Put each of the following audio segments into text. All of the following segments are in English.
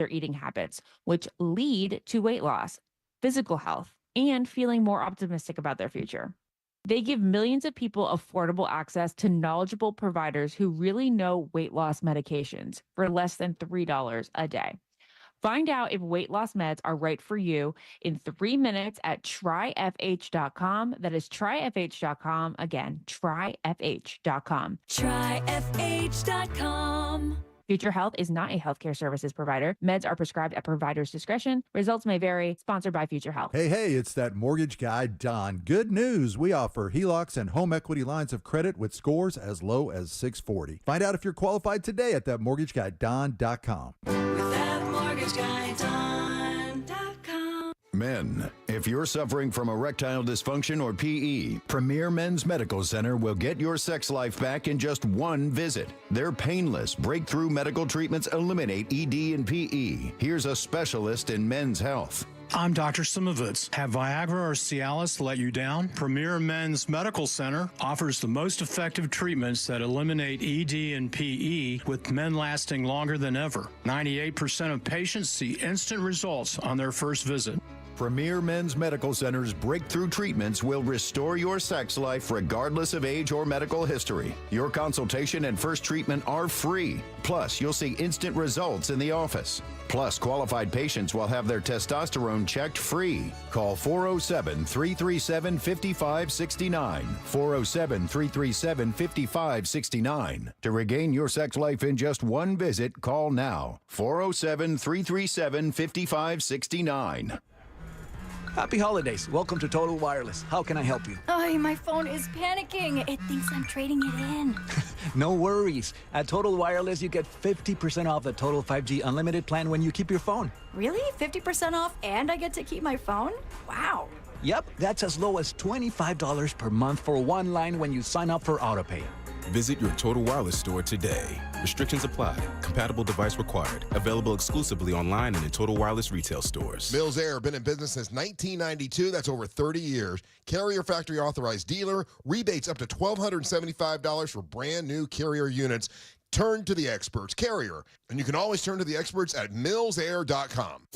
their eating habits, which lead to weight loss, physical health, and feeling more optimistic about their future. They give millions of people affordable access to knowledgeable providers who really know weight loss medications for less than $3 a day. Find out if weight loss meds are right for you in 3 minutes at tryfh.com. That is tryfh.com. Again, tryfh.com. Tryfh.com. Future Health is not a healthcare services provider. Meds are prescribed at provider's discretion. Results may vary. Sponsored by Future Health. Hey, it's that mortgage guy, Don. Good news. We offer HELOCs and home equity lines of credit with scores as low as 640. Find out if you're qualified today at thatmortgageguyDon.com. With thatmortgageguyDon.com. Men, if you're suffering from erectile dysfunction or PE, Premier Men's Medical Center will get your sex life back in just one visit. Their painless, breakthrough medical treatments eliminate ED and PE. Here's a specialist in men's health. I'm Dr. Simovitz. Have Viagra or Cialis let you down? Premier Men's Medical Center offers the most effective treatments that eliminate ED and PE, with men lasting longer than ever. 98% of patients see instant results on their first visit. Premier Men's Medical Center's breakthrough treatments will restore your sex life regardless of age or medical history. Your consultation and first treatment are free. Plus, you'll see instant results in the office. Plus, qualified patients will have their testosterone checked free. Call 407-337-5569. 407-337-5569. To regain your sex life in just one visit, call now. 407-337-5569. Happy holidays. Welcome to Total Wireless. How can I help you? Oh, my phone is panicking. It thinks I'm trading it in. No worries. At Total Wireless, you get 50% off the Total 5G Unlimited plan when you keep your phone. Really? 50% off and I get to keep my phone? Wow. Yep, that's as low as $25 per month for one line when you sign up for AutoPay. Visit your Total Wireless store today. Restrictions apply. Compatible device required. Available exclusively online and in Total Wireless retail stores. Mills Air, been in business since 1992. That's over 30 years. Carrier factory authorized dealer. Rebates up to $1,275 for brand new Carrier units. Turn to the experts. Carrier. And you can always turn to the experts at millsair.com.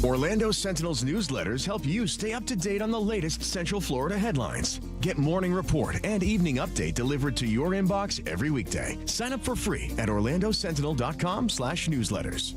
Orlando Sentinel's newsletters help you stay up to date on the latest Central Florida headlines. Get morning report and evening update delivered to your inbox every weekday. Sign up for free at orlandosentinel.com/newsletters.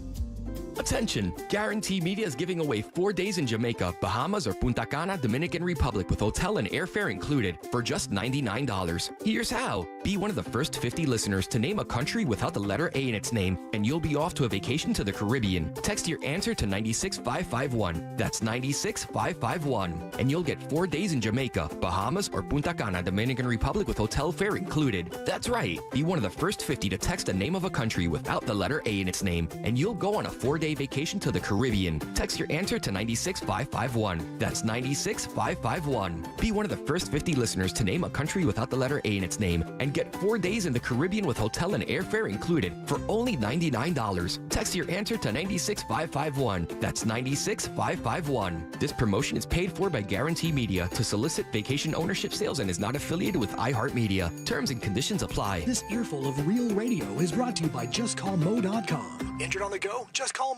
Attention! Guarantee Media is giving away 4 days in Jamaica, Bahamas, or Punta Cana, Dominican Republic with hotel and airfare included for just $99. Here's how. Be one of the first 50 listeners to name a country without the letter A in its name, and you'll be off to a vacation to the Caribbean. Text your answer to 96551. That's 96551. And you'll get 4 days in Jamaica, Bahamas, or Punta Cana, Dominican Republic with hotel fare included. That's right. Be one of the first 50 to text the name of a country without the letter A in its name, and you'll go on a 4-day vacation to the Caribbean. Text your answer to 96551. That's 96551. Be one of the first 50 listeners to name a country without the letter A in its name and get 4 days in the Caribbean with hotel and airfare included for only $99. Text your answer to 96551. That's 96551. This promotion is paid for by Guarantee Media to solicit vacation ownership sales and is not affiliated with iHeartMedia. Terms and conditions apply. This earful of real radio is brought to you by JustCallMo.com. Injured on the go? JustCallMo.com.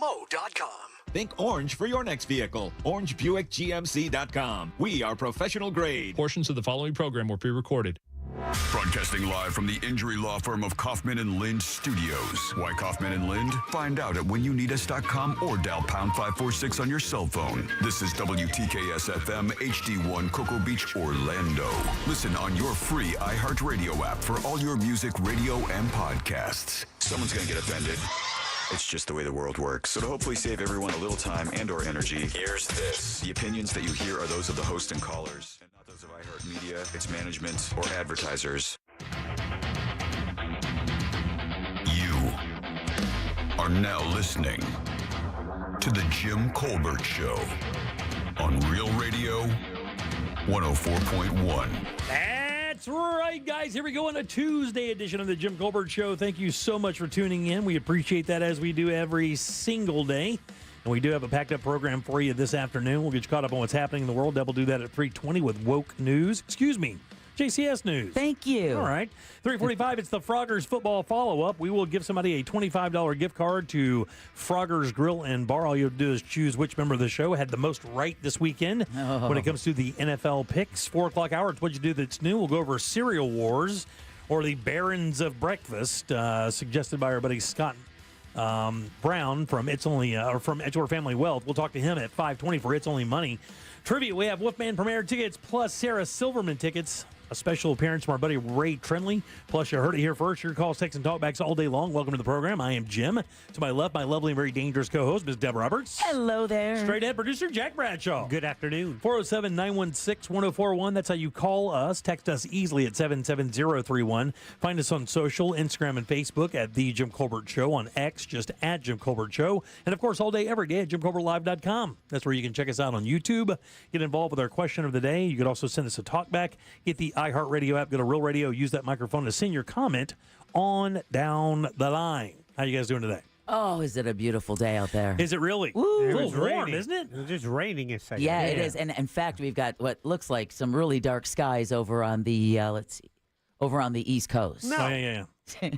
Think orange for your next vehicle. OrangeBuickGMC.com. We are professional grade. Portions of the following program were pre-recorded. Broadcasting live from the injury law firm of Kaufman and Lind Studios. Why Kaufman and Lind? Find out at whenyounneedus.com or dial pound 546 on your cell phone. This is WTKS FM HD1 Cocoa Beach, Orlando. Listen on your free iHeartRadio app for all your music, radio, and podcasts. Someone's going to get offended. It's just the way the world works. So to hopefully save everyone a little time and or energy, here's this. The opinions that you hear are those of the host and callers, and not those of iHeartMedia, its management, or advertisers. You are now listening to The Jim Colbert Show on Real Radio 104.1. That's right, guys. Here we go on a Tuesday edition of the Jim Colbert Show. Thank you so much for tuning in. We appreciate that, as we do every single day. And we do have a packed up program for you this afternoon. We'll get you caught up on what's happening in the world. We'll do that at 3:20 with Woke News. JCS News. Thank you. All right. 3:45, it's the Froggers football follow-up. We will give somebody a $25 gift card to Froggers Grill and Bar. All you have to do is choose which member of the show had the most right this weekend when it comes to the NFL picks. 4 o'clock hour, it's what you do that's new. We'll go over Cereal Wars or the Barons of Breakfast, suggested by our buddy Scott Brown from from Edgewater Family Wealth. We'll talk to him at 5:20 for It's Only Money. Trivia, we have Wolfman Premier tickets plus Sarah Silverman tickets. A special appearance from our buddy Ray Trimley. Plus, you heard it here first. Your calls, texts, and talkbacks all day long. Welcome to the program. I am Jim. To my left, my lovely and very dangerous co-host, Ms. Deb Roberts. Hello there. Straight ahead producer, Jack Bradshaw. Good afternoon. 407-916-1041. That's how you call us. Text us easily at 77031. Find us on social, Instagram and Facebook at The Jim Colbert Show. On X, just at Jim Colbert Show. And, of course, all day, every day at JimColbertLive.com. That's where you can check us out on YouTube. Get involved with our question of the day. You could also send us a talkback. Get the iHeartRadio app. Go to Real Radio. Use that microphone to send your comment on down the line. How you guys doing today? Oh, is it a beautiful day out there? Is it really? Woo. It's a little warm, isn't it? It was just raining a second. Yeah, it is. And in fact, we've got what looks like some really dark skies over on the over on the East Coast. No. Oh, yeah.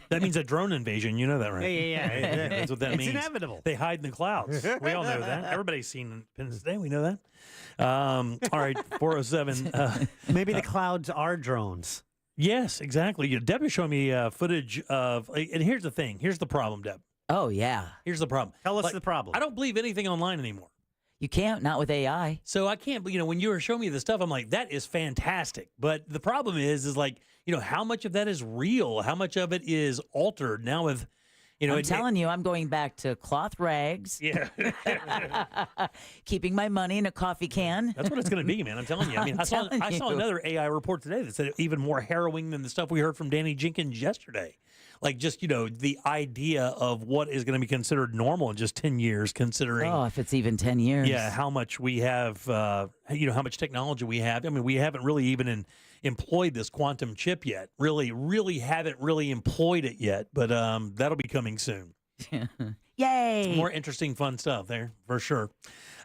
That means a drone invasion. You know that, right? Yeah. That's what that means. It's inevitable. They hide in the clouds. We all know that. Everybody's seen Independence Day. We know that. All right, 407. Maybe the clouds are drones. Yes, exactly. Deb is showing me footage of, and here's the thing. Here's the problem, Deb. Oh, yeah. Here's the problem. Tell us the problem. I don't believe anything online anymore. You can't, not with AI. So I can't, when you were showing me the stuff, I'm like, that is fantastic. But the problem is like, how much of that is real? How much of it is altered now with, I'm telling you, I'm going back to cloth rags. Yeah. Keeping my money in a coffee can. That's what it's going to be, man. I'm telling you. I mean, I saw another AI report today that said even more harrowing than the stuff we heard from Danny Jenkins yesterday. Like just, the idea of what is going to be considered normal in just 10 years, considering. Oh, if it's even 10 years. Yeah, how much we have, how much technology we have. I mean, we haven't really even employed this quantum chip yet. Really haven't really employed it yet, but that'll be coming soon. Yay! More interesting, fun stuff there, for sure.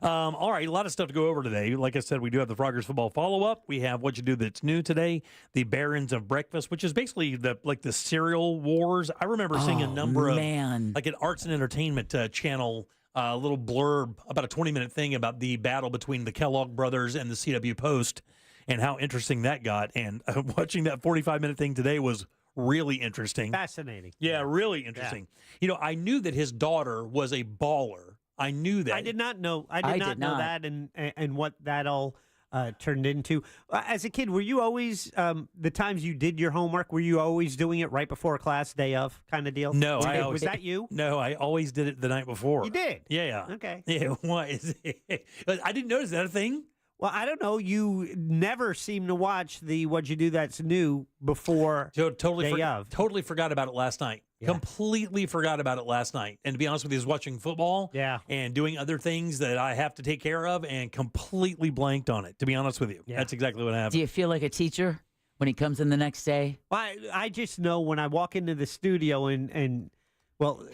All right, a lot of stuff to go over today. Like I said, we do have the Froggers football follow-up. We have What You Do That's New today, the Barons of Breakfast, which is basically the cereal wars. I remember seeing a number of, like an arts and entertainment channel, a little blurb, about a 20-minute thing about the battle between the Kellogg brothers and the CW Post and how interesting that got. And watching that 45-minute thing today was really interesting. Fascinating. Yeah, really interesting. Yeah. I knew that his daughter was a baller. I knew that. I did not know. I did not know that and what that all turned into. As a kid, were you always, the times you did your homework, were you always doing it right before class, day of kind of deal? No. Was that you? No, I always did it the night before. You did? Yeah. Okay. Yeah, why is it? I didn't notice that a thing. Well, I don't know. You never seem to watch the What'd You Do That's New before totally day of. Totally forgot about it last night. Yeah. Completely forgot about it last night. And to be honest with you, I was watching football and doing other things that I have to take care of and completely blanked on it, to be honest with you. Yeah. That's exactly what happened. Do you feel like a teacher when he comes in the next day? Well, I just know when I walk into the studio and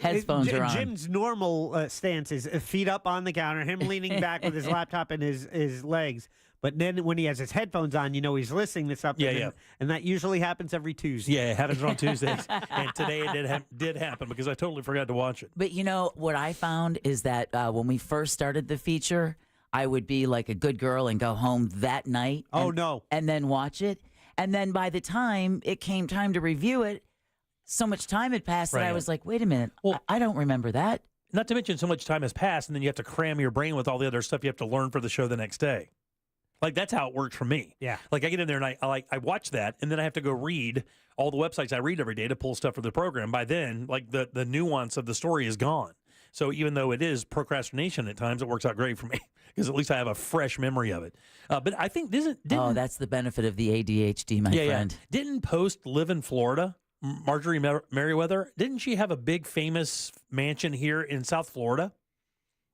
headphones are on. Jim's normal stance is feet up on the counter, him leaning back with his laptop and his legs. But then when he has his headphones on, he's listening to something. And that usually happens every Tuesday. Yeah, it happens on Tuesdays. And today it did happen because I totally forgot to watch it. But what I found is that when we first started the feature, I would be like a good girl and go home that night. And then watch it. And then by the time it came time to review it, so much time had passed that I was like, wait a minute, I don't remember that. Not to mention so much time has passed, and then you have to cram your brain with all the other stuff you have to learn for the show the next day. Like, that's how it works for me. Yeah. Like, I get in there and I watch that, and then I have to go read all the websites I read every day to pull stuff for the program. By then, like, the nuance of the story is gone. So even though it is procrastination at times, it works out great for me because at least I have a fresh memory of it. But I think that's the benefit of the ADHD, my friend. Yeah. Didn't Post live in Florida? Marjorie Merriweather, didn't she have a big famous mansion here in South Florida?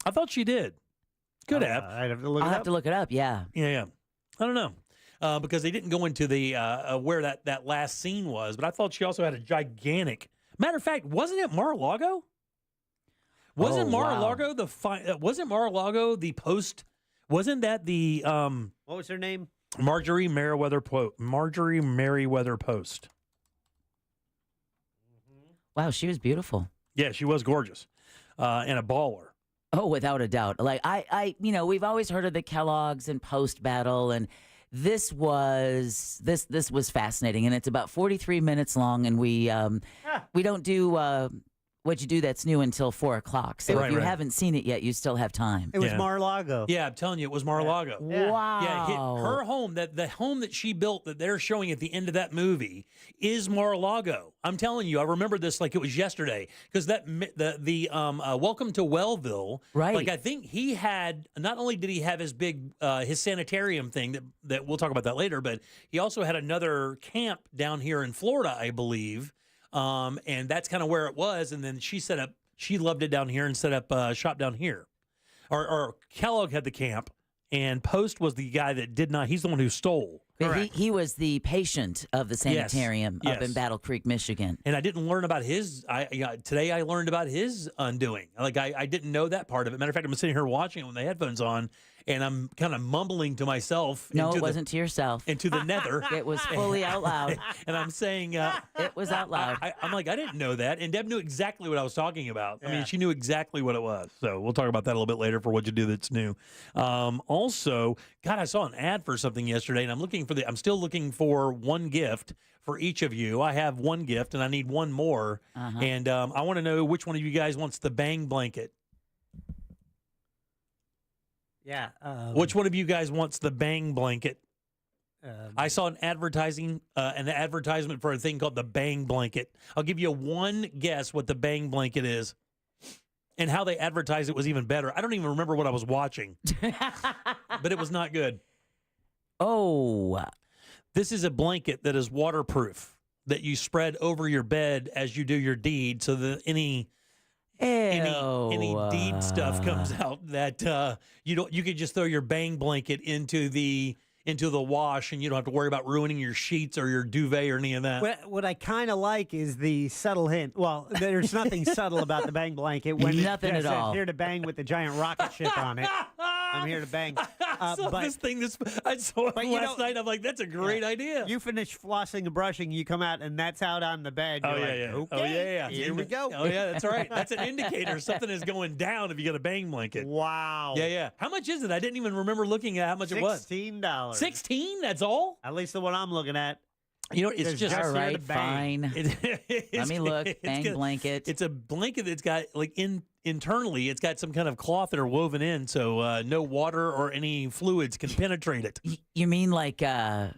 I thought she did. Good app. I'd have to look it up. I'll have to look it up, yeah. Yeah. I don't know. Because they didn't go into the where that last scene was, but I thought she also had a gigantic. Matter of fact, wasn't it Mar-a-Lago? Wasn't Mar-a-Lago wasn't Mar-a-Lago the Post? Wasn't that the what was her name? Marjorie Merriweather Post. Wow, she was beautiful. Yeah, she was gorgeous, and a baller. Oh, without a doubt. Like we've always heard of the Kellogg's and Post battle, and this was fascinating, and it's about 43 minutes long, and we don't do What'd You Do That's New until 4 o'clock. So if you haven't seen it yet, you still have time. It was Mar-a-Lago. Yeah, I'm telling you, it was Mar-a-Lago. Yeah. Wow. Yeah, her home, the home that she built that they're showing at the end of that movie is Mar-a-Lago. I'm telling you, I remember this like it was yesterday because the Welcome to Wellville. Right. Like I think he had, not only did he have his big his sanitarium thing that we'll talk about that later, but he also had another camp down here in Florida, I believe. And that's kind of where it was. And then she loved it down here and set up shop down here. Or Kellogg had the camp, and Post was the guy that did not. He's the one who stole. He was the patient of the sanitarium up in Yes. Battle Creek, Michigan. And I didn't learn about his. Today I learned about his undoing. Like I didn't know that part of it. Matter of fact, I'm sitting here watching it with the headphones on, and I'm kind of mumbling to myself. No, it wasn't to yourself. Into the nether. It was fully out loud. And I'm saying, it was out loud. I'm like, I didn't know that. And Deb knew exactly what I was talking about. I mean, she knew exactly what it was. So we'll talk about that a little bit later for What You Do That's New. Also, God, I saw an ad for something yesterday, and I'm still looking for one gift for each of you. I have one gift, and I need one more. And I want to know which one of you guys wants the Bang blanket. Yeah. Which one of you guys wants the Bang blanket? I saw an advertisement for a thing called the Bang blanket. I'll give you one guess what the Bang blanket is. And how they advertised it was even better. I don't even remember what I was watching. But it was not good. Oh. This is a blanket that is waterproof that you spread over your bed as you do your deed so that any deed stuff comes out that you could just throw your Bang blanket into the wash and you don't have to worry about ruining your sheets or your duvet or any of that. What I kind of like is the subtle hint. Well, there's nothing subtle about the Bang blanket. When Nothing it at says, all. Here to bang with the giant rocket ship on it. I'm here to bang. I saw this thing. I saw it last night. I'm like, that's a great idea. You finish flossing and brushing, you come out, and that's out on the bed. Oh, You're yeah, like, yeah. Okay, Oh, yeah. Here we go. Oh, yeah, that's right. That's an indicator. Something is going down if you get a Bang blanket. Wow. Yeah. How much is it? I didn't even remember looking at how much it was. $16. $16? That's all? At least the one I'm looking at. You know, it's just all here right, to bang. fine. Let me look. Bang blanket. It's a blanket that's got internally, it's got some kind of cloth that are woven in, so no water or any fluids can penetrate it. You mean like a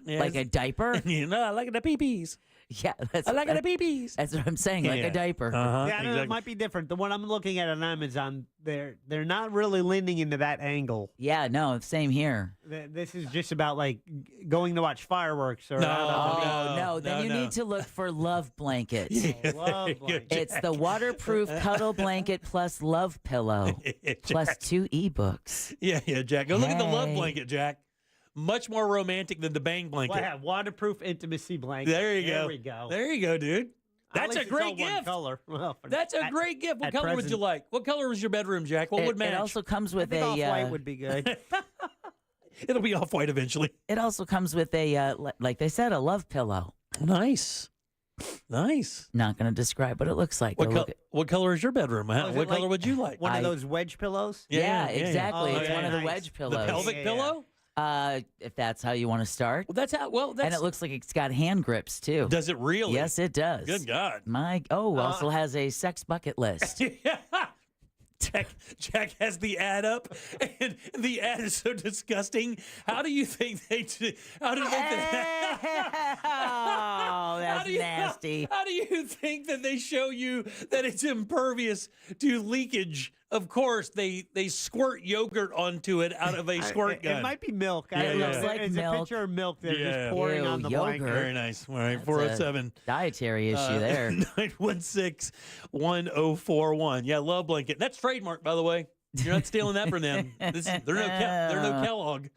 diaper? No, like the pee-pees. Yeah, I like the pee-pees. That's what I'm saying, like a diaper. Yeah, no, it might be different. The one I'm looking at on Amazon, they're not really leaning into that angle. Yeah, no, same here. This is just about like going to watch fireworks or Then you need to look for Love Blanket. Love blanket. It's the waterproof cuddle blanket plus love pillow plus 2 ebooks. Yeah, Jack. Go look at the Love Blanket, Jack. Much more romantic than the Bang blanket. Well, I have waterproof intimacy blanket. There you go. There we go. There you go, dude. That's a great gift. One color. Well, That's a great gift. What color would you present. like? What color was your bedroom, Jack? What would match? It also comes with I think a off-white would be good. It'll be off-white eventually. It also comes with a like they said, a love pillow. Nice. Not going to describe what it looks like. What color is your bedroom? What color would you like? One of those wedge pillows? Yeah, exactly. It's one of the nice. wedge pillows. The pelvic pillow? If that's how you want to start. Well, that's how. Well, that's. And it looks like it's got hand grips too. Does it really? Yes, it does. Good God. Also has a sex bucket list. Jack has the ad up, and the ad is so disgusting. How do you think they? How do you think Oh, that's nasty. How do you think that they show you that it's impervious to leakage? Of course, they squirt yogurt onto it out of a squirt gun. It might be milk. It looks like it's milk. a picture of milk they're just pouring on the yogurt. blanket. Very nice. All right, That's 407. a dietary issue there. 916-1041. Yeah, Love Blanket. That's trademark, by the way. You're not stealing that from them. They're no Kellogg.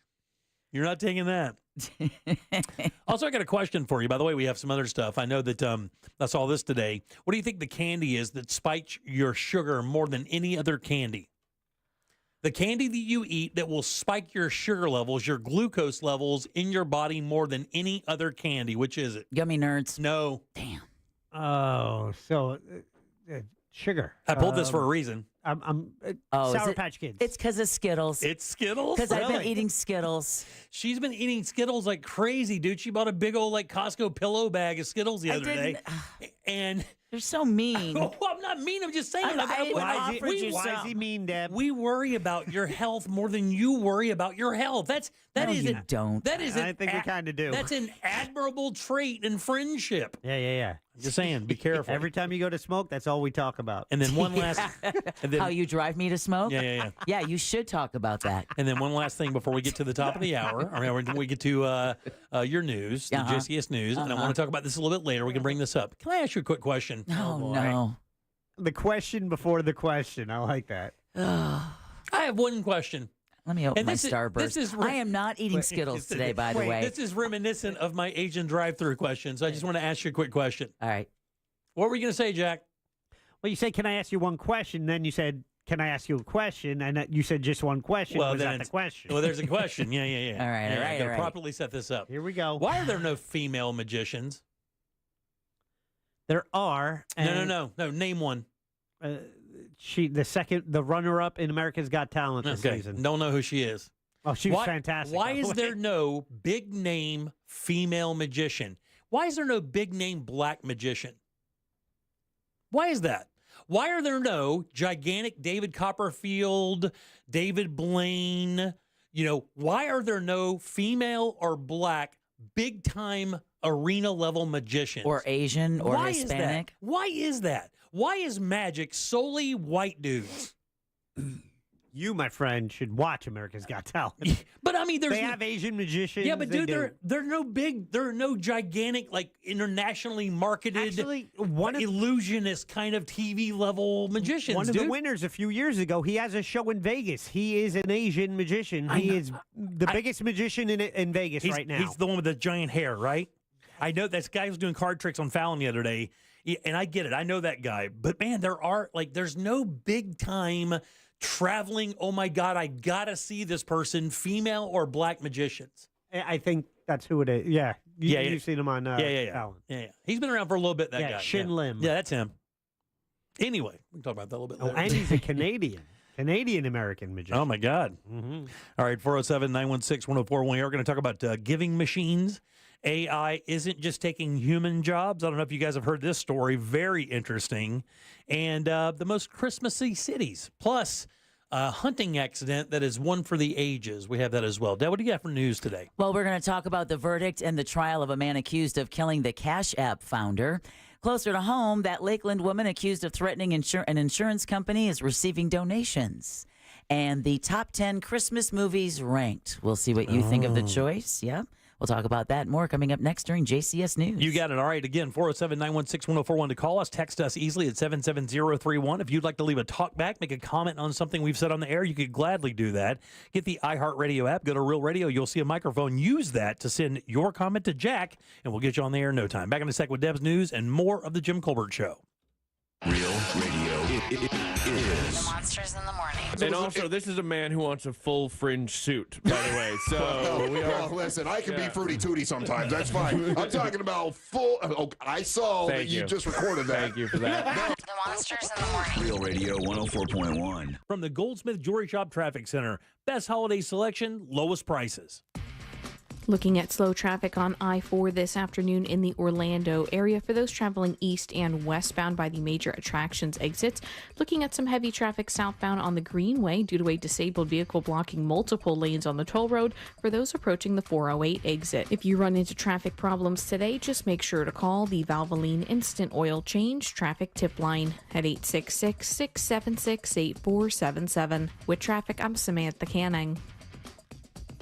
You're not taking that. Also, I got a question for you. By the way, we have some other stuff. I know that I saw this today. What do you think the candy is that spikes your sugar more than any other candy? The candy that you eat that will spike your sugar levels, your glucose levels in your body more than any other candy. Which is it? Gummy Nerds. No. Damn. Oh, so sugar. I pulled this for a reason. Sour Patch Kids. It's because of Skittles. It's Skittles? Because I've been Really? eating Skittles. She's been eating Skittles like crazy, dude. She bought a big old like Costco pillow bag of Skittles the other day. And they're so mean. Oh, I'm not mean. I'm just saying. Why is he mean, Deb? We worry about your health more than you worry about your health. That is you don't. That is. I think we kind of do. That's an admirable trait in friendship. Yeah. Just saying, be careful. Every time you go to smoke, that's all we talk about. And then one last. And then, How you drive me to smoke? Yeah. Yeah, you should talk about that. And then one last thing before we get to the top of the hour. When we get to your news, the JCS news, and I want to talk about this a little bit later. We can bring this up. Can I ask you a quick question? Oh, no. The question before the question. I like that. I have one question. Let me open And my this is- Starburst. this is- I am not eating Skittles today, by the way. This is reminiscent of my Asian drive-through question, so I just want to ask you a quick question. All right. What were you going to say, Jack? Well, you said, "Can I ask you one question?" Then you said, "Can I ask you a question?" And you said just one question. Well, Was then that the it's- question? Well, there's a question. Yeah. All right, Yeah, all right, I gotta all right. properly set this up. Here we go. Why are there no female magicians? There are. No. Name one. The runner-up in America's Got Talent this Okay. season. Don't know who she is. Oh, she was fantastic. Why by the is way. there no big name female magician? Why is there no big name black magician? Why is that? Why are there no gigantic David Copperfield, David Blaine? Why are there no female or black big time arena level magicians? Or Asian or Why Hispanic? Is that? Why is that? Why is magic solely white dudes? You, my friend, should watch America's Got Talent. But I mean, they have Asian magicians. Yeah, but they dude, do. they're no big, they're no gigantic, like internationally marketed, Actually, illusionist kind of TV level magicians. One of dude. the winners a few years ago, he has a show in Vegas. He is an Asian magician. He is the biggest magician in Vegas right now. He's the one with the giant hair, right? I know this guy was doing card tricks on Fallon the other day, and I get it. I know that guy. But man, there's no big time traveling, oh my God, I gotta see this person, female or black magicians. I think that's who it is. Yeah. You've seen him on Talent. Yeah. He's been around for a little bit, that guy. Shin Lim. Yeah, that's him. Anyway, we can talk about that a little bit later. And he's a Canadian-American magician. Oh, my God. Mm-hmm. All right, 407-916-1041. We are going to talk about giving machines. AI isn't just taking human jobs. I don't know if you guys have heard this story. Very interesting. And the most Christmassy cities. Plus, a hunting accident that is one for the ages. We have that as well. Dad, what do you got for news today? Well, we're going to talk about the verdict and the trial of a man accused of killing the Cash App founder. Closer to home, that Lakeland woman accused of threatening an insurance company is receiving donations. And the top 10 Christmas movies ranked. We'll see what you think of the choice. Yeah. We'll talk about that and more coming up next during JCS News. You got it. All right. Again, 407-916-1041 to call us. Text us easily at 77031. If you'd like to leave a talk back, make a comment on something we've said on the air, you could gladly do that. Get the iHeartRadio app. Go to Real Radio. You'll see a microphone. Use that to send your comment to Jack, and we'll get you on the air in no time. Back in a sec with Deb's News and more of the Jim Colbert Show. Real Radio is The Monsters in the Morning. And also, this is a man who wants a full fringe suit, by the way. So listen, I can be fruity tooty sometimes. That's fine. I'm talking about full. Oh, I saw that you just recorded that. Thank you for that. The Monsters in the Morning. Real Radio 104.1. From the Goldsmith Jewelry Shop Traffic Center. Best holiday selection, lowest prices. Looking at slow traffic on I-4 this afternoon in the Orlando area for those traveling east and westbound by the major attractions exits. Looking at some heavy traffic southbound on the Greenway due to a disabled vehicle blocking multiple lanes on the toll road for those approaching the 408 exit. If you run into traffic problems today, just make sure to call the Valvoline Instant Oil Change Traffic Tip Line at 866-676-8477. With traffic, I'm Samantha Canning.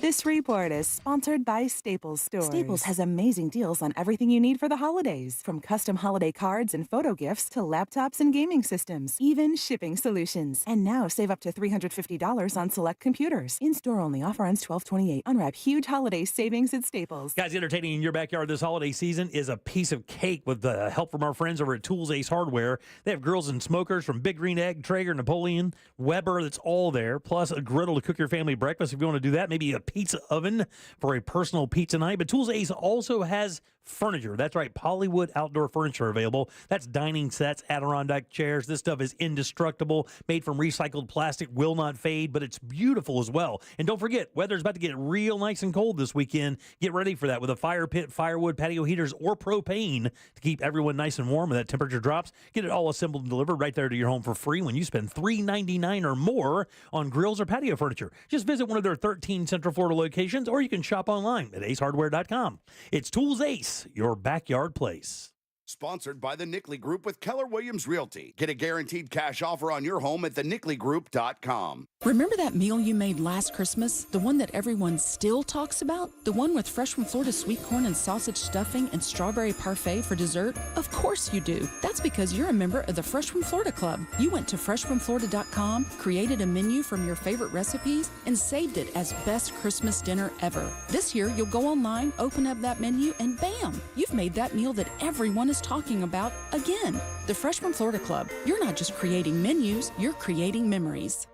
This report is sponsored by Staples Stores. Staples has amazing deals on everything you need for the holidays, from custom holiday cards and photo gifts to laptops and gaming systems, even shipping solutions. And now save up to $350 on select computers. In-store only. Offer ends 12/28. Unwrap huge holiday savings at Staples. Guys, entertaining in your backyard this holiday season is a piece of cake with the help from our friends over at Tools Ace Hardware. They have grills and smokers from Big Green Egg, Traeger, Napoleon, Weber. That's all there. Plus a griddle to cook your family breakfast if you want to do that. Maybe a pizza oven for a personal pizza night. But Tools Ace also has furniture. That's right, Pollywood outdoor furniture available. That's dining sets, Adirondack chairs. This stuff is indestructible, made from recycled plastic, will not fade, but it's beautiful as well. And don't forget, weather's about to get real nice and cold this weekend. Get ready for that with a fire pit, firewood, patio heaters, or propane to keep everyone nice and warm when that temperature drops. Get it all assembled and delivered right there to your home for free when you spend $3.99 or more on grills or patio furniture. Just visit one of their 13 Central Florida locations, or you can shop online at acehardware.com. It's Tools Ace, your backyard place. Sponsored by the Nickley Group with Keller Williams Realty. Get a guaranteed cash offer on your home at thenickley.com. Remember that meal you made last Christmas? The one that everyone still talks about? The one with Fresh from Florida sweet corn and sausage stuffing and strawberry parfait for dessert? Of course you do. That's because you're a member of the Fresh from Florida Club. You went to freshfromflorida.com, created a menu from your favorite recipes, and saved it as best Christmas dinner ever. This year, you'll go online, open up that menu, and bam! You've made that meal that everyone is talking about again. The Fresh from Florida Club. You're not just creating menus, you're creating memories.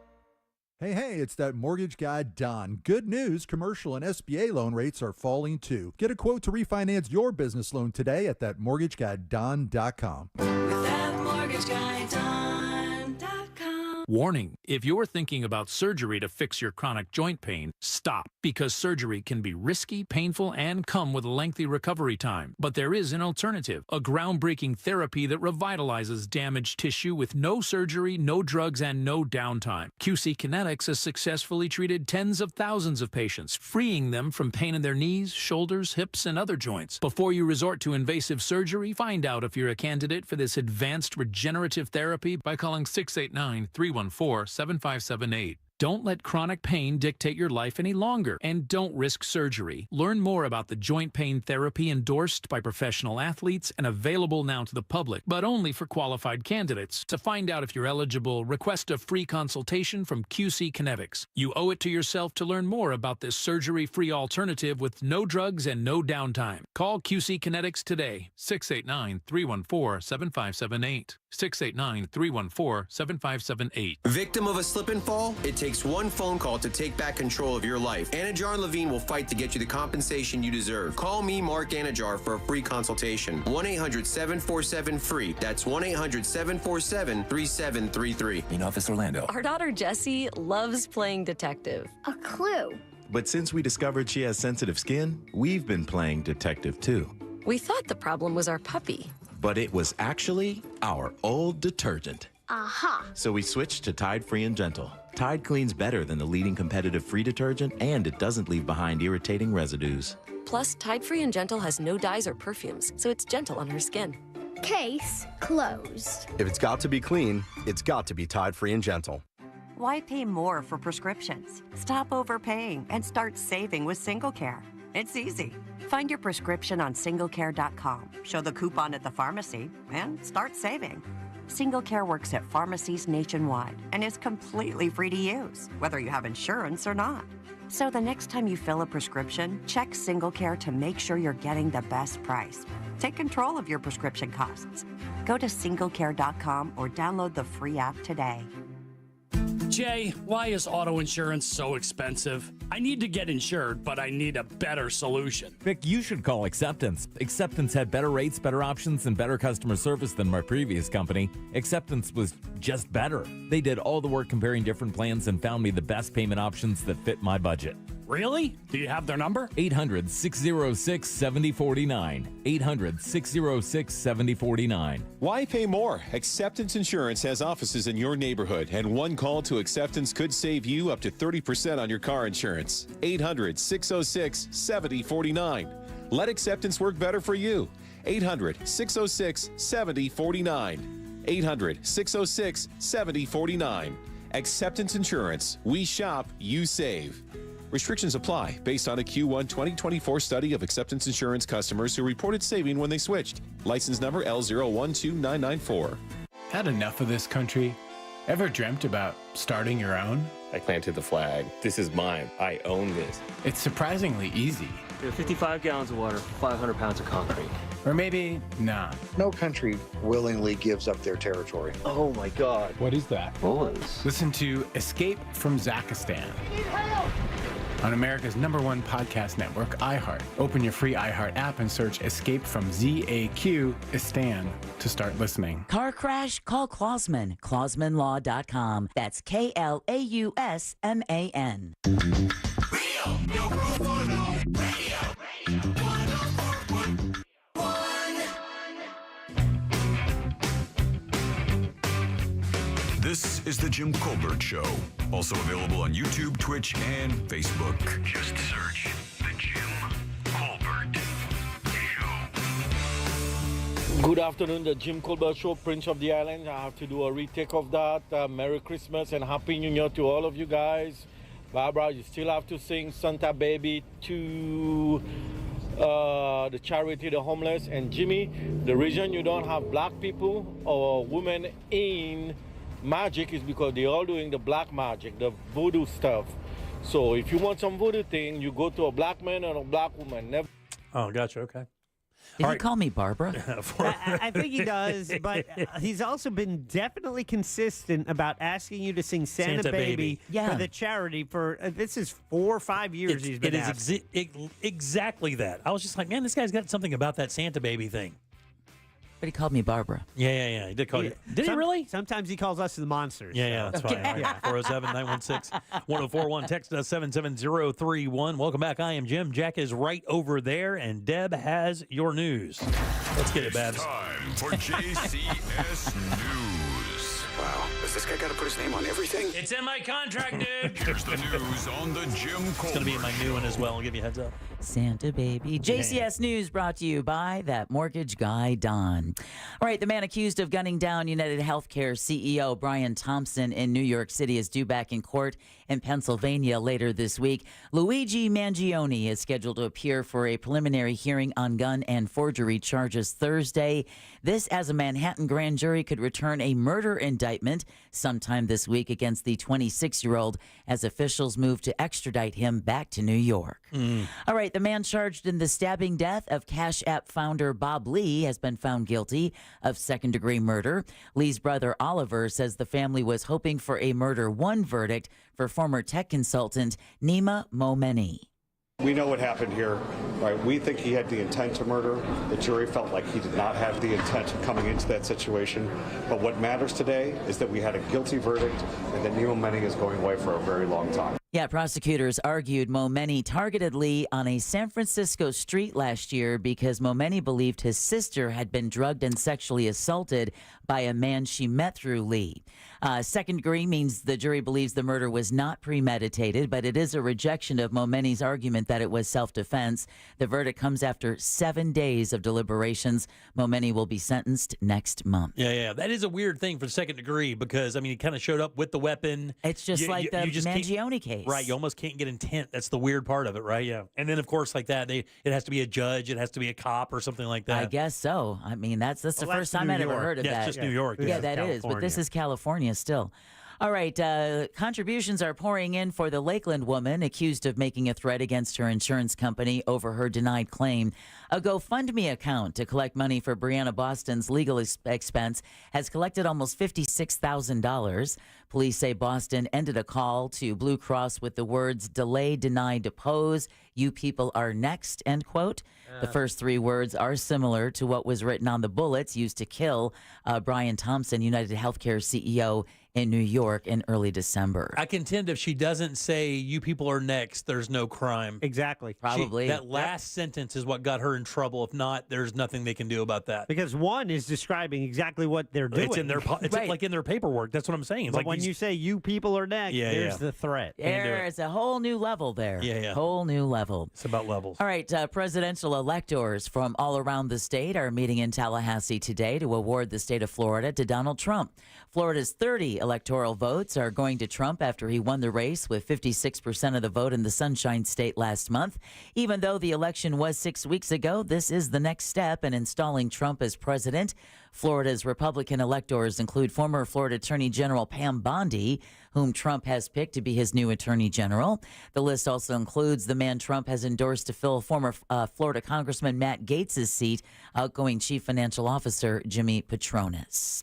Hey, it's that mortgage guy, Don. Good news, commercial and SBA loan rates are falling too. Get a quote to refinance your business loan today at thatmortgageguyDon.com. Warning, if you're thinking about surgery to fix your chronic joint pain, stop, because surgery can be risky, painful, and come with a lengthy recovery time. But there is an alternative, a groundbreaking therapy that revitalizes damaged tissue with no surgery, no drugs, and no downtime. QC Kinetics has successfully treated tens of thousands of patients, freeing them from pain in their knees, shoulders, hips, and other joints. Before you resort to invasive surgery, find out if you're a candidate for this advanced regenerative therapy by calling 689-314-7578. Don't let chronic pain dictate your life any longer, and don't risk surgery. Learn more about the joint pain therapy endorsed by professional athletes and available now to the public, but only for qualified candidates. To find out if you're eligible, request a free consultation from QC Kinetics. You owe it to yourself to learn more about this surgery-free alternative with no drugs and no downtime. Call QC Kinetics today, 689-314-7578. 689-314-7578. Victim of a slip and fall? It takes one phone call to take back control of your life. Anajar Levine will fight to get you the compensation you deserve. Call me, Mark Anajar, for a free consultation. 1-800-747-FREE. That's 1-800-747-3733. In Office Orlando. Our daughter Jessie loves playing detective. A clue. But since we discovered she has sensitive skin, we've been playing detective too. We thought the problem was our puppy. But it was actually our old detergent. Aha. So we switched to Tide Free and Gentle. Tide cleans better than the leading competitive free detergent, and it doesn't leave behind irritating residues. Plus, Tide Free and Gentle has no dyes or perfumes, so it's gentle on her skin. Case closed. If it's got to be clean, it's got to be Tide Free and Gentle. Why pay more for prescriptions? Stop overpaying and start saving with SingleCare. It's easy. Find your prescription on singlecare.com, show the coupon at the pharmacy, and start saving. SingleCare works at pharmacies nationwide and is completely free to use, whether you have insurance or not. So the next time you fill a prescription, check SingleCare to make sure you're getting the best price. Take control of your prescription costs. Go to singlecare.com or download the free app today. Jay, why is auto insurance so expensive? I need to get insured, but I need a better solution. Vic, you should call Acceptance. Acceptance had better rates, better options, and better customer service than my previous company. Acceptance was just better. They did all the work comparing different plans and found me the best payment options that fit my budget. Really? Do you have their number? 800-606-7049. 800-606-7049. Why pay more? Acceptance Insurance has offices in your neighborhood, and one call to Acceptance could save you up to 30% on your car insurance. 800-606-7049. Let Acceptance work better for you. 800-606-7049. 800-606-7049. Acceptance Insurance. We shop, you save. Restrictions apply based on a Q1 2024 study of acceptance insurance customers who reported saving when they switched. License number L012994. Had enough of this country? Ever dreamt about starting your own? I planted the flag. This is mine. I own this. It's surprisingly easy. 55 gallons of water, 500 pounds of concrete. Or maybe not. No country willingly gives up their territory. Oh my God. What is that? Bullets. Listen to Escape from Zakistan on America's #1 podcast network, iHeart. Open your free iHeart app and search Escape from ZAQ-istan to start listening. Car crash? Call Klausman. KlausmanLaw.com. That's KLAUSMAN. This is the Jim Colbert Show. Also available on YouTube, Twitch, and Facebook. Just search the Jim Colbert Show. Good afternoon, the Jim Colbert Show, Prince of the Island. I have to do a retake of that. Merry Christmas and Happy New Year to all of you guys. Barbara, you still have to sing Santa Baby to the charity, the homeless. And Jimmy, the reason you don't have black people or women in magic is because they're all doing the black magic, the voodoo stuff. So if you want some voodoo thing, you go to a black man and a black woman. Never. Oh, gotcha. Okay. Did he call me Barbara? I think he does, but he's also been definitely consistent about asking you to sing Santa Baby Yeah. for the charity for, this is 4 or 5 years he's been It is asking. exactly that. I was just like, man, this guy's got something about that Santa Baby thing. But he called me Barbara. Yeah. He did call you. Did he really? Sometimes he calls us the monsters. Yeah, that's fine. 407-916-1041. Text us 77031. Welcome back. I am Jim. Jack is right over there, and Deb has your news. Let's get it, Babs. Time for JCS News. Wow, does this guy got to put his name on everything? It's in my contract, dude. Here's the news on the Jim Colbert It's going to be in my new one as well. I'll give you a heads up. Santa Baby. JCS News brought to you by that mortgage guy, Don. All right, the man accused of gunning down United Healthcare CEO Brian Thompson in New York City is due back in court in Pennsylvania later this week. Luigi Mangione is scheduled to appear for a preliminary hearing on gun and forgery charges Thursday. This as a Manhattan grand jury could return a murder indictment sometime this week against the 26-year-old as officials move to extradite him back to New York. All right, the man charged in the stabbing death of Cash App founder Bob Lee has been found guilty of second-degree murder. Lee's brother Oliver says the family was hoping for a murder one verdict for former tech consultant Nima Momeni. We know what happened here, right? We think he had the intent to murder. The jury felt like he did not have the intent coming into that situation. But what matters today is that we had a guilty verdict and that Nima Momeni is going away for a very long time. Yeah, prosecutors argued Momeni targeted Lee on a San Francisco street last year because Momeni believed his sister had been drugged and sexually assaulted by a man she met through Lee. Second degree means the jury believes the murder was not premeditated, but it is a rejection of Momeni's argument that it was self-defense. The verdict comes after 7 days of deliberations. Momeni will be sentenced next month. Yeah. That is a weird thing for second degree because, I mean, he kind of showed up with the weapon. It's just like the Mangione case. Right. You almost can't get intent. That's the weird part of it, right? Yeah. And then, of course, like that, it has to be a judge. It has to be a cop or something like that. I guess so. I mean, that's the first time I'd ever heard of that. Yeah, it's just New York. Yeah, that is. But this is California still. All right, contributions are pouring in for the Lakeland woman accused of making a threat against her insurance company over her denied claim. A GoFundMe account to collect money for Brianna Boston's legal expense has collected almost $56,000. Police say Boston ended a call to Blue Cross with the words, "Delay, deny, depose. You people are next," end quote. The first three words are similar to what was written on the bullets used to kill Brian Thompson, United Healthcare CEO in New York in early December. I contend if she doesn't say, "You people are next," there's no crime. Exactly. Probably. That last sentence is what got her in trouble. If not, there's nothing they can do about that. Because one is describing exactly what they're doing. It's in their like in their paperwork. That's what I'm saying. It's but like when you say "you people are next," there's the threat. There's a whole new level there. Yeah. Whole new level. It's about levels. All right, presidential electors from all around the state are meeting in Tallahassee today to award the state of Florida to Donald Trump. Florida's 30 electoral votes are going to Trump after he won the race with 56% of the vote in the Sunshine State last month. Even though the election was 6 weeks ago, this is the next step in installing Trump as president. Florida's Republican electors include former Florida Attorney General Pam Bondi, whom Trump has picked to be his new Attorney General. The list also includes the man Trump has endorsed to fill former Florida Congressman Matt Gaetz' seat, outgoing Chief Financial Officer Jimmy Patronis.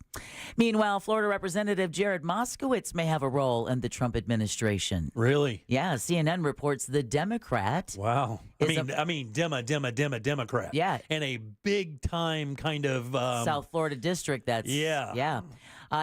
Meanwhile, Florida Representative Jared Moskowitz may have a role in the Trump administration. Really? Yeah, CNN reports the Democrat. Wow. I mean, Democrat. Yeah. And a big-time kind of... South Florida district that's... Yeah.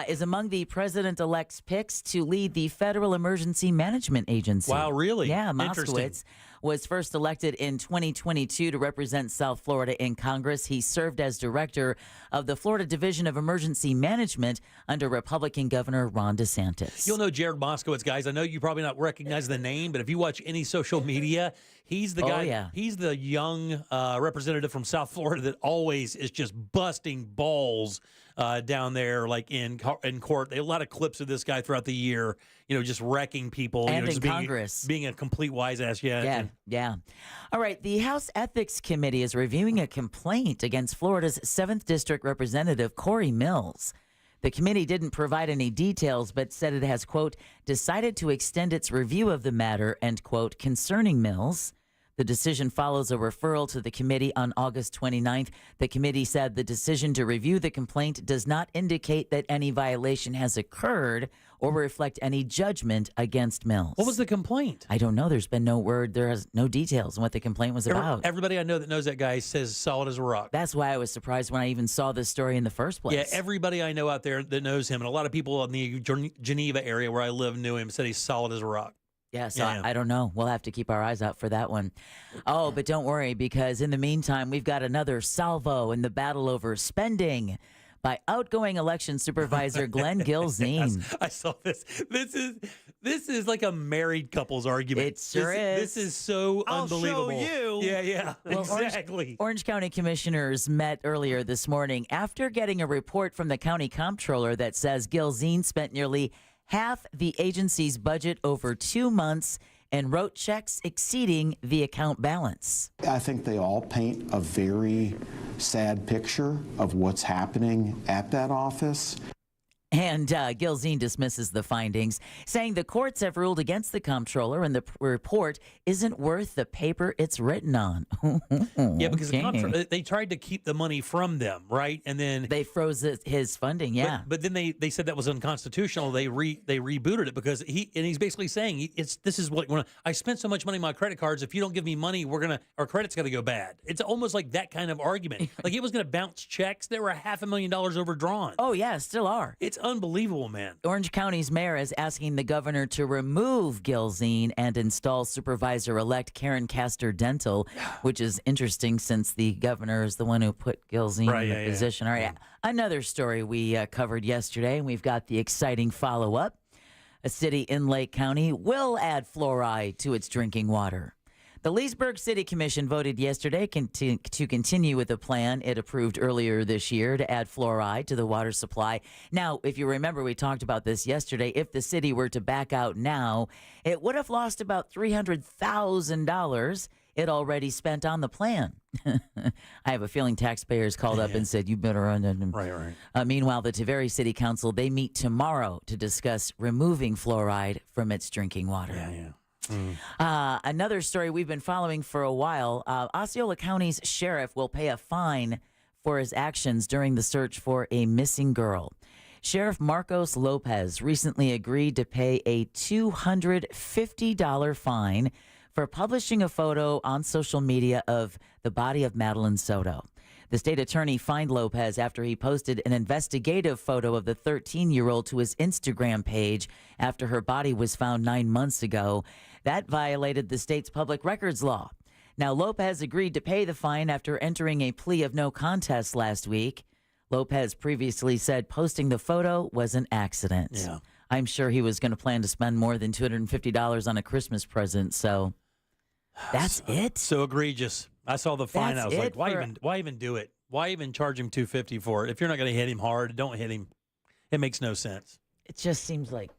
Is among the president-elect's picks to lead the Federal Emergency Management Agency. Wow, really? Yeah, Interesting. Moskowitz was first elected in 2022 to represent South Florida in Congress. He served as director of the Florida Division of Emergency Management under Republican Governor Ron DeSantis. You'll know Jared Moskowitz, guys. I know you probably not recognize the name, but if you watch any social media, he's the guy. Yeah. He's the young representative from South Florida that always is just busting balls down there, like in court. They have a lot of clips of this guy throughout the year, just wrecking people. And just in Congress. Being a complete wise ass. Yeah. All right. The House Ethics Committee is reviewing a complaint against Florida's 7th District Representative Corey Mills. The committee didn't provide any details, but said it has, quote, decided to extend its review of the matter, end quote, concerning Mills. The decision follows a referral to the committee on August 29th. The committee said the decision to review the complaint does not indicate that any violation has occurred or reflect any judgment against Mills. What was the complaint? I don't know. There's been no word. There is no details on what the complaint was about. Everybody I know that knows that guy says solid as a rock. That's why I was surprised when I even saw this story in the first place. Yeah, everybody I know out there that knows him, and a lot of people in the Geneva area where I live knew him, said he's solid as a rock. Yeah, so I don't know. We'll have to keep our eyes out for that one. Oh, but don't worry, because in the meantime, we've got another salvo in the battle over spending by outgoing election supervisor Glenn Gilzine. Yes, I saw this. This is like a married couple's argument. It sure is. This is so unbelievable. I'll show you. Yeah, well, exactly. Orange County commissioners met earlier this morning after getting a report from the county comptroller that says Gilzine spent nearly half the agency's budget over 2 months and wrote checks exceeding the account balance. I think they all paint a very sad picture of what's happening at that office. And Gilzine dismisses the findings, saying the courts have ruled against the comptroller and the report isn't worth the paper it's written on. Yeah, because the comptroller, they tried to keep the money from them, right? And then they froze his funding, yeah. But then they said that was unconstitutional. They rebooted it because he's basically saying this is what when I spent so much money on my credit cards. If you don't give me money, our credit's gonna go bad. It's almost like that kind of argument. Like it was gonna bounce checks. There were $500,000 overdrawn. Oh yeah, still are. It's unbelievable, man. Orange County's mayor is asking the governor to remove Gilzine and install Supervisor-elect Karen Castor Dental, which is interesting since the governor is the one who put Gilzine in the position. All right, another story we covered yesterday, and we've got the exciting follow-up. A city in Lake County will add fluoride to its drinking water. The Leesburg City Commission voted yesterday to continue with a plan it approved earlier this year to add fluoride to the water supply. Now, if you remember, we talked about this yesterday. If the city were to back out now, it would have lost about $300,000 it already spent on the plan. I have a feeling taxpayers called up and said, you better run it. Right. Meanwhile, the Taveri City Council, they meet tomorrow to discuss removing fluoride from its drinking water. Another story we've been following for a while, Osceola County's sheriff will pay a fine for his actions during the search for a missing girl. Sheriff Marcos Lopez recently agreed to pay a $250 fine for publishing a photo on social media of the body of Madeline Soto. The state attorney fined Lopez after he posted an investigative photo of the 13-year-old to his Instagram page after her body was found 9 months ago. That violated the state's public records law. Now, Lopez agreed to pay the fine after entering a plea of no contest last week. Lopez previously said posting the photo was an accident. Yeah. I'm sure he was going to plan to spend more than $250 on a Christmas present, so that's it. So egregious. I saw the fine. That's I was like, it why even do it? Why even charge him $250 for it? If you're not going to hit him hard, don't hit him. It makes no sense. it just seems like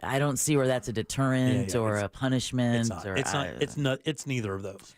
I don't see where that's a deterrent or a punishment. It's neither of those.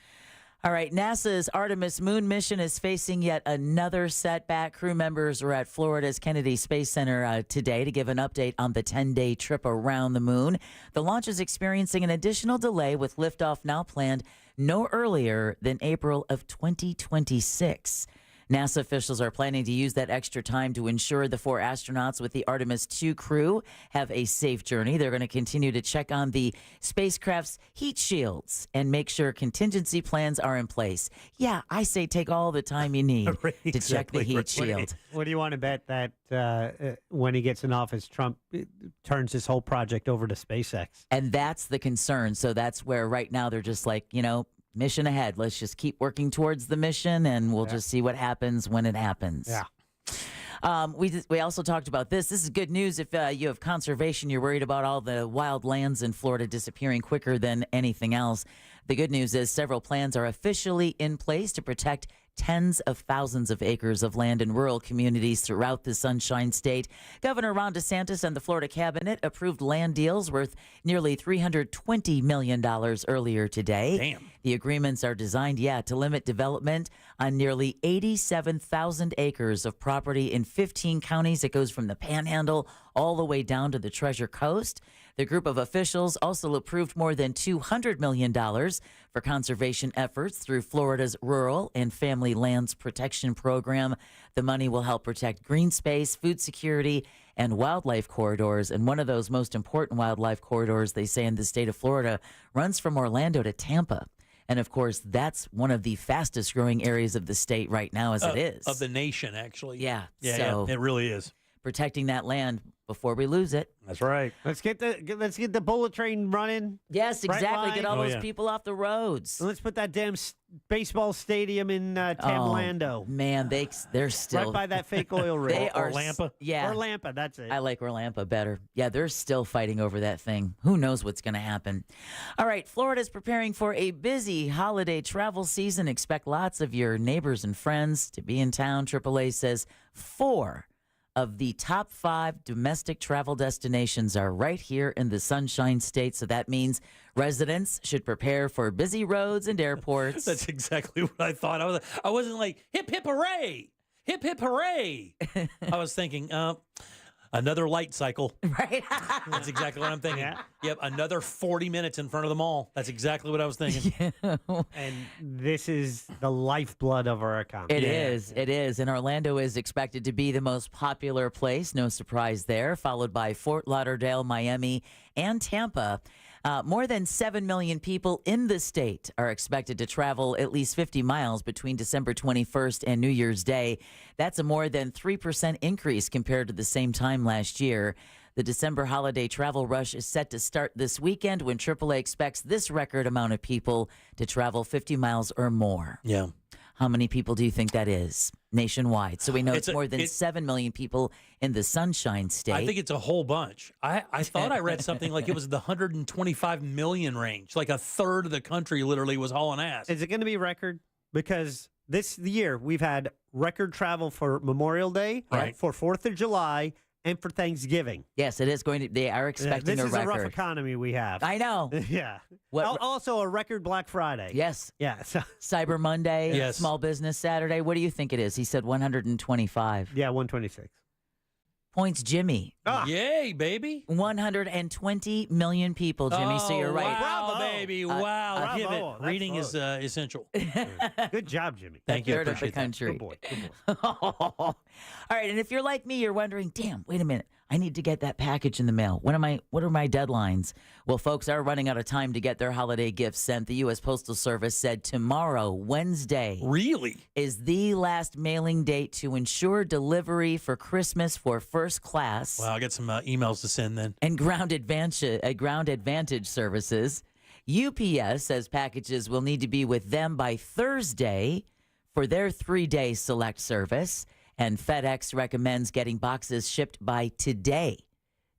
All right, NASA's Artemis moon mission is facing yet another setback. Crew members were at Florida's Kennedy Space Center today to give an update on the 10-day trip around the moon. The launch is experiencing an additional delay, with liftoff now planned no earlier than April of 2026. NASA officials are planning to use that extra time to ensure the 4 astronauts with the Artemis 2 crew have a safe journey. They're going to continue to check on the spacecraft's heat shields and make sure contingency plans are in place. Yeah, I say take all the time you need to check the heat shield. What do you want to bet that when he gets in office, Trump turns his whole project over to SpaceX? And that's the concern. So that's where right now they're just like, mission ahead. Let's just keep working towards the mission, and we'll just see what happens when it happens. Yeah. We also talked about this. This is good news if you have conservation. You're worried about all the wild lands in Florida disappearing quicker than anything else. The good news is several plans are officially in place to protect tens of thousands of acres of land in rural communities throughout the Sunshine State. Governor Ron DeSantis and the Florida cabinet approved land deals worth nearly $320 million earlier today. Damn. The agreements are designed, to limit development on nearly 87,000 acres of property in 15 counties. It goes from the Panhandle all the way down to the Treasure Coast. The group of officials also approved more than $200 million for conservation efforts through Florida's Rural and Family Lands Protection Program. The money will help protect green space, food security, and wildlife corridors. And one of those most important wildlife corridors, they say, in the state of Florida runs from Orlando to Tampa. And, of course, that's one of the fastest growing areas of the state right now as it is. Of the nation, actually. Yeah. So it really is. Protecting that land before we lose it. That's right. Let's get the bullet train running. Yes, exactly. Get all those people off the roads. Let's put that damn baseball stadium in Tamlando. Man, they're still right by that fake oil rig. They are Orlampa. Yeah, Orlampa. That's it. I like Orlampa better. Yeah, they're still fighting over that thing. Who knows what's going to happen? All right, Florida's preparing for a busy holiday travel season. Expect lots of your neighbors and friends to be in town. AAA says 4 of the top 5 domestic travel destinations are right here in the Sunshine State. So that means residents should prepare for busy roads and airports. That's exactly what I thought. I wasn't like, hip, hip, hooray. Hip, hip, hooray. I was thinking, another light cycle. Right. That's exactly what I'm thinking. Yeah. Yep, another 40 minutes in front of the mall. That's exactly what I was thinking. And this is the lifeblood of our economy. It is. And Orlando is expected to be the most popular place. No surprise there. Followed by Fort Lauderdale, Miami, and Tampa. More than 7 million people in the state are expected to travel at least 50 miles between December 21st and New Year's Day. That's a more than 3% increase compared to the same time last year. The December holiday travel rush is set to start this weekend when AAA expects this record amount of people to travel 50 miles or more. Yeah. How many people do you think that is nationwide? So we know it's more than 7 million people in the Sunshine State. I think it's a whole bunch. I thought I read something like it was the 125 million range. Like a third of the country literally was hauling ass. Is it going to be record? Because this year we've had record travel for Memorial Day, for 4th of July, and for Thanksgiving. Yes, it is going to. They are expecting a record. This is a rough economy we have. I know. Yeah. Also a record Black Friday. Yes. Yeah. Cyber Monday. Yes. Small Business Saturday. What do you think it is? He said 125. Yeah, 126. Points, Jimmy. Yay, baby. 120 million people, Jimmy. So you're right. Wow, baby. Wow. Bravo. Give it. That's Reading is essential. Good job, Jimmy. Thank you. Third of the country. Good boy. All right, and if you're like me, you're wondering, damn, wait a minute. I need to get that package in the mail. What are my deadlines? Well, folks are running out of time to get their holiday gifts sent. The U.S. Postal Service said tomorrow, Wednesday, really is the last mailing date to ensure delivery for Christmas for first class. Wow, I got some emails to send then. And Ground Advantage services. UPS says packages will need to be with them by Thursday for their 3-day select service. And FedEx recommends getting boxes shipped by today,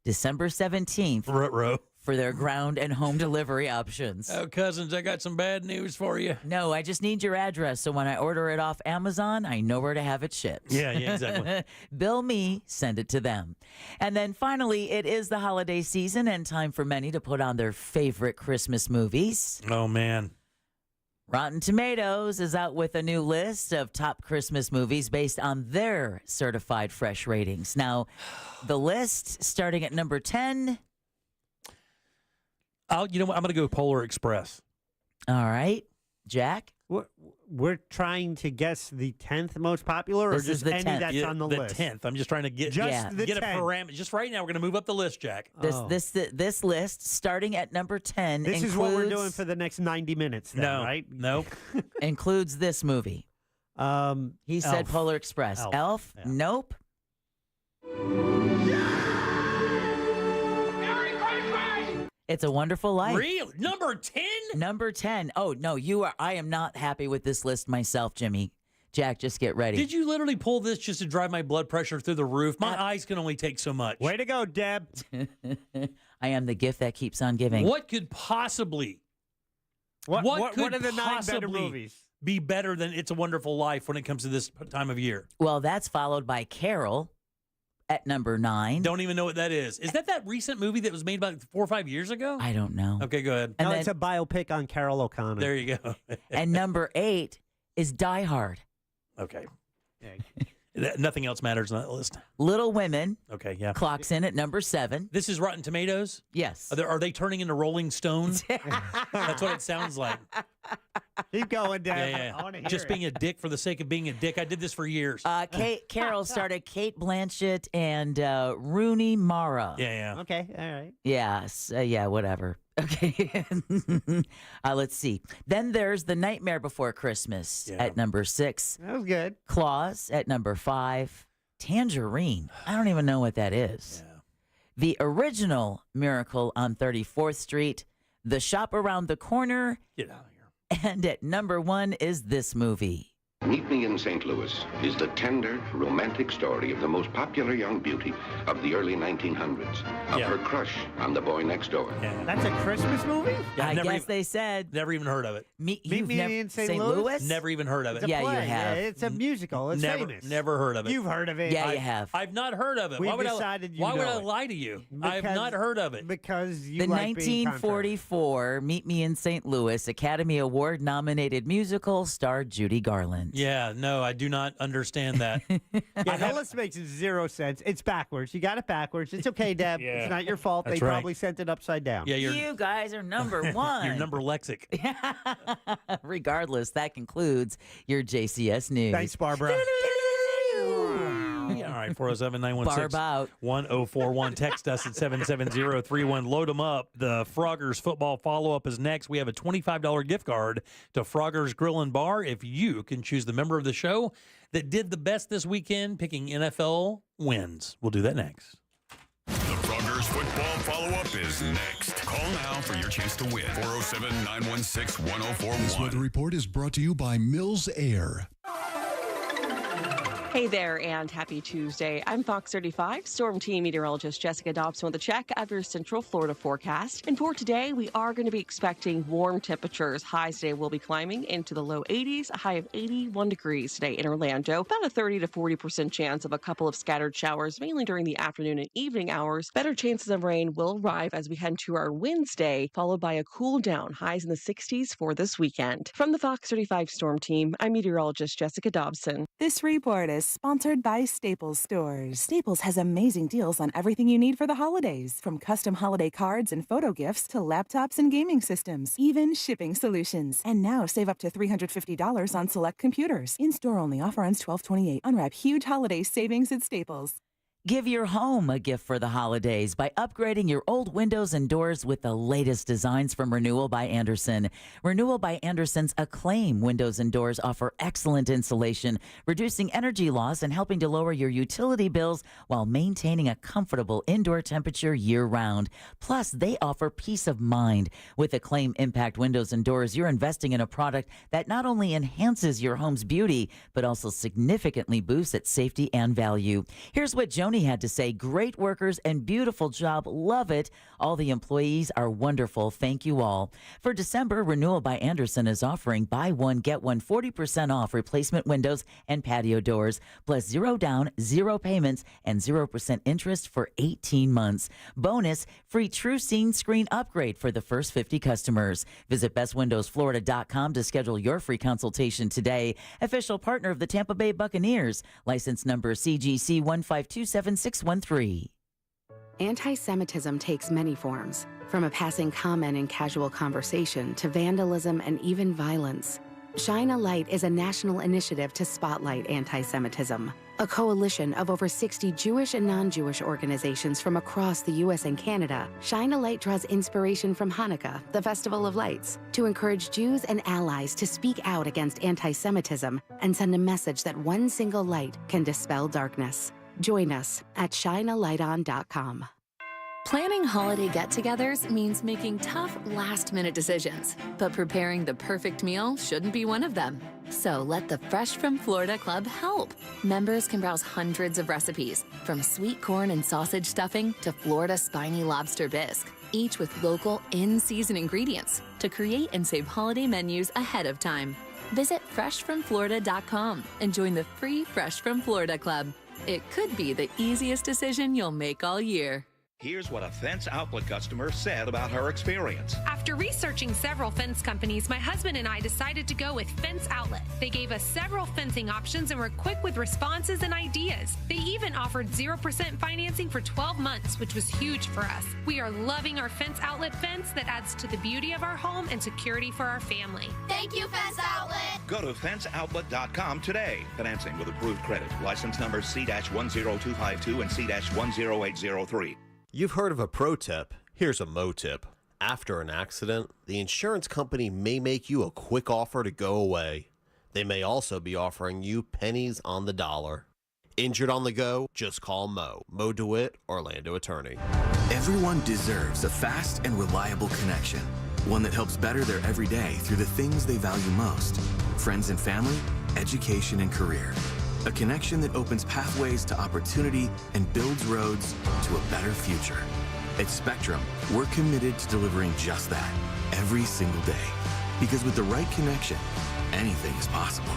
December 17th, for their ground and home delivery options. Oh, cousins, I got some bad news for you. No, I just need your address so when I order it off Amazon, I know where to have it shipped. Yeah, exactly. Bill me, send it to them. And then finally, it is the holiday season and time for many to put on their favorite Christmas movies. Oh, man. Rotten Tomatoes is out with a new list of top Christmas movies based on their certified fresh ratings. Now, the list starting at number 10. You know what? I'm going to go Polar Express. All right. Jack? We're trying to guess the 10th most popular, or This is just the any 10th. that's on the list? 10th. I'm just trying to get Just the get a 10th. parameter. Just right now, we're going to move up the list, Jack. This list starting at number 10 This includes, is what we're doing for the next 90 minutes, then, No, right? Nope. includes this movie. He said Elf. Polar Express. Elf? Yeah. Nope. It's a Wonderful Life. Really? Number 10? Number 10. Oh, no, you are. I am not happy with this list myself, Jimmy. Jack, just get ready. Did you literally pull this just to drive my blood pressure through the roof? My eyes can only take so much. Way to go, Deb. I am the gift that keeps on giving. What could possibly What could are the 9 better possibly movies? be better than It's a Wonderful Life when it comes to this time of year? Well, that's followed by Carol at number 9. Don't even know what that is. Is that recent movie that was made about 4 or 5 years ago? I don't know. Okay, go ahead. And No, then- it's a biopic on Carol O'Connor. There you go. And number 8 is Die Hard. Okay. Nothing else matters on that list. Little Women Okay, yeah. clocks in at number 7. This is Rotten Tomatoes? Yes. Are they turning into Rolling Stones? That's what it sounds like. Keep going, Deb. Yeah. I want to hear Just it. being a dick for the sake of being a dick. I did this for years. Carol started Kate Blanchett and Rooney Mara. Yeah. Okay, all right. Yes. Yeah, whatever. Okay. Let's see. Then there's The Nightmare Before Christmas at number 6. That was good. Claus at number 5. Tangerine. I don't even know what that is. Yeah. The Original Miracle on 34th Street. The Shop Around the Corner. Get out of here. And at number 1 is this movie. Meet Me in St. Louis is the tender, romantic story of the most popular young beauty of the early 1900s, of her crush on the boy next door. That's a Christmas movie? Yeah, I guess they said. Never even heard of it. Meet Me in St. Louis? Never even heard of it. It's a Yeah, you play. have. It's a musical. It's famous. Never heard of it. You've heard of it. Yeah, you have. I've not heard of it. We've Why would decided you why would know I it. lie to you? I have not heard of it. Because you The like being contrary. 1944 Meet Me in St. Louis Academy Award nominated musical starred Judy Garland. Yeah, no, I do not understand that. Yeah, that list makes zero sense. It's backwards. You got it backwards. It's okay, Deb. Yeah. It's not your fault. That's They right. probably sent it upside down. Yeah, You guys are number 1. You're number lexic. Regardless, that concludes your JCS news. Thanks, Barbara. All right, 407-916-1041. Barb out. Text us at 77031. Load them up. The Froggers football follow-up is next. We have a $25 gift card to Froggers Grill and Bar if you can choose the member of the show that did the best this weekend picking NFL wins. We'll do that next. The Froggers football follow-up is next. Call now for your chance to win. 407-916-1041. This weather report is brought to you by Mills Air. Hey there, and happy Tuesday. I'm Fox 35 Storm Team meteorologist Jessica Dobson with a check of your Central Florida forecast. And for today, we are going to be expecting warm temperatures. Highs today will be climbing into the low 80s, a high of 81 degrees today in Orlando. About a 30 to 40% chance of a couple of scattered showers, mainly during the afternoon and evening hours. Better chances of rain will arrive as we head into our Wednesday, followed by a cool down. Highs in the 60s for this weekend. From the Fox 35 Storm Team, I'm meteorologist Jessica Dobson. This report is sponsored by Staples Stores. Staples has amazing deals on everything you need for the holidays, from custom holiday cards and photo gifts to laptops and gaming systems, even shipping solutions. And now save up to $350 on select computers. In-store only. Offer ends 12/28. Unwrap huge holiday savings at Staples. Give your home a gift for the holidays by upgrading your old windows and doors with the latest designs from Renewal by Andersen. Renewal by Andersen's Acclaim windows and doors offer excellent insulation, reducing energy loss and helping to lower your utility bills while maintaining a comfortable indoor temperature year-round. Plus, they offer peace of mind. With Acclaim Impact windows and doors, you're investing in a product that not only enhances your home's beauty, but also significantly boosts its safety and value. Here's what Joni Tony had to say, great workers and beautiful job. Love it. All the employees are wonderful. Thank you all. For December, Renewal by Andersen is offering buy one, get one 40% off replacement windows and patio doors, plus 0 down, 0 payments, and 0% interest for 18 months. Bonus, free True Scene screen upgrade for the first 50 customers. Visit bestwindowsflorida.com to schedule your free consultation today. Official partner of the Tampa Bay Buccaneers. License number CGC 1527613. Anti-Semitism takes many forms, from a passing comment in casual conversation to vandalism and even violence. Shine a Light is a national initiative to spotlight anti-Semitism. A coalition of over 60 Jewish and non-Jewish organizations from across the U.S. and Canada, Shine a Light draws inspiration from Hanukkah, the Festival of Lights, to encourage Jews and allies to speak out against anti-Semitism and send a message that one single light can dispel darkness. Join us at shinealighton.com. Planning holiday get-togethers means making tough, last-minute decisions, but preparing the perfect meal shouldn't be one of them. So let the Fresh from Florida Club help. Members can browse hundreds of recipes, from sweet corn and sausage stuffing to Florida spiny lobster bisque, each with local, in-season ingredients to create and save holiday menus ahead of time. Visit freshfromflorida.com and join the free Fresh from Florida Club. It could be the easiest decision you'll make all year. Here's what a Fence Outlet customer said about her experience. After researching several fence companies, my husband and I decided to go with Fence Outlet. They gave us several fencing options and were quick with responses and ideas. They even offered 0% financing for 12 months, which was huge for us. We are loving our Fence Outlet fence that adds to the beauty of our home and security for our family. Thank you, Fence Outlet. Go to fenceoutlet.com today. Financing with approved credit. License number C-10252 and C-10803. You've heard of a pro tip. Here's a mo tip. After an accident, the insurance company may make you a quick offer to go away. They may also be offering you pennies on the dollar. Injured on the go? Just call Mo. Mo DeWitt, Orlando attorney. Everyone deserves a fast and reliable connection. One that helps better their everyday through the things they value most. Friends and family, education and career. A connection that opens pathways to opportunity and builds roads to a better future. At Spectrum, we're committed to delivering just that every single day. Because with the right connection, anything is possible.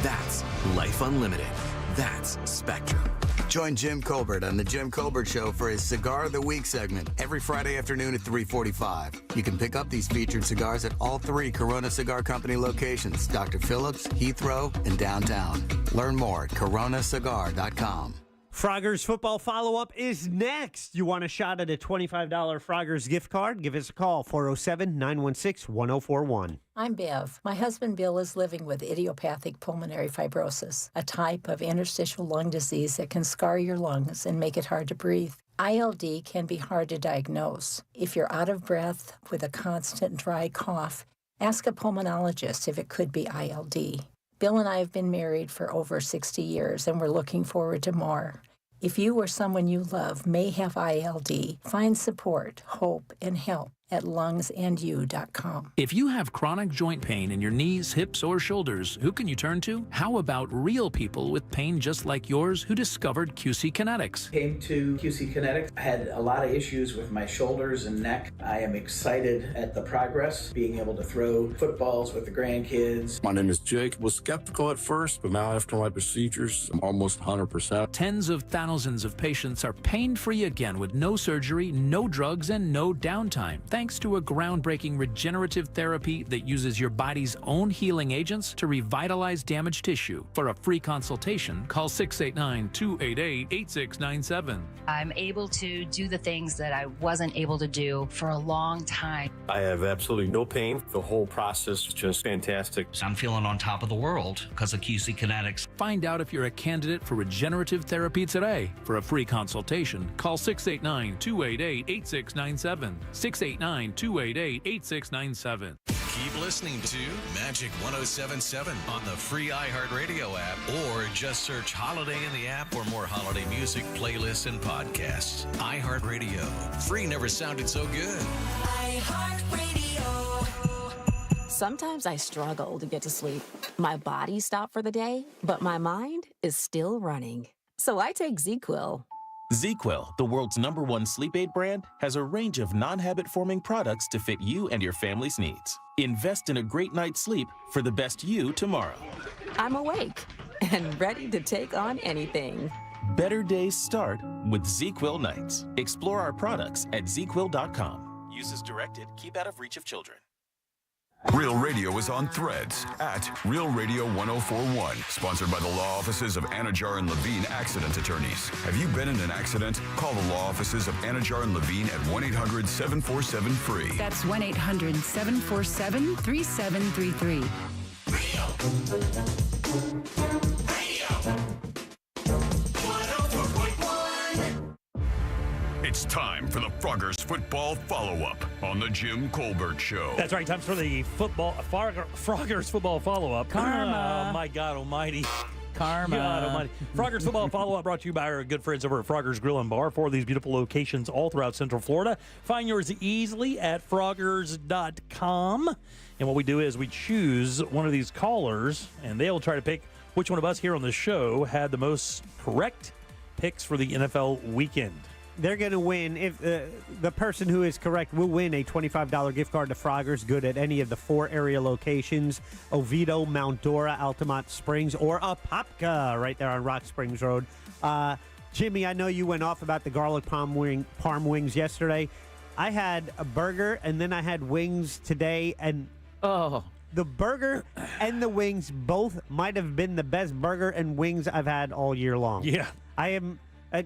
That's Life Unlimited. That's Spectrum. Join Jim Colbert on The Jim Colbert Show for his Cigar of the Week segment every Friday afternoon at 3:45. You can pick up these featured cigars at all 3 Corona Cigar Company locations, Dr. Phillips, Heathrow, and downtown. Learn more at coronacigar.com. Frogger's football follow-up is next. You want a shot at a $25 Frogger's gift card? Give us a call, 407-916-1041. I'm Bev. My husband Bill is living with idiopathic pulmonary fibrosis, a type of interstitial lung disease that can scar your lungs and make it hard to breathe. ILD can be hard to diagnose. If you're out of breath with a constant dry cough, ask a pulmonologist if it could be ILD. Bill and I have been married for over 60 years, and we're looking forward to more. If you or someone you love may have ILD, find support, hope, and help at lungsandyou.com. If you have chronic joint pain in your knees, hips, or shoulders, who can you turn to? How about real people with pain just like yours who discovered QC Kinetics? Came to QC Kinetics. I had a lot of issues with my shoulders and neck. I am excited at the progress, being able to throw footballs with the grandkids. My name is Jake. Was skeptical at first, but now after my procedures, I'm almost 100%. Tens of thousands of patients are pain-free again with no surgery, no drugs, and no downtime. Thanks to a groundbreaking regenerative therapy that uses your body's own healing agents to revitalize damaged tissue. For a free consultation, call 689-288-8697. I'm able to do the things that I wasn't able to do for a long time. I have absolutely no pain. The whole process is just fantastic. I'm feeling on top of the world because of QC Kinetics. Find out if you're a candidate for regenerative therapy today. For a free consultation, call 689-288-8697. 689-288-8697. Keep listening to Magic 107.7 on the free iHeartRadio app, or just search Holiday in the app for more holiday music, playlists, and podcasts. iHeartRadio. Free never sounded so good. iHeartRadio. Sometimes I struggle to get to sleep. My body stopped for the day, but my mind is still running. So I take ZzzQuil. ZzzQuil, the world's #1 sleep aid brand, has a range of non-habit-forming products to fit you and your family's needs. Invest in a great night's sleep for the best you tomorrow. I'm awake and ready to take on anything. Better days start with ZzzQuil nights. Explore our products at ZzzQuil.com. Use as directed. Keep out of reach of children. Real Radio is on Threads at Real Radio 1041. Sponsored by the law offices of Anajar and Levine Accident Attorneys. Have you been in an accident? Call the law offices of Anajar and Levine at 1-800-747-FREE. That's 1-800-747-3733. It's time for the Froggers football follow-up on the Jim Colbert Show. That's right. Time for the Froggers football follow-up. Karma. Oh, my God almighty. Karma. God almighty. Froggers football follow-up brought to you by our good friends over at Froggers Grill and Bar. 4 of these beautiful locations all throughout Central Florida. Find yours easily at froggers.com. And what we do is we choose one of these callers, and they'll try to pick which one of us here on the show had the most correct picks for the NFL weekend. They're going to win. If the person who is correct will win a $25 gift card to Froggers, good at any of the 4 area locations, Oviedo, Mount Dora, Altamont Springs, or Apopka right there on Rock Springs Road. Jimmy, I know you went off about the garlic parm wings yesterday. I had a burger, and then I had wings today, and the burger and the wings both might have been the best burger and wings I've had all year long. Yeah. I am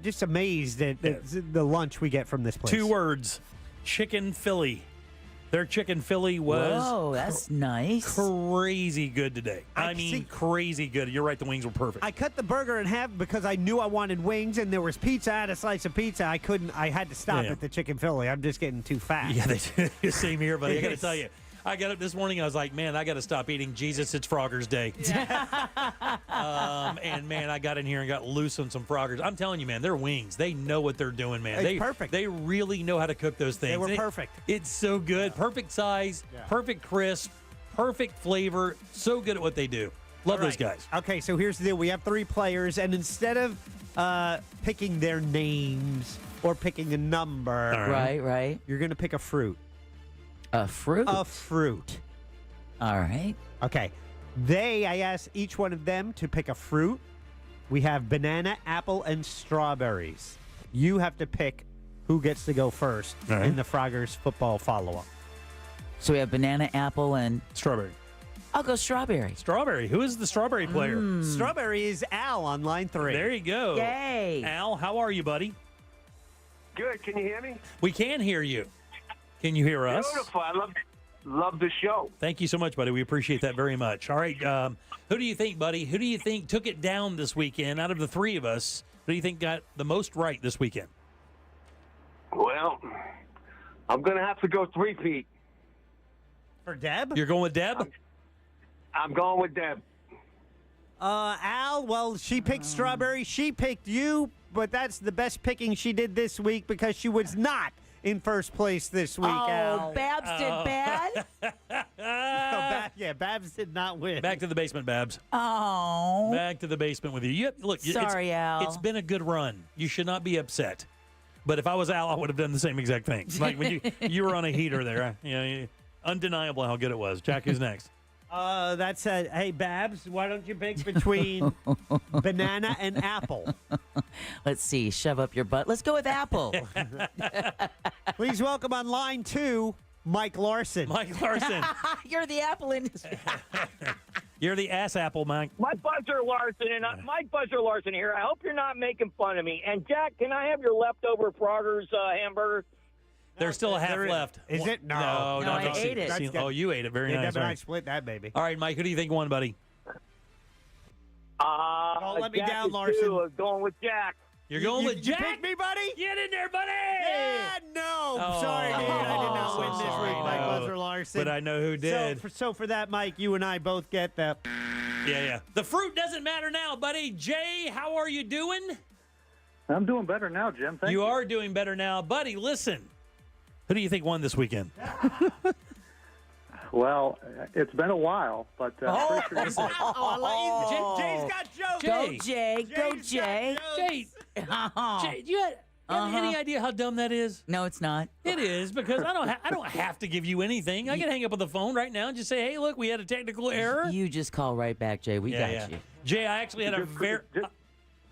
just amazed at the lunch we get from this place. 2 words, chicken Philly. Their chicken Philly was that's nice. Crazy good today. I mean, crazy good. You're right, the wings were perfect. I cut the burger in half because I knew I wanted wings, and there was pizza. I had a slice of pizza. I had to stop at the chicken Philly. I'm just getting too fat. Yeah, same here, buddy. I got to tell you. I got up this morning. I was like, man, I got to stop eating Jesus. It's Froggers Day. And, man, I got in here and got loose on some Froggers. I'm telling you, man, they're wings. They know what they're doing, man. It's perfect. They really know how to cook those things. They were perfect. It's so good. Perfect size, perfect crisp, perfect flavor. So good at what they do. Love those guys. Okay, so here's the deal. We have 3 players, and instead of picking their names or picking a number, Right. you're going to pick a fruit. A fruit? A fruit. All right. Okay. I asked each one of them to pick a fruit. We have banana, apple, and strawberries. You have to pick who gets to go first in the Froggers football follow-up. So we have banana, apple, and strawberry. I'll go strawberry. Strawberry. Who is the strawberry player? Strawberry is Al on line 3. There you go. Yay. Al, how are you, buddy? Good. Can you hear me? We can hear you. Can you hear us? Beautiful. I love the show. Thank you so much, buddy. We appreciate that very much. All right. Who do you think, buddy? Who do you think took it down this weekend out of the 3 of us? Who do you think got the most right this weekend? Well, I'm going to have to go 3-peat. For Deb? You're going with Deb? I'm going with Deb. Al, well, she picked strawberry. She picked you, but that's the best picking she did this week because she was not in first place this week, Al. Babs did bad? Babs did not win. Back to the basement, Babs. Oh. Back to the basement with you. Look, Sorry, Al. It's been a good run. You should not be upset. But if I was Al, I would have done the same exact thing. Like when you were on a heater there. Undeniable how good it was. Jack, who's next? That's hey, Babs, why don't you pick between banana and apple? Let's see. Shove up your butt. Let's go with apple. Please welcome on line 2, Mike Larson. Mike Larson. You're the apple industry. You're the ass apple, Mike. Mike Buzzer Larson here. I hope you're not making fun of me. And, Jack, can I have your leftover Froggers hamburger? There's still a half left. Is it? No, I ate it. Oh, you ate it. Very nice. Deb and I split that, baby. All right, Mike, who do you think won, buddy? Don't let me down, Larson. Going with Jack. You're going with Jack? You pick me, buddy? Get in there, buddy! Yeah, no. Sorry, dude. I did not win this week, Mike Buzzer Larson. But I know who did. So for that, Mike, you and I both get the... Yeah. The fruit doesn't matter now, buddy. Jay, how are you doing? I'm doing better now, Jim. Thank you. You are doing better now. Buddy, listen. Who do you think won this weekend? Well, it's been a while, but Jay's got jokes. Go, Jay. Go, Jay. Jay, do you have any idea how dumb that is? No, it's not. It is, because I don't have to give you anything. I can hang up on the phone right now and just say, hey, look, we had a technical error. You just call right back, Jay. We got you. Jay, I actually had a very...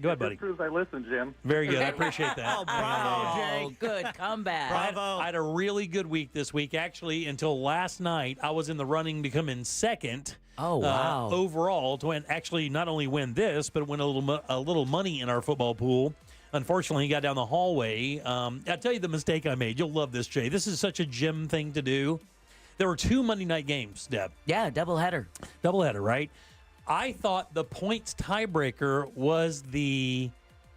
Go ahead, buddy. It proves I listen, Jim. Very good. I appreciate that. Oh, bravo, Jay. Good comeback. I had a really good week this week. Actually, until last night, I was in the running to come in second. Oh, wow. Overall, to actually not only win this, but win a little money in our football pool. Unfortunately, he got down the hallway. I'll tell you the mistake I made. You'll love this, Jay. This is such a Jim thing to do. There were 2 Monday night games, Deb. Yeah, doubleheader. Doubleheader, right? I thought the points tiebreaker was the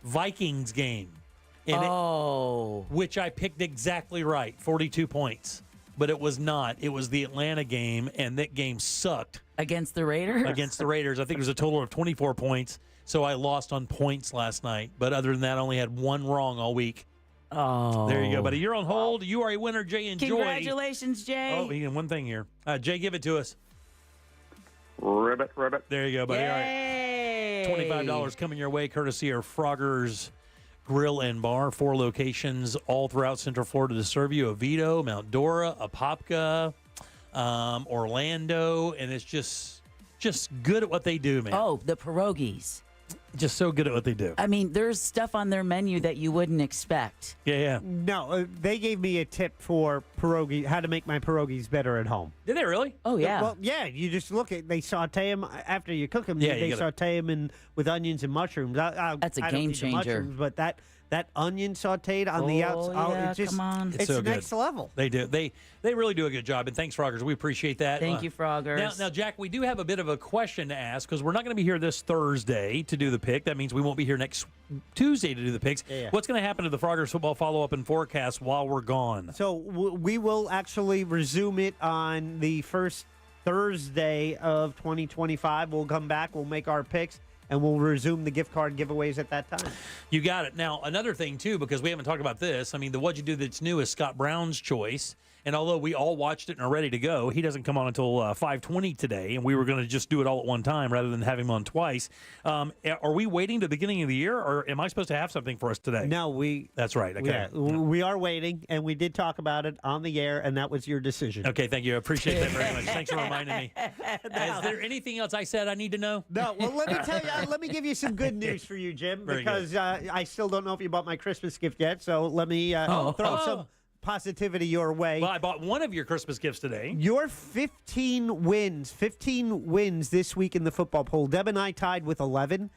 Vikings game. Which I picked exactly right, 42 points. But it was not. It was the Atlanta game, and that game sucked. Against the Raiders? Against the Raiders. I think it was a total of 24 points. So I lost on points last night. But other than that, I only had one wrong all week. Oh. There you go, buddy. You're on hold. You are a winner, Jay. Enjoy. Congratulations, Jay. Oh, you got one thing here. Jay, give it to us. Ribbit. There you go, buddy. Yay. All right. $25 coming your way, courtesy of Frogger's Grill and Bar. 4 locations all throughout Central Florida to serve you. Oviedo, Mount Dora, Apopka, Orlando. And it's just good at what they do, man. Oh, the pierogies. Just so good at what they do. I mean, there's stuff on their menu that you wouldn't expect. Yeah. No, they gave me a tip for pierogi, how to make my pierogies better at home. Did they really? Oh, yeah. Well, yeah, you just look at, they saute them after you cook them. Yeah, they saute them with onions and mushrooms. That's a game changer. But that onion sauteed on the outside, yeah, it's just, come on. It's so next good. level. They do. They really do a good job. And thanks, Froggers. We appreciate that. Thank you, Froggers. Now, Jack, we do have a bit of a question to ask because we're not going to be here this Thursday to do the pick. That means we won't be here next Tuesday to do the picks. Yeah. What's going to happen to the Froggers football follow-up and forecast while we're gone? So we will actually resume it on the first Thursday of 2025. We'll come back. We'll make our picks. And we'll resume the gift card giveaways at that time. You got it. Now, another thing, too, because we haven't talked about this. I mean, the What'd You Do That's New is Scott Brown's choice. And although we all watched it and are ready to go, he doesn't come on until 5:20 today. And we were going to just do it all at one time rather than have him on twice. Are we waiting to the beginning of the year, or am I supposed to have something for us today? No, That's right. Okay. We are waiting, and we did talk about it on the air, and that was your decision. Okay, thank you. I appreciate that very much. Thanks for reminding me. Is there anything else I said I need to know? No. Well, let me tell you. Let me give you some good news for you, Jim, because I still don't know if you bought my Christmas gift yet. So let me throw some positivity your way. Well, I bought one of your Christmas gifts today. Your 15 wins this week in the football poll. Deb and I tied with 11.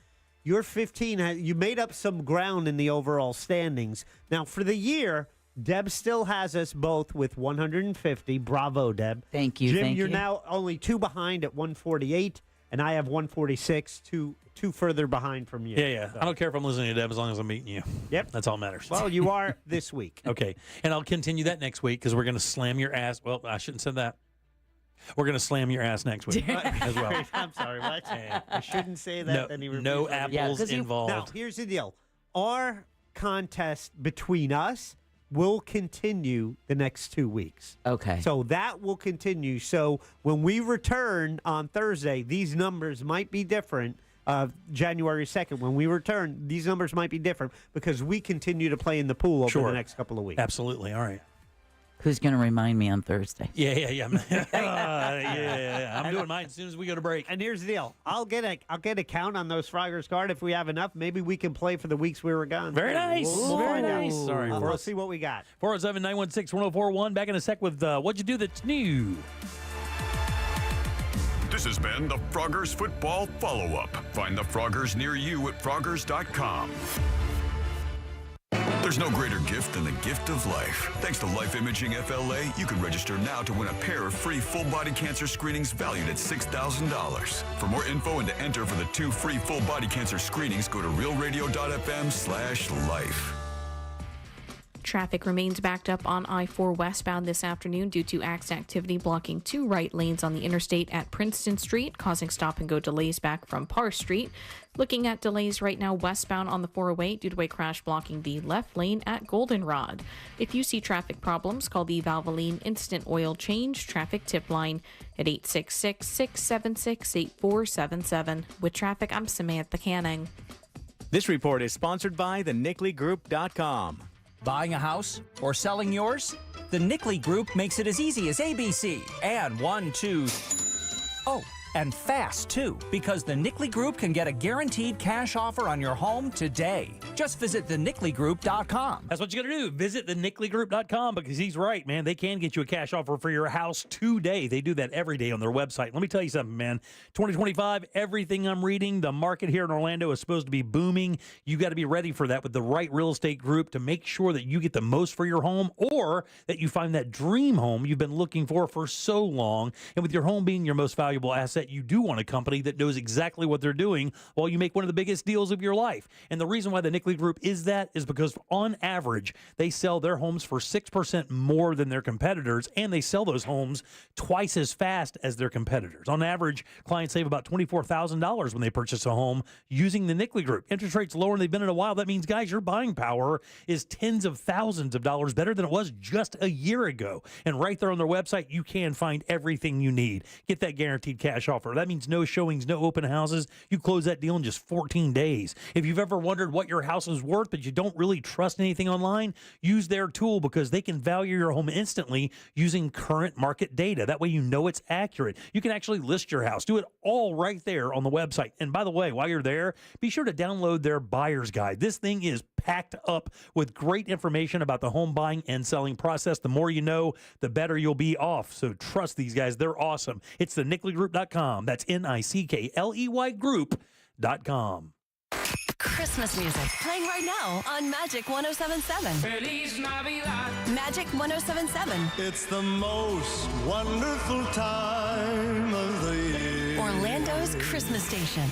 Your 15, you made up some ground in the overall standings. Now, for the year, Deb still has us both with 150. Bravo, Deb. Thank you. Jim, you're now only 2 behind at 148, and I have 146, two further behind from you. Yeah. So. I don't care if I'm listening to Deb as long as I'm meeting you. Yep. That's all that matters. Well, you are this week. Okay. And I'll continue that next week because we're going to slam your ass. Well, I shouldn't have said that. We're going to slam your ass next week as well. I'm sorry, what? Yeah. I shouldn't say that. No apples involved. Now, here's the deal. Our contest between us will continue the next 2 weeks. Okay. So that will continue. So when we return on Thursday, these numbers might be different. January 2nd, when we return, these numbers might be different because we continue to play in the pool over the next couple of weeks. Absolutely. All right. Who's going to remind me on Thursday? Yeah. I'm doing mine as soon as we go to break. And here's the deal. I'll get a count on those Froggers card if we have enough. Maybe we can play for the weeks we were gone. Very nice. We'll Very find out. nice. Sorry. We'll see what we got. 407-916-1041. Back in a sec with What'd You Do That's New? This has been the Froggers Football Follow-Up. Find the Froggers near you at Froggers.com. There's no greater gift than the gift of life. Thanks to Life Imaging FLA, you can register now to win a pair of free full-body cancer screenings valued at $6,000. For more info and to enter for the 2 free full-body cancer screenings, go to realradio.fm/life. Traffic remains backed up on I-4 westbound this afternoon due to accident activity blocking 2 right lanes on the interstate at Princeton Street, causing stop-and-go delays back from Parr Street. Looking at delays right now westbound on the 408 due to a crash blocking the left lane at Goldenrod. If you see traffic problems, call the Valvoline Instant Oil Change Traffic Tip Line at 866-676-8477. With traffic, I'm Samantha Canning. This report is sponsored by thenicklygroup.com. Buying a house or selling yours? The Nickley Group makes it as easy as ABC and 1, 2. Oh, and fast too, because the Nickley Group can get a guaranteed cash offer on your home today. Just visit thenicklygroup.com. That's what you got to do. Visit thenicklygroup.com because he's right, man. They can get you a cash offer for your house today. They do that every day on their website. Let me tell you something, man. 2025, everything I'm reading, the market here in Orlando is supposed to be booming. You got to be ready for that with the right real estate group to make sure that you get the most for your home or that you find that dream home you've been looking for so long. And with your home being your most valuable asset, you do want a company that knows exactly what they're doing while you make one of the biggest deals of your life. And the reason why the Nickley Group is that is because on average, they sell their homes for 6% more than their competitors, and they sell those homes twice as fast as their competitors. On average, clients save about $24,000 when they purchase a home using the Nickley Group. Interest rates lower than they've been in a while. That means, guys, your buying power is tens of thousands of dollars better than it was just a year ago. And right there on their website, you can find everything you need. Get that guaranteed cash offer. That means no showings, no open houses. You close that deal in just 14 days. If you've ever wondered what your house is worth, but you don't really trust anything online, use their tool because they can value your home instantly using current market data. That way you know it's accurate. You can actually list your house. Do it all right there on the website. And by the way, while you're there, be sure to download their buyer's guide. This thing is packed up with great information about the home buying and selling process. The more you know, the better you'll be off. So trust these guys. They're awesome. It's thenicklygroup.com. That's NICKLEY group.com. Christmas music playing right now on Magic 107.7. Feliz Navidad. Magic 107.7. It's the most wonderful time of the year. Orlando's Christmas station.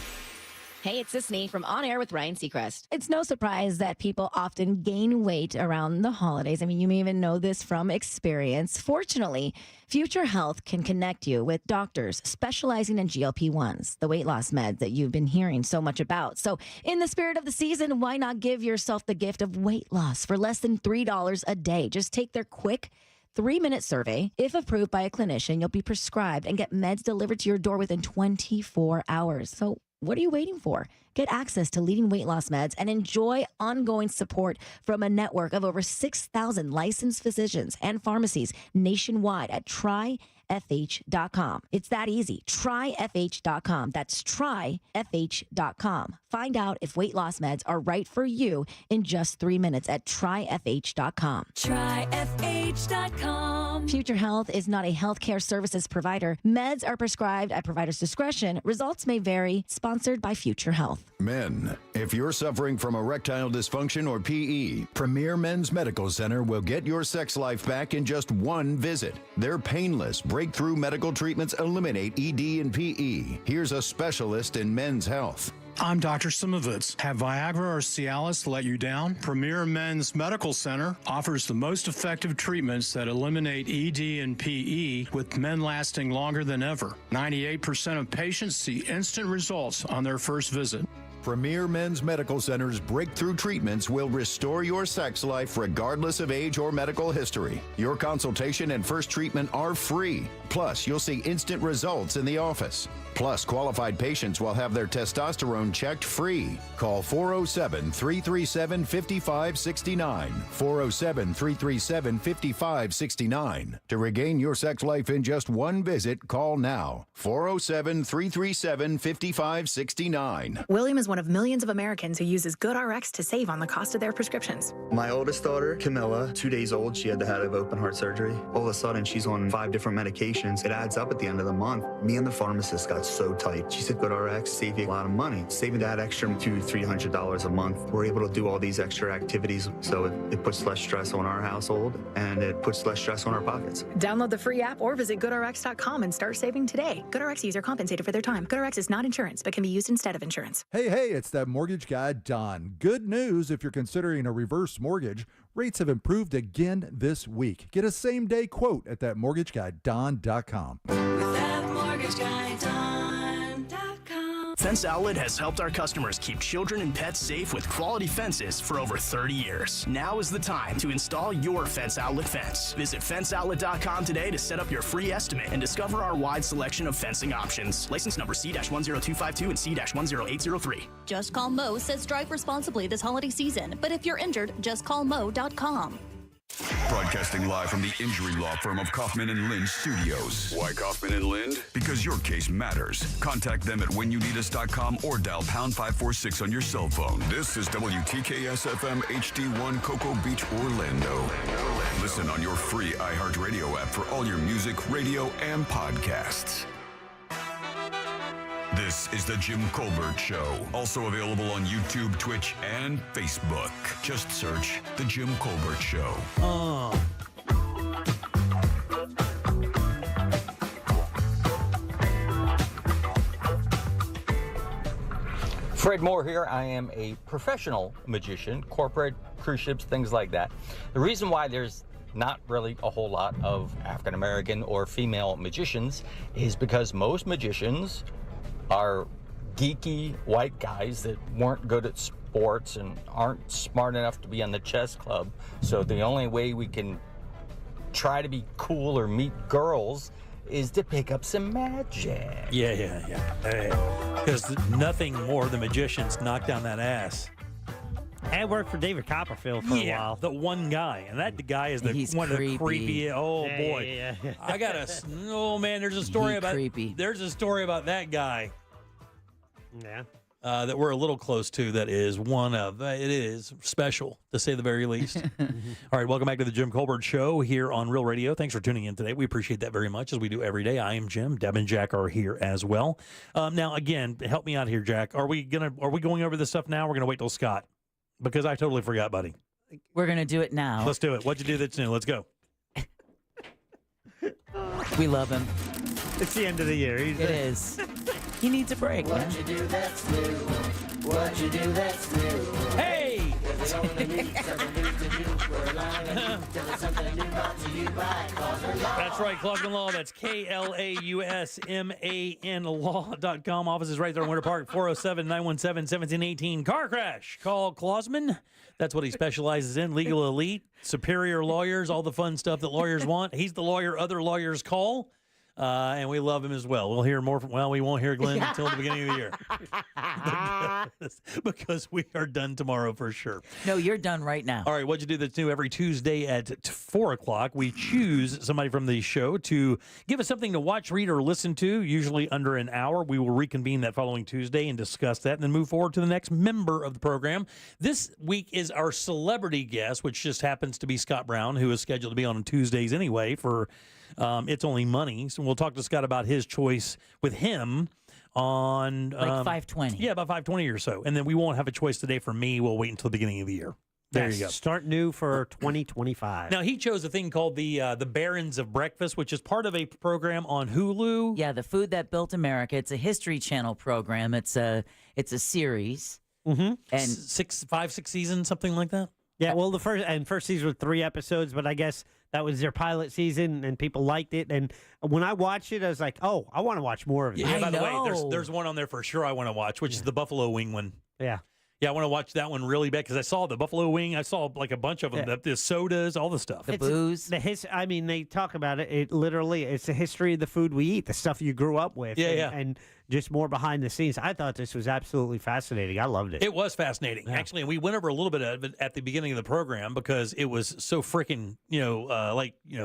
Hey, it's Sisney from On Air with Ryan Seacrest. It's no surprise that people often gain weight around the holidays. I mean, you may even know this from experience. Fortunately, Future Health can connect you with doctors specializing in GLP-1s, the weight loss meds that you've been hearing so much about. So in the spirit of the season, why not give yourself the gift of weight loss for less than $3 a day? Just take their quick 3-minute survey. If approved by a clinician, you'll be prescribed and get meds delivered to your door within 24 hours. So what are you waiting for? Get access to leading weight loss meds and enjoy ongoing support from a network of over 6,000 licensed physicians and pharmacies nationwide at tryfh.com. It's that easy. Tryfh.com. That's tryfh.com. Find out if weight loss meds are right for you in just 3 minutes at tryfh.com. Tryfh.com. Future Health is not a healthcare services provider. Meds are prescribed at provider's discretion. Results may vary. Sponsored by Future Health. Men, if you're suffering from erectile dysfunction or PE, Premier Men's Medical Center will get your sex life back in just one visit. Their painless, breakthrough medical treatments eliminate ED and PE. Here's a specialist in men's health. I'm Dr. Simovitz. Have Viagra or Cialis let you down? Premier Men's Medical Center offers the most effective treatments that eliminate ED and PE, with men lasting longer than ever. 98% of patients see instant results on their first visit. Premier Men's Medical Center's breakthrough treatments will restore your sex life regardless of age or medical history. Your consultation and first treatment are free. Plus, you'll see instant results in the office. Plus, qualified patients will have their testosterone checked free. Call 407-337-5569. 407-337-5569. To regain your sex life in just one visit, call now. 407-337-5569. William is one of millions of Americans who uses GoodRx to save on the cost of their prescriptions. My oldest daughter, Camilla, 2 days old, she had to have open heart surgery. All of a sudden, she's on 5 different medications. It adds up at the end of the month. Me and the pharmacist got so tight. She said, GoodRx save you a lot of money. Saving that extra $200-300 a month. We're able to do all these extra activities, so it puts less stress on our household, and it puts less stress on our pockets. Download the free app or visit GoodRx.com and start saving today. GoodRx user compensated for their time. GoodRx is not insurance, but can be used instead of insurance. Hey, it's that mortgage guy, Don. Good news if you're considering a reverse mortgage. Rates have improved again this week. Get a same-day quote at thatmortgageguyDon.com. ThatmortgageguyDon.com. Fence Outlet has helped our customers keep children and pets safe with quality fences for over 30 years. Now is the time to install your Fence Outlet fence. Visit fenceoutlet.com today to set up your free estimate and discover our wide selection of fencing options. License number C-10252 and C-10803. Just Call Mo says drive responsibly this holiday season, but if you're injured, just call Mo.com. Broadcasting live from the injury law firm of Kaufman and Lind Studios. Why Kaufman and Lind? Because your case matters. Contact them at whenyouneedus.com or dial pound 546 on your cell phone. This is WTKS FM HD1 Cocoa Beach, Orlando. Listen on your free iHeartRadio app for all your music, radio, and podcasts. This is the Jim Colbert Show. Also available on YouTube, Twitch, and Facebook. Just search The Jim Colbert Show. Fred Moore here. I am a professional magician, corporate, cruise ships, things like that. The reason why there's not really a whole lot of African American or female magicians is because most magicians are geeky white guys that weren't good at sports and aren't smart enough to be on the chess club. So the only way we can try to be cool or meet girls is to pick up some magic. Yeah. Because nothing more than magicians knock down that ass. I worked for David Copperfield for a while. The one guy. And that guy is one of the creepy. Oh, boy. Yeah. I got a... Oh, man, there's a story about... creepy. There's a story about that guy. Yeah. That we're a little close to. That is one of. It is special, to say the very least. All right, welcome back to the Jim Colbert Show here on Real Radio. Thanks for tuning in today. We appreciate that very much, as we do every day. I am Jim. Deb and Jack are here as well. Now, again, help me out here, Jack. Are we going over this stuff now? We're gonna wait till Scott, because I totally forgot, buddy. We're gonna do it now. Let's do it. What'd you do that's new? Let's go. We love him. It's the end of the year. It is. He needs a break. What you do that's new. What you do that's new. Hey! That's right, Clausman Law. That's KLAUSMAN law.com. Office is right there in Winter Park, 407-917-1718. Car crash. Call Clausman. That's what he specializes in. Legal elite, superior lawyers, all the fun stuff that lawyers want. He's the lawyer other lawyers call. And we love him as well. We'll hear more from, we won't hear Glenn until the beginning of the year. because we are done tomorrow for sure. No, you're done right now. All right, what'd you do that's new? Every Tuesday at 4 o'clock, we choose somebody from the show to give us something to watch, read, or listen to, usually under an hour. We will reconvene that following Tuesday and discuss that, and then move forward to the next member of the program. This week is our celebrity guest, which just happens to be Scott Brown, who is scheduled to be on Tuesdays anyway for It's Only Money. So we'll talk to Scott about his choice with him on... Like 520. Yeah, about 520 or so. And then we won't have a choice today for me. We'll wait until the beginning of the year. There you go. Start new for 2025. Now, he chose a thing called the Barons of Breakfast, which is part of a program on Hulu. Yeah, The Food That Built America. It's a History Channel program. It's a series. Mm-hmm. And 6 seasons, something like that. Yeah, well, the first season was 3 episodes, but I guess that was their pilot season, and people liked it. And when I watched it, I was like, oh, I want to watch more of it. Yeah, by the way, there's one on there for sure I want to watch, which is the Buffalo Wing one. Yeah. Yeah, I want to watch that one really bad because I saw the Buffalo Wing. I saw like a bunch of them, the sodas, all the stuff. The booze. I mean, they talk about it. It's the history of the food we eat, the stuff you grew up with. Yeah, and just more behind the scenes. I thought this was absolutely fascinating. I loved it. It was fascinating, actually. And we went over a little bit of it at the beginning of the program because it was so freaking,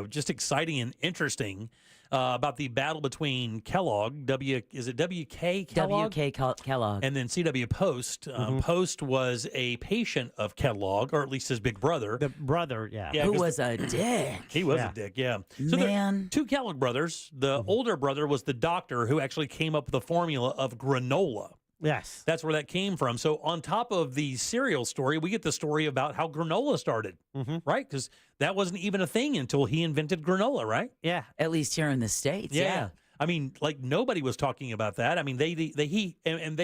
just exciting and interesting. About the battle between Kellogg, WK Kellogg? WK Kellogg. And then C.W. Post. Post was a patient of Kellogg, or at least his big brother. The brother, yeah. Who was a dick. He was a dick, yeah. So Man. 2 Kellogg brothers. The older brother was the doctor who actually came up with the formula of granola. Yes. That's where that came from. So on top of the cereal story, we get the story about how granola started, right? Because that wasn't even a thing until he invented granola, right? Yeah. At least here in the States, yeah. I mean, like nobody was talking about that. I mean, they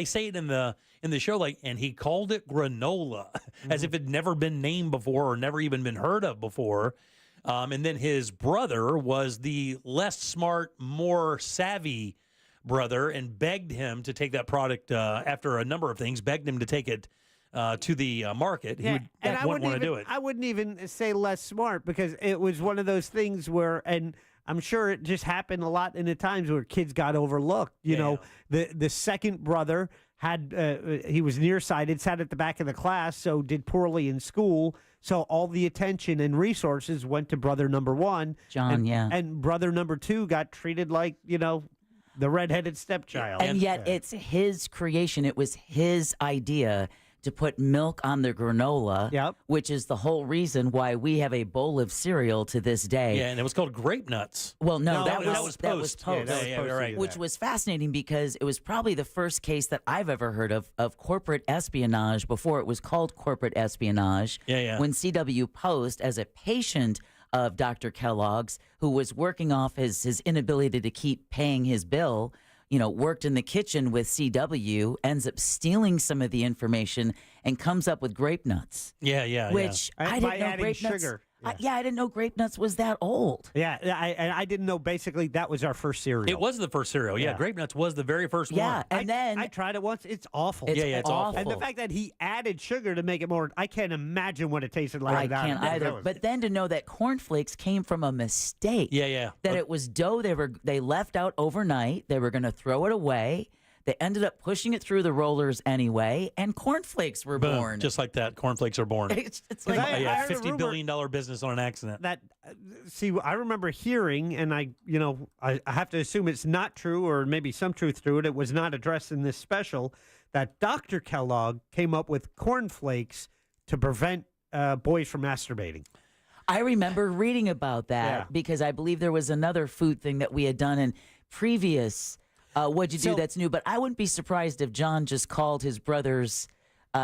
say it in the show, like, and he called it granola as if it had never been named before or never even been heard of before. And then his brother was the less smart, more savvy brother and begged him to take that product after a number of things, begged him to take it to the market. He would want to do it. I wouldn't even say less smart because it was one of those things where, and I'm sure it just happened a lot in the times where kids got overlooked. You know, the second brother had he was nearsighted, sat at the back of the class, so did poorly in school. So all the attention and resources went to brother number one. John, and brother number two got treated like, the redheaded stepchild. And yet it's his creation. It was his idea to put milk on the granola, which is the whole reason why we have a bowl of cereal to this day. Yeah, and it was called Grape Nuts. Well, no, that was post. Which was fascinating because it was probably the first case that I've ever heard of corporate espionage before it was called corporate espionage. When C.W. Post, as a patient of Dr. Kellogg's, who was working off his inability to keep paying his bill, worked in the kitchen with CW, ends up stealing some of the information and comes up with Grape Nuts. Which I didn't know Grape Nuts. Sugar. I didn't know Grape Nuts was that old. I didn't know basically that was our first cereal. It was the first cereal. Yeah, Grape Nuts was the very first one. And then I tried it once. It's awful. It's awful. And the fact that he added sugar to make it more, I can't imagine what it tasted like. I can't either. But then to know that cornflakes came from a mistake. That it was dough they left out overnight. They were going to throw it away. They ended up pushing it through the rollers anyway, and cornflakes were born. Just like that, cornflakes are born. It's like $50 billion business on an accident. I remember hearing, and I have to assume it's not true, or maybe some truth to it. It was not addressed in this special that Dr. Kellogg came up with cornflakes to prevent boys from masturbating. I remember reading about that because I believe there was another food thing that we had done in previous. What'd you do that's new? But I wouldn't be surprised if John just called his brother's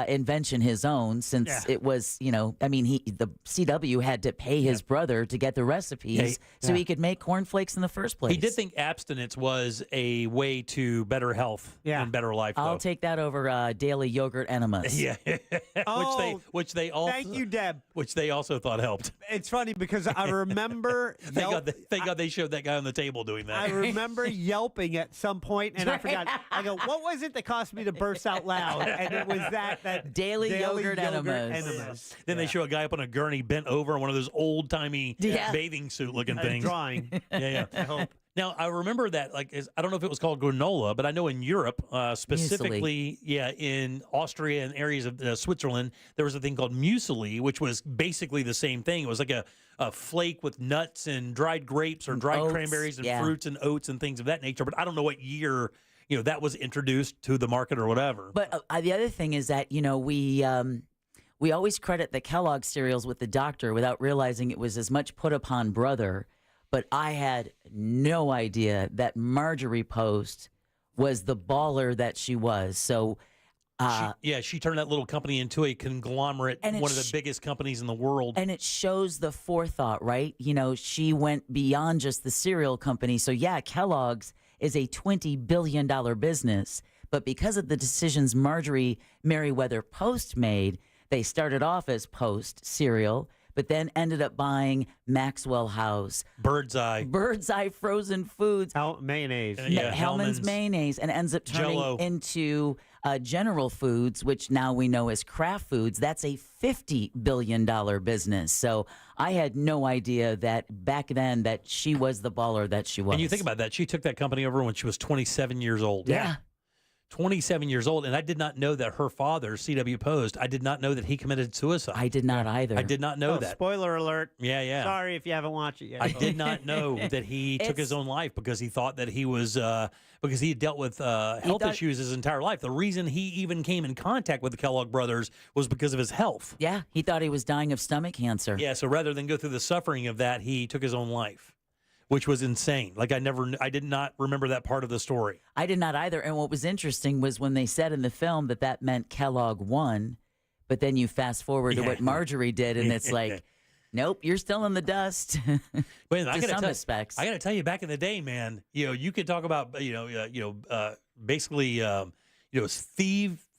invention his own, since it was, the CW had to pay his brother to get the recipes so he could make cornflakes in the first place. He did think abstinence was a way to better health and better life. I'll take that over daily yogurt enemas. which they also thank you, Deb. Which they also thought helped. It's funny because I remember. Thank God they showed that guy on the table doing that. I remember yelping at some point, and I forgot. I go, what was it that caused me to burst out loud? And it was that daily yogurt enemas. Then they show a guy up on a gurney bent over in one of those old timey bathing suit looking things. Drawing. I hope. Now, I remember that, I don't know if it was called granola, but I know in Europe, specifically, in Austria and areas of Switzerland, there was a thing called muesli, which was basically the same thing. It was like a flake with nuts and dried grapes or dried oats, cranberries and fruits and oats and things of that nature. But I don't know what year that was introduced to the market or whatever. But the other thing is that, we always credit the Kellogg cereals with the doctor without realizing it was as much put upon brother. But I had no idea that Marjorie Post was the baller that she was. So, she turned that little company into a conglomerate, one of the biggest companies in the world. And it shows the forethought, right? She went beyond just the cereal company. So, Kellogg's is a $20 billion business. But because of the decisions Marjorie Merriweather Post made, they started off as Post cereal, but then ended up buying Maxwell House, Bird's Eye frozen foods, mayonnaise, Hellman's mayonnaise, and ends up turning Jell-O into General Foods, which now we know as Kraft Foods. That's a $50 billion business. So I had no idea that back then that she was the baller that she was. And you think about that, she took that company over when she was 27 years old. 27 years old, and I did not know that her father, C.W. Post, I did not know that he committed suicide. I did not either. I did not know that. Spoiler alert. Yeah. Sorry if you haven't watched it yet. I did not know that he took his own life because he thought that he was, because he had dealt with health issues his entire life. The reason he even came in contact with the Kellogg brothers was because of his health. Yeah, he thought he was dying of stomach cancer. Yeah, so rather than go through the suffering of that, he took his own life, which was insane. I did not remember that part of the story. I did not either. And what was interesting was when they said in the film that meant Kellogg won, but then you fast forward to what Marjorie did, and it's like, nope, you're still in the dust. Wait, to some respects. I got to tell you, back in the day, man, you could talk about, basically,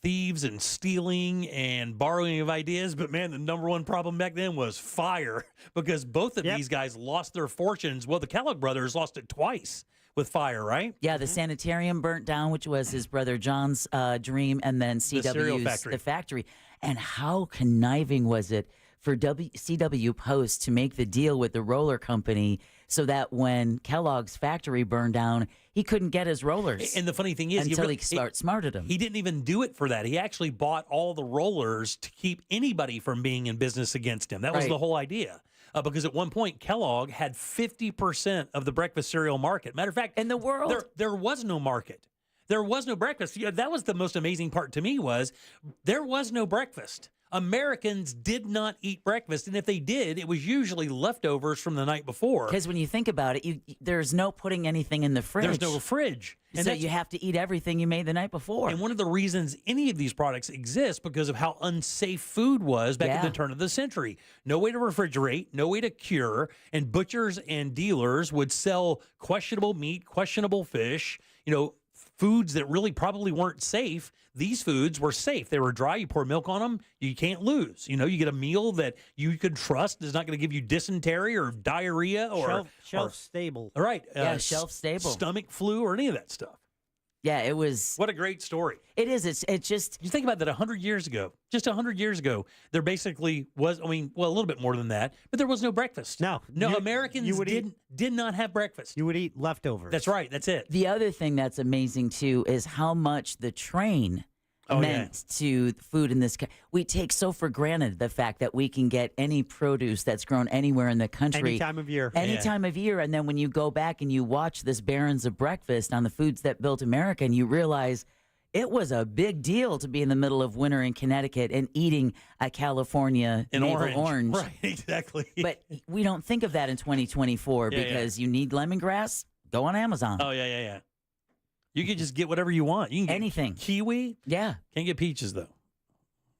thieves and stealing and borrowing of ideas, but man, the number one problem back then was fire, because both of these guys lost their fortunes. Well, the Kellogg brothers lost it twice with fire, right? Yeah, the sanitarium burnt down, which was his brother John's dream, and then cereal CW's factory. the factory. And how conniving was it for CW Post to make the deal with the roller company so that when Kellogg's factory burned down, he couldn't get his rollers. And the funny thing is, until he smarted them. He didn't even do it for that. He actually bought all the rollers to keep anybody from being in business against him. That was Right. the whole idea. Because at one point, Kellogg had 50% of the breakfast cereal market. Matter of fact, in the world, there was no market. There was no breakfast. Yeah, that was the most amazing part to me was there was no breakfast. Americans did not eat breakfast, and if they did, it was usually leftovers from the night before. Because when you think about it, there's no putting anything in the fridge. There's no fridge. And so you have to eat everything you made the night before. And one of the reasons any of these products exist because of how unsafe food was back at the turn of the century. No way to refrigerate, no way to cure, and butchers and dealers would sell questionable meat, questionable fish, foods that really probably weren't safe. These foods were safe. They were dry. You pour milk on them. You can't lose. You get a meal that you could trust is not going to give you dysentery or diarrhea or shelf stable. All right. Shelf stable. Stomach flu or any of that stuff. Yeah, it was. What a great story. It is. It's just. You think about that 100 years ago, there basically was, a little bit more than that, but there was no breakfast. No. Americans did not have breakfast. You would eat leftovers. That's right. That's it. The other thing that's amazing, too, is how much the train meant to food in this. We take so for granted the fact that we can get any produce that's grown anywhere in the country. Any time of year. Any time of year. And then when you go back and you watch this Barons of Breakfast on the foods that built America, and you realize it was a big deal to be in the middle of winter in Connecticut and eating a California navel orange. Right, exactly. But we don't think of that in 2024 because you need lemongrass, go on Amazon. Oh, yeah. You can just get whatever you want. You can get anything. Kiwi. Yeah. Can't get peaches, though.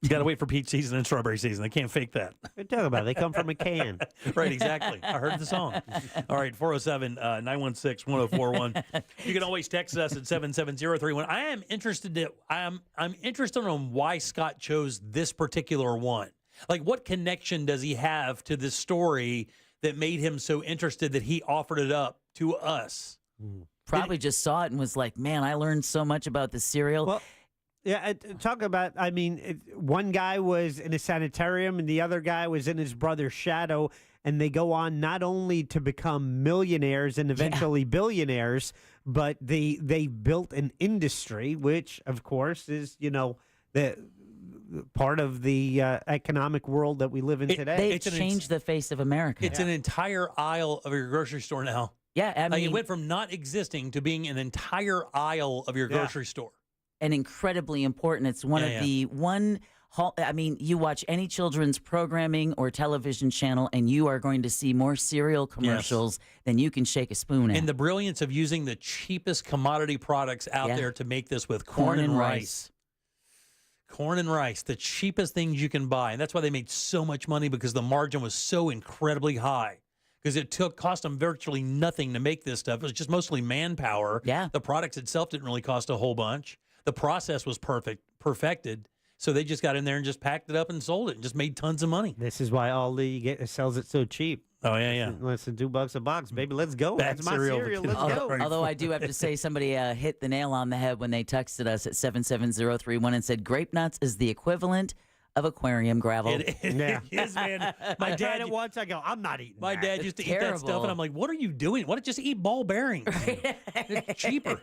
You got to wait for peach season and strawberry season. They can't fake that. What are you talking about? They come from a can. Right, exactly. I heard the song. All right, 407-916-1041. You can always text us at 77031. I'm interested on why Scott chose this particular one. Like, what connection does he have to this story that made him so interested that he offered it up to us? Probably just saw it and was like, man, I learned so much about the cereal. Well, yeah, talk about, one guy was in a sanitarium and the other guy was in his brother's shadow, and they go on not only to become millionaires and eventually billionaires, but they built an industry, which, of course, is, the part of the economic world that we live in today. They've changed the face of America. It's an entire aisle of your grocery store now. Yeah, it went from not existing to being an entire aisle of your grocery store. And incredibly important. It's one of the you watch any children's programming or television channel, and you are going to see more cereal commercials than you can shake a spoon at. And the brilliance of using the cheapest commodity products out there to make this with corn and rice. Corn and rice, the cheapest things you can buy. And that's why they made so much money, because the margin was so incredibly high. Because it cost them virtually nothing to make this stuff. It was just mostly manpower. Yeah. The products itself didn't really cost a whole bunch. The process was perfected. So they just got in there and just packed it up and sold it and just made tons of money. This is why Aldi sells it so cheap. Oh, yeah. Less than $2 a box, baby. Let's go. That's my cereal. Let's go. Although I do have to say, somebody hit the nail on the head when they texted us at 77031 and said grape nuts is the equivalent of aquarium gravel. It is, man. I tried it once. I go, I'm not eating My that. dad used to eat that stuff, and I'm like, what are you doing? Why don't you just eat ball bearings? It's cheaper.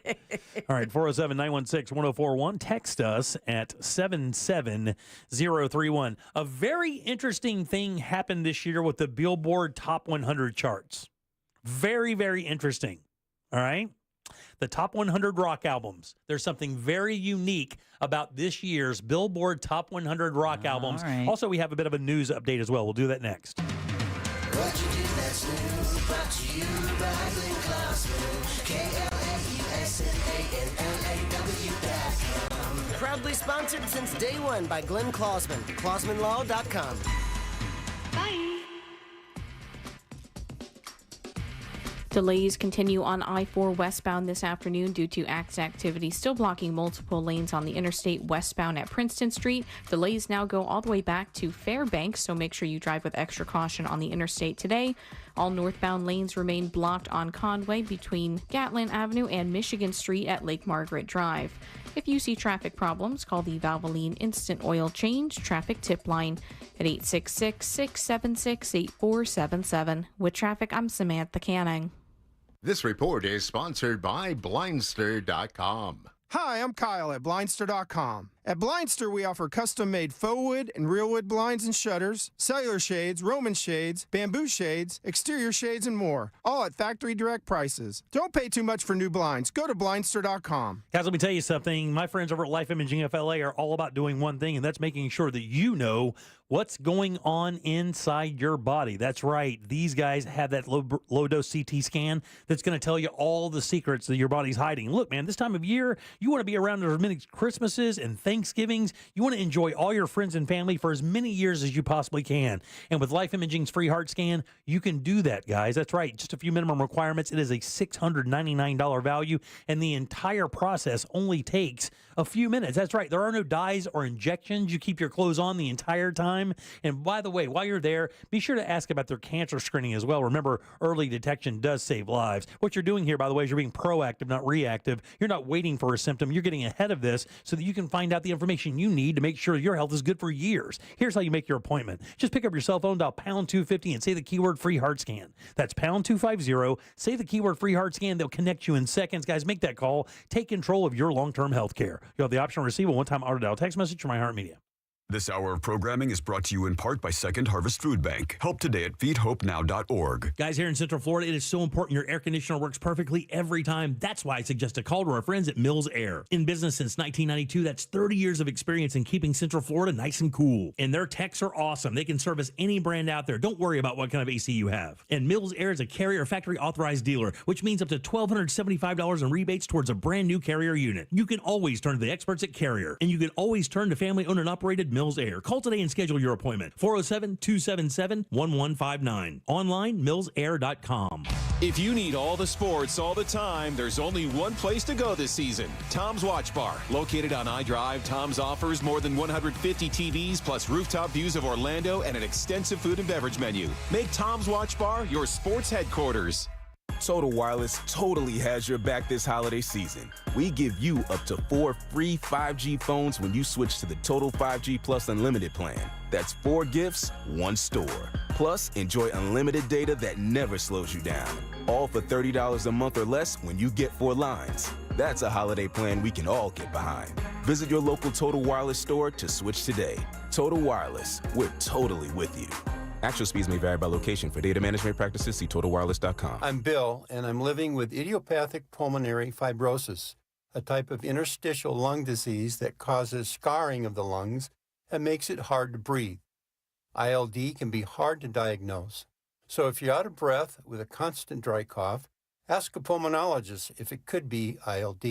All right, 407-916-1041. Text us at 77031. A very interesting thing happened this year with the Billboard Top 100 charts. Very, very interesting. All right? The top 100 rock albums. There's something very unique about this year's Billboard Top 100 rock albums. Right. Also, we have a bit of a news update as well. We'll do that next. What you do that's new, brought to you by Glenn Klossman, KLAUSMANLAW.com. Proudly sponsored since day one by Glenn Klossman, KlossmanLaw.com. Bye. Delays continue on I-4 westbound this afternoon due to accident activity still blocking multiple lanes on the interstate westbound at Princeton Street. Delays now go all the way back to Fairbanks, so make sure you drive with extra caution on the interstate today. All northbound lanes remain blocked on Conway between Gatlin Avenue and Michigan Street at Lake Margaret Drive. If you see traffic problems, call the Valvoline Instant Oil Change Traffic Tip Line at 866-676-8477. With traffic, I'm Samantha Canning. This report is sponsored by Blindster.com. Hi, I'm Kyle at Blindster.com. At Blindster, we offer custom-made faux wood and real wood blinds and shutters, cellular shades, Roman shades, bamboo shades, exterior shades, and more, all at factory direct prices. Don't pay too much for new blinds. Go to Blindster.com. Guys, let me tell you something. My friends over at Life Imaging FLA are all about doing one thing, and that's making sure that you know what's going on inside your body. That's right. These guys have that low-dose CT scan that's going to tell you all the secrets that your body's hiding. Look, man, this time of year, you want to be around as many Christmases and Thanksgivings. You want to enjoy all your friends and family for as many years as you possibly can. And with Life Imaging's free heart scan, you can do that, guys. That's right. Just a few minimum requirements. It is a $699 value, and the entire process only takes a few minutes. That's right. There are no dyes or injections. You keep your clothes on the entire time. And by the way, while you're there, be sure to ask about their cancer screening as well. Remember, early detection does save lives. What you're doing here, by the way, is you're being proactive, not reactive. You're not waiting for a symptom. You're getting ahead of this so that you can find out the information you need to make sure your health is good for years. Here's how you make your appointment. Just pick up your cell phone, dial pound 250 and say the keyword free heart scan. That's pound 250. Say the keyword free heart scan. They'll connect you in seconds. Guys, make that call. Take control of your long-term health care. You'll have the option to receive a one-time auto-dial text message from iHeartMedia. This hour of programming is brought to you in part by Second Harvest Food Bank. Help today at feedhopenow.org. Guys, here in Central Florida, it is so important your air conditioner works perfectly every time. That's why I suggest a call to our friends at Mills Air. In business since 1992, that's 30 years of experience in keeping Central Florida nice and cool. And their techs are awesome. They can service any brand out there. Don't worry about what kind of AC you have. And Mills Air is a Carrier factory authorized dealer, which means up to $1,275 in rebates towards a brand new Carrier unit. You can always turn to the experts at Carrier, and you can always turn to family-owned and operated Mills Air. Call today and schedule your appointment. 407-277-1159. Online, millsair.com. If you need all the sports all the time, there's only one place to go this season. Tom's Watch Bar. Located on iDrive, Tom's offers more than 150 TVs plus rooftop views of Orlando and an extensive food and beverage menu. Make Tom's Watch Bar your sports headquarters. Total Wireless totally has your back this holiday season. We give you up to 4 free 5G phones when you switch to the Total 5G Plus Unlimited plan. That's 4 gifts, 1 store. Plus, enjoy unlimited data that never slows you down. All for $30 a month or less when you get 4 lines. That's a holiday plan we can all get behind. Visit your local Total Wireless store to switch today. Total Wireless, we're totally with you. Actual speeds may vary by location. For data management practices, see TotalWireless.com. I'm Bill, and I'm living with idiopathic pulmonary fibrosis, a type of interstitial lung disease that causes scarring of the lungs and makes it hard to breathe. ILD can be hard to diagnose. So if you're out of breath with a constant dry cough, ask a pulmonologist if it could be ILD.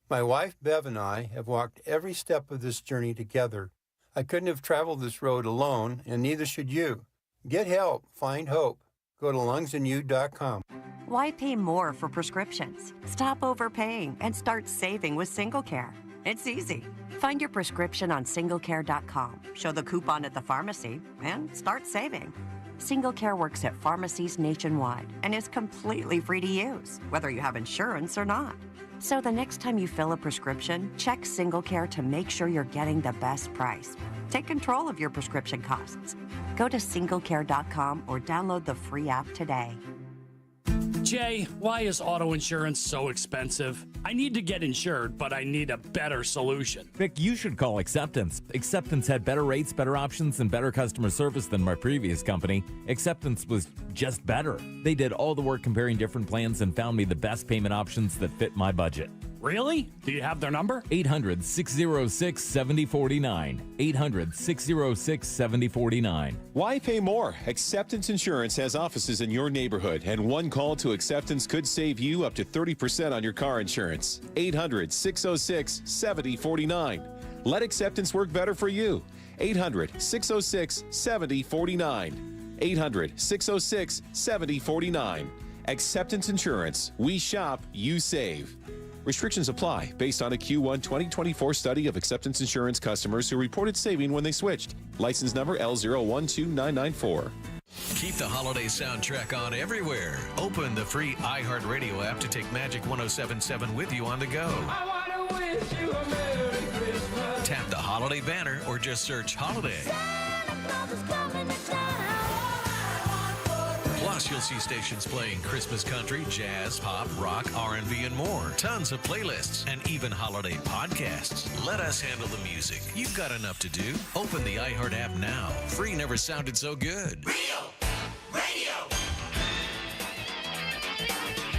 My wife, Bev, and I have walked every step of this journey together. I couldn't have traveled this road alone, and neither should you. Get help. Find hope. Go to lungsandyou.com. Why pay more for prescriptions? Stop overpaying and start saving with SingleCare. It's easy. Find your prescription on singlecare.com. Show the coupon at the pharmacy and start saving. SingleCare works at pharmacies nationwide and is completely free to use, whether you have insurance or not. So the next time you fill a prescription, check SingleCare to make sure you're getting the best price. Take control of your prescription costs. Go to singlecare.com or download the free app today. Jay, why is auto insurance so expensive? I need to get insured, but I need a better solution. Vic, you should call Acceptance. Acceptance had better rates, better options, and better customer service than my previous company. Acceptance was just better. They did all the work comparing different plans and found me the best payment options that fit my budget. Really? Do you have their number? 800-606-7049. 800-606-7049. Why pay more? Acceptance Insurance has offices in your neighborhood, and one call to Acceptance could save you up to 30% on your car insurance. 800-606-7049. Let Acceptance work better for you. 800-606-7049. 800-606-7049. Acceptance Insurance. We shop, you save. Restrictions apply based on a Q1 2024 study of Acceptance Insurance customers who reported saving when they switched. License number L012994. Keep the holiday soundtrack on everywhere. Open the free iHeartRadio app to take Magic 107.7 with you on the go. I want to wish you a Merry Christmas. Tap the holiday banner or just search holiday. Plus, you'll see stations playing Christmas country, jazz, pop, rock, R&B, and more. Tons of playlists and even holiday podcasts. Let us handle the music. You've got enough to do. Open the iHeart app now. Free never sounded so good. Real Radio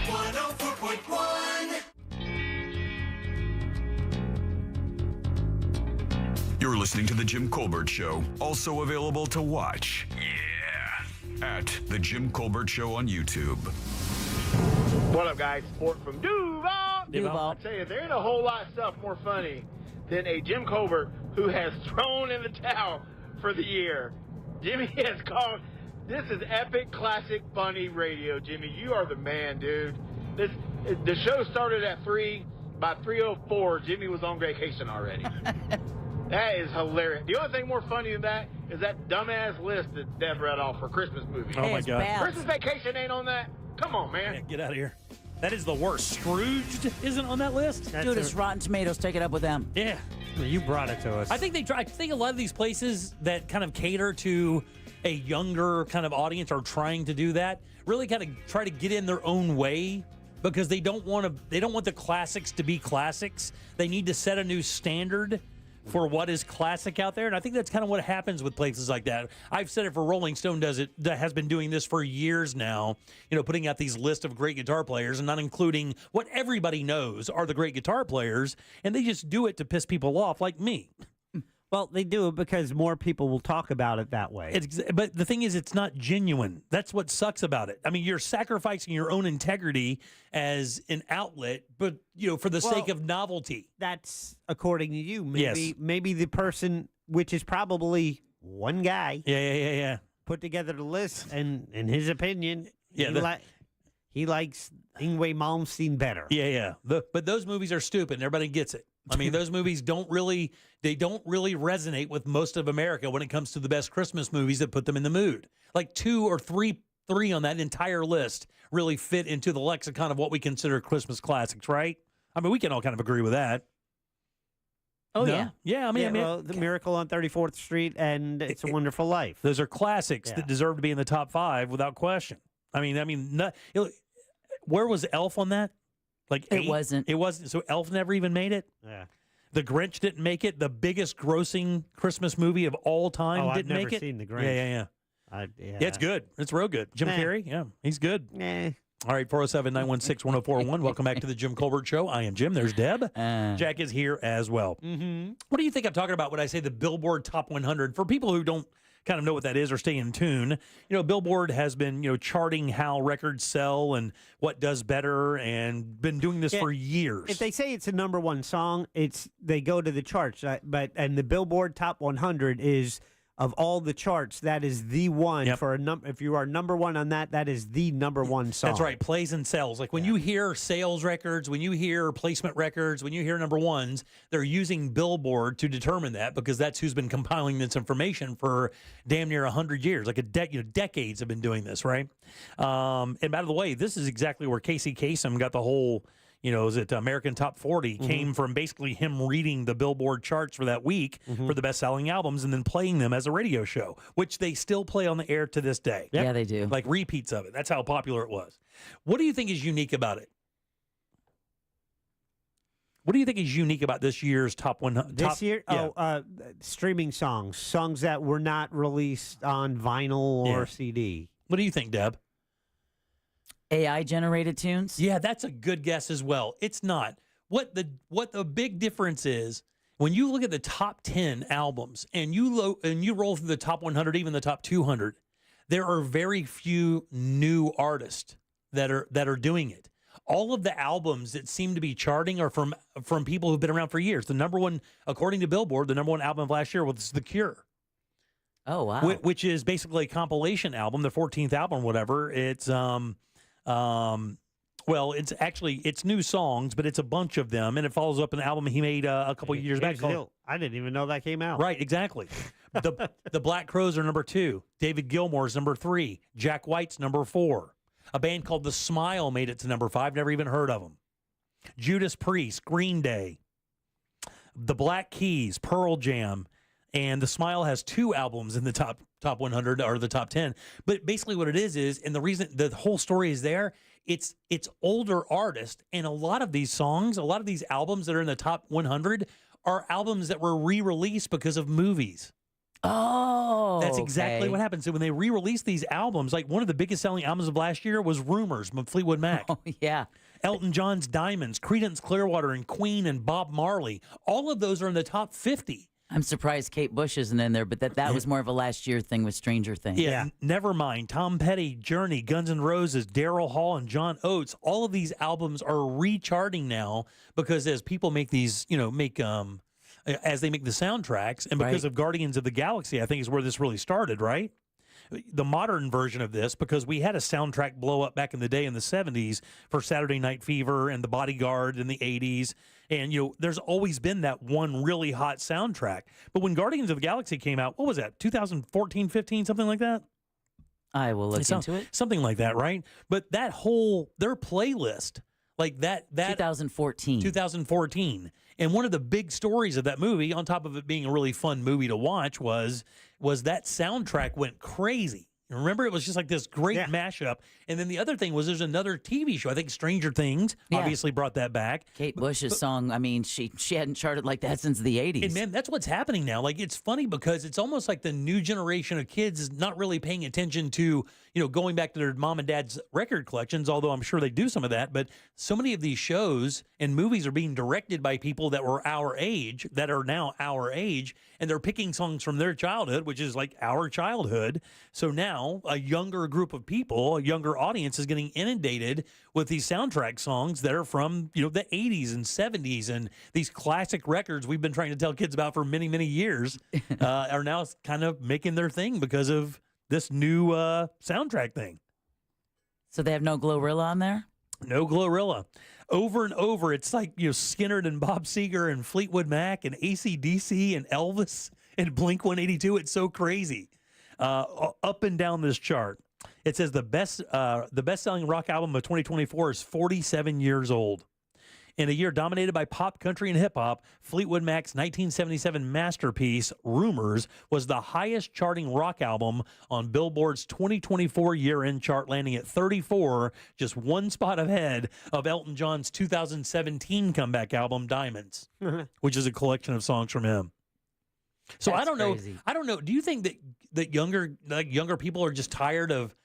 104.1. You're listening to The Jim Colbert Show, also available to watch. Yeah. At The Jim Colbert Show on YouTube. What up, guys? Sport from Duval. I tell you, there ain't a whole lot of stuff more funny than a Jim Colbert who has thrown in the towel for the year. Jimmy has called, this is epic, classic, funny radio, Jimmy. You are the man, dude. The show started at 3. By 3:04, Jimmy was on vacation already. That is hilarious. The only thing more funny than that is that dumbass list that Deb read off for Christmas movies. Oh, my God. Christmas Vacation ain't on that? Come on, man. Yeah, get out of here. That is the worst. Scrooged isn't on that list. Dude, it's Rotten Tomatoes. Take it up with them. Yeah. You brought it to us. I think they try. I think a lot of these places that kind of cater to a younger kind of audience are trying to do that. Really kind of try to get in their own way because they don't want to. They don't want the classics to be classics. They need to set a new standard for what is classic out there. And I think that's kind of what happens with places like that. I've said it for Rolling Stone that has been doing this for years now, putting out these lists of great guitar players and not including what everybody knows are the great guitar players. And they just do it to piss people off like me. Well, they do it because more people will talk about it that way. But the thing is, it's not genuine. That's what sucks about it. I mean, you're sacrificing your own integrity as an outlet, but for the sake of novelty. That's according to you. Yes. Maybe the person, which is probably one guy. Yeah. Put together the list, and in his opinion, he likes Yngwie Malmsteen better. Yeah. But those movies are stupid, and everybody gets it. I mean, those movies don't really resonate with most of America when it comes to the best Christmas movies that put them in the mood. Like 2 or 3 on that entire list really fit into the lexicon of what we consider Christmas classics, right? I mean, we can all kind of agree with that. Oh, no? yeah. Yeah, I mean, The Miracle on 34th Street and It's a Wonderful Life. Those are classics that deserve to be in the top 5 without question. I mean, where was Elf on that? Like it wasn't. It wasn't. So Elf never even made it. Yeah. The Grinch didn't make it. The biggest grossing Christmas movie of all time didn't make it. I've never seen The Grinch. Yeah. Yeah, it's good. It's real good. Jim Carrey, yeah, he's good. All right, 407-916-1041. Welcome back to the Jim Colbert Show. I am Jim. There's Deb. Jack is here as well. Mm-hmm. What do you think I'm talking about when I say the Billboard Top 100? For people who don't kind of know what that is or stay in tune, Billboard has been, charting how records sell and what does better and been doing this for years. If they say it's a number one song, they go to the charts. And the Billboard Top 100 is, of all the charts, that is the one for if you are number one on that is the number one song. That's right, plays and sales. Like when you hear sales records, when you hear placement records, when you hear number ones, they're using Billboard to determine that because that's who's been compiling this information for damn near 100 years. Like decades have been doing this, right? And by the way, this is exactly where Casey Kasem got the whole. Is it American Top 40 came from basically him reading the Billboard charts for that week for the best-selling albums and then playing them as a radio show, which they still play on the air to this day. Yeah, they do. Like repeats of it. That's how popular it was. What do you think is unique about it? What do you think is unique about this year's Top 100? This year? Yeah. Streaming songs that were not released on vinyl or CD. What do you think, Deb? AI-generated tunes? Yeah, that's a good guess as well. It's not. What the big difference is, when you look at the top 10 albums and you roll through the top 100, even the top 200, there are very few new artists that are doing it. All of the albums that seem to be charting are from people who've been around for years. The number one, according to Billboard, the number one album of last year was The Cure. Oh, wow. Which is basically a compilation album, the 14th album, whatever. It's Well, it's new songs, but it's a bunch of them, and it follows up an album he made a couple years back. I didn't even know that came out. Right, exactly. The Black Crowes are number 2. David Gilmour's number 3. Jack White's number 4. A band called The Smile made it to number 5. Never even heard of them. Judas Priest, Green Day, The Black Keys, Pearl Jam, and The Smile has 2 albums in the top 100 or the top 10. But basically what it is, and the reason the whole story is there, it's older artists, and a lot of these songs, a lot of these albums that are in the top 100 are albums that were re-released because of movies. Oh, that's exactly what happened. So when they re-released these albums, like one of the biggest selling albums of last year was Rumors from Fleetwood Mac. Oh, yeah. Elton John's Diamonds, Creedence Clearwater, and Queen and Bob Marley. All of those are in the top 50. I'm surprised Kate Bush isn't in there, but that was more of a last year thing with Stranger Things. Yeah, Nevermind, Tom Petty, Journey, Guns N' Roses, Daryl Hall, and John Oates. All of these albums are recharting now because as people make these, as they make the soundtracks, and because of Guardians of the Galaxy, I think is where this really started, right? The modern version of this, because we had a soundtrack blow up back in the day in the 70s for Saturday Night Fever and The Bodyguard in the 80s. And, there's always been that one really hot soundtrack. But when Guardians of the Galaxy came out, what was that, 2014, 15, something like that? I will look into it. Something like that, right? But that their playlist, like that 2014. And one of the big stories of that movie, on top of it being a really fun movie to watch, was that soundtrack went crazy. Remember, it was just like this great mashup. And then the other thing was there's another TV show. I think Stranger Things obviously brought that back. Kate Bush's song, I mean, she hadn't charted like that since the 80s. And man, that's what's happening now. Like, it's funny because it's almost like the new generation of kids is not really paying attention to, going back to their mom and dad's record collections, although I'm sure they do some of that. But so many of these shows and movies are being directed by people that were our age, that are now our age, and they're picking songs from their childhood, which is like our childhood. So now a younger group of people, a younger audience is getting inundated with these soundtrack songs that are from, the 80s and 70s, and these classic records we've been trying to tell kids about for many, many years are now kind of making their thing because of this new soundtrack thing. So they have no Glorilla on there? No Glorilla. Over and over, it's like Skynyrd and Bob Seger and Fleetwood Mac and AC/DC and Elvis and Blink-182. It's so crazy. Up and down this chart, it says the best-selling rock album of 2024 is 47 years old. In a year dominated by pop, country, and hip-hop, Fleetwood Mac's 1977 masterpiece, Rumors, was the highest-charting rock album on Billboard's 2024 year-end chart, landing at 34, just one spot ahead of Elton John's 2017 comeback album, Diamonds, which is a collection of songs from him. So That's I don't know. crazy. I don't know. Do you think that younger people are just tired of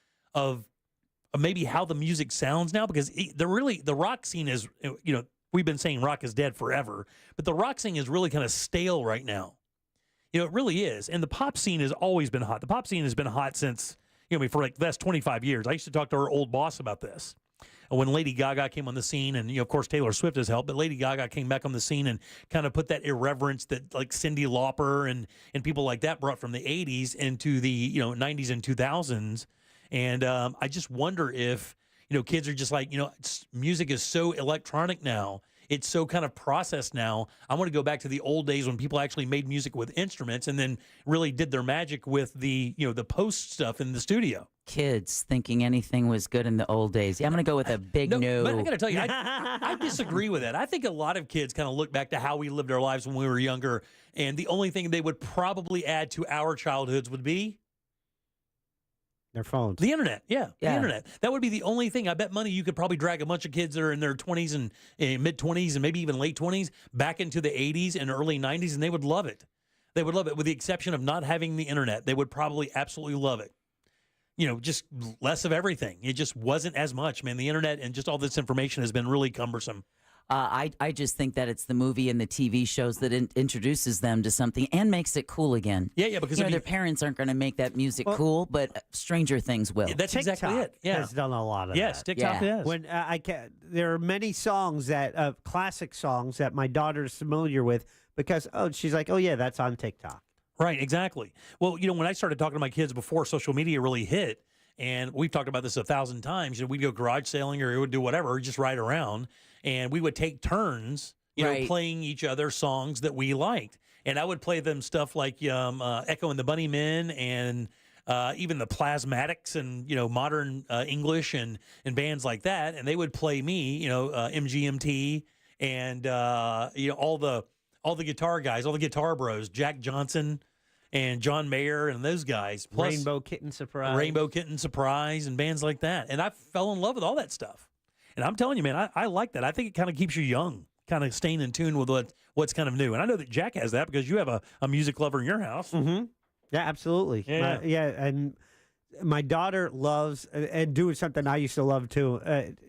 maybe how the music sounds now? Because the rock scene is, we've been saying rock is dead forever, but the rock scene is really kind of stale right now. It really is. And the pop scene has always been hot. The pop scene has been hot since, for like the last 25 years. I used to talk to our old boss about this. When Lady Gaga came on the scene, and of course Taylor Swift has helped, but Lady Gaga came back on the scene and kind of put that irreverence that like Cyndi Lauper and people like that brought from the 80s into the 90s and 2000s. And I just wonder if kids are just like, music is so electronic now. It's so kind of processed now. I want to go back to the old days when people actually made music with instruments and then really did their magic with the the post stuff in the studio. Kids thinking anything was good in the old days. Yeah, I'm going to go with a big no. But I got to tell you, I disagree with that. I think a lot of kids kind of look back to how we lived our lives when we were younger, and the only thing they would probably add to our childhoods would be their phones. The internet, the internet. That would be the only thing. I bet money you could probably drag a bunch of kids that are in their 20s and mid-20s and maybe even late 20s back into the 80s and early 90s, and they would love it. They would love it, with the exception of not having the internet. They would probably absolutely love it. Just less of everything. It just wasn't as much, man. The internet and just all this information has been really cumbersome. I just think that it's the movie and the TV shows that introduces them to something and makes it cool again. Yeah, because their parents aren't going to make that music cool, but Stranger Things will. Yeah, that's TikTok exactly it. Yeah, has done a lot of that. Yes, TikTok has. When there are many songs that classic songs that my daughter's familiar with because she's like, oh yeah, that's on TikTok. Right, exactly. Well, when I started talking to my kids before social media really hit, And we've talked about this 1,000 times. You know, we'd go garage sailing or we would do whatever, or just ride around. And we would take turns, you know, playing each other songs that we liked. And I would play them stuff like Echo and the Bunnymen and even the Plasmatics and, you know, modern English and bands like that. And they would play me, you know, MGMT and, you know, all the guitar guys, all the guitar bros, Jack Johnson and John Mayer and those guys. Plus Rainbow Kitten Surprise and bands like that. And I fell in love with all that stuff. And I'm telling you, man, I like that. I think it kind of keeps you young, kind of staying in tune with what's kind of new. And I know that Jack has that because you have a music lover in your house. Mm-hmm. Yeah, absolutely. Yeah. And my daughter loves and doing something I used to love too.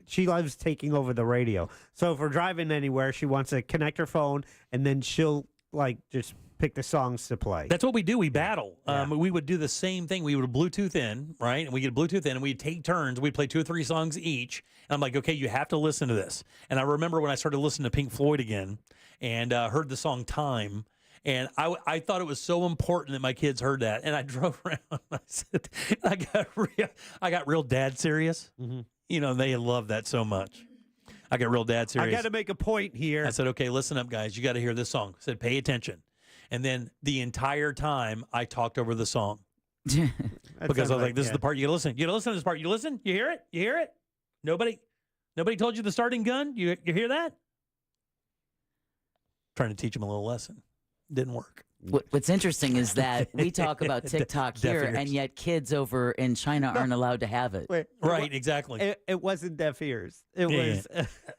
She loves taking over the radio. So if we're driving anywhere, she wants to connect her phone and then she'll like just pick the songs to play. That's what we do. We battle. We would do the same thing. We would Bluetooth in, right? And we get Bluetooth in and we'd take turns. We'd play 2 or 3 songs each. And I'm like, okay, you have to listen to this. And I remember when I started listening to Pink Floyd again and heard the song Time. And I thought it was so important that my kids heard that. And I drove around. I got real dad serious. Mm-hmm. You know, they love that so much. I got real dad serious. I got to make a point here. I said, okay, listen up, guys. You got to hear this song. I said, pay attention. And then the entire time I talked over the song. Because I was like, this is the part you got to listen. You got to listen to this part. You listen? You hear it? You hear it? Nobody told you the starting gun? You hear that? Trying to teach them a little lesson. Didn't work. What's interesting is that we talk about TikTok here, and yet kids over in China aren't allowed to have it. Right, exactly. It wasn't deaf ears. It was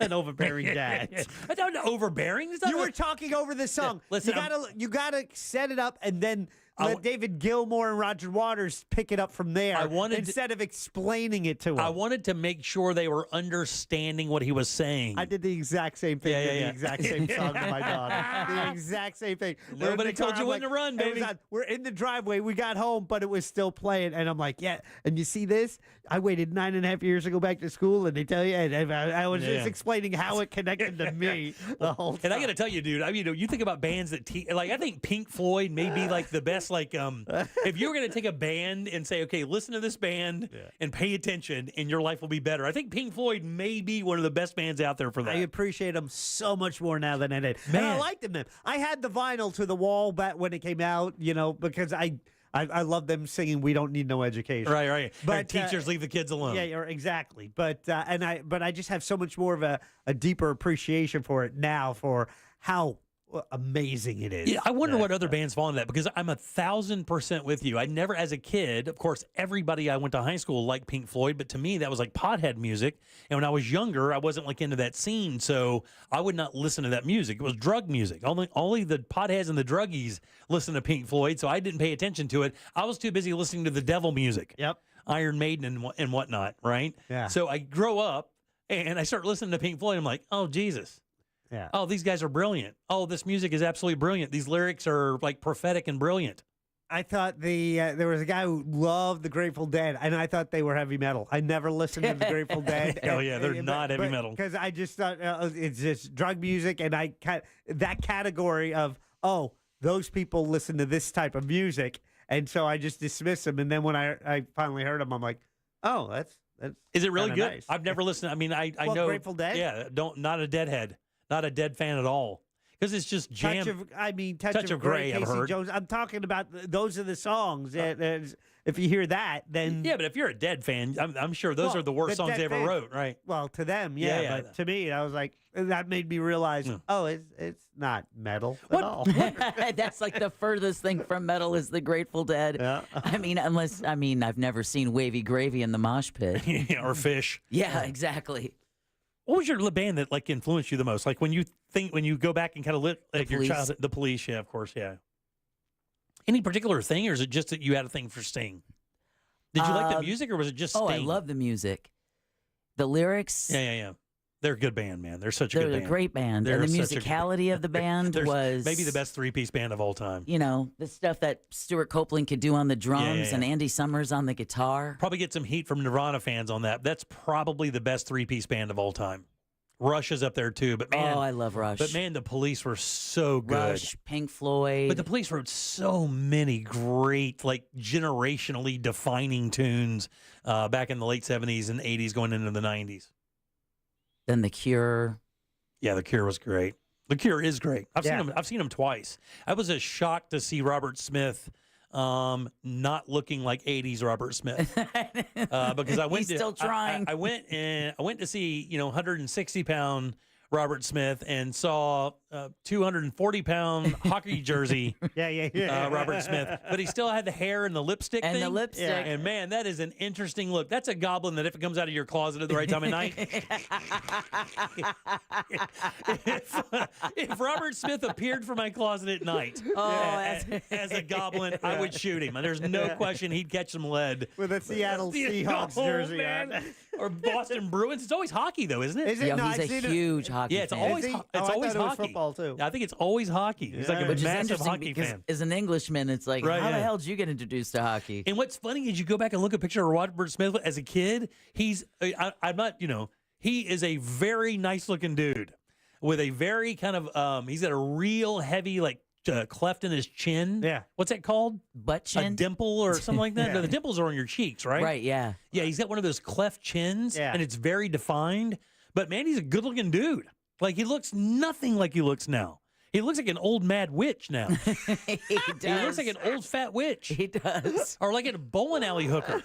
an overbearing dad. I don't know, overbearing. You were talking over the song. Listen, you gotta set it up and then let David Gilmour and Roger Waters pick it up from there instead of explaining it to him. I wanted to make sure they were understanding what he was saying. I did the exact same thing. The exact same song to my daughter. The exact same thing. Nobody told you when to run, baby. We're in the driveway. We got home, but it was still playing. And I'm like, yeah. And you see this? I waited 9.5 years to go back to school, and they tell you. And I was just explaining how it connected to me the whole time. And I got to tell you, dude. I mean, you think about bands that I think Pink Floyd may be like the best. Like, if you were going to take a band and say, okay, listen to this band and pay attention, and your life will be better. I think Pink Floyd may be one of the best bands out there for that. I appreciate them so much more now than I did. Man. And I liked them then. I had the vinyl to the wall back when it came out, you know, because I love them singing "We Don't Need No Education." Right. But teachers leave the kids alone. Yeah, exactly. But I just have so much more of a deeper appreciation for it now for how amazing it is. Yeah, I wonder what other bands fall into that because I'm 1,000% with you. I never, as a kid, of course, everybody I went to high school liked Pink Floyd, but to me that was like pothead music. And when I was younger, I wasn't like into that scene, so I would not listen to that music. It was drug music. Only the potheads and the druggies listened to Pink Floyd, so I didn't pay attention to it. I was too busy listening to the devil music. Yep. Iron Maiden and whatnot, right? Yeah. So I grow up and I start listening to Pink Floyd. I'm like, oh, Jesus. Yeah. Oh, these guys are brilliant. Oh, this music is absolutely brilliant. These lyrics are like prophetic and brilliant. I thought there was a guy who loved the Grateful Dead, and I thought they were heavy metal. I never listened to the Grateful Dead. Oh yeah, they're not heavy metal. Because I just thought it's just drug music, and that category of those people listen to this type of music, and so I just dismissed them. And then when I finally heard them, I'm like, oh, that's is it really good? Nice. I've never listened. I mean, I know Grateful Dead. Yeah, not a Deadhead. Not a Dead fan at all. Because it's just jam. Touch of Grey, I've Casey heard. Jones. I'm talking about those are the songs. If you hear that, then yeah. But if you're a Dead fan, I'm sure those are the worst songs they ever wrote, right? Well, to them, yeah. But to me, I was like, that made me realize, it's not metal at all. That's like the furthest thing from metal is the Grateful Dead. Yeah. I've never seen Wavy Gravy in the mosh pit or Fish. Yeah, exactly. What was your band that like influenced you the most? Like when you go back and kind of like your childhood, the Police, yeah, of course, yeah. Any particular thing, or is it just that you had a thing for Sting? Did you like the music, or was it just Sting? Oh, I love the music, the lyrics. Yeah. They're a good band, man. They're such a good band. They're a great band, and the musicality of the band was maybe the best 3-piece band of all time. You know, the stuff that Stuart Copeland could do on the drums and Andy Summers on the guitar. Probably get some heat from Nirvana fans on that. That's probably the best 3-piece band of all time. Rush is up there too, but man, I love Rush. But man, the Police were so good. Rush, Pink Floyd. But the Police wrote so many great, like generationally defining tunes back in the late 70s and 80s, going into the 90s. Then The Cure. Yeah, The Cure was great. The Cure is great. I've seen him twice. I was as shocked to see Robert Smith not looking like 80s Robert Smith because I went He's still trying. I went to see 160-pound Robert Smith and saw 240-pound hockey jersey Robert Smith, but he still had the hair and the lipstick And thing. the lipstick. Yeah. And man, that is an interesting look. That's a goblin that if it comes out of your closet at the right time of night. If Robert Smith appeared from my closet at night as a goblin, I would shoot him. And there's no question he'd catch some lead. With a Seattle Seahawks jersey on. Or Boston Bruins. It's always hockey, though, isn't it? Is it? Yeah, No, he's I've a seen huge hockey Yeah, it's fan. always Is he? it's I always thought it was hockey. football, too. I think it's always hockey. He's like a Which is massive interesting hockey because fan. as an Englishman, it's like, Right, how the yeah. hell did you get introduced to hockey? And what's funny is you go back and look at a picture of Robert Smith as a kid. I'm not, he is a very nice looking dude with a very kind of, he's got a real heavy, like, cleft in his chin. Yeah. What's that called? Butt chin? A dimple or something like that? Yeah. No, the dimples are on your cheeks, right? Right, yeah. Yeah, he's got one of those cleft chins, Yeah. and it's very defined. But, man, he's a good-looking dude. Like, he looks nothing like he looks now. He looks like an old mad witch now. He does. He looks like an old fat witch. He does. Or like a bowling alley hooker.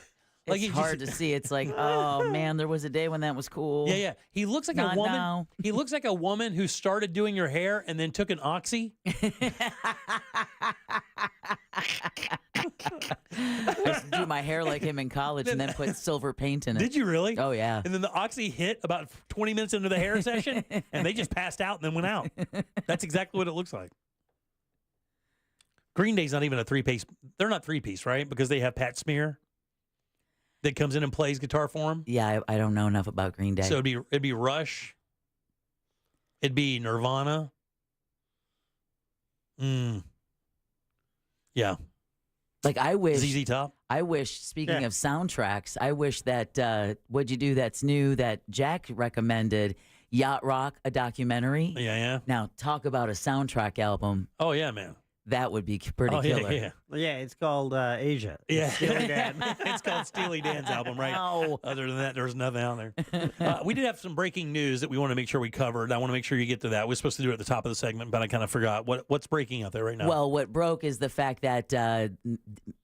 Like It's hard to see. It's like, oh, man, there was a day when that was cool. Yeah. He looks like Not a woman. now. He looks like a woman who started doing your hair and then took an oxy. I used to do my hair like him in college and then put silver paint in it. Did you really? Oh, yeah. And then the oxy hit about 20 minutes into the hair session, and they just passed out and then went out. That's exactly what it looks like. Green Day's not even a three-piece. They're not three-piece, right? Because they have Pat Smear that comes in and plays guitar for them. Yeah, I don't know enough about Green Day. So it'd be Rush. It'd be Nirvana. Yeah. Like, I wish. ZZ Top. I wish, speaking of soundtracks, I wish that What'd You Do That's New that Jack recommended, Yacht Rock, a documentary. Yeah. Now, talk about a soundtrack album. Oh, yeah, man. That would be pretty killer. Yeah, it's called Asia. Yeah. Steely Dan. It's called Steely Dan's album, right? No. Other than that, there's nothing out there. We did have some breaking news that we want to make sure we covered. I want to make sure you get to that. We're supposed to do it at the top of the segment, but I kind of forgot. What's breaking out there right now? Well, what broke is the fact that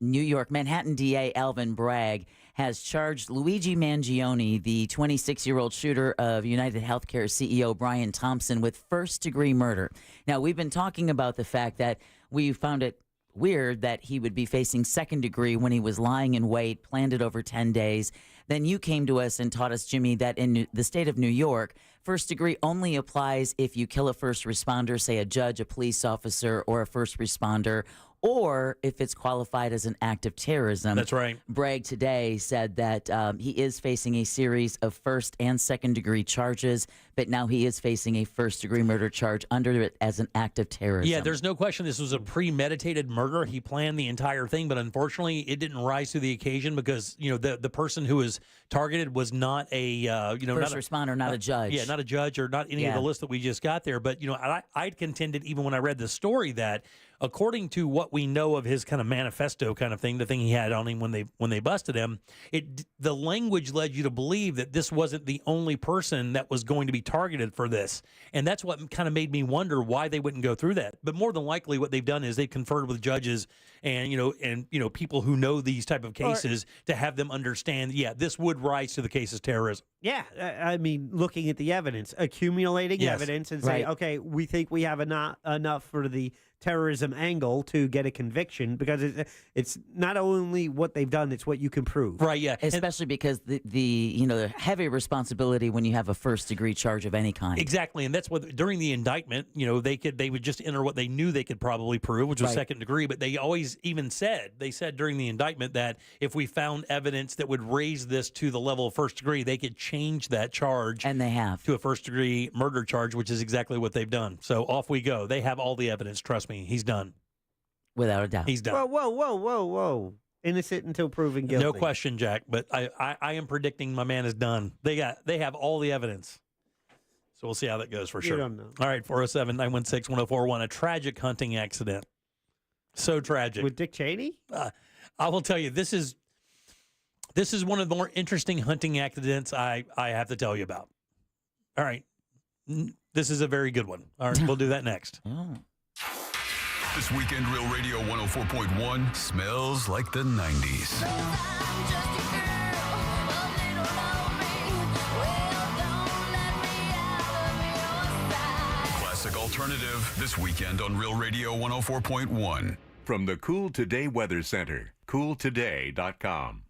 New York Manhattan DA Alvin Bragg has charged Luigi Mangione, the 26-year-old shooter of United Healthcare CEO Brian Thompson, with first-degree murder. Now, we've been talking about the fact that we found it weird that he would be facing second degree when he was lying in wait, planned it over 10 days. Then you came to us and taught us, Jimmy, that in the state of New York, first degree only applies if you kill a first responder, say a judge, a police officer, or a first responder, or if it's qualified as an act of terrorism. That's right. Bragg today said that he is facing a series of first and second degree charges, but now he is facing a first degree murder charge under it as an act of terrorism. Yeah, there's no question this was a premeditated murder. He planned the entire thing, but unfortunately it didn't rise to the occasion because, the person who was targeted was not a, first responder, not a judge. Yeah, not a judge or not any of the list that we just got there. But, I'd contended even when I read the story that according to what we know of his kind of manifesto kind of thing, the thing he had on him when they busted him, the language led you to believe that this wasn't the only person that was going to be targeted for this. And that's what kind of made me wonder why they wouldn't go through that. But more than likely what they've done is they've conferred with judges and people who know these type of cases to have them understand, this would rise to the case as terrorism. Yeah, I mean, looking at the evidence, accumulating evidence and say, okay, we think we have enough for the terrorism angle to get a conviction because it's not only what they've done, it's what you can prove. Right, yeah. Especially because the heavy responsibility when you have a first degree charge of any kind. Exactly, and that's what during the indictment, they would just enter what they knew they could probably prove, which was second degree. But they always even said during the indictment that if we found evidence that would raise this to the level of first degree, they could change that charge, and they have to a first degree murder charge, which is exactly what they've done. So off we go. They have all the evidence. Trust me, he's done. Without a doubt, he's done. Whoa. Innocent until proven guilty. No question, Jack. But I am predicting my man is done. They have all the evidence. So we'll see how that goes for You sure. don't know. All right, 407-916-1041. A tragic hunting accident. So tragic. With Dick Cheney? I will tell you, this is one of the more interesting hunting accidents I have to tell you about. All right. This is a very good one. All right, we'll do that next. This weekend, Real Radio 104.1 smells like the 90s. Classic alternative this weekend on Real Radio 104.1. From the Cool Today Weather Center, cooltoday.com.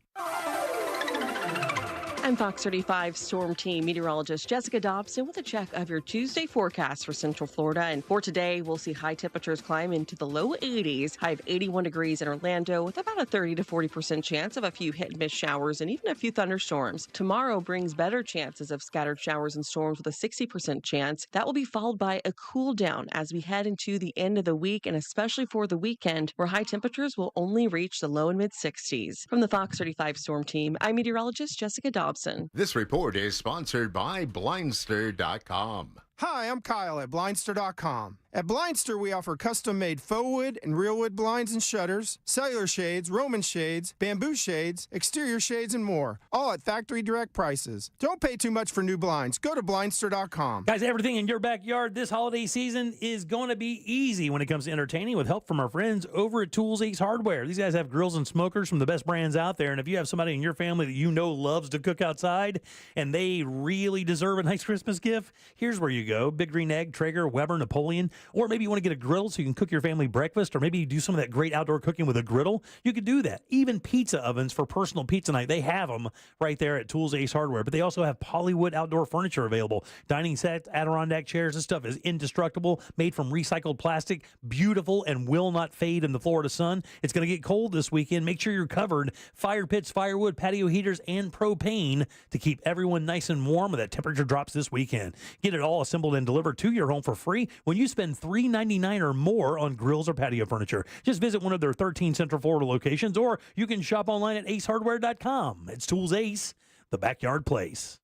I'm Fox 35 Storm Team meteorologist Jessica Dobson with a check of your Tuesday forecast for Central Florida. And for today, we'll see high temperatures climb into the low 80s, high of 81 degrees in Orlando with about a 30 to 40% chance of a few hit and miss showers and even a few thunderstorms. Tomorrow brings better chances of scattered showers and storms with a 60% chance. That will be followed by a cool down as we head into the end of the week and especially for the weekend where high temperatures will only reach the low and mid 60s. From the Fox 35 Storm Team, I'm meteorologist Jessica Dobson. This report is sponsored by Blindster.com. Hi, I'm Kyle at Blindster.com. At Blindster, we offer custom-made faux wood and real wood blinds and shutters, cellular shades, Roman shades, bamboo shades, exterior shades, and more, all at factory direct prices. Don't pay too much for new blinds. Go to Blindster.com. Guys, everything in your backyard this holiday season is going to be easy when it comes to entertaining with help from our friends over at Tools Ace Hardware. These guys have grills and smokers from the best brands out there, and if you have somebody in your family that you know loves to cook outside and they really deserve a nice Christmas gift, here's where you go. Big Green Egg, Traeger, Weber, Napoleon, or maybe you want to get a griddle so you can cook your family breakfast, or maybe you do some of that great outdoor cooking with a griddle. You could do that. Even pizza ovens for personal pizza night, they have them right there at Tools Ace Hardware. But they also have Polywood outdoor furniture available. Dining sets, Adirondack chairs. This stuff is indestructible, made from recycled plastic, beautiful, and will not fade in the Florida sun. It's going to get cold this weekend. Make sure you're covered. Fire pits, firewood, patio heaters, and propane to keep everyone nice and warm when that temperature drops this weekend. Get it all assembled and delivered to your home for free when you spend $3.99 or more on grills or patio furniture. Just visit one of their 13 Central Florida locations, or you can shop online at acehardware.com. It's Tools Ace, the backyard place.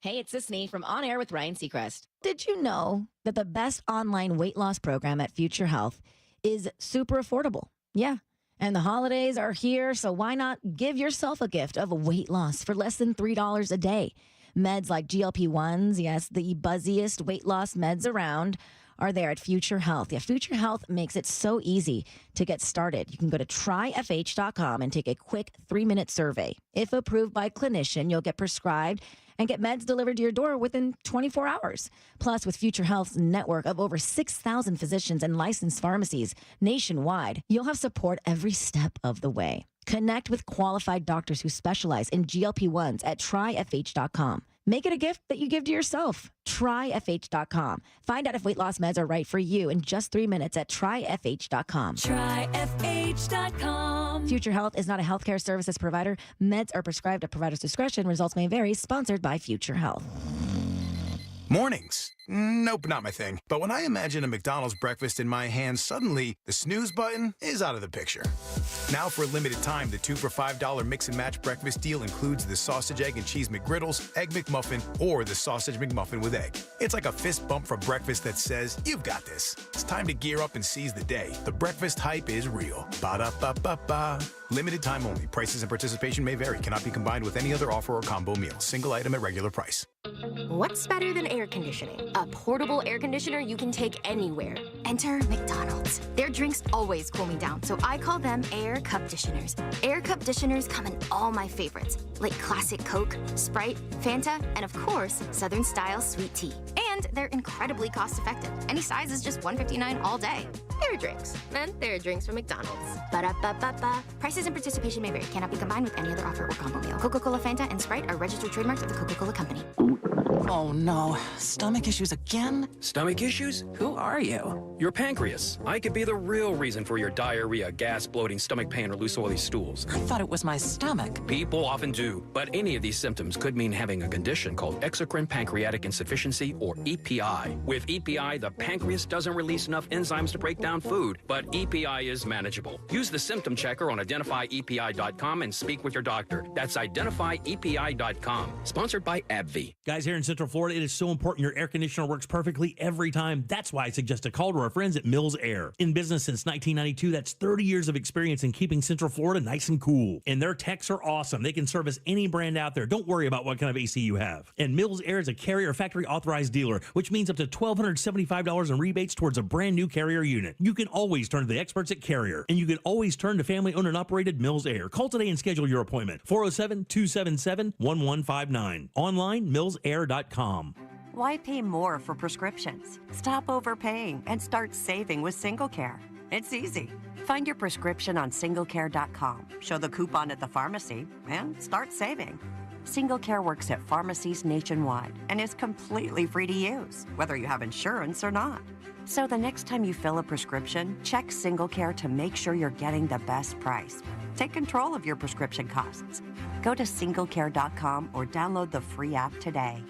Hey, it's Sisney from On Air with Ryan Seacrest. Did you know that the best online weight loss program at Future Health is super affordable? Yeah. And the holidays are here, so why not give yourself a gift of weight loss for less than $3 a day? Meds like GLP-1s, yes, the buzziest weight loss meds around, are there at Future Health. Yeah, Future Health makes it so easy to get started. You can go to tryfh.com and take a quick 3-minute survey. If approved by a clinician, you'll get prescribed and get meds delivered to your door within 24 hours. Plus, with Future Health's network of over 6,000 physicians and licensed pharmacies nationwide, you'll have support every step of the way. Connect with qualified doctors who specialize in GLP-1s at tryfh.com. Make it a gift that you give to yourself. Tryfh.com. Find out if weight loss meds are right for you in just 3 minutes at tryfh.com. Tryfh.com. Future Health is not a healthcare services provider. Meds are prescribed at provider's discretion. Results may vary. Sponsored by Future Health. Mornings. Nope, not my thing. But when I imagine a McDonald's breakfast in my hand, suddenly the snooze button is out of the picture. Now for a limited time, the 2 for $5 mix and match breakfast deal includes the sausage, egg, and cheese McGriddles, egg McMuffin, or the sausage McMuffin with egg. It's like a fist bump for breakfast that says, you've got this. It's time to gear up and seize the day. The breakfast hype is real. Ba-da-ba-ba-ba. Limited time only. Prices and participation may vary. Cannot be combined with any other offer or combo meal. Single item at regular price. What's better than air conditioning? A portable air conditioner you can take anywhere. Enter McDonald's. Their drinks always cool me down, so I call them Air Cup Disheners. Air Cup Disheners come in all my favorites, like classic Coke, Sprite, Fanta, and of course, Southern Style Sweet Tea. And they're incredibly cost-effective. Any size is just $1.59 all day. Air drinks. And they're drinks from McDonald's. Ba-da-ba-ba-ba. Prices and participation may vary. Cannot be combined with any other offer or combo meal. Coca-Cola, Fanta, and Sprite are registered trademarks of the Coca-Cola Company. Oh no, stomach issues again? Stomach issues? Who are you? Your pancreas. I could be the real reason for your diarrhea, gas, bloating, stomach pain, or loose oily stools. I thought it was my stomach. People often do, but any of these symptoms could mean having a condition called exocrine pancreatic insufficiency, or EPI. With EPI, the pancreas doesn't release enough enzymes to break down food, but EPI is manageable. Use the symptom checker on identifyepi.com and speak with your doctor. That's identifyepi.com. Sponsored by AbbVie. Guys, here in Central Florida, it is so important your air conditioner works perfectly every time. That's why I suggest a call to our friends at Mills Air. In business since 1992, that's 30 years of experience in keeping Central Florida nice and cool. And their techs are awesome. They can service any brand out there. Don't worry about what kind of AC you have. And Mills Air is a Carrier factory authorized dealer, which means up to $1,275 in rebates towards a brand new Carrier unit. You can always turn to the experts at Carrier, and you can always turn to family-owned and operated Mills Air. Call today and schedule your appointment. 407-277-1159. Online, millsair.com. Why pay more for prescriptions? Stop overpaying and start saving with SingleCare. It's easy. Find your prescription on singlecare.com, show the coupon at the pharmacy, and start saving. SingleCare works at pharmacies nationwide and is completely free to use, whether you have insurance or not. So the next time you fill a prescription, check SingleCare to make sure you're getting the best price. Take control of your prescription costs. Go to singlecare.com or download the free app today.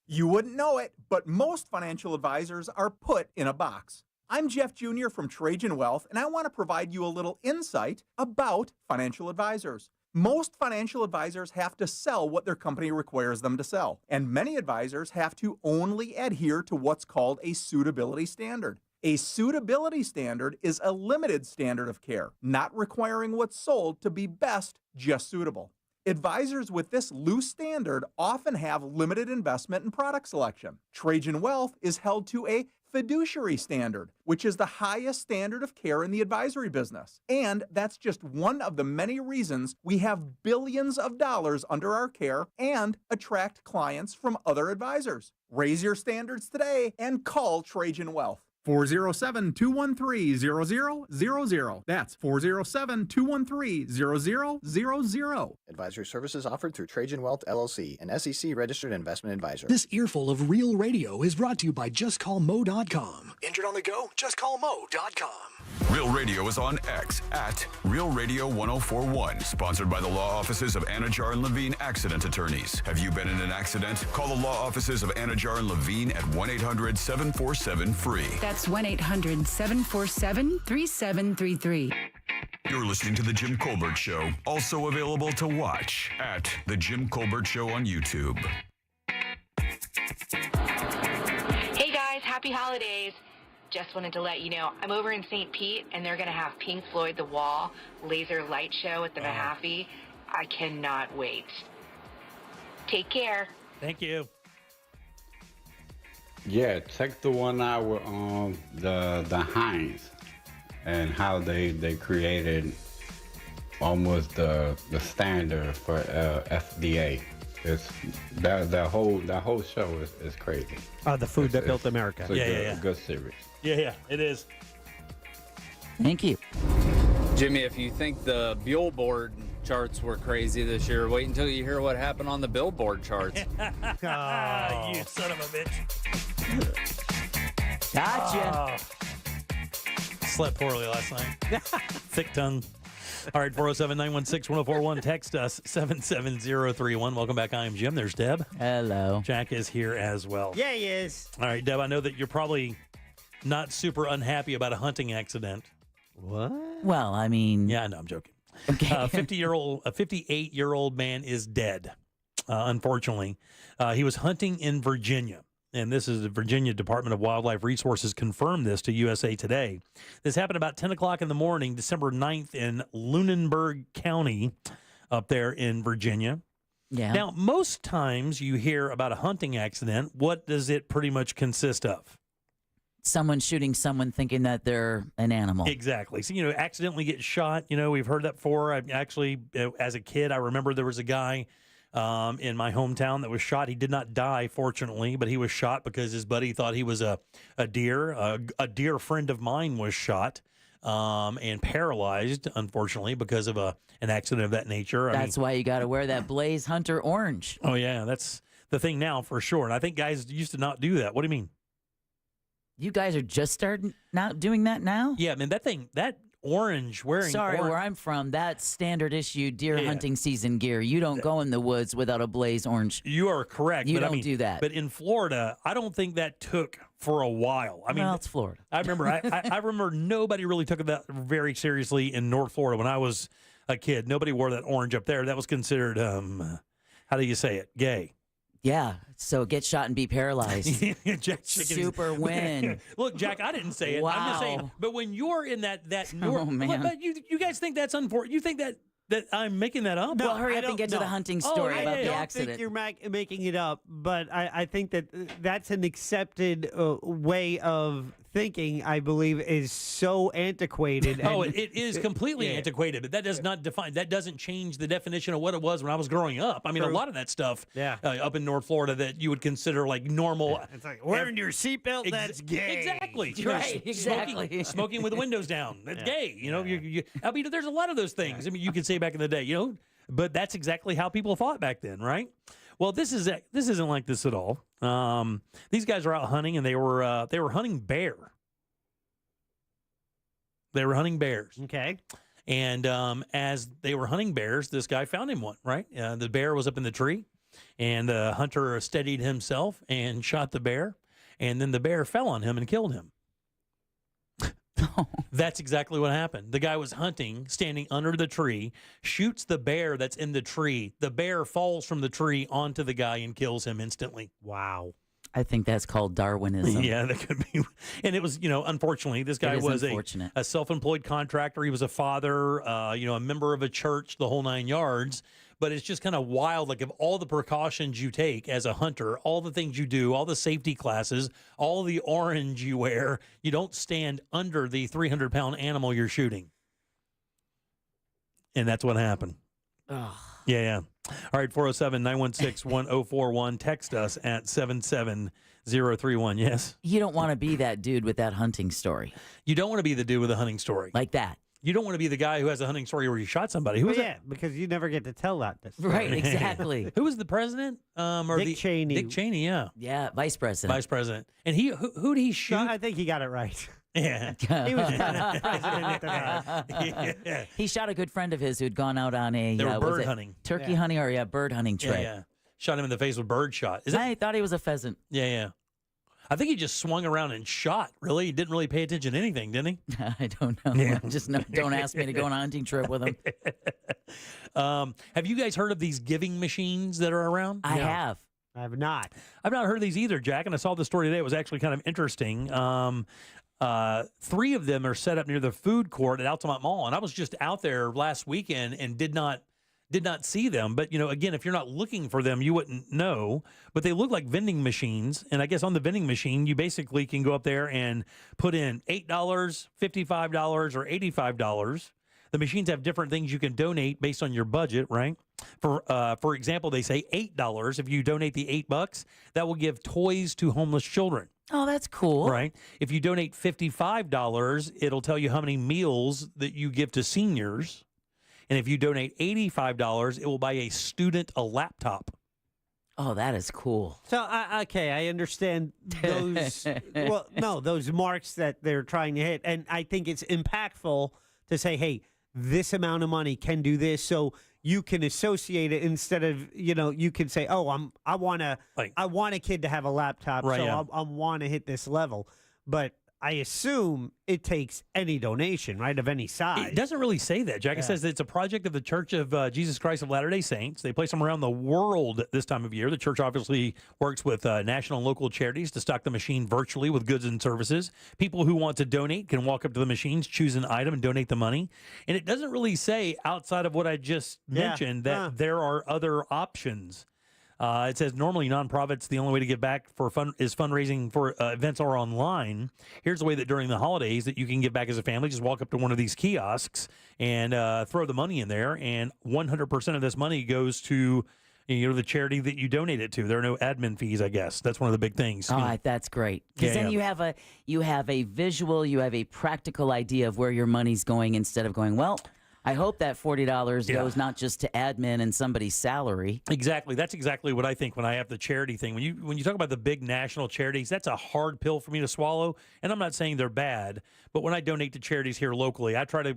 You wouldn't know it, but most financial advisors are put in a box. I'm Jeff Jr. from Trajan Wealth, and I want to provide you a little insight about financial advisors. Most financial advisors have to sell what their company requires them to sell, and many advisors have to only adhere to what's called a suitability standard. A suitability standard is a limited standard of care, not requiring what's sold to be best, just suitable. Advisors with this loose standard often have limited investment and product selection. Trajan Wealth is held to a fiduciary standard, which is the highest standard of care in the advisory business. And that's just one of the many reasons we have billions of dollars under our care and attract clients from other advisors. Raise your standards today and call Trajan Wealth. 407-213-0000. That's 407-213-0000. Advisory services offered through Trajan Wealth, LLC, an SEC-registered investment advisor. This earful of real radio is brought to you by JustCallMo.com. Injured on the go? JustCallMo.com. Real Radio is on X at Real Radio 1041. Sponsored by the law offices of Anajar and Levine Accident Attorneys. Have you been in an accident? Call the law offices of Anajar and Levine at 1-800-747-FREE. That's 1-800-747-3733. You're listening to The Jim Colbert Show, also available to watch at The Jim Colbert Show on YouTube. Hey guys, happy holidays. Just wanted to let you know, I'm over in St. Pete, and they're going to have Pink Floyd The Wall laser light show at the Mahaffey. I cannot wait. Take care. Thank you. Yeah, check the one out with the Heinz and how they created almost the standard for FDA. It's that whole show is crazy. The food that built America. It's a good series. Yeah, it is. Thank you. Jimmy, if you think the Billboard charts were crazy this year, wait until you hear what happened on the Billboard charts. You son of a bitch. Gotcha. Slept poorly last night. Thick tongue. All right, 407-916-1041. Text us 77031. Welcome back. I am Jim. There's Deb. Hello. Jack is here as well. Yeah, he is. All right, Deb, I know that you're probably not super unhappy about a hunting accident. What? Well, I mean... Yeah, no, I'm joking. Okay. A 58-year-old man is dead, unfortunately. He was hunting in Virginia. And this is the Virginia Department of Wildlife Resources confirmed this to USA Today. This happened about 10 o'clock in the morning, December 9th in Lunenburg County up there in Virginia. Yeah. Now, most times you hear about a hunting accident, what does it pretty much consist of? Someone shooting someone thinking that they're an animal. Exactly. So, accidentally get shot. We've heard that before. I actually, as a kid, I remember there was a guy in my hometown that was shot. He did not die, fortunately, but he was shot because his buddy thought he was a deer. A dear friend of mine was shot and paralyzed, unfortunately, because of an accident of that nature. That's why you got to wear that Blaze Hunter orange. Oh, yeah. That's the thing now for sure. And I think guys used to not do that. What do you mean? You guys are just starting not doing that now? Yeah, man, that orange wearing. Sorry, where I'm from, that's standard issue deer hunting season gear. You don't go in the woods without a Blaze orange. You are correct. You don't do that. But in Florida, I don't think that took for a while. Well, it's Florida. I remember. I remember nobody really took that very seriously in North Florida when I was a kid. Nobody wore that orange up there. That was considered how do you say it? Gay. Yeah, so get shot and be paralyzed. Jack Super win. Look, Jack, I didn't say it. I'm just saying. Wow. But when you're in that Oh, man. but you guys think that's unfortunate? You think that I'm making that up? Well, hurry up and get to the hunting story about the I don't accident. think you're making it up, but I think that that's an accepted way of thinking, I believe, is so antiquated. Oh, and- it is completely antiquated, but that does not define. That doesn't change the definition of what it was when I was growing up. I mean, a True. lot of that stuff up in North Florida that you would consider like normal. It's like wearing your seatbelt, that's gay. Exactly. Right, exactly. Smoking with the windows down. That's gay. You know, I mean, there's a lot of those things. I mean, you could say back in the day, you know, but that's exactly how people thought back then, right? Well, this isn't like this at all. These guys are out hunting, and they were hunting bear. They were hunting bears. Okay. And as they were hunting bears, this guy found him one, right? The bear was up in the tree, and the hunter steadied himself and shot the bear, and then the bear fell on him and killed him. That's exactly what happened. The guy was hunting, standing under the tree, shoots the bear that's in the tree. The bear falls from the tree onto the guy and kills him instantly. Wow. I think that's called Darwinism. Yeah, that could be. And it was, you know, unfortunately, this guy It is was unfortunate. a self-employed contractor. He was a father, you know, a member of a church, the whole 9 yards. But it's just kind of wild. Like, of all the precautions you take as a hunter, all the things you do, all the safety classes, all the orange you wear, you don't stand under the 300-pound animal you're shooting. And that's what happened. Yeah. All right, 407-916-1041. Text us at 77031. Yes? You don't want to be that dude with that hunting story. You don't want to be the dude with a hunting story. Like that. You don't want to be the guy who has a hunting story where he shot somebody. Who was yeah, because you never get to tell that. Right, exactly. Who was the president? Or Dick Cheney. Dick Cheney, yeah. Yeah, vice president. Vice president. And who did he shoot? No, I think he got it right. Yeah. He was president at the time. Yeah. He shot a good friend of his who'd gone out on a They were was bird it hunting. turkey hunting or bird hunting trip. Yeah. Shot him in the face with bird shot. I thought he was a pheasant. Yeah. I think he just swung around and shot. Really, he didn't really pay attention to anything, didn't he? I don't know. Yeah. Just don't ask me to go on a hunting trip with him. Have you guys heard of these giving machines that are around? I have. I have not. I've not heard of these either, Jack. And I saw the story today. It was actually kind of interesting. 3 of them are set up near the food court at Altamont Mall, and I was just out there last weekend and did not see them. But, you know, again, if you're not looking for them, you wouldn't know. But they look like vending machines. And I guess on the vending machine, you basically can go up there and put in $8, $55, or $85. The machines have different things you can donate based on your budget, right? For example, they say $8. If you donate the $8, that will give toys to homeless children. Oh, that's cool. Right. If you donate $55, it'll tell you how many meals that you give to seniors. And if you donate $85, it will buy a student a laptop. Oh, that is cool. So, I understand those. Well, no, those marks that they're trying to hit, and I think it's impactful to say, "Hey, this amount of money can do this," so you can associate it instead of, you know, you can say, "Oh, I want a kid to have a laptop, Right, so yeah. I want to hit this level," but I assume it takes any donation, right, of any size. It doesn't really say that, Jack. It says that it's a project of the Church of Jesus Christ of Latter-day Saints. They place them around the world this time of year. The church obviously works with national and local charities to stock the machine virtually with goods and services. People who want to donate can walk up to the machines, choose an item, and donate the money. And it doesn't really say, outside of what I just mentioned, that there are other options. It says normally nonprofits, the only way to give back is fundraising for events or online. Here's the way that during the holidays that you can give back as a family. Just walk up to one of these kiosks and throw the money in there, and 100% of this money goes to the charity that you donate it to. There are no admin fees, I guess. That's one of the big things. Oh, that's great. Because then you have a visual, you have a practical idea of where your money's going instead of going, well, I hope that $40 goes not just to admin and somebody's salary. Exactly. That's exactly what I think when I have the charity thing. When you talk about the big national charities, that's a hard pill for me to swallow. And I'm not saying they're bad, but when I donate to charities here locally, I try to,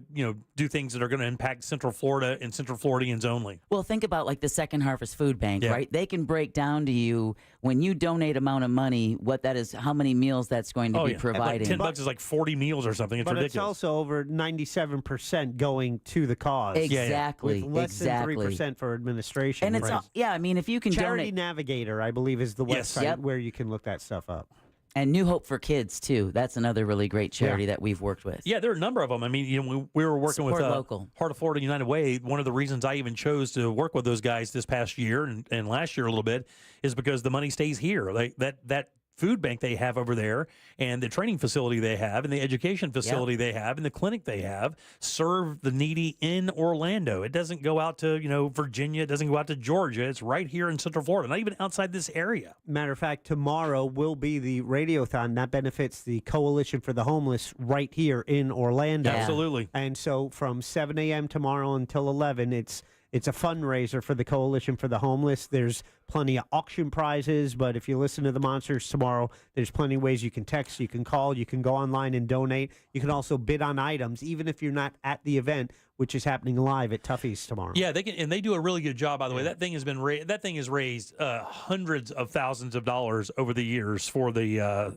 do things that are going to impact Central Florida and Central Floridians only. Well, think about like the Second Harvest Food Bank, right? They can break down to you when you donate amount of money, what that is, how many meals that's going to be providing. Like $10 is like 40 meals or something. It's but ridiculous. It's also over 97% going to to the cause. Exactly. With less exactly. than 3% for administration. And it's, I mean, if you can Charity donate. Navigator, I believe, is the website Yep. where you can look that stuff up. And New Hope for Kids, too. That's another really great charity that we've worked with. Yeah, there are a number of them. I mean, we were working Support with local. Heart of Florida United Way. One of the reasons I even chose to work with those guys this past year and last year a little bit is because the money stays here. That food bank they have over there and the training facility they have and the education facility they have and the clinic they have serve the needy in Orlando. It doesn't go out to, Virginia. It doesn't go out to Georgia. It's right here in Central Florida, not even outside this area. Matter of fact, tomorrow will be the Radiothon. That benefits the Coalition for the Homeless right here in Orlando. Absolutely. And so from 7 a.m. tomorrow until 11, it's a fundraiser for the Coalition for the Homeless. There's plenty of auction prizes, but if you listen to the Monsters tomorrow, there's plenty of ways you can text, you can call, you can go online and donate. You can also bid on items, even if you're not at the event, which is happening live at Tuffy's tomorrow. Yeah, they can, and they do a really good job. By the way, that thing has raised hundreds of thousands of dollars over the years for the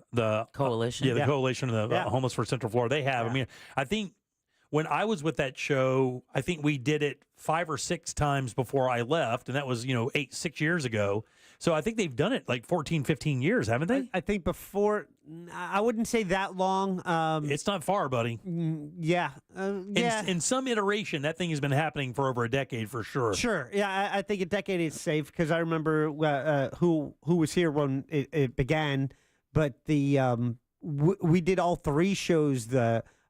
Coalition. the Coalition of the Homeless for Central Florida. They have. I mean, I think. When I was with that show, I think we did it 5 or 6 times before I left, and that was, 6 years ago. So I think they've done it like 14, 15 years, haven't they? I think before, I wouldn't say that long. It's not far, buddy. Yeah. In some iteration, that thing has been happening for over a decade for sure. Sure. Yeah, I think a decade is safe because I remember who was here when it began, but we did all 3 shows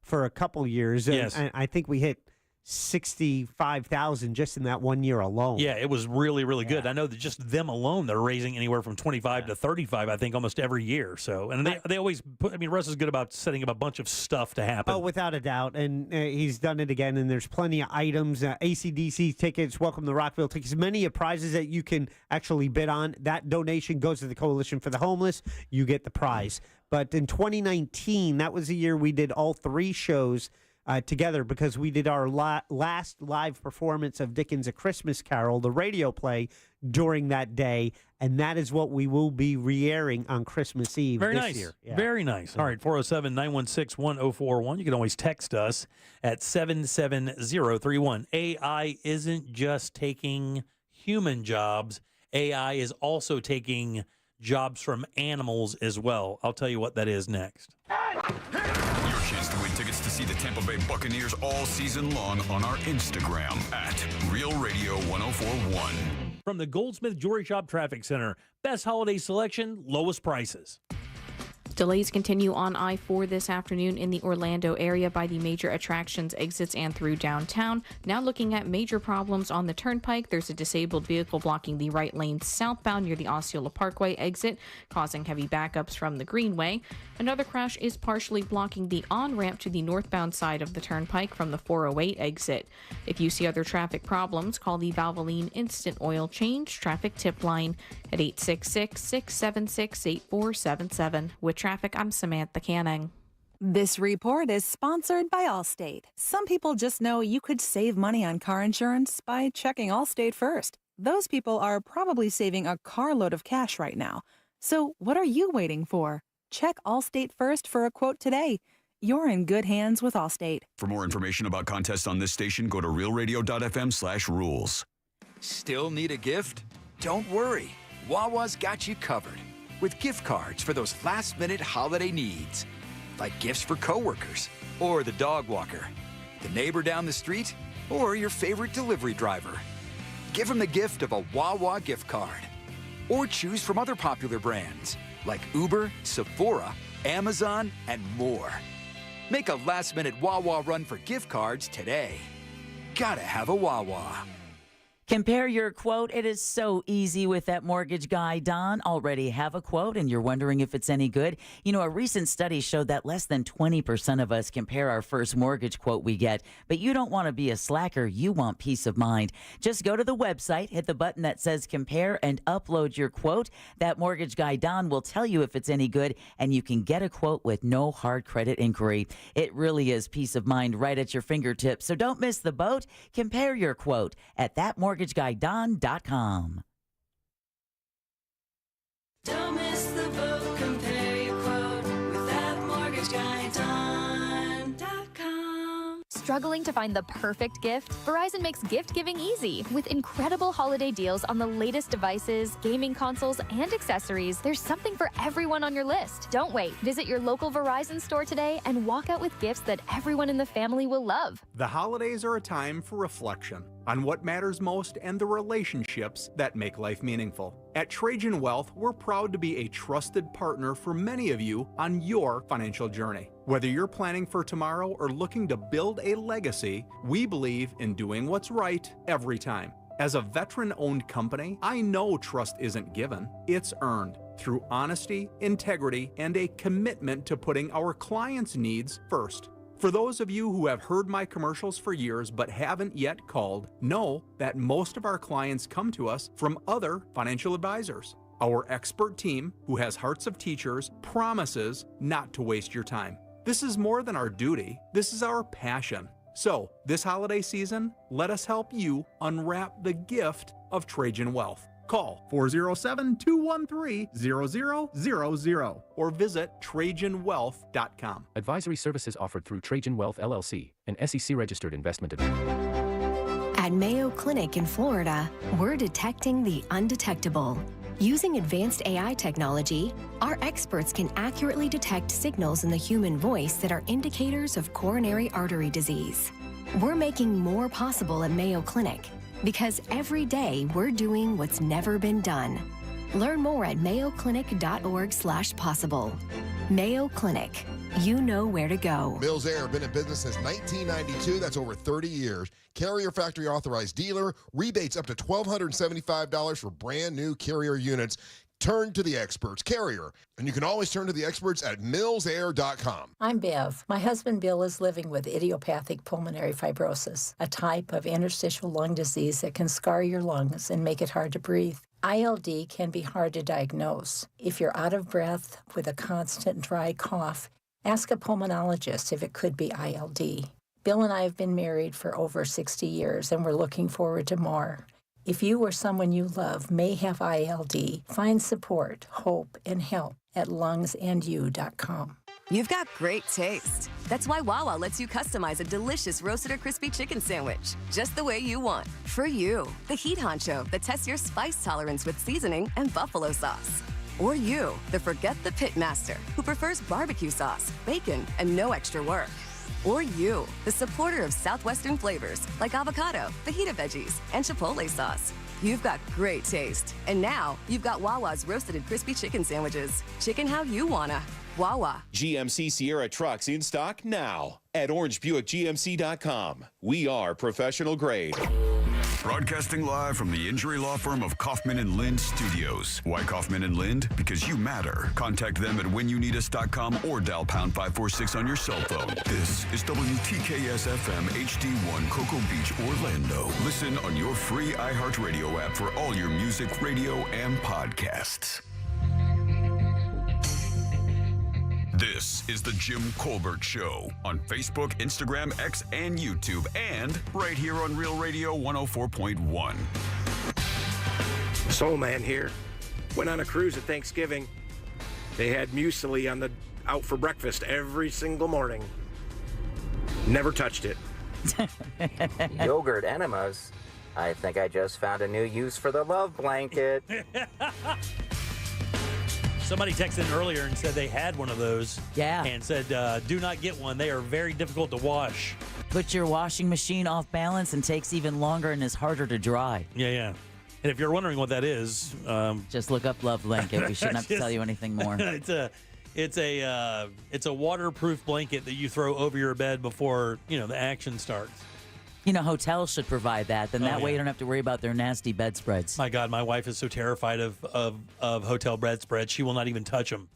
for a couple years. Yes. And I think we hit 65,000 just in that 1 year alone. Yeah, it was really, really good. I know that just them alone, they're raising anywhere from 25 to 35, I think, almost every year. So, and they always put, Russ is good about setting up a bunch of stuff to happen. Oh, without a doubt. And he's done it again. And there's plenty of items, AC/DC tickets, Welcome to Rockville tickets, many of prizes that you can actually bid on. That donation goes to the Coalition for the Homeless. You get the prize. But in 2019, that was the year we did all 3 shows together because we did our last live performance of Dickens' A Christmas Carol, the radio play, during that day. And that is what we will be re-airing on Christmas Eve this year. Yeah. Very nice. All right, 407-916-1041. You can always text us at 77031. AI isn't just taking human jobs. AI is also taking jobs from animals as well. I'll tell you what that is next. Your chance to win tickets to see the Tampa Bay Buccaneers all season long on our Instagram at Real Radio 1041. From the Goldsmith Jewelry Shop Traffic Center, best holiday selection, lowest prices. Delays continue on I-4 this afternoon in the Orlando area by the major attractions exits and through downtown. Now looking at major problems on the Turnpike, there's a disabled vehicle blocking the right lane southbound near the Osceola Parkway exit, causing heavy backups from the Greenway. Another crash is partially blocking the on-ramp to the northbound side of the Turnpike from the 408 exit. If you see other traffic problems, call the Valvoline Instant Oil Change traffic tip line at 866-676-8477. With traffic, I'm Samantha Canning. This report is sponsored by Allstate. Some people just know you could save money on car insurance by checking Allstate first. Those people are probably saving a carload of cash right now. So what are you waiting for? Check Allstate first for a quote today. You're in good hands with Allstate. For more information about contests on this station, go to realradio.fm/rules. Still need a gift? Don't worry. Wawa's got you covered with gift cards for those last-minute holiday needs, like gifts for coworkers or the dog walker, the neighbor down the street, or your favorite delivery driver. Give them the gift of a Wawa gift card, or choose from other popular brands like Uber, Sephora, Amazon, and more. Make a last-minute Wawa run for gift cards today. Gotta have a Wawa. Compare your quote. It is so easy with that mortgage guy, Don. Already have a quote and you're wondering if it's any good. You know, a recent study showed that less than 20% of us compare our first mortgage quote we get. But you don't want to be a slacker. You want peace of mind. Just go to the website, hit the button that says compare, and upload your quote. That mortgage guy, Don, will tell you if it's any good, and you can get a quote with no hard credit inquiry. It really is peace of mind right at your fingertips. So don't miss the boat. Compare your quote at thatmortgageguyDon.com. Don't miss the boat, compare your quote with thatmortgageguyDon.com. Struggling to find the perfect gift? Verizon makes gift giving easy with incredible holiday deals on the latest devices, gaming consoles, and accessories. There's something for everyone on your list. Don't wait. Visit your local Verizon store today and walk out with gifts that everyone in the family will love. The holidays are a time for reflection on what matters most and the relationships that make life meaningful. At Trajan Wealth, we're proud to be a trusted partner for many of you on your financial journey. Whether you're planning for tomorrow or looking to build a legacy, we believe in doing what's right every time. As a veteran-owned company, I know trust isn't given, it's earned through honesty, integrity, and a commitment to putting our clients' needs first. For those of you who have heard my commercials for years but haven't yet called, know that most of our clients come to us from other financial advisors. Our expert team, who has hearts of teachers, promises not to waste your time. This is more than our duty, this is our passion. So, this holiday season, let us help you unwrap the gift of Trajan Wealth. Call 407-213-0000 or visit TrajanWealth.com. Advisory services offered through Trajan Wealth, LLC, an SEC-registered investment advisor. At Mayo Clinic in Florida, we're detecting the undetectable. Using advanced AI technology, our experts can accurately detect signals in the human voice that are indicators of coronary artery disease. We're making more possible at Mayo Clinic, because every day we're doing what's never been done. Learn more at mayoclinic.org/possible. Mayo Clinic. You know where to go. Mills Air, been in business since 1992. That's over 30 years. Carrier factory authorized dealer. Rebates up to $1,275 for brand new Carrier units. Turn to the experts. Carrier. And you can always turn to the experts at millsair.com. I'm Bev. My husband Bill is living with idiopathic pulmonary fibrosis, a type of interstitial lung disease that can scar your lungs and make it hard to breathe. ILD can be hard to diagnose. If you're out of breath with a constant dry cough, ask a pulmonologist if it could be ILD. Bill and I have been married for over 60 years, and we're looking forward to more. If you or someone you love may have ILD, find support, hope, and help at lungsandyou.com. You've got great taste. That's why Wawa lets you customize a delicious roasted or crispy chicken sandwich, just the way you want. For you, the Heat Honcho that tests your spice tolerance with seasoning and buffalo sauce. Or you, the Forget the Pitmaster, who prefers barbecue sauce, bacon, and no extra work. Or you, the supporter of Southwestern flavors like avocado, fajita veggies, and chipotle sauce. You've got great taste. And now, you've got Wawa's roasted and crispy chicken sandwiches. Chicken how you wanna. Wawa. GMC Sierra trucks in stock now at orangebuickgmc.com. We are professional grade. Broadcasting live from the injury law firm of Kaufman and Lind Studios. Why Kaufman and Lind? Because you matter. Contact them at whenyounneedus.com or dial pound 546 on your cell phone. This is WTKS FM HD1 Cocoa Beach, Orlando. Listen on your free iHeartRadio app for all your music, radio, and podcasts. This is the Jim Colbert Show on Facebook, Instagram, X, and YouTube, and right here on Real Radio 104.1. Soul Man here. Went on a cruise at Thanksgiving. They had muesli out for breakfast every single morning. Never touched it. Yogurt enemas. I think I just found a new use for the love blanket. Somebody texted in earlier and said they had one of those. Yeah. And said, do not get one. They are very difficult to wash. Put your washing machine off balance and takes even longer and is harder to dry. Yeah. And if you're wondering what that is, just look up love blanket. We shouldn't have to tell you anything more. It's a waterproof blanket that you throw over your bed before the action starts. Hotels should provide that. Then way you don't have to worry about their nasty bedspreads. My God, my wife is so terrified of hotel bedspreads. She will not even touch them.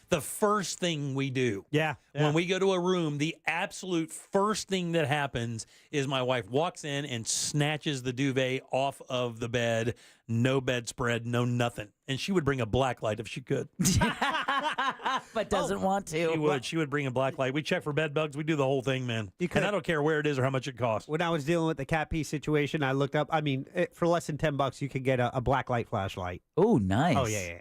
The first thing we do, when we go to a room, the absolute first thing that happens is my wife walks in and snatches the duvet off of the bed. No bedspread, no nothing. And she would bring a black light if she could. But doesn't want to. She would bring a black light. We check for bed bugs. We do the whole thing, man. And I don't care where it is or how much it costs. When I was dealing with the cat pee situation, I looked up. For less than $10, you could get a black light flashlight. Oh, nice. Oh, yeah.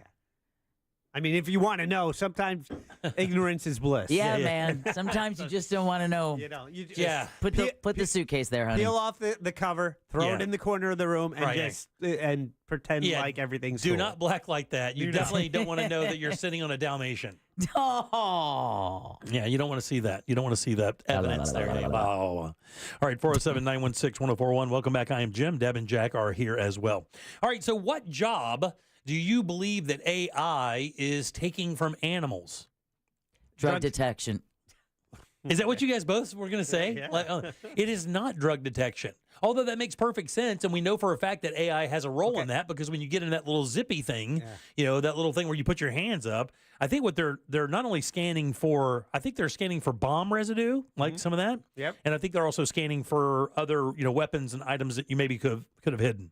I mean, if you want to know, sometimes ignorance is bliss. Yeah, man. Sometimes you just don't want to know. You just Put the suitcase there, honey. peel off the cover, throw it in the corner of the room, and and pretend like everything's Do cool. not blacklight that. You definitely don't want to know that you're sitting on a Dalmatian. Oh. Yeah, you don't want to see that. You don't want to see that evidence there. All right, 407-916-1041. Welcome back. I am Jim. Deb and Jack are here as well. All right, so what job do you believe that AI is taking from animals? Drug detection. Is that what you guys both were going to say? Yeah. Like, it is not drug detection. Although that makes perfect sense, and we know for a fact that AI has a role in that, because when you get in that little zippy thing, that little thing where you put your hands up, I think what they're not only scanning for, I think they're scanning for bomb residue, like some of that. Yep. And I think they're also scanning for other, weapons and items that you maybe could have hidden.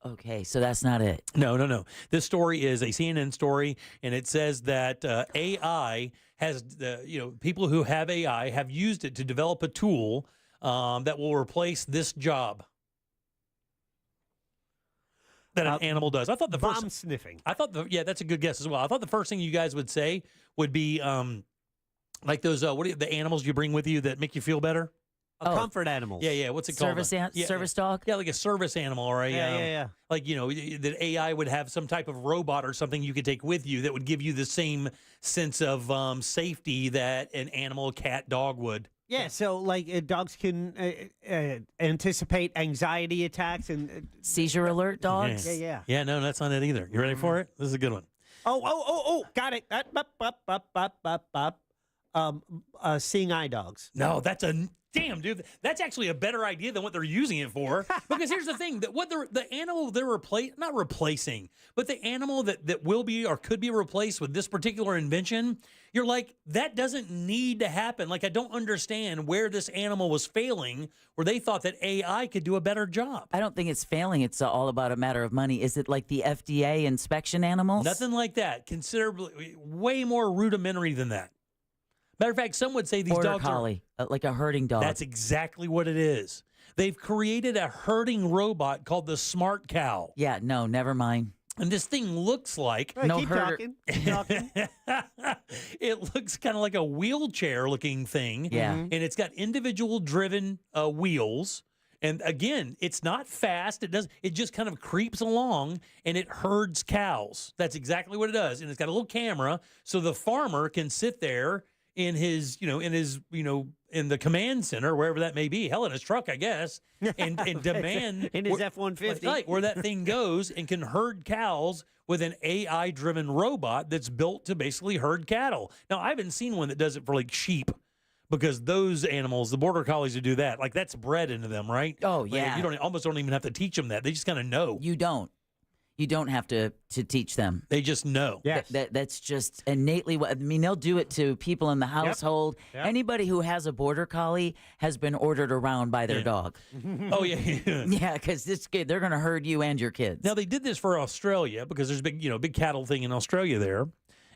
Okay, so that's not it. No. This story is a CNN story, and it says that AI has, people who have AI have used it to develop a tool that will replace this job that an animal does. I thought the bomb first sniffing. I thought that's a good guess as well. I thought the first thing you guys would say would be like those the animals you bring with you that make you feel better. Comfort animals. Yeah. What's it called? Service dog? Yeah, like a service animal, or a Yeah. like that AI would have some type of robot or something you could take with you that would give you the same sense of safety that an animal, cat, dog would. Yeah, so like dogs can anticipate anxiety attacks and seizure alert dogs. Yeah. Yeah, no, that's not it either. You ready for it? This is a good one. Oh, got it. Seeing eye dogs. No, that's a damn, dude. That's actually a better idea than what they're using it for. Because here's the thing: that what the animal they're not replacing, but the animal that will be or could be replaced with this particular invention, you're like, that doesn't need to happen. Like, I don't understand where this animal was failing, where they thought that AI could do a better job. I don't think it's failing. It's all about a matter of money. Is it like the FDA inspection animals? Nothing like that. Considerably, way more rudimentary than that. Matter of fact, some would say these Border dogs collie, like a herding dog. That's exactly what it is. They've created a herding robot called the Smart Cow. Yeah, no, never mind. And this thing looks like keep talking. It looks kind of like a wheelchair-looking thing. Yeah. And it's got individual driven wheels. And again, it's not fast. It just kind of creeps along and it herds cows. That's exactly what it does. And it's got a little camera so the farmer can sit there in his, in the command center, wherever that may be, hell, in his truck, I guess, and demand in his F-150, right, where that thing goes, and can herd cows with an AI-driven robot that's built to basically herd cattle. Now, I haven't seen one that does it for like sheep, because those animals, the border collies who do that, like that's bred into them, right? Oh Like, yeah, you almost don't even have to teach them that; they just kind of know. You don't have to teach them. They just know. Yes. That's just innately what I mean. They'll do it to people in the household. Yep. Anybody who has a border collie has been ordered around by their dog. Oh yeah. Yeah, because they're going to herd you and your kids. Now they did this for Australia because there's big cattle thing in Australia there,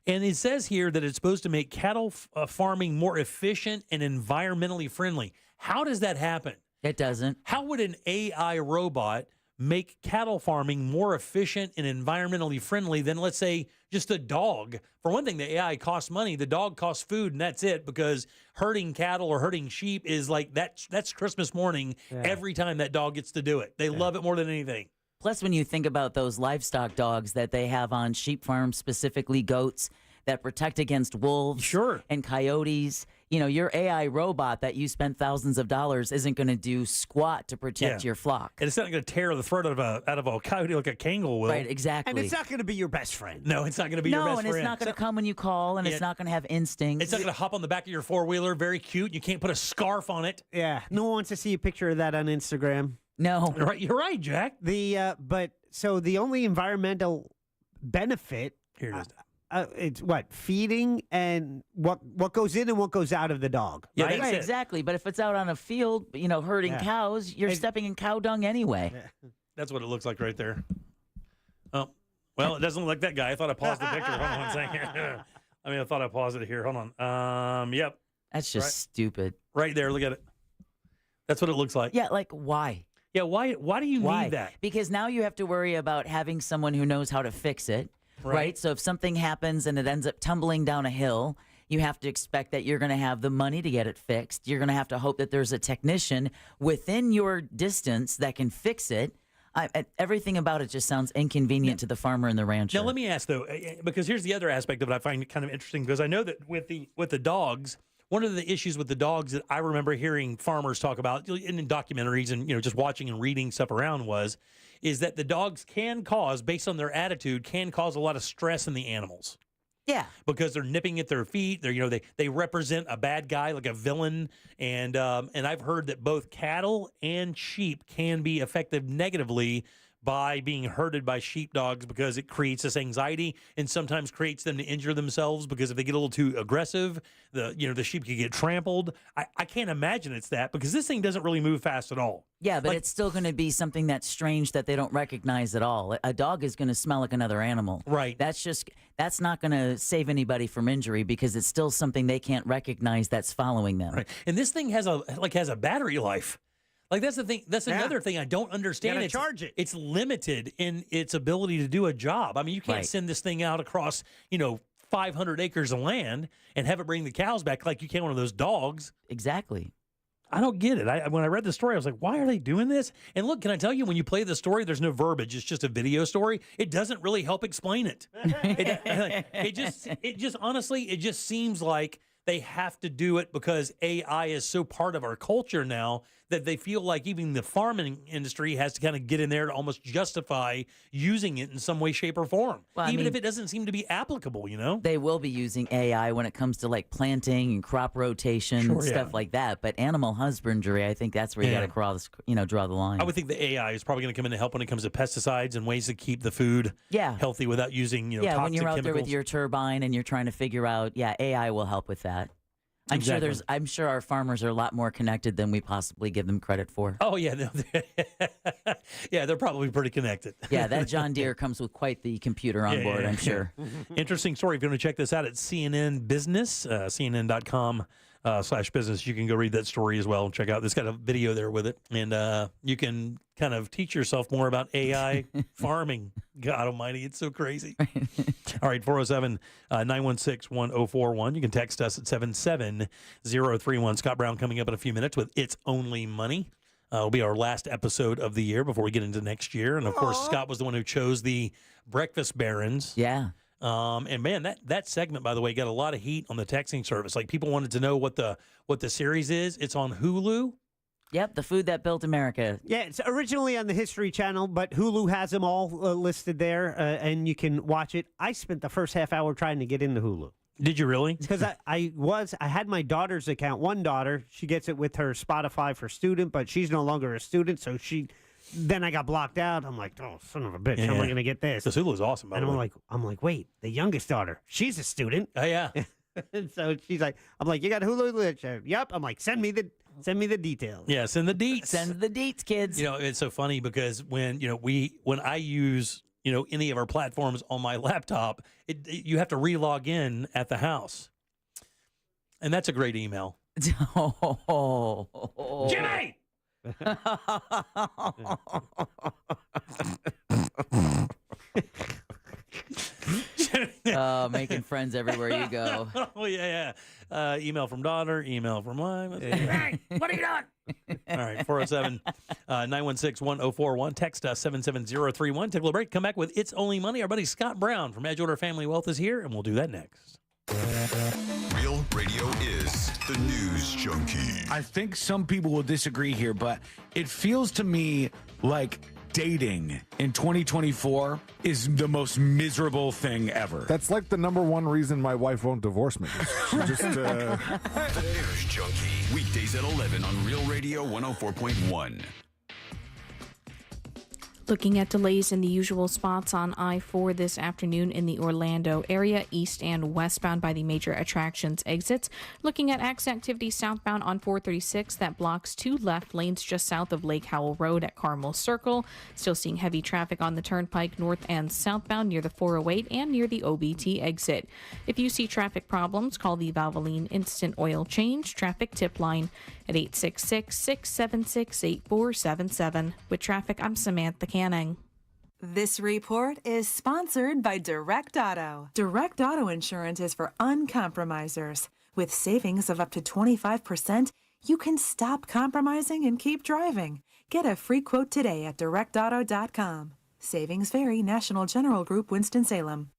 and it says here that it's supposed to make cattle farming more efficient and environmentally friendly. How does that happen? It doesn't. How would an AI robot make cattle farming more efficient and environmentally friendly than, let's say, just a dog? For one thing, the AI costs money. The dog costs food, and that's it, because herding cattle or herding sheep is like that's Christmas morning every time that dog gets to do it. They love it more than anything. Plus, when you think about those livestock dogs that they have on sheep farms, specifically goats, that protect against wolves and coyotes, your AI robot that you spent thousands of dollars isn't going to do squat to protect your flock. And it's not going to tear the throat out of a coyote like a kangaroo will. Right, exactly. And it's not going to be your best friend. No, it's not going to be your best friend. No, and it's not going to come when you call, and it's not going to have instincts. It's not going to hop on the back of your four-wheeler, very cute. You can't put a scarf on it. Yeah, no one wants to see a picture of that on Instagram. No. Right, you're right, Jack. So the only environmental benefit here it is. It's what, feeding and what goes in and what goes out of the dog. Yeah, right? right, exactly. But if it's out on a field, herding cows, you're stepping in cow dung anyway. That's what it looks like right there. Oh, well, it doesn't look like that guy. I thought I paused the picture. Hold on one second. I thought I paused it here. Hold on. Yep. That's just stupid. Right there. Look at it. That's what it looks like. Yeah, like why? Yeah, why do you need that? Because now you have to worry about having someone who knows how to fix it. right? So if something happens and it ends up tumbling down a hill, you have to expect that you're going to have the money to get it fixed. You're going to have to hope that there's a technician within your distance that can fix it. Everything about it just sounds inconvenient to the farmer and the rancher. Now, let me ask, though, because here's the other aspect of it I find kind of interesting, because I know that with the dogs, one of the issues with the dogs that I remember hearing farmers talk about in documentaries and just watching and reading stuff around is that the dogs can cause, based on their attitude, can cause a lot of stress in the animals. Yeah, because they're nipping at their feet. They're they represent a bad guy, like a villain, and I've heard that both cattle and sheep can be affected negatively by being herded by sheepdogs, because it creates this anxiety and sometimes creates them to injure themselves, because if they get a little too aggressive, the sheep can get trampled. I can't imagine it's that, because this thing doesn't really move fast at all. Yeah, but it's still going to be something that's strange that they don't recognize at all. A dog is going to smell like another animal. Right. That's not going to save anybody from injury, because it's still something they can't recognize that's following them. Right. And this thing has a battery life. Like, that's the thing. That's another thing I don't understand. You gotta charge it. It's limited in its ability to do a job. I mean, you can't send this thing out across 500 acres of land and have it bring the cows back like you can one of those dogs. Exactly. I don't get it. When I read the story, I was like, why are they doing this? And look, can I tell you, when you play the story, there's no verbiage. It's just a video story. It doesn't really help explain it. It just honestly, it just seems like they have to do it because AI is so part of our culture now that they feel like even the farming industry has to kind of get in there to almost justify using it in some way, shape, or form, even if it doesn't seem to be applicable, They will be using AI when it comes to like planting and crop rotation and stuff like that. But animal husbandry, I think that's where you got to draw the line. I would think the AI is probably going to come in to help when it comes to pesticides and ways to keep the food healthy without using toxic when you're out chemicals. there with your turbine and you're trying to figure out, AI will help with that. I'm sure our farmers are a lot more connected than we possibly give them credit for. Oh yeah, no, they're probably pretty connected. Yeah, that John Deere comes with quite the computer on board, I'm sure. Interesting story. If you want to check this out at CNN Business, CNN.com/business, you can go read that story as well and check out. It's got a video there with it, and you can kind of teach yourself more about AI farming. God almighty, it's so crazy. All right, 407-916-1041. You can text us at 77031. Scott Brown coming up in a few minutes with It's Only Money. It'll be our last episode of the year before we get into next year. And, of course, Scott was the one who chose the Breakfast Barons. Yeah. And, man, that segment, by the way, got a lot of heat on the texting service. Like, people wanted to know what the series is. It's on Hulu. Yep, The Food That Built America. Yeah, it's originally on the History Channel, but Hulu has them all listed there, and you can watch it. I spent the first half hour trying to get into Hulu. Did you really? Because I had my daughter's account. One daughter, she gets it with her Spotify for student, but she's no longer a student, so then I got blocked out. I'm like, oh, son of a bitch, how am I going to get this? This Hulu is awesome, by the way. I'm like, wait, the youngest daughter, she's a student. Oh, yeah. And so she's like, I'm like, you got Hulu? Yep. I'm like, send me the details. Yeah, send the deets. Send the deets, kids. It's so funny because when I use any of our platforms on my laptop, you have to re-log in at the house, and that's a great email. Jimmy. Making friends everywhere you go. Oh, yeah. Email from daughter, email from wife. Hey, what are you doing? All right, 407-916-1041. Text us 77031. Take a little break. Come back with It's Only Money. Our buddy Scott Brown from Edgewater Family Wealth is here, and we'll do that next. Real Radio is the news junkie. I think some people will disagree here, but it feels to me like dating in 2024 is the most miserable thing ever. That's like the number one reason my wife won't divorce me. She just The News Junkie. Weekdays at 11 on Real Radio 104.1. Looking at delays in the usual spots on I-4 this afternoon in the Orlando area, east and westbound by the major attractions exits. Looking at activity southbound on 436 that blocks 2 left lanes just south of Lake Howell Road at Carmel Circle. Still seeing heavy traffic on the turnpike north and southbound near the 408 and near the OBT exit. If you see traffic problems, call the Valvoline Instant Oil Change traffic tip line at 866-676-8477. With traffic, I'm Samantha Canning. This report is sponsored by Direct Auto. Direct Auto Insurance is for uncompromisers. With savings of up to 25%, you can stop compromising and keep driving. Get a free quote today at directauto.com. Savings vary. National General Group, Winston-Salem.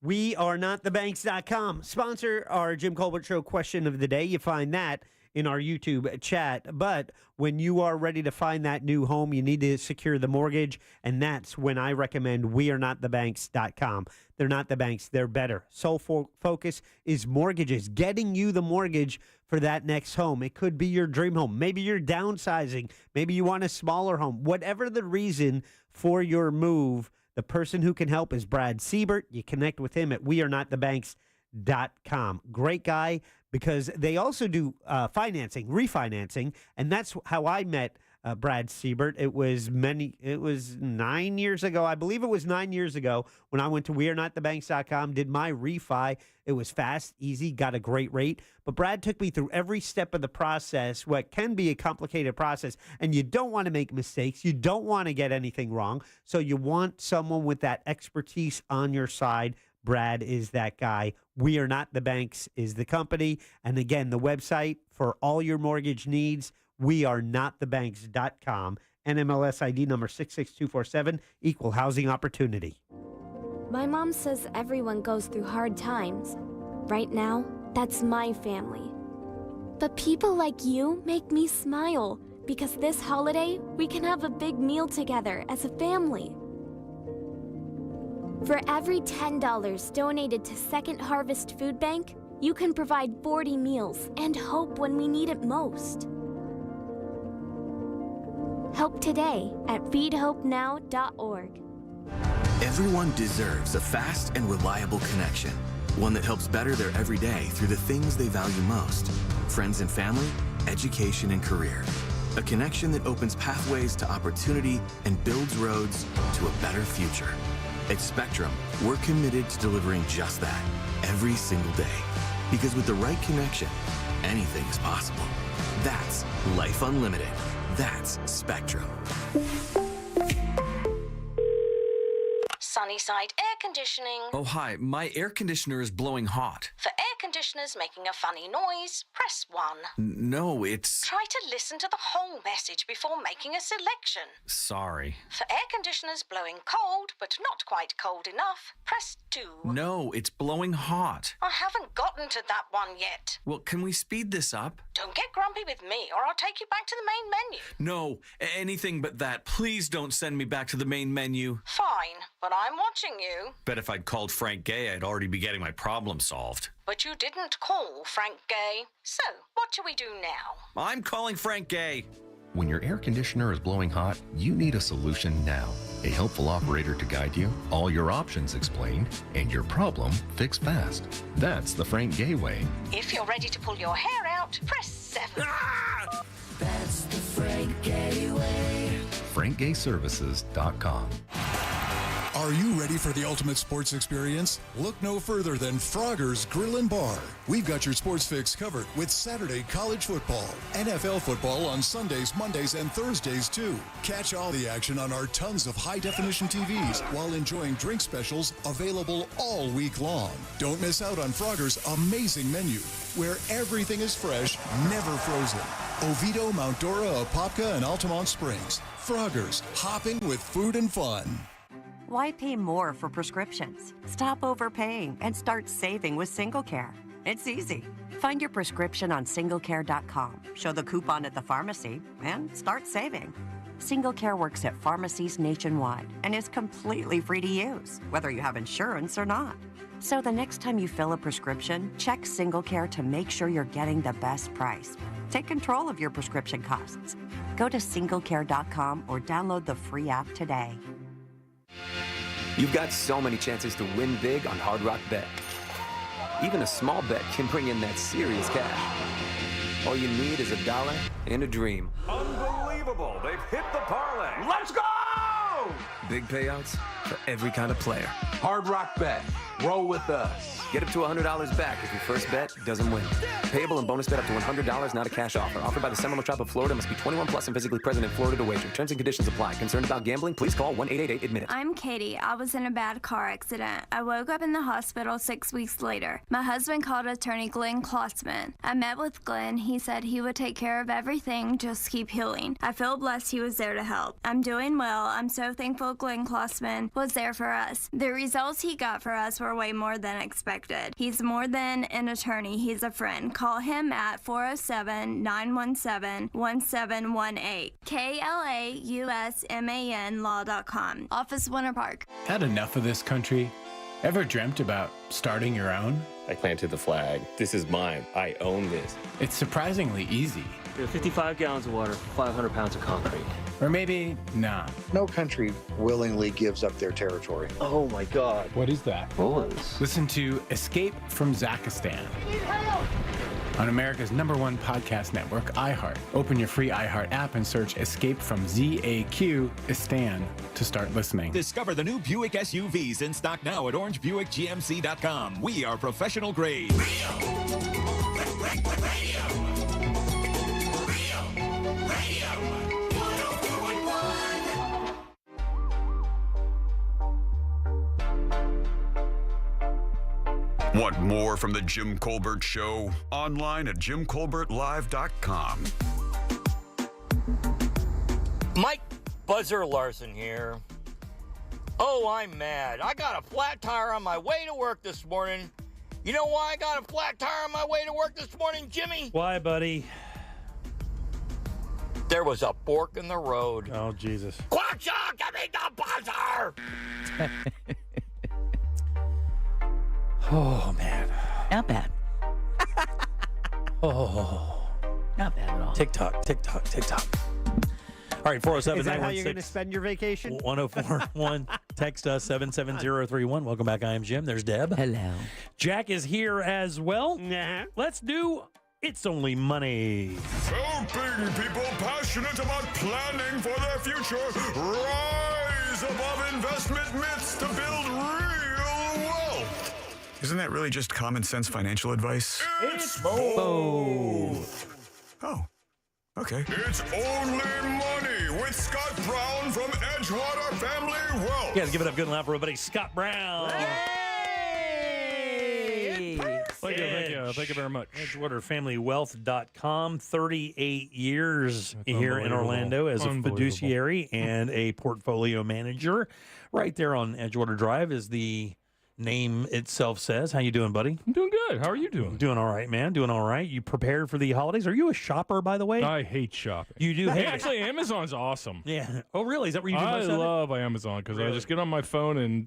We are not thebanks.com. Sponsor our Jim Colbert Show question of the day. You find that in our YouTube chat. But when you are ready to find that new home, you need to secure the mortgage. And that's when I recommend wearenotthebanks.com. They're not the banks. They're better. Sole focus is mortgages, getting you the mortgage for that next home. It could be your dream home. Maybe you're downsizing. Maybe you want a smaller home. Whatever the reason for your move, the person who can help is Brad Siebert. You connect with him at wearenotthebanks.com. Great guy, because they also do refinancing, and that's how I met Brad Siebert. It was 9 years ago. I believe it was 9 years ago when I went to wearenotthebanks.com, did my refi. It was fast, easy, got a great rate. But Brad took me through every step of the process, what can be a complicated process, and you don't want to make mistakes. You don't want to get anything wrong. So you want someone with that expertise on your side. Brad is that guy. We Are Not the Banks is the company. And again, the website for all your mortgage needs, wearenotthebanks.com. NMLS ID number 66247, equal housing opportunity. My mom says everyone goes through hard times. Right now, that's my family. But people like you make me smile, because this holiday, we can have a big meal together as a family. For every $10 donated to Second Harvest Food Bank, you can provide 40 meals and hope when we need it most. Help today at feedhopenow.org. Everyone deserves a fast and reliable connection, one that helps better their everyday through the things they value most: friends and family, education and career. A connection that opens pathways to opportunity and builds roads to a better future. At Spectrum, we're committed to delivering just that every single day. Because with the right connection, anything is possible. That's Life Unlimited. That's Spectrum. Sunnyside Air Conditioning. Oh, hi. My air conditioner is blowing hot. For air conditioners making a funny noise, press 1. No, it's... Try to listen to the whole message before making a selection. Sorry. For air conditioners blowing cold, but not quite cold enough, press 2. No, it's blowing hot. I haven't gotten to that one yet. Well, can we speed this up? Don't get grumpy with me, or I'll take you back to the main menu. No, anything but that. Please don't send me back to the main menu. Fine, but I'm watching you. Bet if I'd called Frank Gay, I'd already be getting my problem solved. But you didn't call Frank Gay. So, what do we do now? I'm calling Frank Gay. When your air conditioner is blowing hot, you need a solution now. A helpful operator to guide you, all your options explained, and your problem fixed fast. That's the Frank Gay way. If you're ready to pull your hair out, press 7. That's the Frank Gay way. FrankGayServices.com. Are you ready for the ultimate sports experience? Look no further than Frogger's Grill and Bar. We've got your sports fix covered with Saturday college football, NFL football on Sundays, Mondays, and Thursdays too. Catch all the action on our tons of high-definition TVs while enjoying drink specials available all week long. Don't miss out on Frogger's amazing menu, where everything is fresh, never frozen. Oviedo, Mount Dora, Apopka, and Altamont Springs. Frogger's, hopping with food and fun. Why pay more for prescriptions? Stop overpaying and start saving with SingleCare. It's easy. Find your prescription on singlecare.com, show the coupon at the pharmacy, and start saving. SingleCare works at pharmacies nationwide and is completely free to use, whether you have insurance or not. So the next time you fill a prescription, check SingleCare to make sure you're getting the best price. Take control of your prescription costs. Go to singlecare.com or download the free app today. You've got so many chances to win big on Hard Rock Bet. Even a small bet can bring in that serious cash. All you need is $1 and a dream. Unbelievable. They've hit the parlay. Let's go! Big payouts for every kind of player. Hard Rock Bet. Roll with us. Get up to $100 back if your first bet doesn't win. Payable and bonus bet up to $100, not a cash offer. Offered by the Seminole Tribe of Florida. Must be 21 plus and physically present in Florida to wager. Terms and conditions apply. Concerned about gambling? Please call 1-888-ADMIT-IT. I'm Katie. I was in a bad car accident. I woke up in the hospital 6 weeks later. My husband called attorney Glenn Klotzman. I met with Glenn. He said he would take care of everything, just keep healing. I feel blessed he was there to help. I'm doing well. I'm so thankful Glenn Klotzman was there for us. The results he got for us were way more than expected. He's more than an attorney. He's a friend. Call him at 407-917-1718. KLAUSMAN law.com. Office Winter Park. Had enough of this country? Ever dreamt about starting your own? I planted the flag. This is mine. I own this. It's surprisingly easy. 55 gallons of water, 500 pounds of concrete. Or maybe not. No country willingly gives up their territory. Oh my God. What is that? Bullets. Listen to Escape from Zakistan on America's #1 podcast network, iHeart. Open your free iHeart app and search Escape from ZAQ-istan to start listening. Discover the new Buick SUVs in stock now at orangebuickgmc.com. We are professional grade. Want more from the Jim Colbert Show? Online at jimcolbertlive.com. Mike Buzzer Larson here. Oh, I'm mad. I got a flat tire on my way to work this morning. You know why I got a flat tire on my way to work this morning, Jimmy? Why, buddy? There was a fork in the road. Oh, Jesus. Quackshaw, give me the buzzer! Oh, man. Not bad. Oh. Not bad at all. TikTok. All right, 407 Is that how you're going to spend your vacation? 1041. Text us 77031. Welcome back. I am Jim. There's Deb. Hello. Jack is here as well. Yeah. Let's do It's Only Money. Helping people passionate about planning for their future rise above investment myths to build real wealth. Isn't that really just common sense financial advice? It's both. Oh, okay. It's Only Money with Scott Brown from Edgewater Family Wealth. You guys give it up good and loud for everybody. Scott Brown. Hey! Thank you very much. EdgewaterFamilyWealth.com. 38 years here in Orlando as a fiduciary and a portfolio manager. Right there on Edgewater Drive is the name itself says. How you doing, buddy? I'm doing good. How are you doing? Doing all right, man. Doing all right. You prepared for the holidays? Are you a shopper, by the way? I hate shopping. You do hate Actually, Amazon's awesome. Yeah. Oh, really? Is that where you do most of it? I love Amazon because I just get on my phone and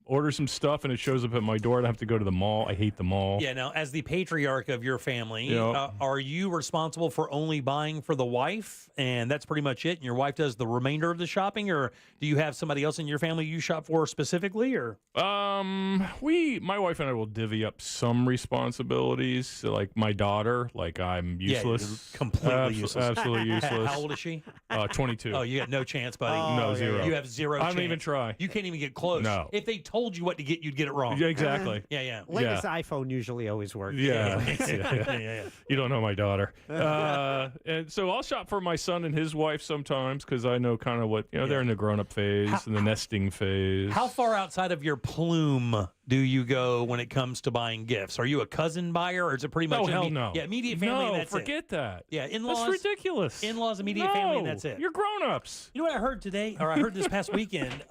order some stuff and it shows up at my door. I don't have to go to the mall. I hate the mall. Yeah, now, as the patriarch of your family, Yeah. Are you responsible for only buying for the wife, and that's pretty much it, and your wife does the remainder of the shopping, or do you have somebody else in your family you shop for specifically, or? My wife and I will divvy up some responsibilities. So, like my daughter, like I'm useless. Yeah, completely useless. Absolutely useless. How old is she? 22. Oh, you got no chance, buddy. No, zero. You have zero chance. I don't even try. You can't even get close. No. If they told you what to get, you'd get it wrong. Yeah, exactly. Yeah. Latest iPhone usually always works. Yeah. Yeah. You don't know my daughter. And so I'll shop for my son and his wife sometimes because I know kind of what, they're in the grown-up phase and the nesting phase. How far outside of your plume do you go when it comes to buying gifts? Are you a cousin buyer, or is it pretty much hell no. Yeah, immediate family, and that's forget it? that. Yeah, in-laws. That's ridiculous. In-laws, immediate family, and that's it. You're grown-ups. You know what I heard today, or I heard this past weekend,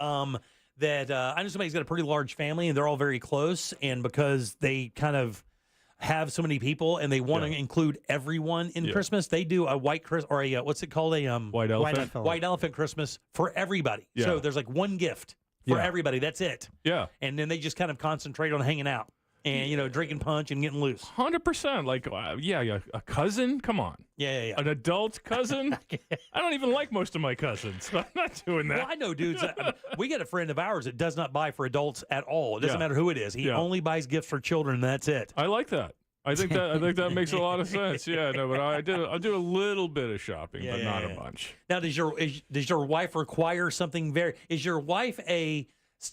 that I know somebody's got a pretty large family, and they're all very close, and because they kind of have so many people, and they want to include everyone in Christmas, they do a white Christmas, or a, what's it called? A white elephant? White elephant Christmas for everybody. Yeah. So there's like one gift for everybody. That's it. Yeah. And then they just kind of concentrate on hanging out and, drinking punch and getting loose. 100%. Like, a cousin? Come on. Yeah. An adult cousin? I don't even like most of my cousins. I'm not doing that. Well, I know dudes. We got a friend of ours that does not buy for adults at all. It doesn't matter who it is. He only buys gifts for children, and that's it. I like that. I think that makes a lot of sense. Yeah, no, but I'll do a little bit of shopping, but not a bunch. Now, does your wife require something Is your wife a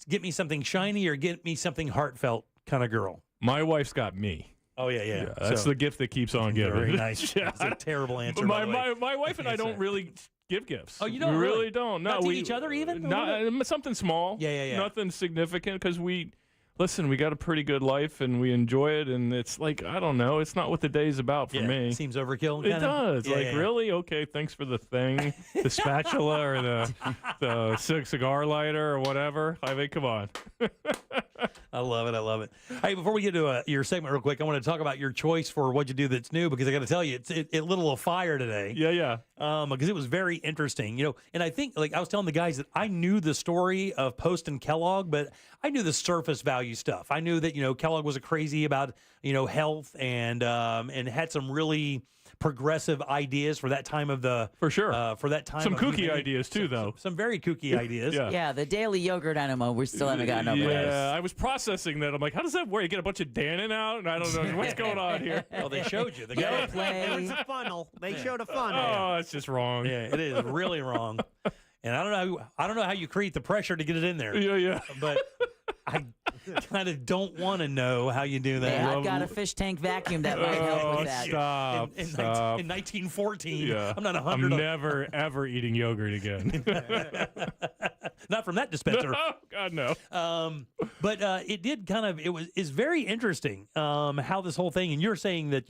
get me something shiny or get me something heartfelt kind of girl? My wife's got me. Oh, yeah. That's the gift that keeps on giving. Very nice. That's a terrible answer, by the way. My wife and I don't really give gifts. Oh, you don't? We really really don't. No, not to each other even? Not, something small. Yeah. Nothing significant because we got a pretty good life and we enjoy it, and it's like, I don't know, it's not what the day's about for me. It seems overkill. It does. Really? Okay, thanks for the thing, the spatula or the cigar lighter or whatever. I mean, come on. I love it. Hey, before we get to your segment real quick, I want to talk about your choice for what you do that's new, because I got to tell you, it lit a little fire today. Yeah. Because it was very interesting, and I think, like I was telling the guys, that I knew the story of Post and Kellogg, but I knew the surface value stuff. I knew that, Kellogg was crazy about, health and had some really progressive ideas for that time of the for that time. Some of kooky humanity. ideas too, though. Some very kooky ideas. Yeah, the daily yogurt enema. We still haven't gotten over this. Yeah, I was processing that. I'm like, how does that work? You get a bunch of Dannon out, and I don't know what's going on here. Well, they showed you. The Yellow guy play. It was a funnel. They showed a funnel. Oh, it's just wrong. Yeah, it is really wrong. And I don't know how you create the pressure to get it in there. Yeah. But I kind of don't want to know how you do that. Hey, I've got a fish tank vacuum that might help with that. Stop. In Stop. 1914, Yeah. I'm not I'm 100. never, ever eating yogurt again. Not from that dispenser. Oh, God, no. But it did it's very interesting how this whole thing, and you're saying that,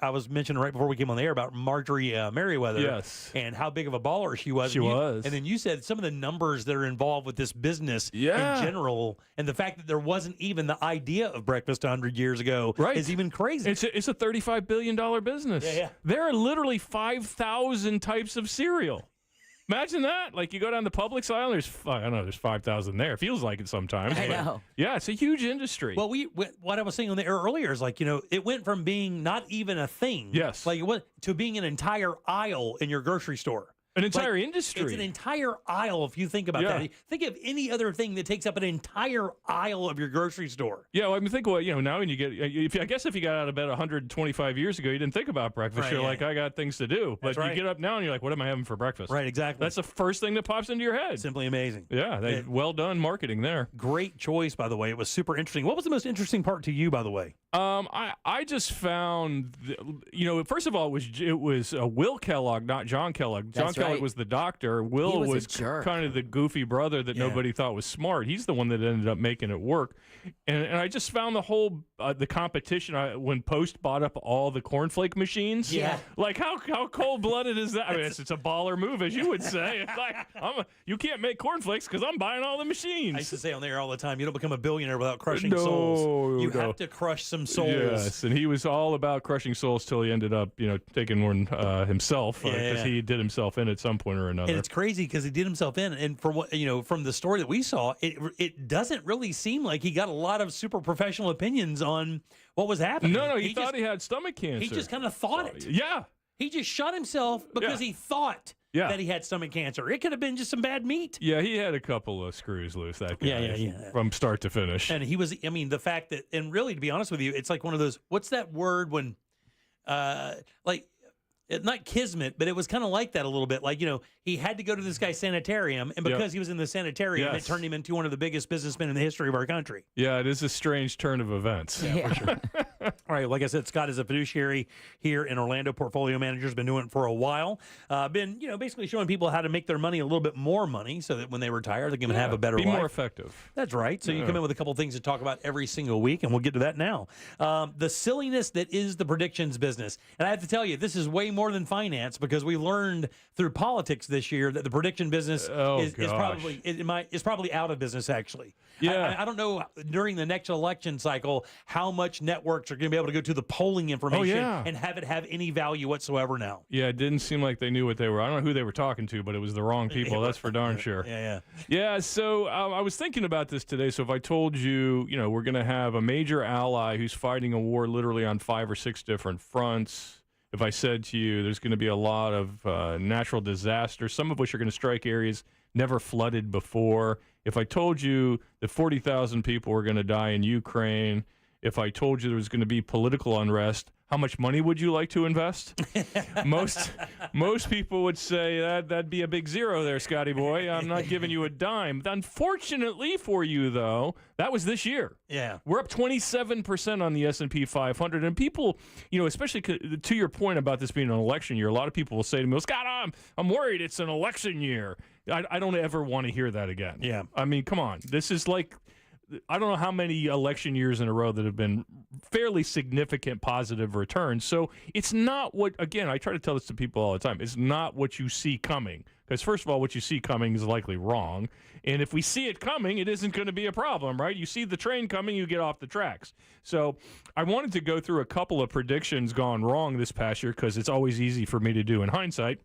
I was mentioning right before we came on the air about Marjorie Merriweather. Yes. And how big of a baller she was. She was. And then you said some of the numbers that are involved with this business in general, and the fact that there wasn't even the idea of breakfast 100 years ago is even crazy. It's a $35 billion business. Yeah. There are literally 5,000 types of cereal. Imagine that. Like, you go down the Publix aisle, there's 5,000 there. It feels like it sometimes. I know. Yeah, it's a huge industry. Well, what I was saying on the air earlier is it went from being not even a thing. Yes. Like, it went to being an entire aisle in your grocery store. An entire industry. It's an entire aisle if you think about that. Think of any other thing that takes up an entire aisle of your grocery store. Yeah, well, I mean, think now when you get, if you got out of bed 125 years ago, you didn't think about breakfast. You're like, I got things to do. But you get up now and you're like, what am I having for breakfast? Right, exactly. That's the first thing that pops into your head. Simply amazing. Yeah, well done marketing there. Great choice, by the way. It was super interesting. What was the most interesting part to you, by the way? I just found, first of all, it was Will Kellogg, not John Kellogg. John Kellogg was the doctor. Will was kind of the goofy brother that nobody thought was smart. He's the one that ended up making it work. And I just found the whole the competition when Post bought up all the cornflake machines. Yeah. Like, how cold-blooded is that? I mean, it's a baller move, as you would say. It's like, you can't make cornflakes because I'm buying all the machines. I used to say on the air all the time, you don't become a billionaire without crushing souls. You have to crush some souls. Yes, and he was all about crushing souls till he ended up, taking one himself because he did himself in at some point or another. And it's crazy because he did himself in, and from what from the story that we saw, it doesn't really seem like he got a lot of super professional opinions on what was happening. No, he thought he had stomach cancer. He just kind of thought it. Yeah, he just shot himself because he thought that he had stomach cancer. It could have been just some bad meat. Yeah, he had a couple of screws loose, that guy. From start to finish. And he was, the fact that, and really, to be honest with you, it's like one of those, what's that word when, not kismet, but it was kind of like that a little bit. Like, he had to go to this guy's sanitarium, and because he was in the sanitarium, it turned him into one of the biggest businessmen in the history of our country. Yeah, it is a strange turn of events. Yeah, for sure. All right, like I said, Scott is a fiduciary here in Orlando, portfolio manager, has been doing it for a while. Been, basically showing people how to make their money a little bit more money so that when they retire, they can have a better life. Be more effective. That's right. So you come in with a couple things to talk about every single week, and we'll get to that now. The silliness that is the predictions business. And I have to tell you, this is way more than finance, because we learned through politics this year that the prediction business is probably out of business, actually. Yeah. I don't know during the next election cycle how much networks are going to be able to go to the polling information and have it have any value whatsoever now. Yeah, it didn't seem like they knew what they were. I don't know who they were talking to, but it was the wrong people. That's for darn sure. Yeah, so I was thinking about this today. So if I told you, we're going to have a major ally who's fighting a war literally on 5 or 6 different fronts. If I said to you there's going to be a lot of natural disasters, some of which are going to strike areas never flooded before. If I told you that 40,000 people were going to die in Ukraine, if I told you there was going to be political unrest, how much money would you like to invest? most people would say that'd be a big zero there, Scotty boy. I'm not giving you a dime. Unfortunately for you, though, that was this year. Yeah. We're up 27% on the S&P 500. And people, especially to your point about this being an election year, a lot of people will say to me, well, Scott, I'm worried it's an election year. I don't ever want to hear that again. Yeah. I mean, come on. This is like, I don't know how many election years in a row that have been fairly significant positive returns. So it's not what, again, I try to tell this to people all the time, it's not what you see coming. Because first of all, what you see coming is likely wrong. And if we see it coming, it isn't going to be a problem, right? You see the train coming, you get off the tracks. So I wanted to go through a couple of predictions gone wrong this past year because it's always easy for me to do in hindsight.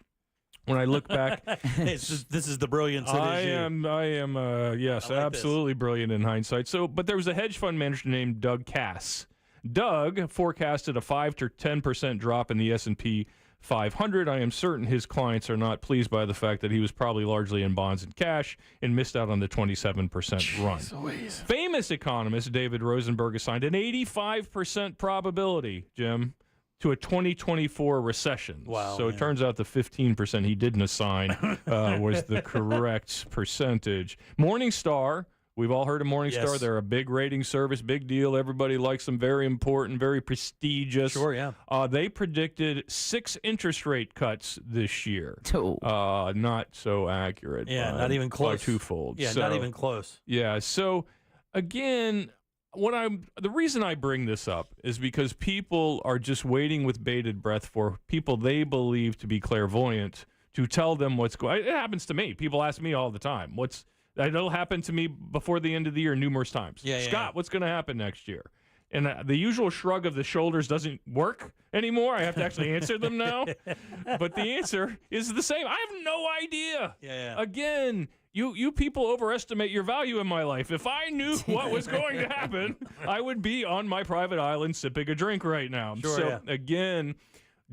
When I look back, this is the brilliance that is you. I am, yes, absolutely brilliant in hindsight. So, but there was a hedge fund manager named Doug Cass. Doug forecasted a 5 to 10% drop in the S&P 500. I am certain his clients are not pleased by the fact that he was probably largely in bonds and cash and missed out on the 27% run. Famous economist David Rosenberg assigned an 85% probability, Jim, to a 2024 recession. Wow. So it turns out the 15% he didn't assign was the correct percentage. Morningstar, we've all heard of Morningstar. Yes. They're a big rating service, big deal. Everybody likes them, very important, very prestigious. Sure, yeah. They predicted 6 interest rate cuts this year. Oh. Not so accurate. Yeah, by- not even close. By twofold. Yeah, So, not even close. Yeah, so again, the reason I bring this up is because people are just waiting with bated breath for people they believe to be clairvoyant to tell them what's going. It happens to me. People ask me all the time. It'll happen to me before the end of the year numerous times. Yeah, Scott, what's going to happen next year? And the usual shrug of the shoulders doesn't work anymore. I have to actually answer them now. But the answer is the same. I have no idea. Yeah. Again, you people overestimate your value in my life. If I knew what was going to happen, I would be on my private island sipping a drink right now. Sure, so yeah. again,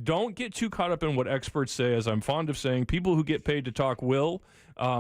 don't get too caught up in what experts say. As I'm fond of saying, people who get paid to talk will.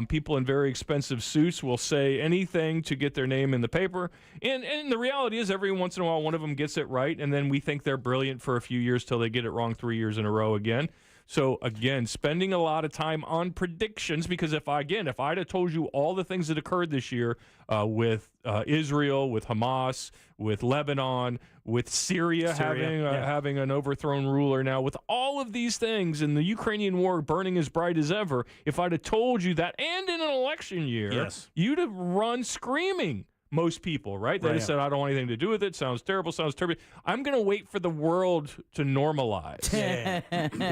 People in very expensive suits will say anything to get their name in the paper. And the reality is every once in a while one of them gets it right, and then we think they're brilliant for a few years till they get it wrong 3 years in a row again. So, again, spending a lot of time on predictions, because if I'd have told you all the things that occurred this year with Israel, with Hamas, with Lebanon, with Syria having an overthrown ruler now, with all of these things and the Ukrainian war burning as bright as ever, if I'd have told you that, and in an election year, you'd have run screaming. Most people, right? They just said, I don't want anything to do with it. Sounds terrible. Sounds terrible. I'm going to wait for the world to normalize.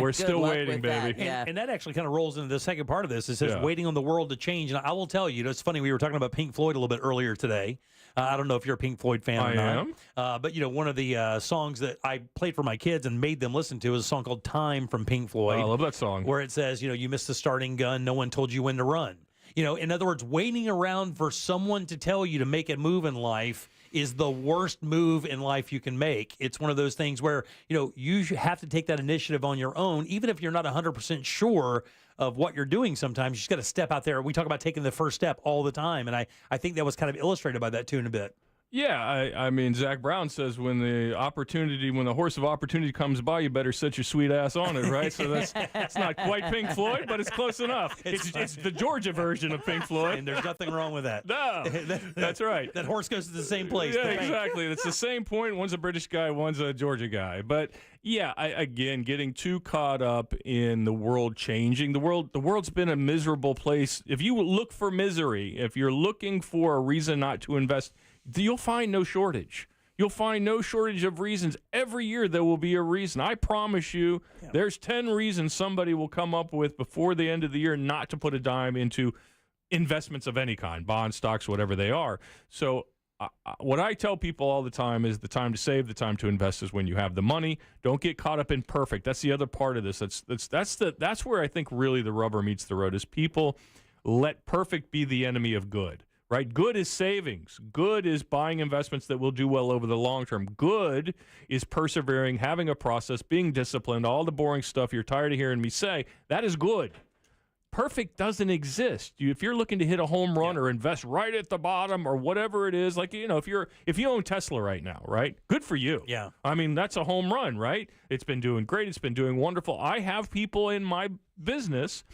We're still waiting, baby. And that actually kind of rolls into the second part of this. It says waiting on the world to change. And I will tell you, it's funny, we were talking about Pink Floyd a little bit earlier today. I don't know if you're a Pink Floyd fan or not. I am. But, one of the songs that I played for my kids and made them listen to is a song called Time from Pink Floyd. I love that song. Where it says, you missed the starting gun. No one told you when to run. In other words, waiting around for someone to tell you to make a move in life is the worst move in life you can make. It's one of those things where, you have to take that initiative on your own, even if you're not 100% sure of what you're doing sometimes. You just got to step out there. We talk about taking the first step all the time, and I think that was kind of illustrated by that too in a bit. Yeah, I mean, Zach Brown says when the horse of opportunity comes by, you better set your sweet ass on it, right? So it's not quite Pink Floyd, but it's close enough. It's the Georgia version of Pink Floyd. And there's nothing wrong with that. No, that's right. That horse goes to the same place. Yeah, exactly. It's the same point. One's a British guy, one's a Georgia guy. But yeah, again, getting too caught up in the world changing. The world's been a miserable place. If you look for misery, if you're looking for a reason not to invest, you'll find no shortage. You'll find no shortage of reasons. Every year there will be a reason. I promise you, there's 10 reasons somebody will come up with before the end of the year not to put a dime into investments of any kind, bonds, stocks, whatever they are. So what I tell people all the time is the time to save, the time to invest is when you have the money. Don't get caught up in perfect. That's the other part of this. That's where I think really the rubber meets the road is people let perfect be the enemy of good. Right? Good is savings. Good is buying investments that will do well over the long term. Good is persevering, having a process, being disciplined, all the boring stuff you're tired of hearing me say. That is good. perfect doesn't exist. If you're looking to hit a home run or invest right at the bottom or whatever it is, like, if you own Tesla right now, right? Good for you. Yeah. I mean, that's a home run, right? It's been doing great. It's been doing wonderful. I have people in my business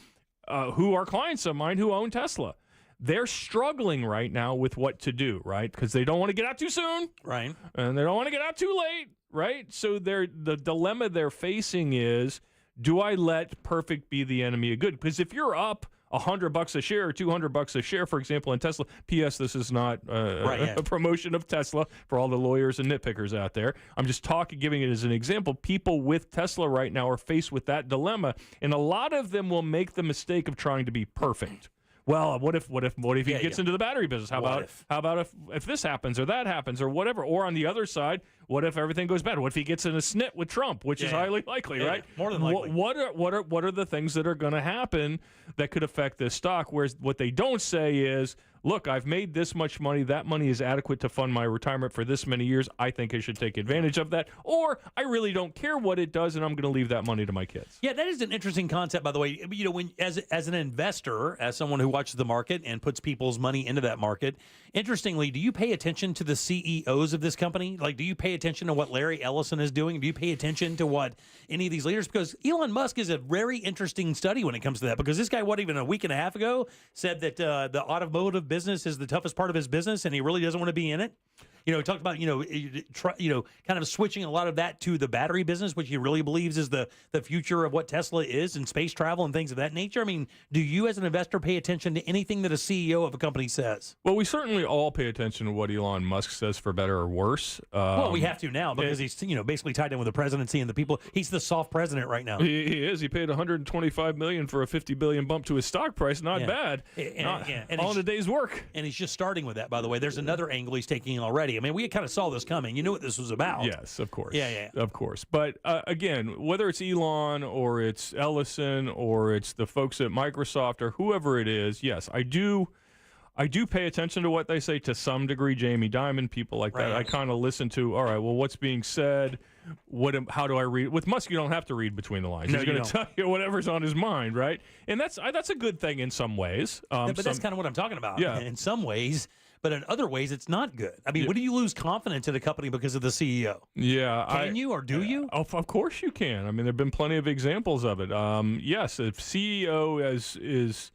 who are clients of mine who own Tesla. They're struggling right now with what to do, right? Because they don't want to get out too soon. Right. And they don't want to get out too late, right? So the dilemma they're facing is, do I let perfect be the enemy of good? Because if you're up $100 a share or $200 a share, for example, in Tesla. P.S. This is not a promotion of Tesla for all the lawyers and nitpickers out there. I'm just giving it as an example. People with Tesla right now are faced with that dilemma, and a lot of them will make the mistake of trying to be perfect. Well, what if he gets into the battery business? How about if this happens or that happens or whatever? Or on the other side, what if everything goes bad? What if he gets in a snit with Trump, which is highly likely, right? More than likely. What are the things that are going to happen that could affect this stock? Whereas what they don't say is, look, I've made this much money. That money is adequate to fund my retirement for this many years. I think I should take advantage of that. Or I really don't care what it does, and I'm going to leave that money to my kids. Yeah, that is an interesting concept, by the way. When as an investor, as someone who watches the market and puts people's money into that market, interestingly, do you pay attention to the CEOs of this company? Like, do you pay attention to what Larry Ellison is doing? Do you pay attention to what any of these leaders? Because Elon Musk is a very interesting study when it comes to that. Because this guy, even a week and a half ago, said that the automotive business is the toughest part of his business, and he really doesn't want to be in it. He talked about kind of switching a lot of that to the battery business, which he really believes is the future of what Tesla is and space travel and things of that nature. I mean, do you as an investor pay attention to anything that a CEO of a company says? Well, we certainly all pay attention to what Elon Musk says, for better or worse. Well, we have to now because he's basically tied in with the presidency and the people. He's the soft president right now. He is. He paid $125 million for a $50 billion bump to his stock price. Not bad. And all in a day's work. And he's just starting with that, by the way. There's another angle he's taking already. I mean, we kind of saw this coming. You knew what this was about. Yes, of course. Yeah. Of course. But again, whether it's Elon or it's Ellison or it's the folks at Microsoft or whoever it is, yes, I do pay attention to what they say to some degree. Jamie Dimon, people like that. I kind of listen to, all right, well, what's being said? How do I read? With Musk, you don't have to read between the lines. He's going to tell you whatever's on his mind, right? And that's a good thing in some ways. But that's kind of what I'm talking about. Yeah. In some ways. But in other ways, it's not good. I mean, when do you lose confidence in a company because of the CEO? Yeah. Can you or do you? Of course you can. I mean, there have been plenty of examples of it. Yes, if CEO is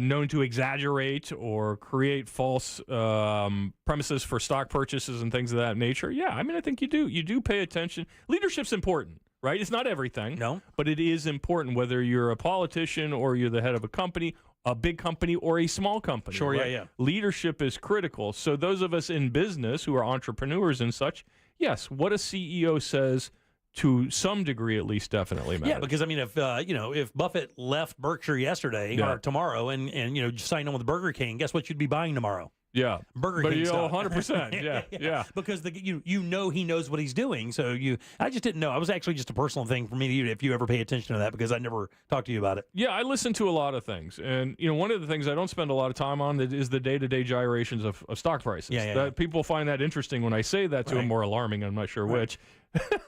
known to exaggerate or create false premises for stock purchases and things of that nature, I mean, I think you do. You do pay attention. Leadership's important, right? It's not everything. No. But it is important whether you're a politician or you're the head of a company, a big company or a small company. Sure, right? yeah. Leadership is critical. So those of us in business who are entrepreneurs and such, yes, what a CEO says to some degree at least definitely matters. Yeah, because I mean, if Buffett left Berkshire yesterday or tomorrow and signed on with Burger King, guess what you'd be buying tomorrow? Yeah, Burger King stock. 100%. Yeah. Because he knows what he's doing. So I just didn't know. It was actually just a personal thing for me to you if you ever pay attention to that because I never talked to you about it. Yeah, I listen to a lot of things, and one of the things I don't spend a lot of time on is the day-to-day gyrations of stock prices. Yeah. People find that interesting when I say that to them, more alarming. I'm not sure which.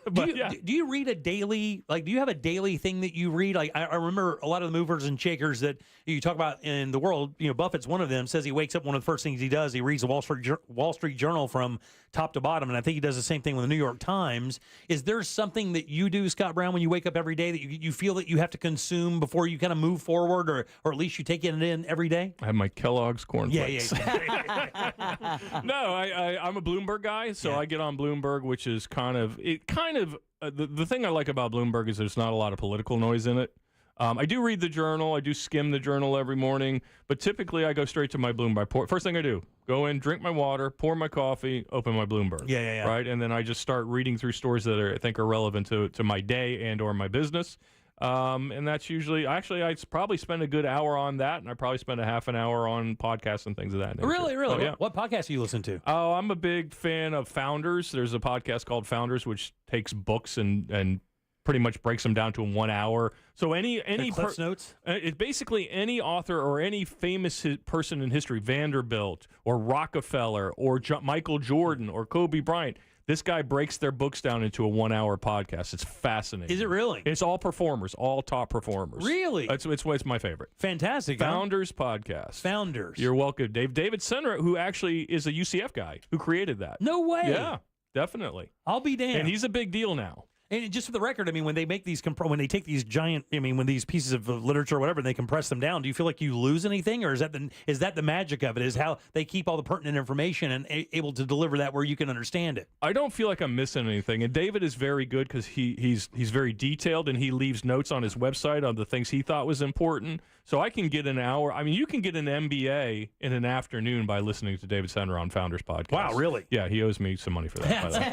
But do you read a daily, do you have a daily thing that you read? Like, I remember a lot of the movers and shakers that you talk about in the world, Buffett's one of them, says he wakes up, one of the first things he does, he reads the Wall Street Journal from top to bottom. And I think he does the same thing with the New York Times. Is there something that you do, Scott Brown, when you wake up every day that you feel that you have to consume before you kind of move forward or at least you take it in every day? I have my Kellogg's cornflakes. Yeah. No, I'm a Bloomberg guy, so I get on Bloomberg, which is the thing I like about Bloomberg is there's not a lot of political noise in it. I do read the Journal. I do skim the Journal every morning, but typically I go straight to my Bloomberg. First thing I do, go in, drink my water, pour my coffee, open my Bloomberg. Yeah. Right, and then I just start reading through stories that I think are relevant to my day and or my business. And that's usually, I probably spend a good hour on that, and I probably spend a half an hour on podcasts and things of that nature. Really? Oh, yeah. What podcast do you listen to? Oh, I'm a big fan of Founders. There's a podcast called Founders, which takes books and pretty much breaks them down to 1 hour. So any Cliff's Notes? It's basically any author or any famous person in history, Vanderbilt or Rockefeller or Michael Jordan or Kobe Bryant. This guy breaks their books down into a 1-hour podcast. It's fascinating. Is it really? It's all performers, all top performers. Really? It's my favorite. Fantastic. Founders podcast. Founders. You're welcome, Dave. David Senra, who actually is a UCF guy who created that. No way. Yeah, definitely. I'll be damned. And he's a big deal now. And just for the record, I mean, when they make these, when they take these giant, I mean, when these pieces of literature or whatever, they compress them down, do you feel like you lose anything? Or is that the magic of it, is how they keep all the pertinent information and able to deliver that where you can understand it? I don't feel like I'm missing anything. And David is very good because he's very detailed, and he leaves notes on his website on the things he thought was important. So I can get an hour. I mean, you can get an MBA in an afternoon by listening to David Senra on Founders Podcast. Wow, really? Yeah, he owes me some money for that, by the way.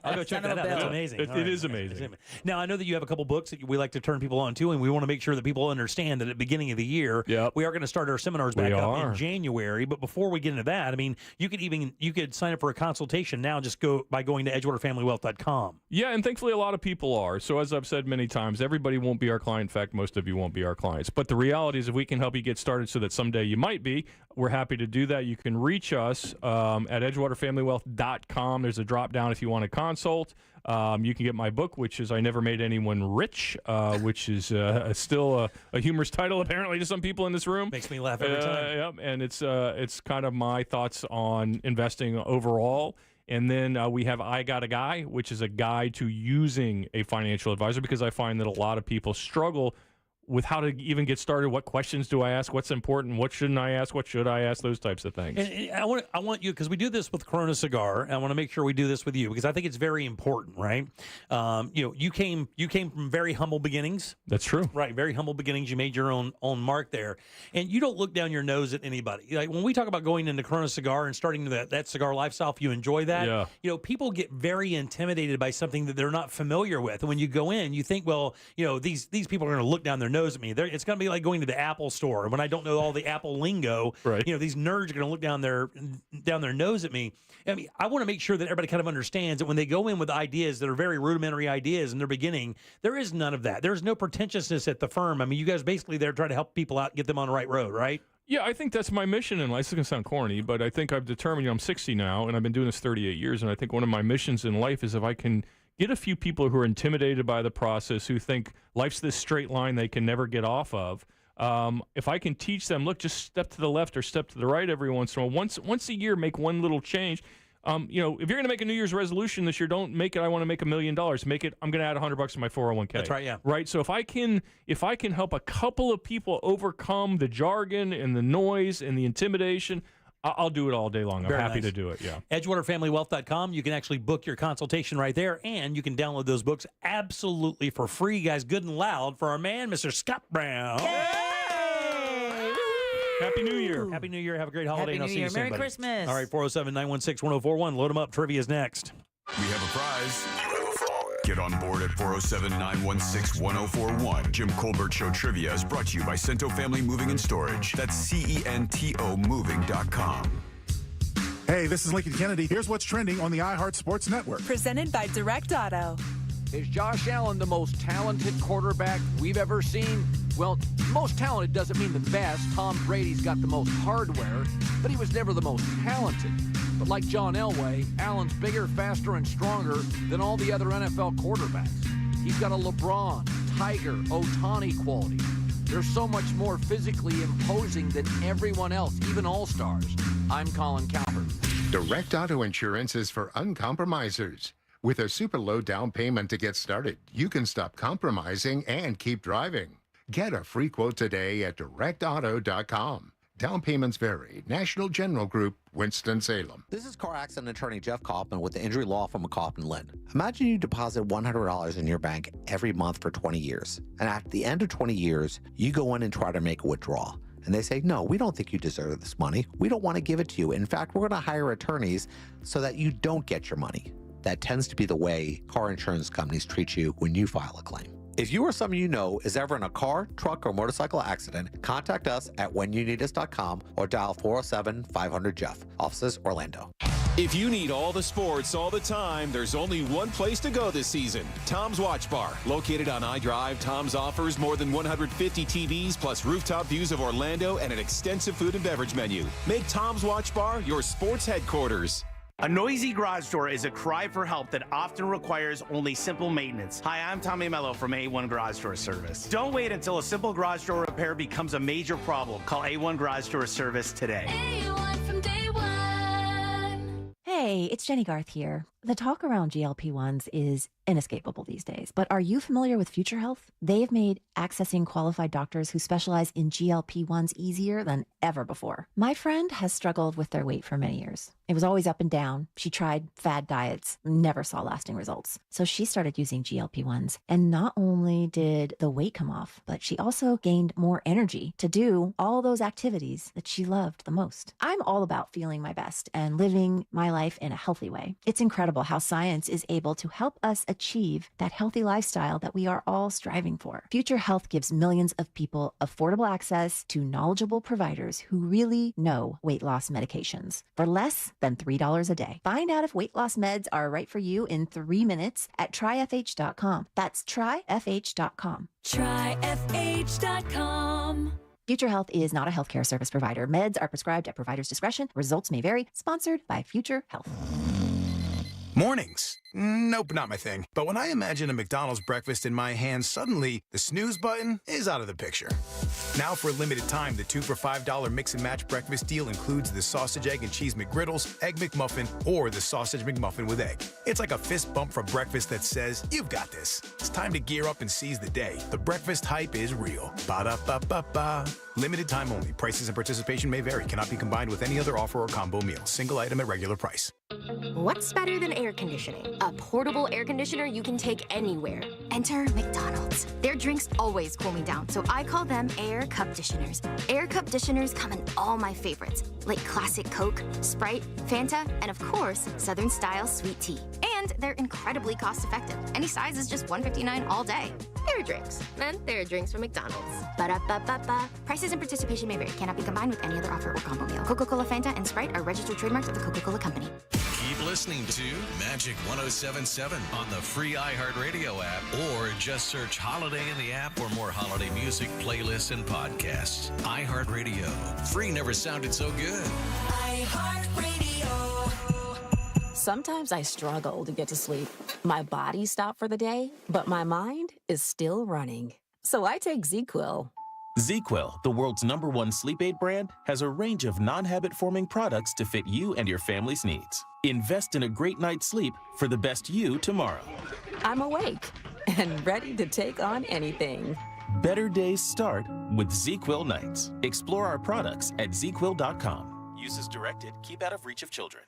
I'll go check that out. That's amazing. It is amazing. Now, I know that you have a couple books that we like to turn people on to, and we want to make sure that people understand that at the beginning of the year, we are going to start our seminars back up in January. But before we get into that, I mean, you could sign up for a consultation now just by going to EdgewaterFamilyWealth.com. Yeah, and thankfully a lot of people are. So as I've said many times, everybody won't be our client. In fact, most of you won't be our clients. But the reality is, if we can help you get started so that someday you might be, we're happy to do that. You can reach us at EdgewaterFamilyWealth.com. There's a drop down if you want to consult. You can get my book, which is I Never Made Anyone Rich, which is still a humorous title, apparently, to some people in this room. Makes me laugh every time. Yep, and it's kind of my thoughts on investing overall. And then we have I Got a Guy, which is a guide to using a financial advisor, because I find that a lot of people struggle with how to even get started. What questions do I ask? What's important? What shouldn't I ask? What should I ask? Those types of things. And I want you, because we do this with Corona Cigar, and I want to make sure we do this with you, because I think it's very important, right? You came from very humble beginnings. That's true. Right, very humble beginnings. You made your own mark there, and you don't look down your nose at anybody. Like when we talk about going into Corona Cigar and starting that cigar lifestyle, if you enjoy that, people get very intimidated by something that they're not familiar with. And when you go in, you think, well, these people are going to look down their nose at me. It's going to be like going to the Apple store when I don't know all the Apple lingo. Right. These nerds are going to look down their nose at me. I mean, I want to make sure that everybody kind of understands that when they go in with ideas that are very rudimentary ideas in their beginning, there is none of that. There's no pretentiousness at the firm. I mean, you guys basically there trying to help people out, get them on the right road, right? Yeah, I think that's my mission in life. It's going to sound corny, but I think I've determined, I'm 60 now, and I've been doing this 38 years, and I think one of my missions in life is if I can get a few people who are intimidated by the process, who think life's this straight line they can never get off of. If I can teach them, look, just step to the left or step to the right every once in a while. Once a year, make one little change. If you're going to make a New Year's resolution this year, don't make it, I want to make $1 million. Make it, I'm going to add $100 to my 401k. That's right, yeah. Right? So if I can help a couple of people overcome the jargon and the noise and the intimidation, I'll do it all day long. I'm happy to do it, yeah. EdgewaterFamilyWealth.com. You can actually book your consultation right there, and you can download those books absolutely for free. Guys, good and loud for our man, Mr. Scott Brown. Yay! Happy New Year. Happy New Year. Have a great holiday, and I'll see you soon, Merry buddy. Christmas. All right, 407-916-1041. Load them up. Trivia's next. We have a prize. Get on board at 407-916-1041. Jim Colbert Show Trivia is brought to you by Cento Family Moving and Storage. That's CENTO moving.com. Hey, this is Lincoln Kennedy. Here's what's trending on the iHeart Sports Network. Presented by Direct Auto. Is Josh Allen the most talented quarterback we've ever seen? Well, most talented doesn't mean the best. Tom Brady's got the most hardware, but he was never the most talented. But like John Elway, Allen's bigger, faster, and stronger than all the other NFL quarterbacks. He's got a LeBron, Tiger, Ohtani quality. They're so much more physically imposing than everyone else, even all-stars. I'm Colin Cowherd. Direct Auto Insurance is for uncompromisers. With a super low down payment to get started, you can stop compromising and keep driving. Get a free quote today at directauto.com. Down payments vary. National General Group, Winston-Salem. This is car accident attorney Jeff Kaufman with the injury law firm of Kaufman Lynn. Imagine you deposit $100 in your bank every month for 20 years. And at the end of 20 years, you go in and try to make a withdrawal. And they say, no, we don't think you deserve this money. We don't want to give it to you. In fact, we're going to hire attorneys so that you don't get your money. That tends to be the way car insurance companies treat you when you file a claim. If you or someone you know is ever in a car, truck, or motorcycle accident, contact us at whenyouneedus.com or dial 407-500-JEFF. Offices, Orlando. If you need all the sports all the time, there's only one place to go this season. Tom's Watch Bar. Located on iDrive, Tom's offers more than 150 TVs plus rooftop views of Orlando and an extensive food and beverage menu. Make Tom's Watch Bar your sports headquarters. A noisy garage door is a cry for help that often requires only simple maintenance. Hi, I'm Tommy Mello from A1 Garage Door Service. Don't wait until a simple garage door repair becomes a major problem. Call A1 Garage Door Service today. A1 from day one. Hey, it's Jenny Garth here. The talk around GLP-1s is inescapable these days, but are you familiar with Future Health? They've made accessing qualified doctors who specialize in GLP-1s easier than ever before. My friend has struggled with their weight for many years. It was always up and down. She tried fad diets, never saw lasting results. So she started using GLP-1s, and not only did the weight come off, but she also gained more energy to do all those activities that she loved the most. I'm all about feeling my best and living my life in a healthy way. It's incredible how science is able to help us achieve that healthy lifestyle that we are all striving for. Future Health gives millions of people affordable access to knowledgeable providers who really know weight loss medications for less than $3 a day. Find out if weight loss meds are right for you in 3 minutes at tryfh.com. That's tryfh.com. Tryfh.com. Future Health is not a healthcare service provider. Meds are prescribed at provider's discretion. Results may vary. Sponsored by Future Health. Mornings. Nope, not my thing. But when I imagine a McDonald's breakfast in my hand, suddenly the snooze button is out of the picture. Now for a limited time, the 2 for $5 mix and match breakfast deal includes the sausage, egg, and cheese McGriddles, egg McMuffin, or the sausage McMuffin with egg. It's like a fist bump for breakfast that says, you've got this. It's time to gear up and seize the day. The breakfast hype is real. Ba-da-ba-ba-ba. Limited time only. Prices and participation may vary. Cannot be combined with any other offer or combo meal. Single item at regular price. What's better than air conditioning? A portable air conditioner you can take anywhere. Enter McDonald's. Their drinks always cool me down, so I call them Air Cup Disheners. Air Cup Disheners come in all my favorites, like classic Coke, Sprite, Fanta, and of course, Southern Style Sweet Tea. And they're incredibly cost-effective. Any size is just $1.59 all day. Air drinks. And they're drinks from McDonald's. Ba-da-ba-ba-ba. Prices and participation may vary. Cannot be combined with any other offer or combo meal. Coca-Cola, Fanta, and Sprite are registered trademarks of the Coca-Cola Company. Keep listening to Magic 107.7 on the free iHeartRadio app, or just search Holiday in the app for more holiday music, playlists, and podcasts. iHeartRadio. Free never sounded so good. iHeartRadio. Sometimes I struggle to get to sleep. My body stopped for the day, but my mind is still running. So I take ZzzQuil. ZzzQuil, the world's #1 sleep aid brand, has a range of non-habit-forming products to fit you and your family's needs. Invest in a great night's sleep for the best you tomorrow. I'm awake and ready to take on anything. Better days start with ZzzQuil nights. Explore our products at ZzzQuil.com. Use as directed. Keep out of reach of children.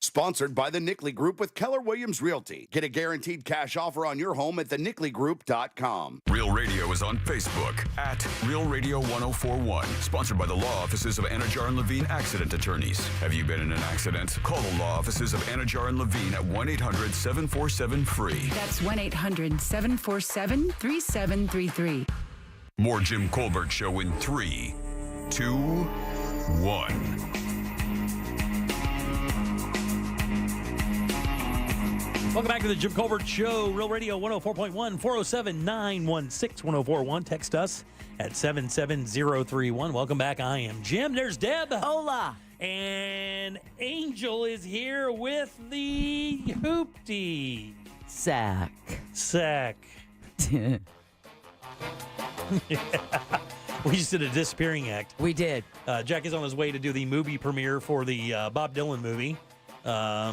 Sponsored by the Nickley Group with Keller Williams Realty. Get a guaranteed cash offer on your home at thenickley.com. Real Radio is on Facebook at Real Radio 1041. Sponsored by the law offices of Anajar and Levine Accident Attorneys. Have you been in an accident? Call the law offices of Anajar and Levine at 1-800-747-FREE. That's 1-800-747-3733. More Jim Colbert Show in 3, 2, 1. Welcome back to the Jim Colbert Show, Real Radio 104.1, 407-916-1041. Text us at 77031. Welcome back. I am Jim. There's Deb. Hola. And Angel is here with the hoopty. Sack. Yeah. We just did a disappearing act. We did. Jack is on his way to do the movie premiere for the Bob Dylan movie.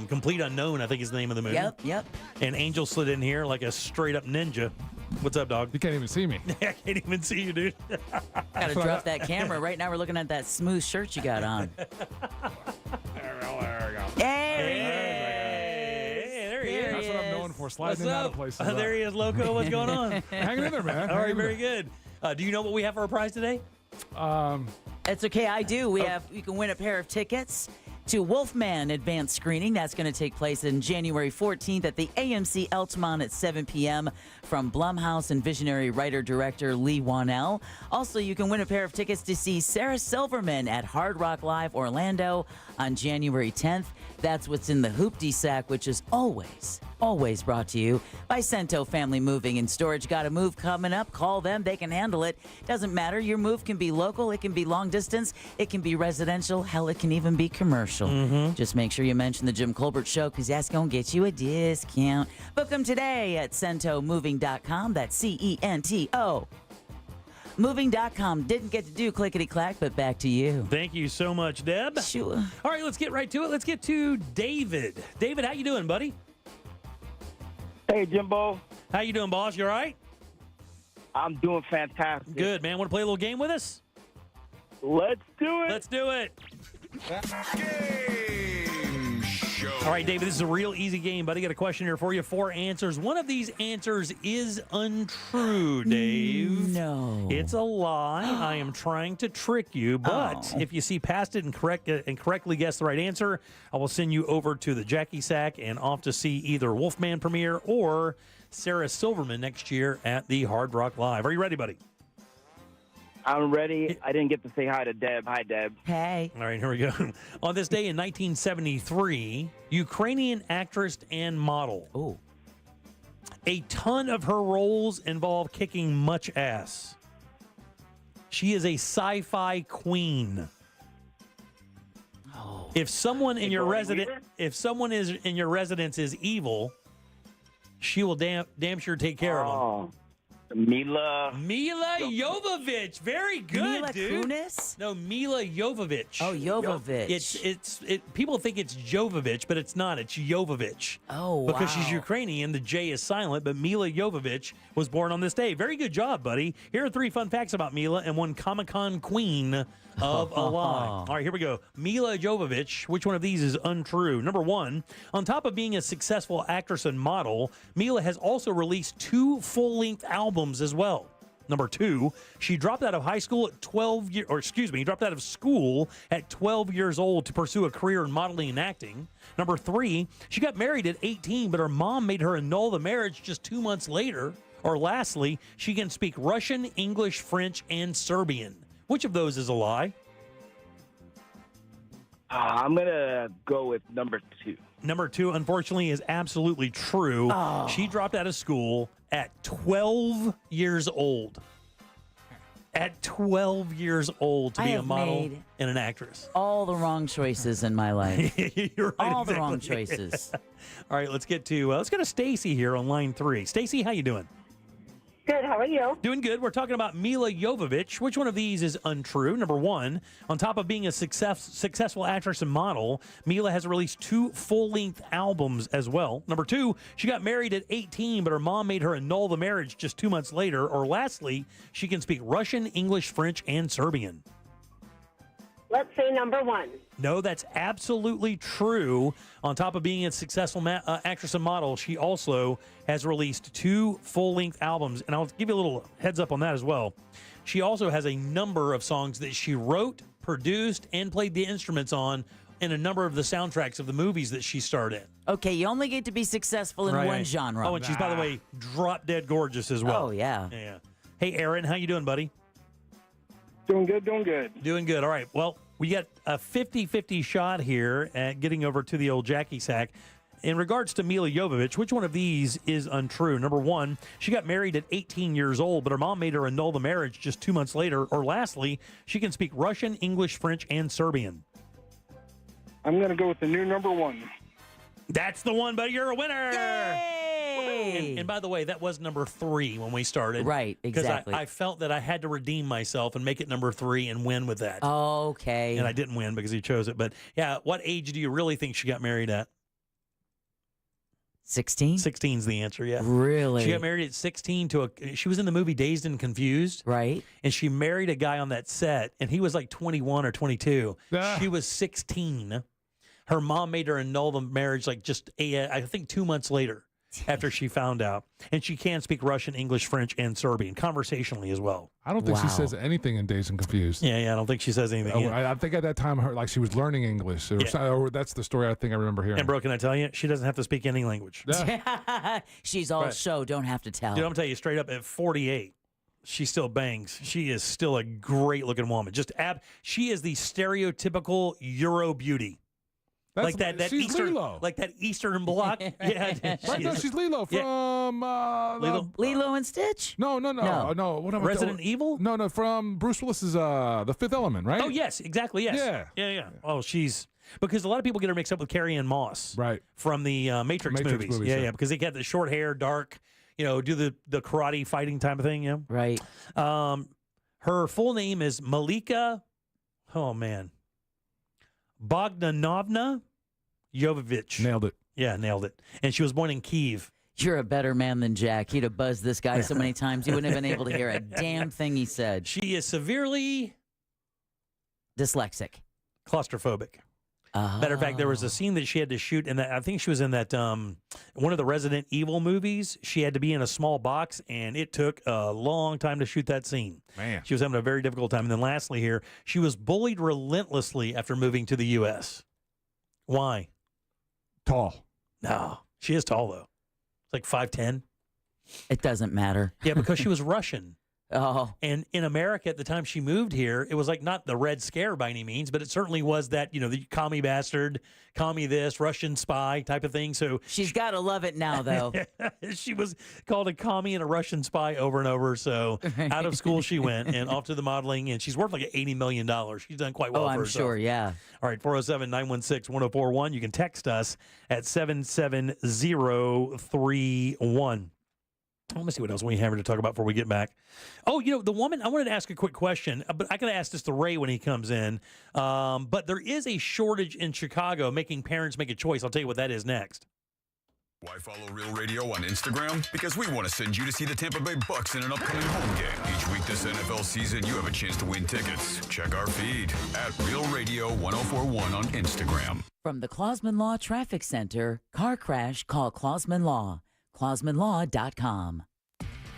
Complete Unknown, I think is the name of the movie. Yep. And Angel slid in here like a straight up ninja. What's up, dog? You can't even see me. I can't even see you, dude. Gotta drop that camera. Right now we're looking at that smooth shirt you got on. There we go. Hey, there he is. That's what I'm known for, sliding What's out up? of places. There he is, Loco. What's going on? Hanging in there, man. All right, very good. Do you know what we have for a prize today? It's okay, I do. You can win a pair of tickets to Wolfman Advanced Screening. That's going to take place on January 14th at the AMC Altamont at 7 p.m. from Blumhouse and visionary writer-director Lee Wanell. Also, you can win a pair of tickets to see Sarah Silverman at Hard Rock Live Orlando on January 10th. That's what's in the Hoopty Sack, which is always brought to you by Cento Family Moving and Storage. Got a move coming up? Call them. They can handle it. Doesn't matter. Your move can be local. It can be long distance. It can be residential. Hell, it can even be commercial. commercial. Just make sure you mention the Jim Colbert Show because that's going to get you a discount. Book them today at CentoMoving.com. That's CENTO. Moving.com. Didn't get to do clickety-clack, but back to you. Thank you so much, Deb. Sure. All right, let's get right to it. Let's get to David. David, how you doing, buddy? Hey, Jimbo. How you doing, boss? You all right? I'm doing fantastic. Good, man. Want to play a little game with us? Let's do it. Let's do it. Game show. All right, David, this is a real easy game, buddy. Got a question here for you. 4 answers. One of these answers is untrue, Dave. No. It's a lie. I am trying to trick you, but if you see past it and correctly guess the right answer, I will send you over to the Jackie Sack and off to see either Wolfman premiere or Sarah Silverman next year at the Hard Rock Live. Are you ready, buddy? I'm ready. I didn't get to say hi to Deb. Hi, Deb. Hey. All right, here we go. On this day in 1973, Ukrainian actress and model. A ton of her roles involve kicking much ass. She is a sci-fi queen. If someone in your residence is evil, she will damn sure take care of them. Mila Jovovich. Very good, Mila dude. Kunis? No, Mila Jovovich. Oh, Jovovich. It's people think it's Jovovich, but it's not. It's Jovovich. Oh, Because she's wow. Ukrainian, the J is silent, but Mila Jovovich was born on this day. Very good job, buddy. Here are 3 fun facts about Mila and one Comic-Con queen of a lie. All right, here we go. Mila Jovovich, which one of these is untrue? Number 1, on top of being a successful actress and model, Mila has also released 2 full-length albums as well. Number 2, she dropped out of high school at dropped out of school at 12 years old to pursue a career in modeling and acting. Number 3, she got married at 18, but her mom made her annul the marriage just 2 months later. Or lastly, she can speak Russian, English, French, and Serbian. Which of those is a lie? I'm going to go with number 2. Number 2, unfortunately, is absolutely true. Oh. She dropped out of school at 12 years old. At 12 years old to I be a have model made and an actress. All the wrong choices in my life. You're right, All the wrong exactly. choices. All right, let's get to Stacy here on line 3. Stacy, how you doing? Good. How are you? Doing good. We're talking about Mila Jovovich. Which one of these is untrue? Number 1, on top of being a successful actress and model, Mila has released 2 full-length albums as well. Number 2, she got married at 18, but her mom made her annul the marriage just 2 months later. Or lastly, she can speak Russian, English, French, and Serbian. Let's say number 1. No, that's absolutely true. On top of being a successful actress and model, she also has released 2 full-length albums. And I'll give you a little heads up on that as well. She also has a number of songs that she wrote, produced, and played the instruments on in a number of the soundtracks of the movies that she starred in. Okay, you only get to be successful in one genre. Oh, and she's, by the way, drop dead gorgeous as well. Oh, yeah. Yeah. Hey, Aaron, how you doing, buddy? Doing good, doing good. Doing good. All right. Well, we got a 50-50 shot here at getting over to the old Jackie Sack. In regards to Mila Jovovich, which one of these is untrue? Number 1, she got married at 18 years old, but her mom made her annul the marriage just 2 months later. Or lastly, she can speak Russian, English, French, and Serbian. I'm going to go with the new number 1. That's the one, buddy. You're a winner. And by the way, that was number 3 when we started. Right, exactly. Because I felt that I had to redeem myself and make it number 3 and win with that. Okay. And I didn't win because he chose it. But yeah, what age do you really think she got married at? 16? 16 is the answer, yeah. Really? She got married at 16 she was in the movie Dazed and Confused. Right. And she married a guy on that set, and he was like 21 or 22. She was 16. Her mom made her annul the marriage like I think 2 months later after she found out. And she can speak Russian, English, French, and Serbian conversationally as well. I don't think she says anything in Dazed and Confused. Yeah, I don't think she says anything. I think at that time, she was learning English. Or that's the story I think I remember hearing. And bro, can I tell you, she doesn't have to speak any language. She's all show, don't have to tell. Dude, I'm going to tell you straight up, at 48, she still bangs. She is still a great-looking woman. She is the stereotypical Euro beauty. Like that she's Eastern, Lilo. like that Eastern Bloc. Yeah, Right, no, she's Lilo from Lilo and Stitch. No. What am I Resident Evil? No, from Bruce Willis's The Fifth Element, right? Oh yes, exactly. Yes. Yeah. Oh, she's because a lot of people get her mixed up with Carrie-Ann Moss, right, from the Matrix movies. Yeah, because they got the short hair, dark, do the karate fighting type of thing. Yeah, right. Her full name is Malika. Oh man. Bogdanovna Jovovich. Nailed it. Yeah, nailed it. And she was born in Kyiv. You're a better man than Jack. He'd have buzzed this guy so many times you wouldn't have been able to hear a damn thing he said. She is severely dyslexic. Claustrophobic. Matter of fact, there was a scene that she had to shoot, and I think she was in that one of the Resident Evil movies. She had to be in a small box, and it took a long time to shoot that scene. Man. She was having a very difficult time. And then lastly here, she was bullied relentlessly after moving to the U.S. Why? Tall. No. She is tall, though. It's like 5'10". It doesn't matter. Yeah, because she was Russian. Oh. And in America at the time she moved here, it was like not the Red Scare by any means, but it certainly was that, the commie bastard, commie this, Russian spy type of thing. So she's got to love it now, though. She was called a commie and a Russian spy over and over. So out of school she went and off to the modeling, and she's worth like $80 million. She's done quite well for herself. I'm sure, yeah. All right, 407-916-1041. You can text us at 77031. Let me see what else we have to talk about before we get back. Oh, the woman, I wanted to ask a quick question, but I got to ask this to Ray when he comes in. But there is a shortage in Chicago making parents make a choice. I'll tell you what that is next. Why follow Real Radio on Instagram? Because we want to send you to see the Tampa Bay Bucks in an upcoming home game. Each week this NFL season, you have a chance to win tickets. Check our feed at Real Radio 1041 on Instagram. From the Clausman Law Traffic Center, car crash, call Clausman Law. ClausmanLaw.com.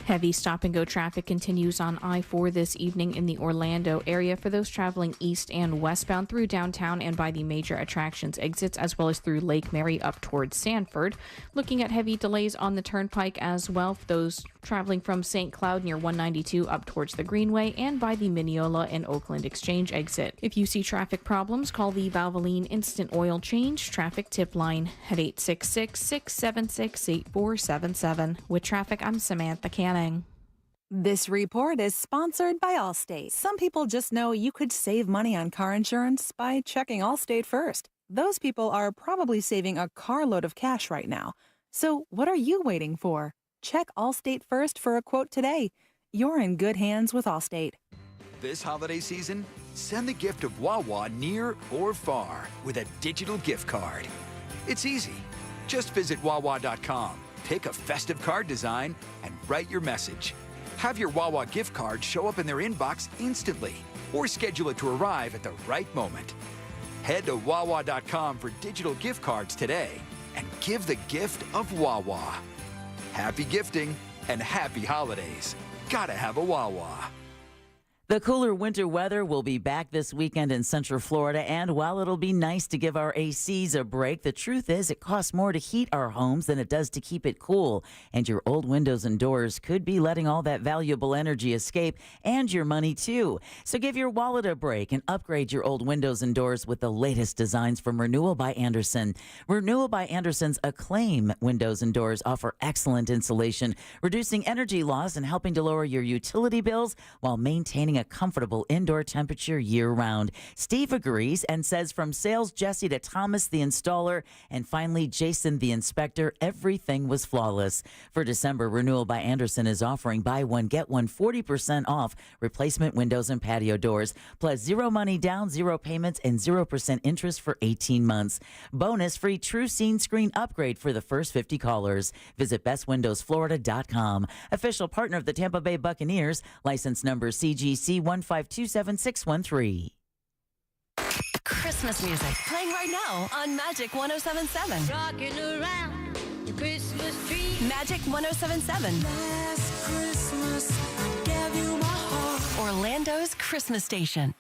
Heavy stop-and-go traffic continues on I-4 this evening in the Orlando area for those traveling east and westbound through downtown and by the major attractions exits, as well as through Lake Mary up towards Sanford. Looking at heavy delays on the Turnpike as well for those traveling from St. Cloud near 192 up towards the Greenway and by the Mineola and Oakland Exchange exit. If you see traffic problems, call the Valvoline Instant Oil Change Traffic Tip Line at 866-676-8477. With traffic, I'm Samantha Canning. This report is sponsored by Allstate. Some people just know you could save money on car insurance by checking Allstate first. Those people are probably saving a carload of cash right now. So what are you waiting for? Check Allstate first for a quote today. You're in good hands with Allstate. This holiday season, send the gift of Wawa near or far with a digital gift card. It's easy. Just visit Wawa.com, pick a festive card design, and write your message. Have your Wawa gift card show up in their inbox instantly, or schedule it to arrive at the right moment. Head to Wawa.com for digital gift cards today and give the gift of Wawa. Happy gifting and happy holidays. Gotta have a Wawa. The cooler winter weather will be back this weekend in Central Florida, and while it'll be nice to give our ACs a break, the truth is it costs more to heat our homes than it does to keep it cool, and your old windows and doors could be letting all that valuable energy escape, and your money too. So give your wallet a break and upgrade your old windows and doors with the latest designs from Renewal by Andersen. Renewal by Andersen's Acclaim windows and doors offer excellent insulation, reducing energy loss and helping to lower your utility bills while maintaining a comfortable indoor temperature year-round. Steve agrees and says from sales Jesse to Thomas the installer and finally Jason the inspector, everything was flawless. For December, Renewal by Andersen is offering buy one, get one 40% off replacement windows and patio doors, plus 0 money down, 0 payments, and 0% interest for 18 months. Bonus free True Scene Screen upgrade for the first 50 callers. Visit bestwindowsflorida.com. Official partner of the Tampa Bay Buccaneers. License number CGC 1527613. Christmas music playing right now on Magic 107.7. Rocking around the Christmas tree. Magic 107.7. Last Christmas, I gave you my heart. Orlando's Christmas station.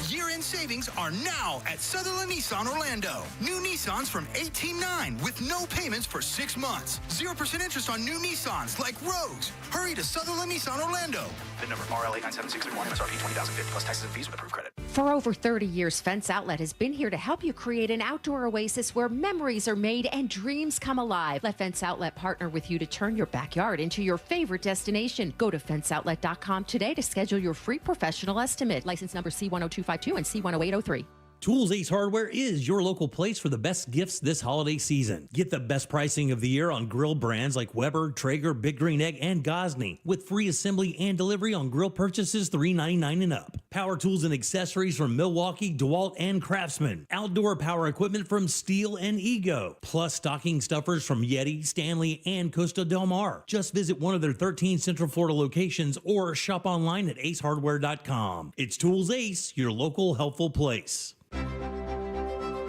Year-end savings are now at Sutherland Nissan Orlando. New Nissans from $18,900 with no payments for 6 months. 0% interest on new Nissans like Rogues. Hurry to Sutherland Nissan Orlando. VIN number RL89761, MSRP $20,050 plus taxes and fees with approved credit. For over 30 years, Fence Outlet has been here to help you create an outdoor oasis where memories are made and dreams come alive. Let Fence Outlet partner with you to turn your backyard into your favorite destination. Go to fenceoutlet.com today to schedule your free professional estimate. License number C10252 and C10803. Tools Ace Hardware is your local place for the best gifts this holiday season. Get the best pricing of the year on grill brands like Weber, Traeger, Big Green Egg, and Gosney, with free assembly and delivery on grill purchases $3.99 and up. Power tools and accessories from Milwaukee, DeWalt, and Craftsman. Outdoor power equipment from Steel and Ego. Plus stocking stuffers from Yeti, Stanley, and Costa Del Mar. Just visit one of their 13 Central Florida locations or shop online at acehardware.com. It's Tools Ace, your local helpful place.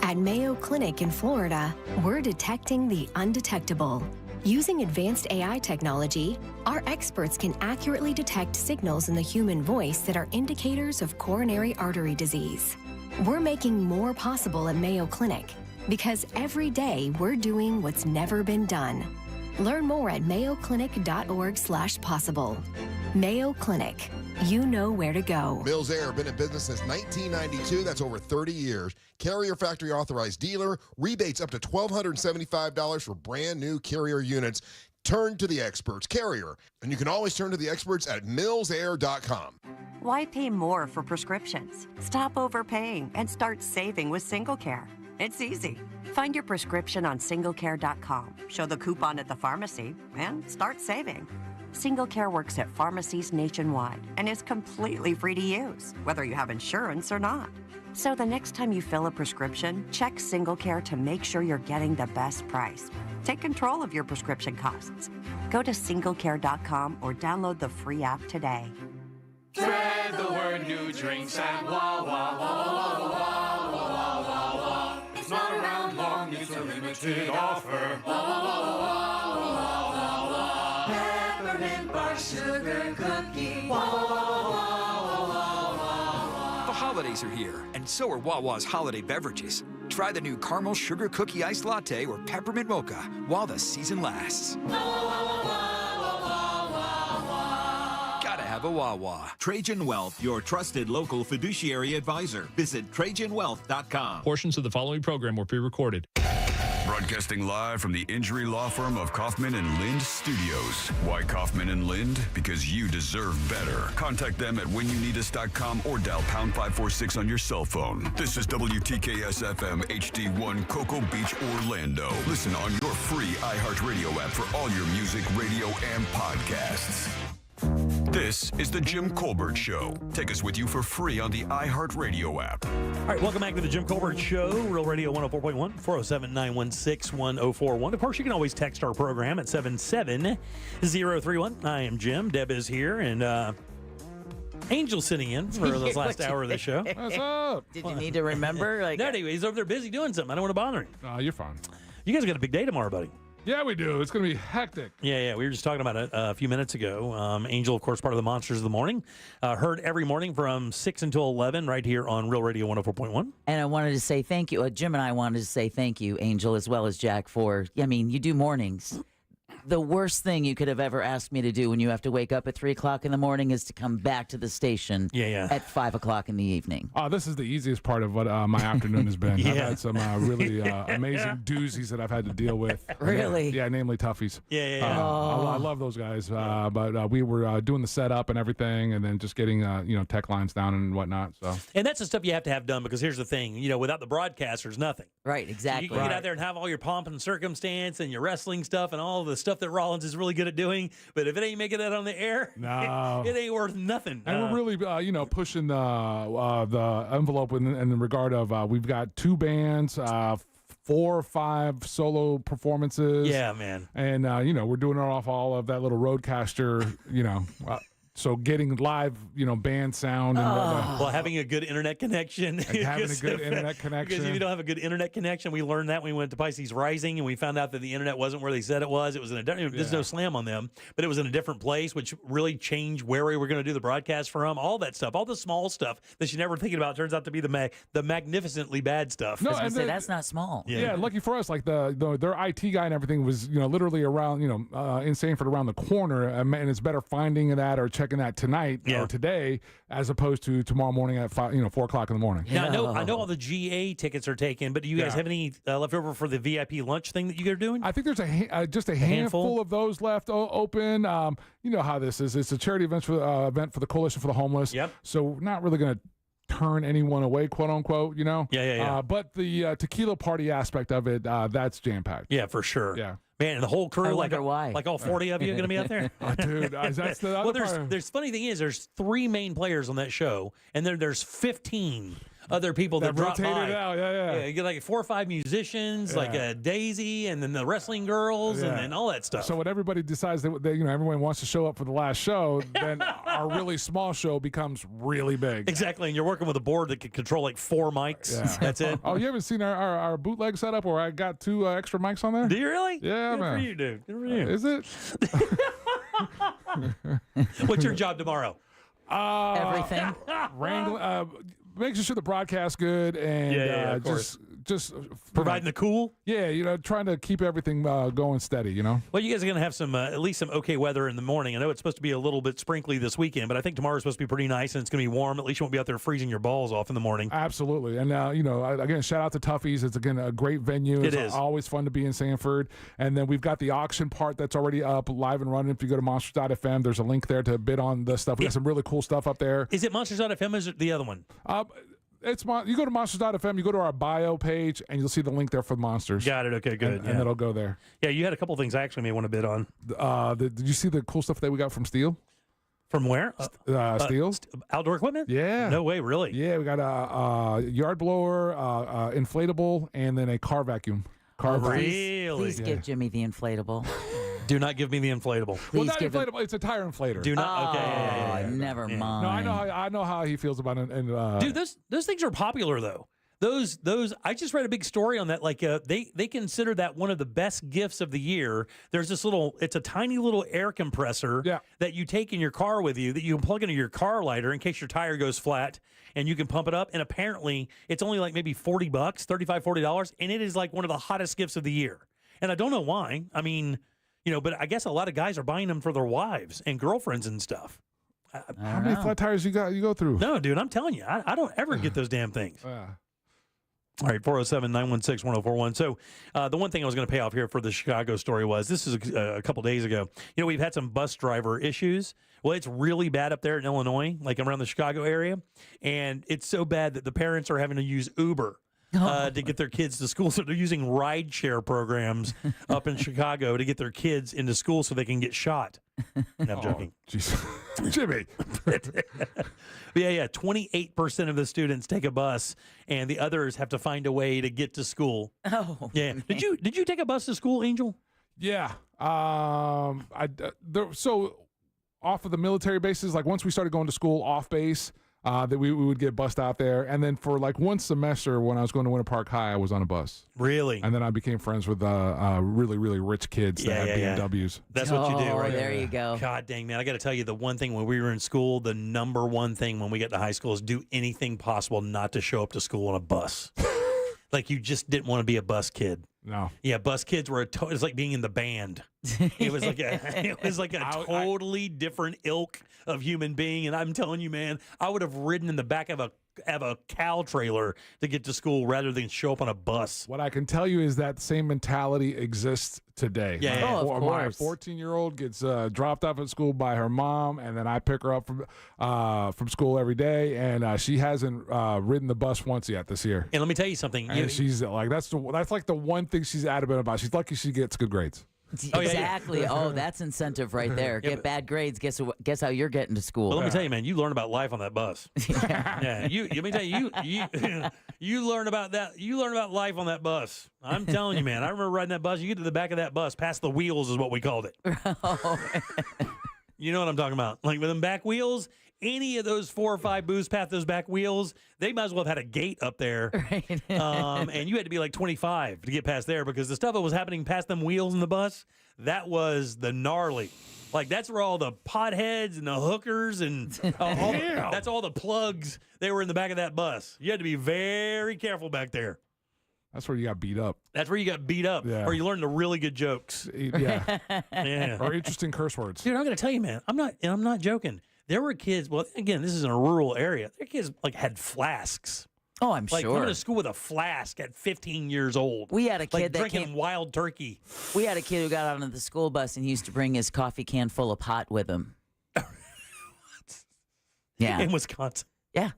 At Mayo Clinic in Florida, we're detecting the undetectable. Using advanced AI technology, our experts can accurately detect signals in the human voice that are indicators of coronary artery disease. We're making more possible at Mayo Clinic because every day we're doing what's never been done. Learn more at mayoclinic.org/possible. Mayo Clinic. You know where to go. Mills Air, been in business since 1992. That's over 30 years. Carrier factory authorized dealer. Rebates up to $1,275 for brand new Carrier units. Turn to the experts. Carrier. And you can always turn to the experts at millsair.com. Why pay more for prescriptions? Stop overpaying and start saving with SingleCare. It's easy. Find your prescription on singlecare.com. Show the coupon at the pharmacy and start saving. SingleCare works at pharmacies nationwide and is completely free to use, whether you have insurance or not. So the next time you fill a prescription, check SingleCare to make sure you're getting the best price. Take control of your prescription costs. Go to singlecare.com or download the free app today. Spread the word, new drinks at Wawa. It's not around long, it's a limited offer. Peppermint bar sugar cookie. The holidays are here, and so are Wawa's holiday beverages. Try the new caramel sugar cookie iced latte or peppermint mocha while the season lasts. Gotta have a Wawa. Trajan Wealth, your trusted local fiduciary advisor. Visit TrajanWealth.com. Portions of the following program were pre-recorded. Broadcasting live from the injury law firm of Kaufman and Lind Studios. Why Kaufman and Lind? Because you deserve better. Contact them at whenyouneedus.com or dial pound 546 on your cell phone. This is WTKS FM HD1 Cocoa Beach, Orlando. Listen on your free iHeartRadio app for all your music, radio, and podcasts. This is the Jim Colbert Show. Take us with you for free on the iHeartRadio app. All right, welcome back to the Jim Colbert Show, Real Radio 104.1, 407-916-1041. Of course, you can always text our program at 77031. I am Jim. Deb is here, and Angel's sitting in for this last hour of the show. What's up? Did you need to remember? No, anyway, he's over there busy doing something. I don't want to bother him. You're fine. You guys got a big day tomorrow, buddy. Yeah, we do. It's going to be hectic. Yeah. We were just talking about it a few minutes ago. Angel, of course, part of the Monsters of the Morning. Heard every morning from 6 until 11 right here on Real Radio 104.1. And I wanted to say thank you. Jim and I wanted to say thank you, Angel, as well as Jack, you do mornings. The worst thing you could have ever asked me to do when you have to wake up at 3 o'clock in the morning is to come back to the station at 5 o'clock in the evening. This is the easiest part of what my afternoon has been. I've had some really amazing doozies that I've had to deal with. Really? Yeah, namely Toughies. I love those guys. But we were doing the setup and everything, and then just getting tech lines down and whatnot. So. And that's the stuff you have to have done, because here's the thing, without the broadcasters, nothing. Right, exactly. So you can get out there and have all your pomp and circumstance and your wrestling stuff and all the stuff that Rollins is really good at doing, but if it ain't making it on the air, no, it ain't worth nothing. And we're really, pushing the envelope in the regard of we've got 2 bands, 4 or 5 solo performances. Yeah, man. And we're doing it off all of that little Roadcaster, so getting live, band sound. And well, having a good internet connection. Having a good internet connection. Because if you don't have a good internet connection, we learned that when we went to Pisces Rising, and we found out that the internet wasn't where they said it was. It was in there's no slam on them, but it was in a different place, which really changed where we were going to do the broadcast from. All that stuff, all the small stuff that you never thinking about, turns out to be the magnificently bad stuff. No, and that's not small. Yeah, lucky for us, like their IT guy and everything was literally around in Sanford around the corner, and it's better finding that or checking checking that tonight or today, as opposed to tomorrow morning at 4 o'clock in the morning. Now, I know all the GA tickets are taken, but do you guys have any left over for the VIP lunch thing that you guys are doing? I think there's just a handful of those left open. You know how this is. It's a charity event for the Coalition for the Homeless. Yep. So we're not really going to turn anyone away, quote unquote, Yeah. But the tequila party aspect of it, that's jam-packed. Yeah, for sure. Yeah. Man, and the whole crew, I like wonder why. like all 40 of you are going to be out there? Oh, dude, that's the other part. There's funny thing is, there's 3 main players on that show, and there's 15 other people that drop rotated by. out, yeah. You get like 4 or 5 musicians, like Daisy, and then the wrestling girls, and then all that stuff. So when everybody decides that everyone wants to show up for the last show, then our really small show becomes really big. Exactly, and you're working with a board that can control like 4 mics. Yeah. That's it. Oh, you haven't seen our bootleg setup where I got 2 extra mics on there? Do you really? Yeah, Good man. for you, dude. Good for you. Is it? What's your job tomorrow? Everything. Wrangling, making sure the broadcast's good and of course. just Providing the cool? Yeah, trying to keep everything going steady, Well, you guys are going to have some, at least some okay weather in the morning. I know it's supposed to be a little bit sprinkly this weekend, but I think tomorrow's supposed to be pretty nice and it's going to be warm. At least you won't be out there freezing your balls off in the morning. Absolutely. And, again, shout out to Tuffy's. It's, again, a great venue. It It's is. always fun to be in Sanford. And then we've got the auction part that's already up, live and running. If you go to monsters.fm, there's a link there to bid on the stuff. We got some really cool stuff up there. Is it Monsters.fm or is it the other one? You go to monsters.fm, you go to our bio page, and you'll see the link there for Monsters. Got it. Okay, good. And it'll go there. Yeah, you had a couple things I actually may want to bid on. Did you see the cool stuff that we got from Steel? From where? Steel? Outdoor equipment? Yeah. No way, really? Yeah, we got a yard blower, inflatable, and then a car vacuum. Really? Please give Jimmy the inflatable. Do not give me the inflatable. Well, not inflatable. It's a tire inflator. Do not. Okay. Yeah. Never mind. No, I know how he feels about it. And dude, those things are popular though. Those. I just read a big story on that. Like, they consider that one of the best gifts of the year. There's this it's a tiny little air compressor that you take in your car with you that you can plug into your car lighter in case your tire goes flat, and you can pump it up. And apparently, it's only like maybe $40, $40, and it is like one of the hottest gifts of the year. And I don't know why. I mean, but I guess a lot of guys are buying them for their wives and girlfriends and stuff. How many flat tires you go through? No, dude, I'm telling you, I don't ever get those damn things. All right, 407-916-1041. So the one thing I was going to pay off here for the Chicago story was, this is a couple days ago. We've had some bus driver issues. Well, it's really bad up there in Illinois, like around the Chicago area. And it's so bad that the parents are having to use Uber to get their kids to school. So they're using rideshare programs up in Chicago to get their kids into school so they can get shot. No, I'm joking. Jimmy. Yeah. 28% of the students take a bus, and the others have to find a way to get to school. Oh, yeah. man. Did you take a bus to school, Angel? Yeah. So off of the military bases, like once we started going to school off base, that we would get bussed out there. And then for like one semester when I was going to Winter Park High, I was on a bus. Really? And then I became friends with really, really rich kids that had BMWs. That's what you do, right? There you go. God dang, man. I got to tell you, the one thing when we were in school, the number one thing when we get to high school is do anything possible not to show up to school on a bus. Like you just didn't want to be a bus kid. No. Yeah, bus kids were it's like being in the band. It was like a totally different ilk of human being. And I'm telling you, man, I would have ridden in the back of a cow trailer to get to school rather than show up on a bus. What I can tell you is that same mentality exists today. Yeah. Oh, of course. My 14-year-old gets dropped off at school by her mom, and then I pick her up from school every day, and she hasn't ridden the bus once yet this year. And let me tell you something. And she's like, that's like the one thing she's adamant about. She's lucky she gets good grades. Exactly. Oh, that's incentive right there. Get bad grades. Guess how you're getting to school. Well, let me tell you, man, you learn about life on that bus. Yeah. Let me tell you, you learn about that. You learn about life on that bus. I'm telling you, man. I remember riding that bus. You get to the back of that bus, past the wheels is what we called it. You know what I'm talking about? Like with them back wheels. Any of those 4 or 5 booths past those back wheels, they might as well have had a gate up there. Right. And you had to be like 25 to get past there because the stuff that was happening past them wheels in the bus, that was the gnarly. Like, that's where all the potheads and the hookers and that's all the plugs. They were in the back of that bus. You had to be very careful back there. That's where you got beat up. That's where you got beat up, or you learned the really good jokes. Yeah. Yeah. Or interesting curse words. Dude, I'm going to tell you, man, I'm not joking. There were kids. Well, again, this is in a rural area. Their kids like had flasks. Oh, I'm like sure. coming to school with a flask at 15 years old. We had a kid that drinking wild turkey. We had a kid who got onto the school bus and he used to bring his coffee can full of pot with him. Yeah. In Wisconsin. Yeah.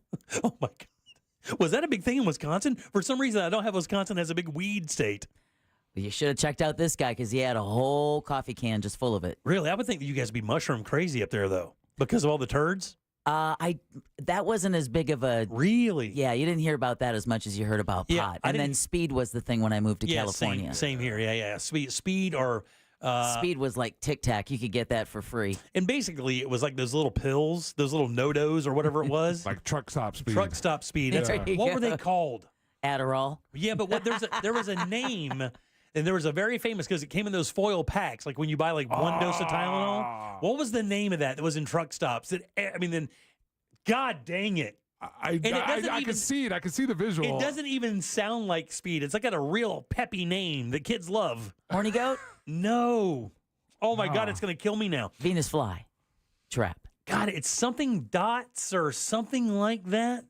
Oh my God. Was that a big thing in Wisconsin? For some reason, I don't have Wisconsin as a big weed state. Well, you should have checked out this guy because he had a whole coffee can just full of it. Really? I would think that you guys would be mushroom crazy up there, though, because of all the turds. That wasn't as big of a really. Yeah, you didn't hear about that as much as you heard about pot. And then speed was the thing when I moved to California. Same here. Yeah. Speed or speed was like Tic Tac. You could get that for free. And basically, it was like those little pills, those little NoDoz or whatever it was, like truck stop speed. Truck stop speed. Yeah. What were they called? Adderall. Yeah, but there was a name. And there was a very famous, because it came in those foil packs, like when you buy like one dose of Tylenol. What was the name of that was in truck stops? God dang it. I can see it. I can see the visual. It doesn't even sound like speed. It's like got a real peppy name that kids love. Horny goat? No. Oh my God, it's going to kill me now. Venus fly trap. God, it's something dots or something like that.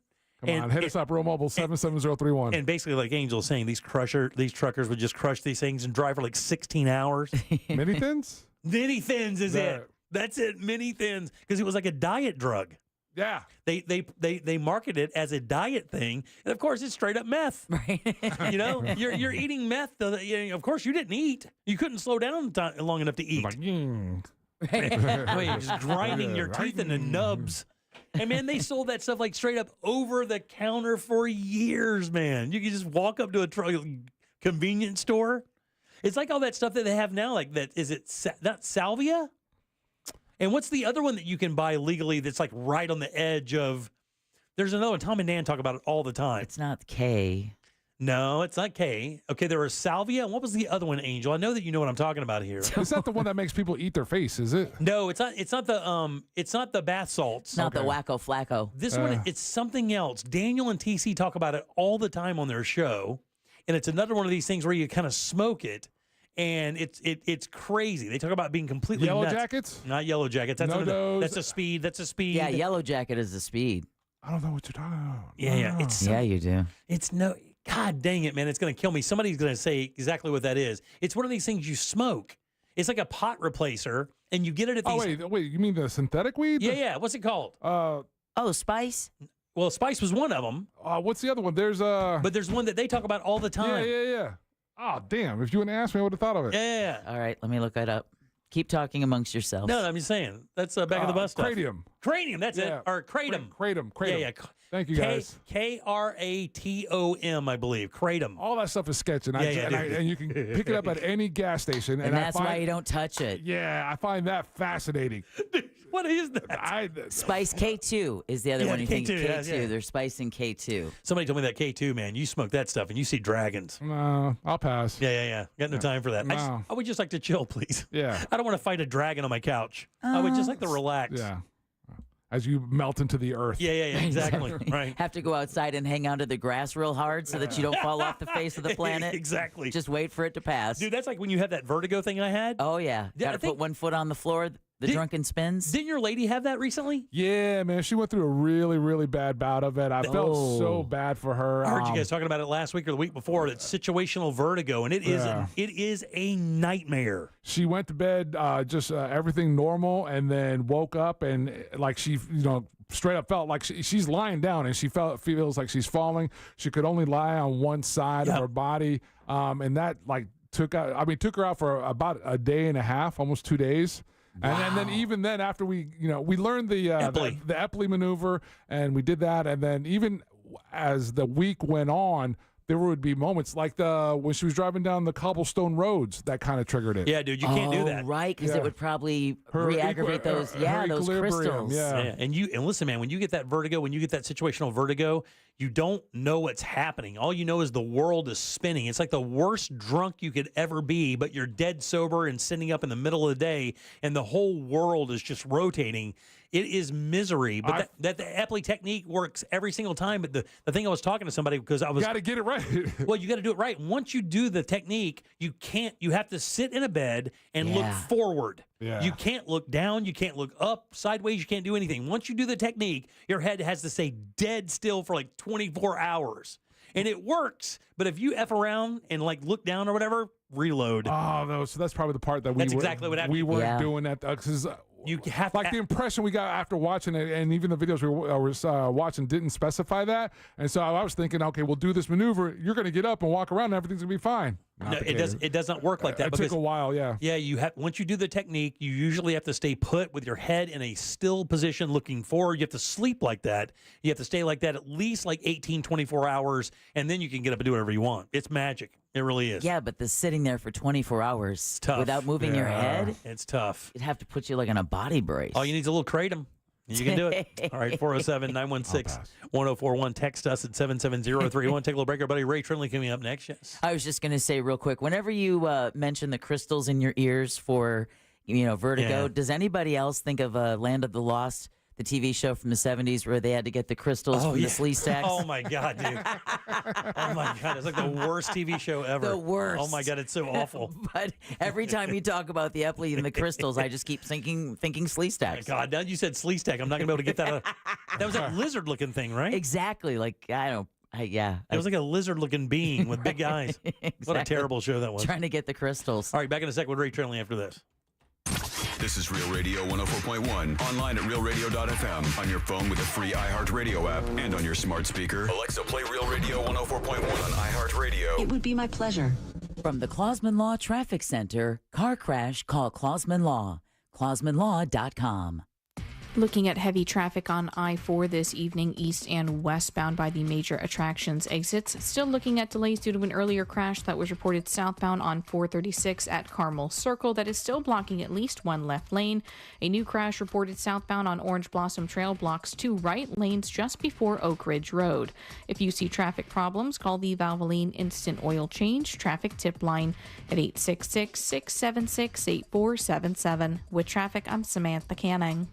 Come on, hit us up, Real Mobile 77031. And basically, like Angel saying, these truckers would just crush these things and drive for like 16 hours. Mini Thins? Mini Thins is it. That's it, Mini Thins, because it was like a diet drug. Yeah. They market it as a diet thing, and of course it's straight up meth. Right. You're eating meth. Of course you didn't eat. You couldn't slow down long enough to eat. You're just grinding your teeth into nubs. And man, they sold that stuff like straight up over the counter for years, man. You could just walk up to a convenience store. It's like all that stuff that they have now. Like that, is it not salvia? And what's the other one that you can buy legally that's like right on the edge of? There's another one. Tom and Dan talk about it all the time. It's not K. No, it's not K. Okay, there was salvia. What was the other one, Angel? I know that you know what I'm talking about here. Is that the one that makes people eat their face? Is it? No, it's not. It's not the bath salts. It's not the Wacko Flacco. This one, it's something else. Daniel and TC talk about it all the time on their show, and it's another one of these things where you kind of smoke it, and it's crazy. They talk about being completely Yellow nuts. Jackets? Not Yellow Jackets. That's NoDoz. a speed. That's a speed. Yeah, Yellow Jacket is the speed. I don't know what you're talking about. Yeah. Yeah, you do. It's no. God dang it, man. It's going to kill me. Somebody's going to say exactly what that is. It's one of these things you smoke. It's like a pot replacer, and you get it at these... Oh, wait. You mean the synthetic weed? Yeah. What's it called? Spice? Well, Spice was one of them. What's the other one? There's But there's one that they talk about all the time. Yeah. Oh, damn. If you wouldn't ask me, I would have thought of it. Yeah. All right, let me look that up. Keep talking amongst yourselves. No, I'm just saying. That's back of the bus stuff. Cranium, that's it. Or Kratom. Kratom. Yeah. Thank you, guys. Kratom, I believe. Kratom. All that stuff is sketching. And you can pick it up at any gas station. And that's why you don't touch it. Yeah, I find that fascinating. What is that? Spice K2 is the other one you think. K2. Yeah. They're spicing K2. Somebody told me that K2, man. You smoke that stuff and you see dragons. No, I'll pass. Yeah. Got no time for that. No. I would just like to chill, please. Yeah. I don't want to fight a dragon on my couch. I would just like to relax. Yeah. As you melt into the earth. Yeah, exactly. Right. Have to go outside and hang onto the grass real hard so that you don't fall off the face of the planet. Exactly. Just wait for it to pass. Dude, that's like when you had that vertigo thing I had. Oh, yeah. Got to put one foot on the floor. The drunken spins. Didn't your lady have that recently? Yeah, man. She went through a really, really bad bout of it. I felt so bad for her. I heard you guys talking about it last week or the week before. It's situational vertigo, and it is a nightmare. She went to bed just everything normal, and then woke up and like she, straight up felt like she's lying down, and she feels like she's falling. She could only lie on one side of her body, and that took her out for about a day and a half, almost 2 days. Wow. And then even then, after we learned the Epley maneuver, and we did that, and then even as the week went on, there would be moments like when she was driving down the cobblestone roads that kind of triggered it. Yeah, dude, you can't do that. Right, because it would probably re-aggravate those crystals. Yeah. And listen, man, when you get that vertigo, when you get that situational vertigo, you don't know what's happening. All you know is the world is spinning. It's like the worst drunk you could ever be, but you're dead sober and sitting up in the middle of the day, and the whole world is just rotating. It is misery. But that the Epley technique works every single time. But the thing I was talking to somebody because I was... You got to get it right. Well, you got to do it right. Once you do the technique, you have to sit in a bed and look forward. Yeah. You can't look down. You can't look up, sideways. You can't do anything. Once you do the technique, your head has to stay dead still for like 24 hours. And it works. But if you F around and like look down or whatever, reload. Oh, no. So that's probably the part that That's exactly what happened. We weren't doing that. Because you have like the impression we got after watching it, and even the videos we were watching didn't specify that. And so I was thinking, okay, we'll do this maneuver. You're going to get up and walk around, and everything's going to be fine. No, it doesn't work like that. It took a while, yeah. Yeah, you have once you do the technique, you usually have to stay put with your head in a still position looking forward. You have to sleep like that. You have to stay like that at least like 18, 24 hours, and then you can get up and do whatever you want. It's magic. It really is. Yeah, but the sitting there for 24 hours tough. without moving your head, it's tough. It'd have to put you like on a body brace. All you need is a little kratom. You can do it. All right, 407-916-1041. Text us at 77031. Take a little break. Our buddy Ray Trinley coming up next. Yes. I was just going to say real quick, whenever you mention the crystals in your ears for, vertigo, does anybody else think of Land of the Lost, the TV show from the 70s where they had to get the crystals from the Slee Stacks? Oh, my God, dude. Oh, my God. It's like the worst TV show ever. The worst. Oh, my God. It's so awful. But every time you talk about the Epley and the crystals, I just keep thinking Slee Stacks. Oh, my God. Now you said Slee Stack. I'm not going to be able to get that out. That was that lizard-looking thing, right? Exactly. Like, I don't... It was like a lizard-looking being with big eyes. Exactly. What a terrible show that was. Trying to get the crystals. All right, back in a second with Ray Trinley after this. This is Real Radio 104.1, online at realradio.fm, on your phone with the free iHeartRadio app, and on your smart speaker. Alexa, play Real Radio 104.1 on iHeartRadio. It would be my pleasure. From the Clausman Law Traffic Center, car crash, call Clausman Law. ClausmanLaw.com. Looking at heavy traffic on I-4 this evening, east and westbound by the major attractions exits. Still looking at delays due to an earlier crash that was reported southbound on 436 at Carmel Circle that is still blocking at least one left lane. A new crash reported southbound on Orange Blossom Trail blocks 2 right lanes just before Oak Ridge Road. If you see traffic problems, call the Valvoline Instant Oil Change traffic tip line at 866-676-8477. With traffic, I'm Samantha Canning.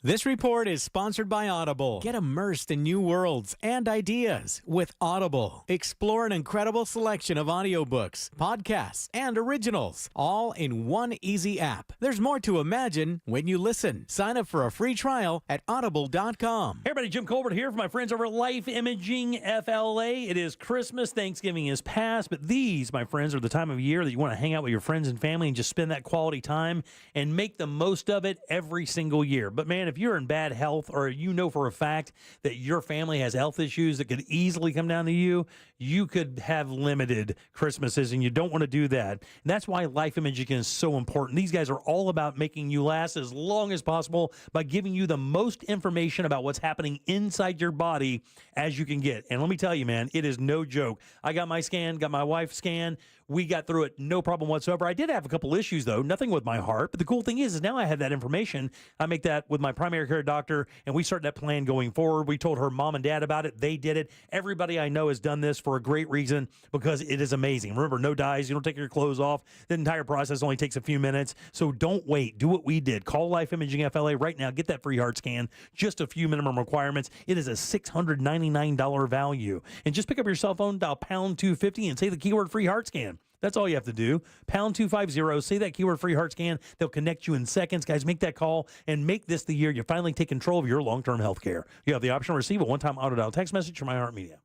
This report is sponsored by Audible. Get immersed in new worlds and ideas with Audible. Explore an incredible selection of audiobooks, podcasts, and originals, all in one easy app. There's more to imagine when you listen. Sign up for a free trial at audible.com. Hey everybody, Jim Colbert here for my friends over at Life Imaging FLA. It is Christmas, Thanksgiving is past, but these, my friends, are the time of year that you want to hang out with your friends and family and just spend that quality time and make the most of it every single year. But man, if you're in bad health or you know for a fact that your family has health issues that could easily come down to you, you could have limited Christmases, and you don't want to do that. And that's why Life Imaging is so important. These guys are all about making you last as long as possible by giving you the most information about what's happening inside your body as you can get. And let me tell you, man, it is no joke. I got my scan, got my wife's scan. We got through it, no problem whatsoever. I did have a couple issues, though, nothing with my heart. But the cool thing is now I have that information. I make that with my primary care doctor, and we start that plan going forward. We told her mom and dad about it. They did it. Everybody I know has done this for a great reason because it is amazing. Remember, no dyes. You don't take your clothes off. The entire process only takes a few minutes. So don't wait. Do what we did. Call Life Imaging FLA right now. Get that free heart scan. Just a few minimum requirements. It is a $699 value. And just pick up your cell phone, dial pound 250, and say the keyword free heart scan. That's all you have to do. Pound 250, say that keyword free heart scan. They'll connect you in seconds. Guys, make that call and make this the year you finally take control of your long-term health care. You have the option to receive a one-time auto-dial text message from iHeartMedia.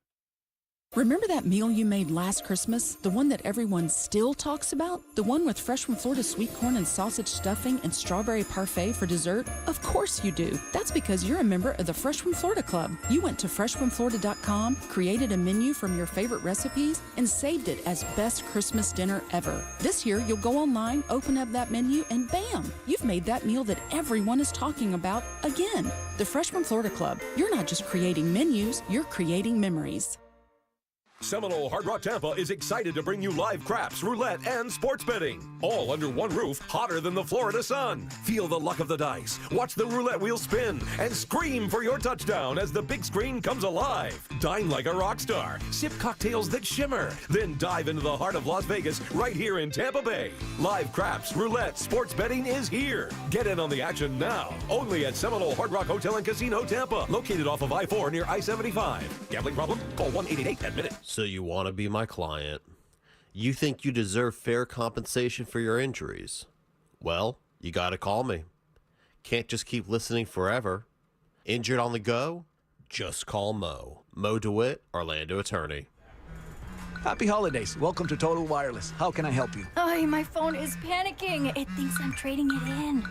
Remember that meal you made last Christmas? The one that everyone still talks about? The one with Fresh from Florida sweet corn and sausage stuffing and strawberry parfait for dessert? Of course you do. That's because you're a member of the Fresh from Florida Club. You went to freshfromflorida.com, created a menu from your favorite recipes, and saved it as best Christmas dinner ever. This year, you'll go online, open up that menu, and bam! You've made that meal that everyone is talking about again. The Fresh from Florida Club. You're not just creating menus, you're creating memories. Seminole Hard Rock Tampa is excited to bring you live craps, roulette, and sports betting. all under one roof, hotter than the Florida sun. Feel the luck of the dice, watch the roulette wheel spin, and scream for your touchdown as the big screen comes alive. Dine like a rock star, sip cocktails that shimmer, then dive into the heart of Las Vegas right here in Tampa Bay. Live craps, roulette, sports betting is here. Get in on the action now, only at Seminole Hard Rock Hotel and Casino Tampa, located off of I-4 near I-75. Gambling problem? Call 1-888-ADMIT-IT. So you want to be my client. You think you deserve fair compensation for your injuries. Well, you got to call me. Can't just keep listening forever. Injured on the go? Just call Mo. Mo DeWitt, Orlando attorney. Happy holidays. Welcome to Total Wireless. How can I help you? Oh, my phone is panicking. It thinks I'm trading it in.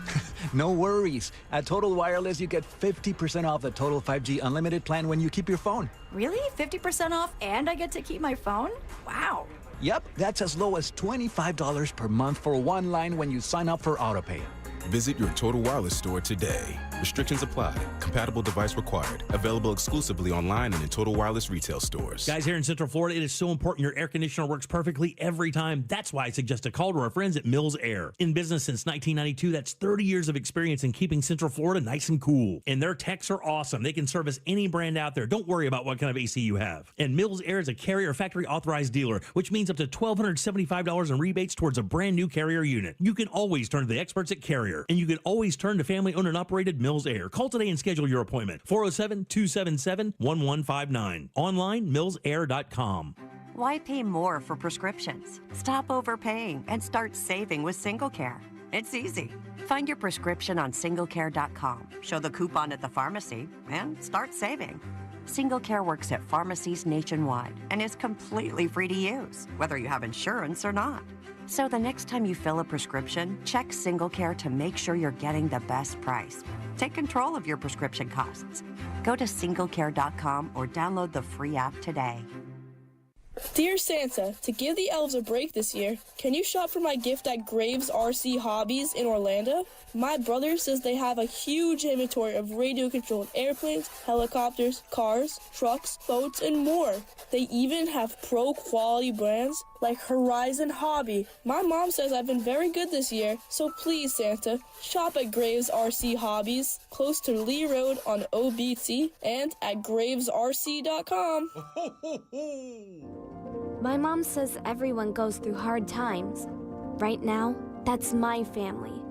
No worries. At Total Wireless, you get 50% off the Total 5G Unlimited plan when you keep your phone. Really? 50% off and I get to keep my phone? Wow. Yep, that's as low as $25 per month for one line when you sign up for AutoPay. Visit your Total Wireless store today. Restrictions apply. Compatible device required. Available exclusively online and in Total Wireless retail stores. Guys, here in Central Florida, it is so important your air conditioner works perfectly every time. That's why I suggest a call to our friends at Mills Air. In business since 1992, that's 30 years of experience in keeping Central Florida nice and cool. And their techs are awesome. They can service any brand out there. Don't worry about what kind of AC you have. And Mills Air is a Carrier factory authorized dealer, which means up to $1,275 in rebates towards a brand new Carrier unit. You can always turn to the experts at Carrier, and you can always turn to family-owned and operated Mills Air. Call today and schedule your appointment. 407-277-1159. Online, millsair.com. Why pay more for prescriptions? Stop overpaying and start saving with SingleCare. It's easy. Find your prescription on singlecare.com, show the coupon at the pharmacy, and start saving. SingleCare works at pharmacies nationwide and is completely free to use, whether you have insurance or not. So the next time you fill a prescription, check SingleCare to make sure you're getting the best price. Take control of your prescription costs. Go to singlecare.com or download the free app today. Dear Santa, to give the elves a break this year, can you shop for my gift at Graves RC Hobbies in Orlando? My brother says they have a huge inventory of radio-controlled airplanes, helicopters, cars, trucks, boats, and more. They even have pro-quality brands like Horizon Hobby. My mom says I've been very good this year, so please, Santa, shop at Graves RC Hobbies, close to Lee Road on OBT, and at gravesrc.com. My mom says everyone goes through hard times. Right now, that's my family.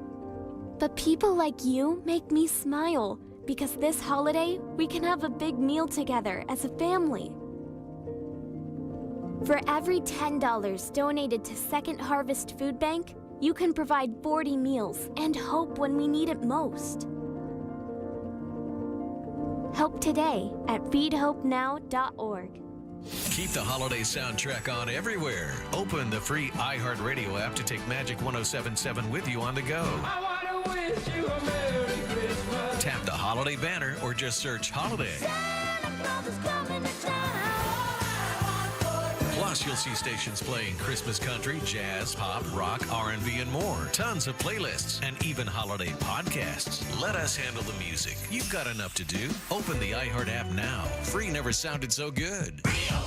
But people like you make me smile, because this holiday, we can have a big meal together as a family. For every $10 donated to Second Harvest Food Bank, you can provide 40 meals and hope when we need it most. Help today at feedhopenow.org. Keep the holiday soundtrack on everywhere. Open the free iHeartRadio app to take Magic 107.7 with you on the go. I want to wish you a Merry Christmas. Tap the holiday banner or just search holiday. Plus, you'll see stations playing Christmas country, jazz, pop, rock, R&B, and more. Tons of playlists and even holiday podcasts. Let us handle the music. You've got enough to do. Open the iHeart app now. Free never sounded so good. Radio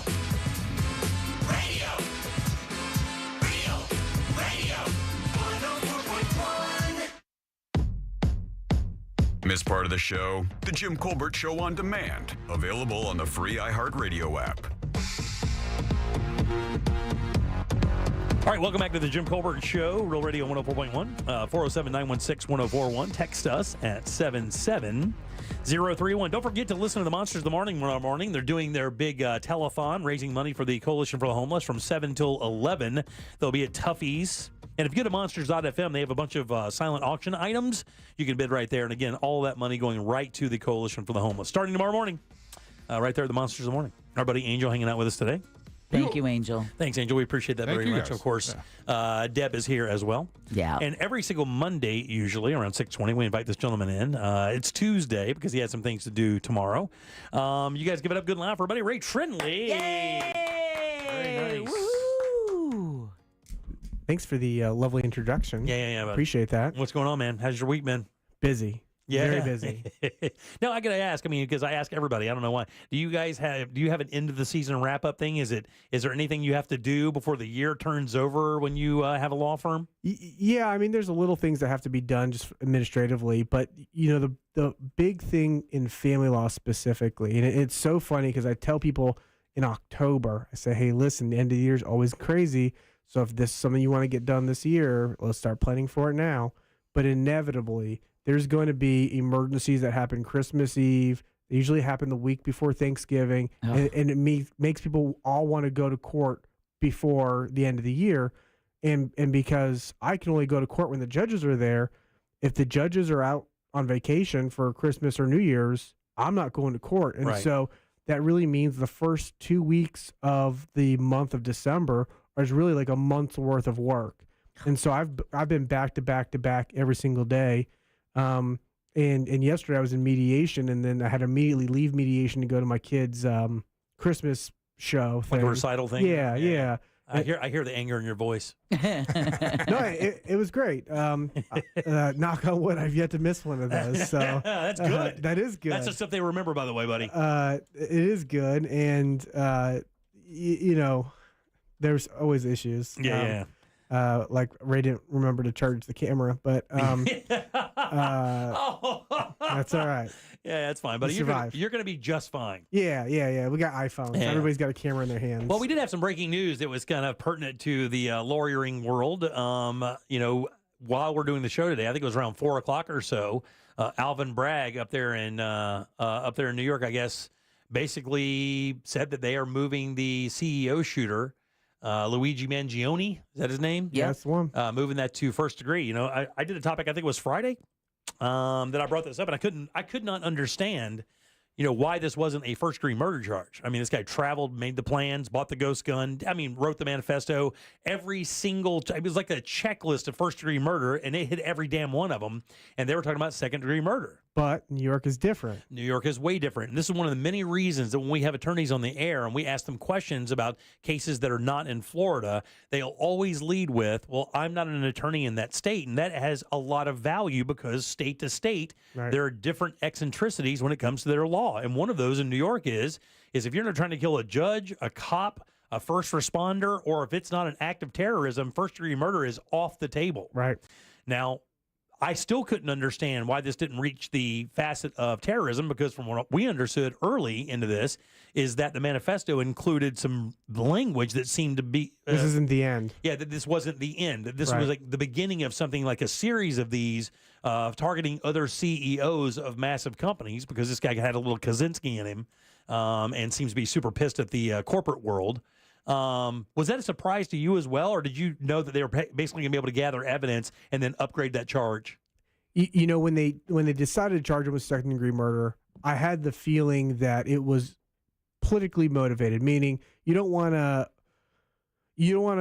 104.1. Miss part of the show? The Jim Colbert Show on demand. Available on the free iHeartRadio app. All right, welcome back to the Jim Colbert Show, Real Radio 104.1, 407-916-1041. Text us at 77031. Don't forget to listen to the Monsters of the Morning tomorrow morning. They're doing their big telethon, raising money for the Coalition for the Homeless from 7 till 11. They'll be at Tuffy's. And if you go to monsters.fm, they have a bunch of silent auction items. You can bid right there. And again, all that money going right to the Coalition for the Homeless. Starting tomorrow morning, right there at the Monsters of the Morning. Our buddy Angel hanging out with us today. Thank you, Angel. Thanks, Angel. We appreciate that very much. Guys. Of course, Deb is here as well. Yeah. And every single Monday, usually around 6:20, we invite this gentleman in. It's Tuesday because he has some things to do tomorrow. You guys give it up, good laugh, everybody. Ray Trindley. Yay! Very nice. Woo! Thanks for the lovely introduction. Yeah. Appreciate that. What's going on, man? How's your week been? Busy. Very busy. Now I got to ask. I mean, because I ask everybody. I don't know why. Do you have an end of the season wrap up thing? Is there anything you have to do before the year turns over when you have a law firm? Yeah, I mean, there's a little things that have to be done just administratively, but the big thing in family law specifically, and it's so funny because I tell people in October, I say, hey, listen, the end of the year is always crazy. So if this is something you want to get done this year, let's start planning for it now. But inevitably, there's going to be emergencies that happen Christmas Eve. They usually happen the week before Thanksgiving, and it makes people all want to go to court before the end of the year. And because I can only go to court when the judges are there, if the judges are out on vacation for Christmas or New Year's, I'm not going to court. And so that really means the first 2 weeks of the month of December is really like a month's worth of work. And so I've been back to back to back every single day. And yesterday I was in mediation, and then I had to immediately leave mediation to go to my kids' Christmas show thing. Like a recital thing? Yeah. I hear the anger in your voice. No, it was great. Knock on wood, I've yet to miss one of those. So that's good. That is good. That's the stuff they remember, by the way, buddy. It is good, and there's always issues. Yeah. Like Ray didn't remember to charge the camera, but that's all right. Yeah, that's fine. But you're going to be just fine. Yeah. We got iPhones. Yeah. Everybody's got a camera in their hands. Well, we did have some breaking news that was kind of pertinent to the lawyering world. While we're doing the show today, I think it was around 4 o'clock or so. Alvin Bragg up there in New York, I guess, basically said that they are moving the CEO shooter. Luigi Mangione, is that his name? Yeah, that's the one. Moving that to first degree. I did a topic, I think it was Friday, that I brought this up, and I could not understand, why this wasn't a first degree murder charge. I mean, this guy traveled, made the plans, bought the ghost gun. I mean, wrote the manifesto. Every single, it was like a checklist of first degree murder, and it hit every damn one of them. And they were talking about second degree murder. But New York is different. New York is way different. And this is one of the many reasons that when we have attorneys on the air and we ask them questions about cases that are not in Florida, they'll always lead with, well, I'm not an attorney in that state. And that has a lot of value because state to state, there are different eccentricities when it comes to their law. And one of those in New York is if you're not trying to kill a judge, a cop, a first responder, or if it's not an act of terrorism, first degree murder is off the table. Right. Now, I still couldn't understand why this didn't reach the facet of terrorism, because from what we understood early into this is that the manifesto included some language that seemed to be... this isn't the end. Yeah, that this wasn't the end. That this was like the beginning of something like a series of these targeting other CEOs of massive companies, because this guy had a little Kaczynski in him and seems to be super pissed at the corporate world. Was that a surprise to you as well, or did you know that they were basically going to be able to gather evidence and then upgrade that charge? When they decided to charge him with second degree murder, I had the feeling that it was politically motivated, meaning you don't want to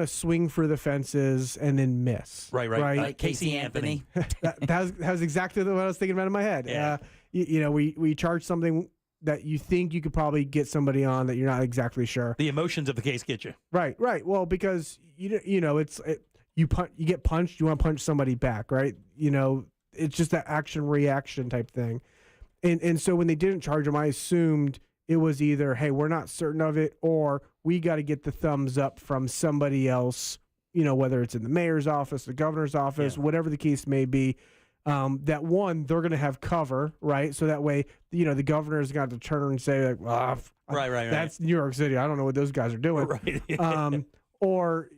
swing for the fences and then miss. Right. Like Casey Anthony. that was exactly what I was thinking about in my head. Yeah. We charge something that you think you could probably get somebody on that you're not exactly sure. The emotions of the case get you. Right. Well, because you get punched, you want to punch somebody back, right? It's just that action reaction type thing. And so when they didn't charge him, I assumed it was either, hey, we're not certain of it, or we got to get the thumbs up from somebody else, whether it's in the mayor's office, the governor's office, whatever the case may be. That one, they're going to have cover, right? So that way, the governor's got to turn and say, like, well, right. That's New York City. I don't know what those guys are doing. Right. Or,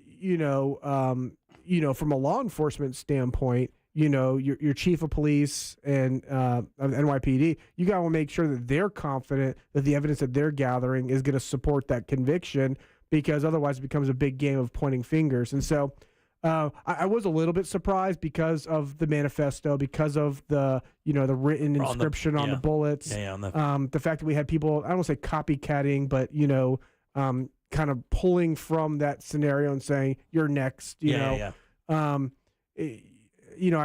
from a law enforcement standpoint, your chief of police and of NYPD, you got to make sure that they're confident that the evidence that they're gathering is going to support that conviction, because otherwise it becomes a big game of pointing fingers. And so I was a little bit surprised because of the manifesto, because of the the written inscription on the bullets. The fact that we had people, I don't want to say copycatting, but kind of pulling from that scenario and saying you're next. I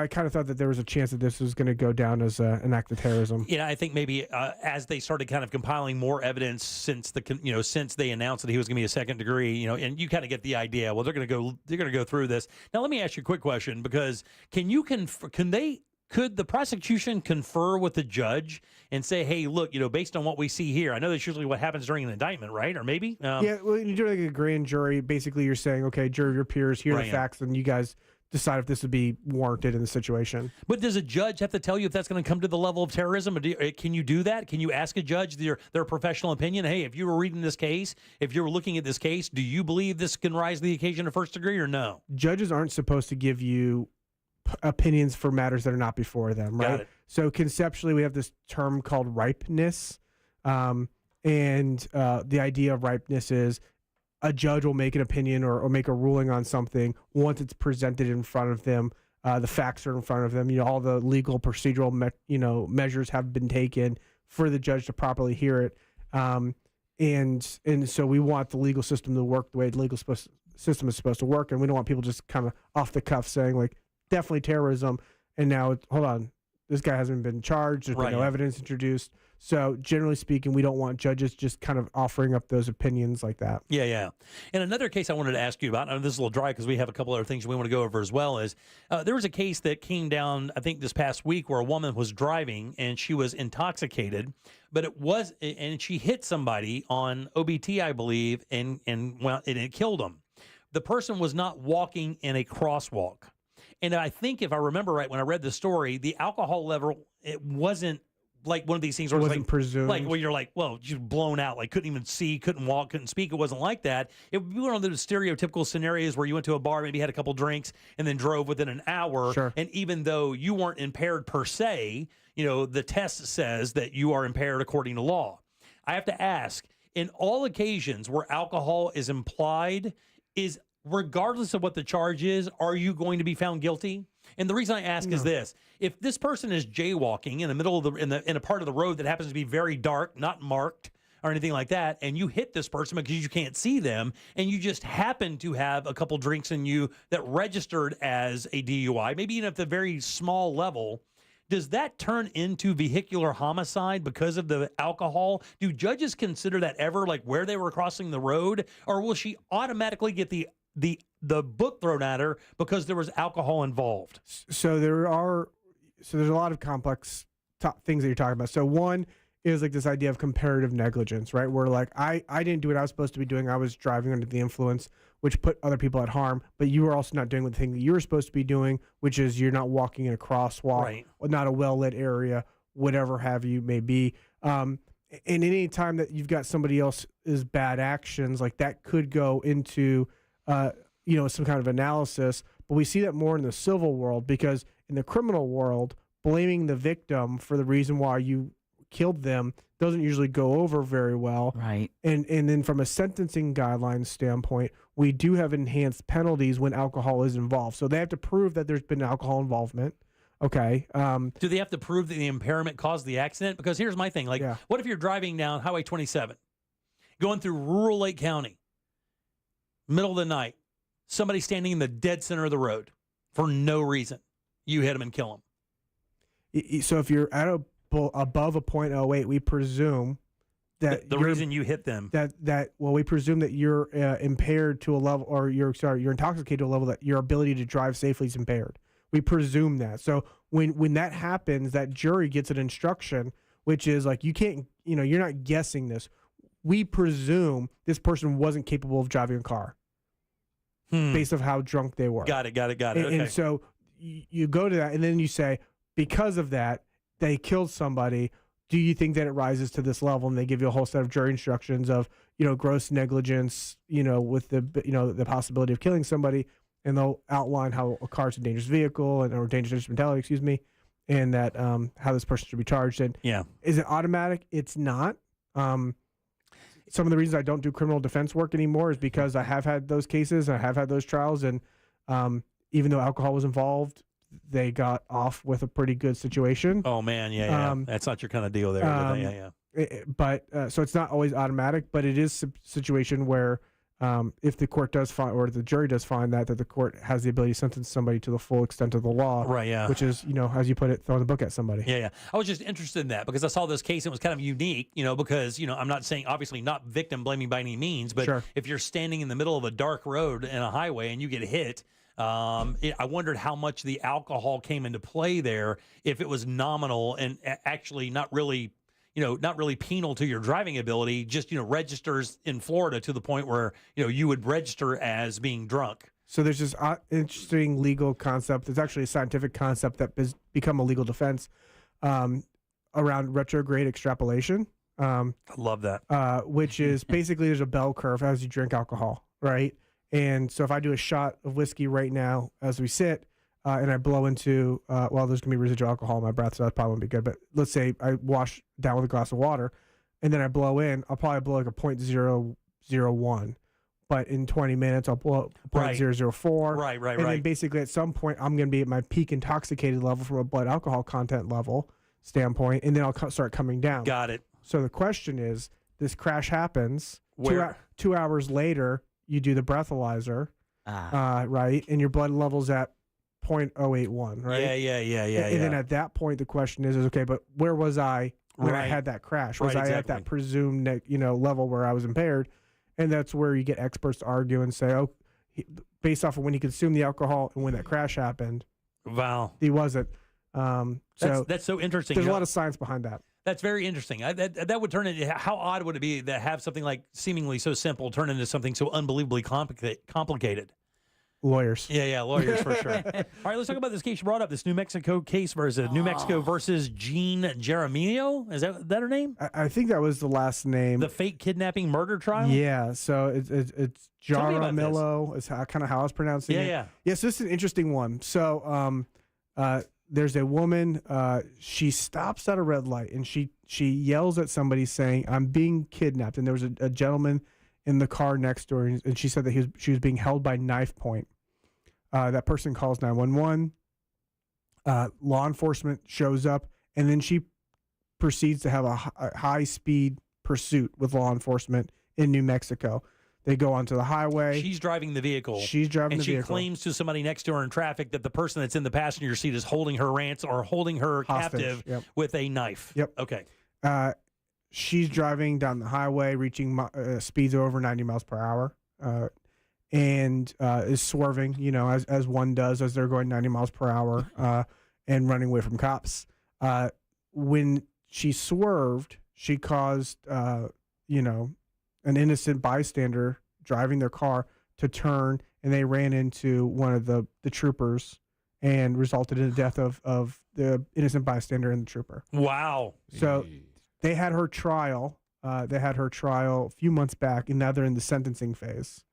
kind of thought that there was a chance that this was going to go down as an act of terrorism. I think maybe as they started kind of compiling more evidence since they announced that he was going to be a second degree, and you kind of get the idea. Well, they're going to go through this. Now, let me ask you a quick question, because can they Could the prosecution confer with the judge and say, hey, look, based on what we see here, I know that's usually what happens during an indictment, right? Or maybe? Yeah, well, you do like a grand jury. Basically, you're saying, okay, jury of your peers, here are the facts, and you guys decide if this would be warranted in the situation. But does a judge have to tell you if that's going to come to the level of terrorism? Or can you do that? Can you ask a judge their professional opinion? Hey, if you were reading this case, if you were looking at this case, do you believe this can rise to the occasion of first degree or no? Judges aren't supposed to give you opinions for matters that are not before them, right? Got it. So conceptually, we have this term called ripeness, and the idea of ripeness is a judge will make an opinion or make a ruling on something once it's presented in front of them. The facts are in front of them. All the legal procedural measures have been taken for the judge to properly hear it, and so we want the legal system to work the way the legal system is supposed to work, and we don't want people just kind of off the cuff saying like definitely terrorism, and now hold on, this guy hasn't been charged. There's been no evidence introduced. So generally speaking, we don't want judges just kind of offering up those opinions like that. Yeah. And another case I wanted to ask you about, and this is a little dry because we have a couple other things we want to go over as well, is there was a case that came down, I think this past week, where a woman was driving and she was intoxicated, and she hit somebody on OBT, I believe, and it killed them. The person was not walking in a crosswalk. And I think if I remember right, when I read the story, the alcohol level, it wasn't like one of these things where it it's wasn't presumed. Like where you're like, well, just blown out, like couldn't even see, couldn't walk, couldn't speak. It wasn't like that. It would be one of those stereotypical scenarios where you went to a bar, maybe had a couple drinks, and then drove within an hour. Sure. And even though you weren't impaired per se, the test says that you are impaired according to law. I have to ask, in all occasions where alcohol is implied, regardless of what the charge is, are you going to be found guilty? And the reason I ask is this: if this person is jaywalking in the middle of in a part of the road that happens to be very dark, not marked or anything like that, and you hit this person because you can't see them, and you just happen to have a couple drinks in you that registered as a DUI, maybe even at the very small level, does that turn into vehicular homicide because of the alcohol? Do judges consider that ever, like where they were crossing the road, or will she automatically get the book thrown at her because there was alcohol involved? So there's a lot of complex things that you're talking about. So one is like this idea of comparative negligence, right? Where like I didn't do what I was supposed to be doing. I was driving under the influence, which put other people at harm, but you were also not doing the thing that you were supposed to be doing, which is you're not walking in a crosswalk, or not a well-lit area, whatever have you may be. And any time that you've got somebody else's bad actions, like that could go into some kind of analysis, but we see that more in the civil world, because in the criminal world, blaming the victim for the reason why you killed them doesn't usually go over very well. Right. And then from a sentencing guidelines standpoint, we do have enhanced penalties when alcohol is involved. So they have to prove that there's been alcohol involvement. Okay. Do they have to prove that the impairment caused the accident? Because here's my thing. Like, what if you're driving down Highway 27, going through rural Lake County, middle of the night, somebody standing in the dead center of the road for no reason, you hit them and kill them? So if you're at above a .08, we presume that the reason you hit them we presume that you're impaired to a level, or you're intoxicated to a level that your ability to drive safely is impaired. We presume that. So when that happens, that jury gets an instruction, which is like, you can't, you're not guessing this. We presume this person wasn't capable of driving a car based on how drunk they were. Got it. Okay. And so you go to that, and then you say, because of that, they killed somebody. Do you think that it rises to this level? And they give you a whole set of jury instructions of, gross negligence, with the possibility of killing somebody. And they'll outline how a car's a dangerous vehicle or dangerous instrumentality, and that how this person should be charged. And is it automatic? It's not. Some of the reasons I don't do criminal defense work anymore is because I have had those cases, I have had those trials, and even though alcohol was involved, they got off with a pretty good situation. Oh man, yeah. That's not your kind of deal there. But so it's not always automatic, but it is a situation where if the court does find, or the jury does find that the court has the ability to sentence somebody to the full extent of the law, right? Yeah, which is, as you put it, throwing the book at somebody. Yeah. I was just interested in that because I saw this case and it was kind of unique, because I'm not saying, obviously not victim blaming by any means, but if you're standing in the middle of a dark road and a highway and you get hit, I wondered how much the alcohol came into play there, if it was nominal and actually not really penal to your driving ability, just, registers in Florida to the point where, you would register as being drunk. So there's this interesting legal concept. There's actually a scientific concept that has become a legal defense around retrograde extrapolation. I love that. Which is basically there's a bell curve as you drink alcohol, right? And so if I do a shot of whiskey right now as we sit, and I blow into, there's going to be residual alcohol in my breath, so that probably won't be good. But let's say I wash down with a glass of water, and then I blow in, I'll probably blow like a 0.001. But in 20 minutes, I'll blow up 0.004. Right. And then basically at some point, I'm going to be at my peak intoxicated level from a blood alcohol content level standpoint, and then I'll start coming down. Got it. So the question is, this crash happens. Where? 2 hours later, you do the breathalyzer, right? And your blood level's at 0.081, right? Yeah. And then at that point, the question is okay, but where was I when I had that crash? Was I at that presumed, level where I was impaired? And that's where you get experts to argue and say, based off of when he consumed the alcohol and when that crash happened, wow, he wasn't. That's so interesting. There's a lot of science behind that. That's very interesting. That would turn into, how odd would it be to have something like seemingly so simple turn into something so unbelievably complicated? Lawyers. Yeah, lawyers for sure. All right, let's talk about this case you brought up, this New Mexico case versus New Mexico versus Jean Jaramillo. Is that her name? I think that was the last name. The fake kidnapping murder trial? Yeah, so it's Jaramillo is kind of how I was pronouncing it. Yeah. Yes, this is an interesting one. So there's a woman, she stops at a red light, and she yells at somebody saying, "I'm being kidnapped." And there was a gentleman in the car next door, and she said that she was being held by knife point. That person calls 911. Law enforcement shows up, and then she proceeds to have a high-speed pursuit with law enforcement in New Mexico. They go onto the highway. She's driving the vehicle. She's driving the vehicle. And she claims to somebody next to her in traffic that the person that's in the passenger seat is holding her ransom or holding her hostage, captive with a knife. Yep. Okay. She's driving down the highway, reaching speeds over 90 miles per hour, and is swerving, as one does as they're going 90 miles per hour and running away from cops. When she swerved, she caused, an innocent bystander driving their car to turn, and they ran into one of the troopers and resulted in the death of the innocent bystander and the trooper. Wow. So they had her trial. A few months back, and now they're in the sentencing phase.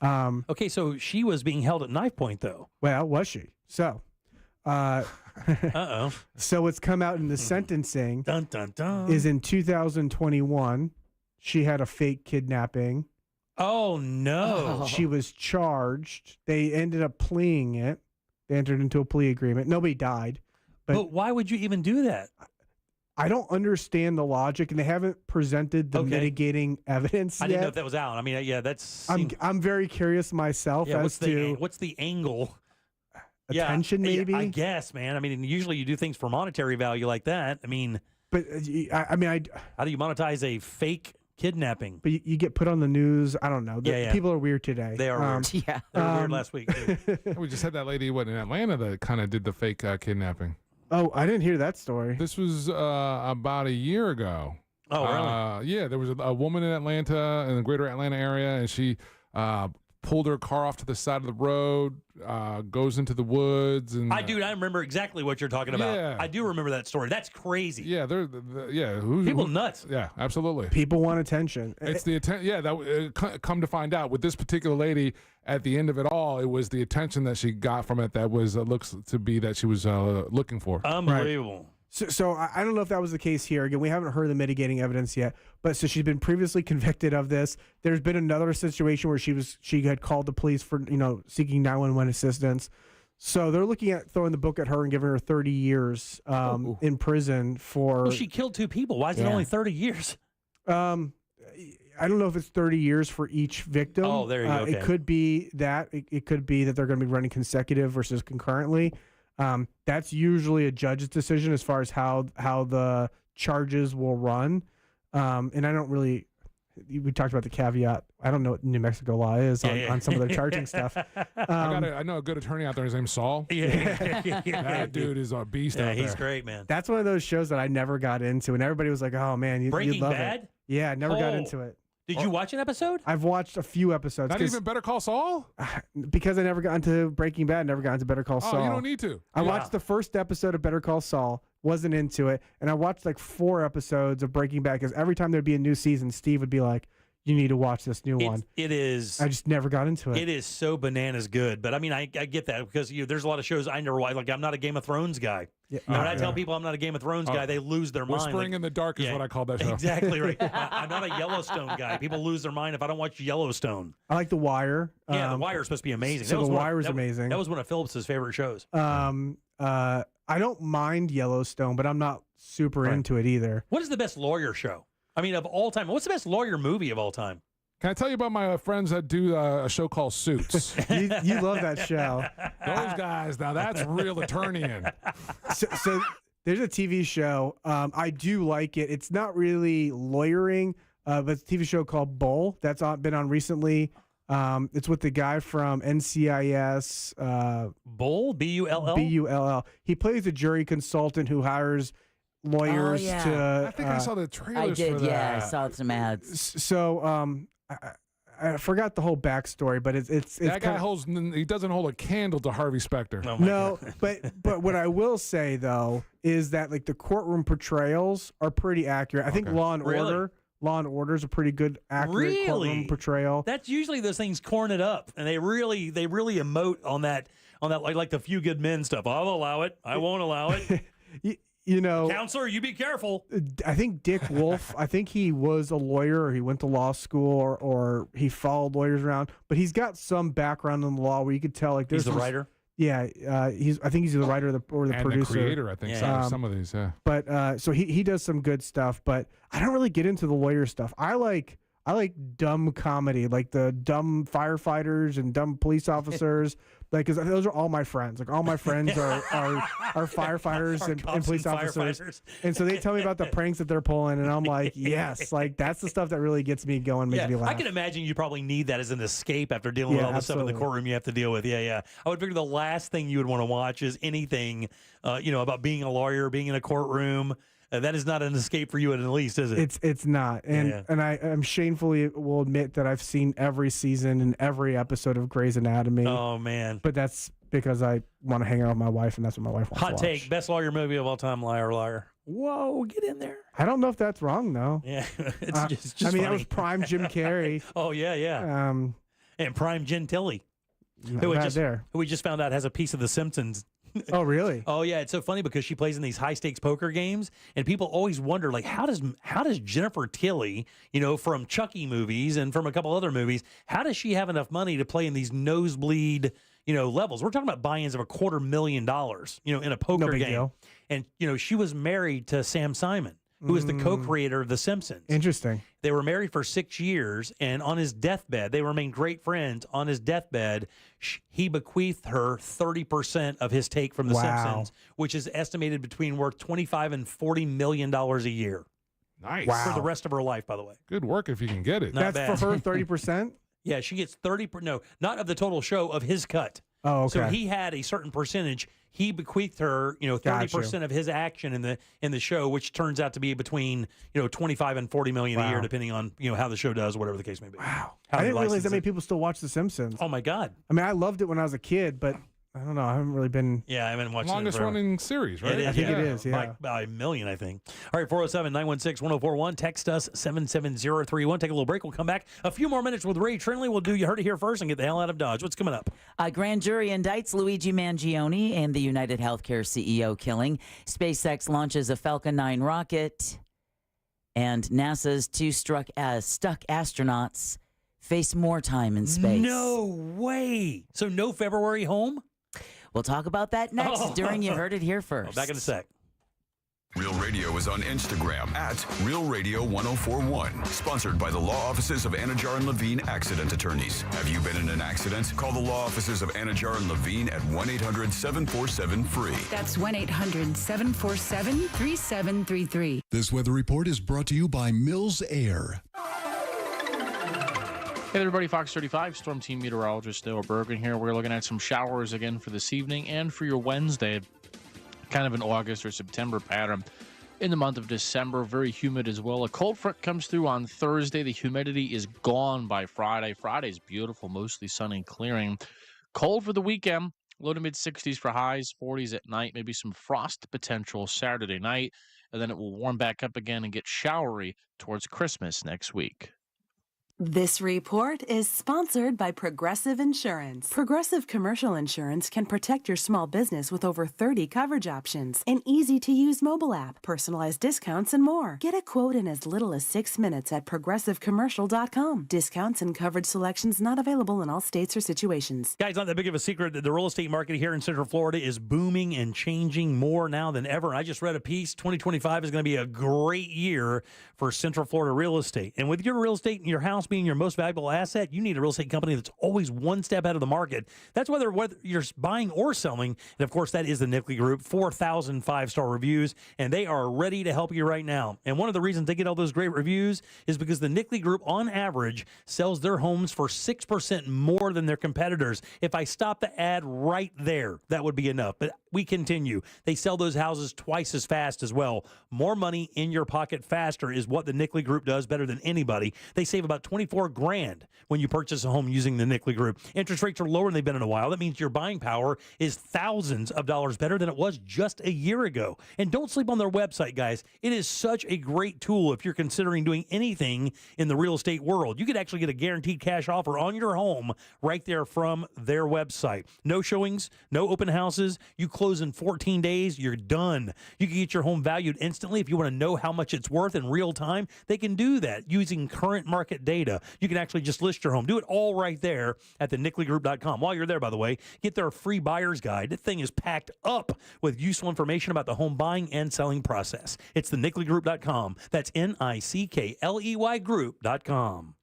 Okay, so she was being held at knife point, though. Well, was she? So, uh-oh. So what's come out in the sentencing dun, dun, dun. is in 2021, she had a fake kidnapping. Oh, no. She was charged. They ended up pleading it. They entered into a plea agreement. Nobody died. But why would you even do that? I don't understand the logic, and they haven't presented the mitigating evidence yet. I didn't know if that was out. I mean, yeah, that's... I'm very curious myself as to... What's the angle? Attention, maybe? I guess, man. I mean, usually you do things for monetary value like that. I mean... But, how do you monetize a fake kidnapping? But you get put on the news. I don't know. People are weird today. They are weird. They were weird last week, too. We just had that lady in Atlanta that kind of did the fake kidnapping. Oh, I didn't hear that story. This was about a year ago. Oh, really? Yeah, there was a woman in Atlanta, in the greater Atlanta area, and she pulled her car off to the side of the road, goes into the woods. And I remember exactly what you're talking about. Yeah. I do remember that story. That's crazy. Yeah, people nuts. Yeah, absolutely. People want attention. It's the attention. Yeah, come to find out, with this particular lady, at the end of it all, it was the attention that she got from it that was looks to be that she was looking for. Unbelievable. Right. So I don't know if that was the case here. Again, we haven't heard the mitigating evidence yet. But so she's been previously convicted of this. There's been another situation where she had called the police for seeking 911 assistance. So they're looking at throwing the book at her and giving her 30 years in prison for. Well, she killed 2 people. Why is it only 30 years? I don't know if it's 30 years for each victim. Oh, there you go. Okay. It could be that. It could be that they're going to be running consecutive versus concurrently. That's usually a judge's decision as far as how the charges will run. And I don't really. We talked about the caveat. I don't know what New Mexico law is on some of their charging stuff. I know a good attorney out there. His name's Saul. That dude is a beast out there. He's great, man. That's one of those shows that I never got into, and everybody was like, "Oh man, you'd love Bad? it." Yeah, I never got into it. Did you watch an episode? I've watched a few episodes. Not even Better Call Saul? Because I never got into Breaking Bad, never got into Better Call Saul. Oh, you don't need to. I watched the first episode of Better Call Saul, wasn't into it, and I watched like 4 episodes of Breaking Bad because every time there'd be a new season, Steve would be like, "You need to watch this new one." It is. I just never got into it. It is so bananas good, but I mean, I get that because there's a lot of shows I never watch. Like I'm not a Game of Thrones guy. Yeah. When I tell people I'm not a Game of Thrones guy, they lose their mind. Whispering in the Dark is what I call that show. Exactly right. I'm not a Yellowstone guy. People lose their mind if I don't watch Yellowstone. I like The Wire. Yeah, The Wire is supposed to be amazing. So The Wire was amazing. That was one of Phillips's favorite shows. I don't mind Yellowstone, but I'm not super into it either. What is the best lawyer show? I mean, of all time. What's the best lawyer movie of all time? Can I tell you about my friends that do a show called Suits? You love that show. Those guys, now that's real attorneying. So there's a TV show. I do like it. It's not really lawyering, but it's a TV show called Bull that's been on recently. It's with the guy from NCIS. Bull? B-U-L-L? B-U-L-L. He plays a jury consultant who hires lawyers to... I think I saw the trailers I did, for that. yeah. I saw some ads. So I forgot the whole backstory, but it's that guy he doesn't hold a candle to Harvey Specter. No, but what I will say though is that like the courtroom portrayals are pretty accurate. I think Law and Order is a pretty good accurate courtroom portrayal. That's usually those things corn it up, and they really emote on that like the Few Good Men stuff. I'll allow it. I won't allow it. You know, counselor, you be careful. I think Dick Wolf, I think he was a lawyer or he went to law school or he followed lawyers around, but he's got some background in the law where you could tell like there's the writer. Yeah, I think he's the writer or the and producer. The creator, I think, some of these, yeah. But so he does some good stuff, but I don't really get into the lawyer stuff. I like dumb comedy, like the dumb firefighters and dumb police officers. Like, because those are all my friends. Like, all my friends are firefighters and police officers. And so they tell me about the pranks that they're pulling, and I'm like, yes, like that's the stuff that really gets me going, makes me laugh. I can imagine you probably need that as an escape after dealing with all the stuff in the courtroom you have to deal with. Yeah. I would figure the last thing you would want to watch is anything, about being a lawyer, being in a courtroom. That is not an escape for you at least, is it? It's not. And I'm shamefully will admit that I've seen every season and every episode of Grey's Anatomy. Oh, man. But that's because I want to hang out with my wife, and that's what my wife wants to watch. Hot take, best lawyer movie of all time, Liar. Whoa, get in there. I don't know if that's wrong, though. Yeah, it's just I mean, funny. that was prime Jim Carrey. Oh, yeah. And prime Jen Tilly, who we just found out has a piece of The Simpsons. Oh, really? Oh, yeah. It's so funny because she plays in these high stakes poker games, and people always wonder, like, how does Jennifer Tilly, from Chucky movies and from a couple other movies, how does she have enough money to play in these nosebleed, levels? We're talking about buy-ins of $250,000, in a poker game. Deal. And she was married to Sam Simon, who is the co-creator of The Simpsons. Interesting. They were married for 6 years, and on his deathbed, they remained great friends. On his deathbed, he bequeathed her 30% of his take from The Simpsons, which is estimated between worth $25 and $40 million a year. Nice. For the rest of her life, by the way. Good work if you can get it. That's bad. For her 30%? Yeah, she gets 30%. No, not of the total show, of his cut. Oh, okay. So he had a certain percentage. He bequeathed her, 30% of his action in the show, which turns out to be between, 25 and 40 million a year, depending on, how the show does, whatever the case may be. Wow. I didn't realize that many people still watch The Simpsons. Oh my God. I mean, I loved it when I was a kid, but I don't know. I haven't really been. Yeah, I haven't watched longest running series, right? I think it is. Yeah, by a million, I think. All right, 407-916-1041. Text us 77031. Take a little break. We'll come back. A few more minutes with Ray Trinley. We'll do You Heard It Here first and get the hell out of Dodge. What's coming up? A grand jury indicts Luigi Mangione and the United Healthcare CEO killing. SpaceX launches a Falcon 9 rocket, and NASA's two stuck astronauts face more time in space. No way. So no February home? We'll talk about that next during You Heard It Here first. Back in a sec. Real Radio is on Instagram at Real Radio 1041. Sponsored by the law offices of Anajar and Levine Accident Attorneys. Have you been in an accident? Call the law offices of Anajar and Levine at 1-800-747-FREE. That's 1-800-747-3733. This weather report is brought to you by Mills Air. Hey everybody, Fox 35, Storm Team Meteorologist Dale Bergen here. We're looking at some showers again for this evening and for your Wednesday. Kind of an August or September pattern. In the month of December, very humid as well. A cold front comes through on Thursday. The humidity is gone by Friday. Friday's beautiful, mostly sunny and clearing. Cold for the weekend, low to mid 60s for highs, 40s at night, maybe some frost potential Saturday night, and then it will warm back up again and get showery towards Christmas next week. This report is sponsored by Progressive Insurance. Progressive Commercial Insurance can protect your small business with over 30 coverage options, an easy-to-use mobile app, personalized discounts, and more. Get a quote in as little as 6 minutes at progressivecommercial.com. Discounts and coverage selections not available in all states or situations. Guys, not that big of a secret that the real estate market here in Central Florida is booming and changing more now than ever. I just read a piece. 2025 is going to be a great year for Central Florida real estate. And with your real estate and your house being your most valuable asset, you need a real estate company that's always one step ahead of the market. That's whether you're buying or selling. And of course, that is the Nickley Group, 4,000 5-star reviews, and they are ready to help you right now. And one of the reasons they get all those great reviews is because the Nickley Group, on average, sells their homes for 6% more than their competitors. If I stop the ad right there, that would be enough. But we continue. They sell those houses twice as fast as well. More money in your pocket faster is what the Nickley Group does better than anybody. They save about $24,000 when you purchase a home using the Nickley Group. Interest rates are lower than they've been in a while. That means your buying power is thousands of dollars better than it was just a year ago. And don't sleep on their website, guys. It is such a great tool if you're considering doing anything in the real estate world. You could actually get a guaranteed cash offer on your home right there from their website. No showings, no open houses. You close in 14 days, you're done. You can get your home valued instantly. If you want to know how much it's worth in real time, they can do that using current market data. You can actually just list your home. Do it all right there at thenickley.com. While you're there, by the way, get their free buyer's guide. That thing is packed up with useful information about the home buying and selling process. It's thenickley.com. That's NICKLEY group.com.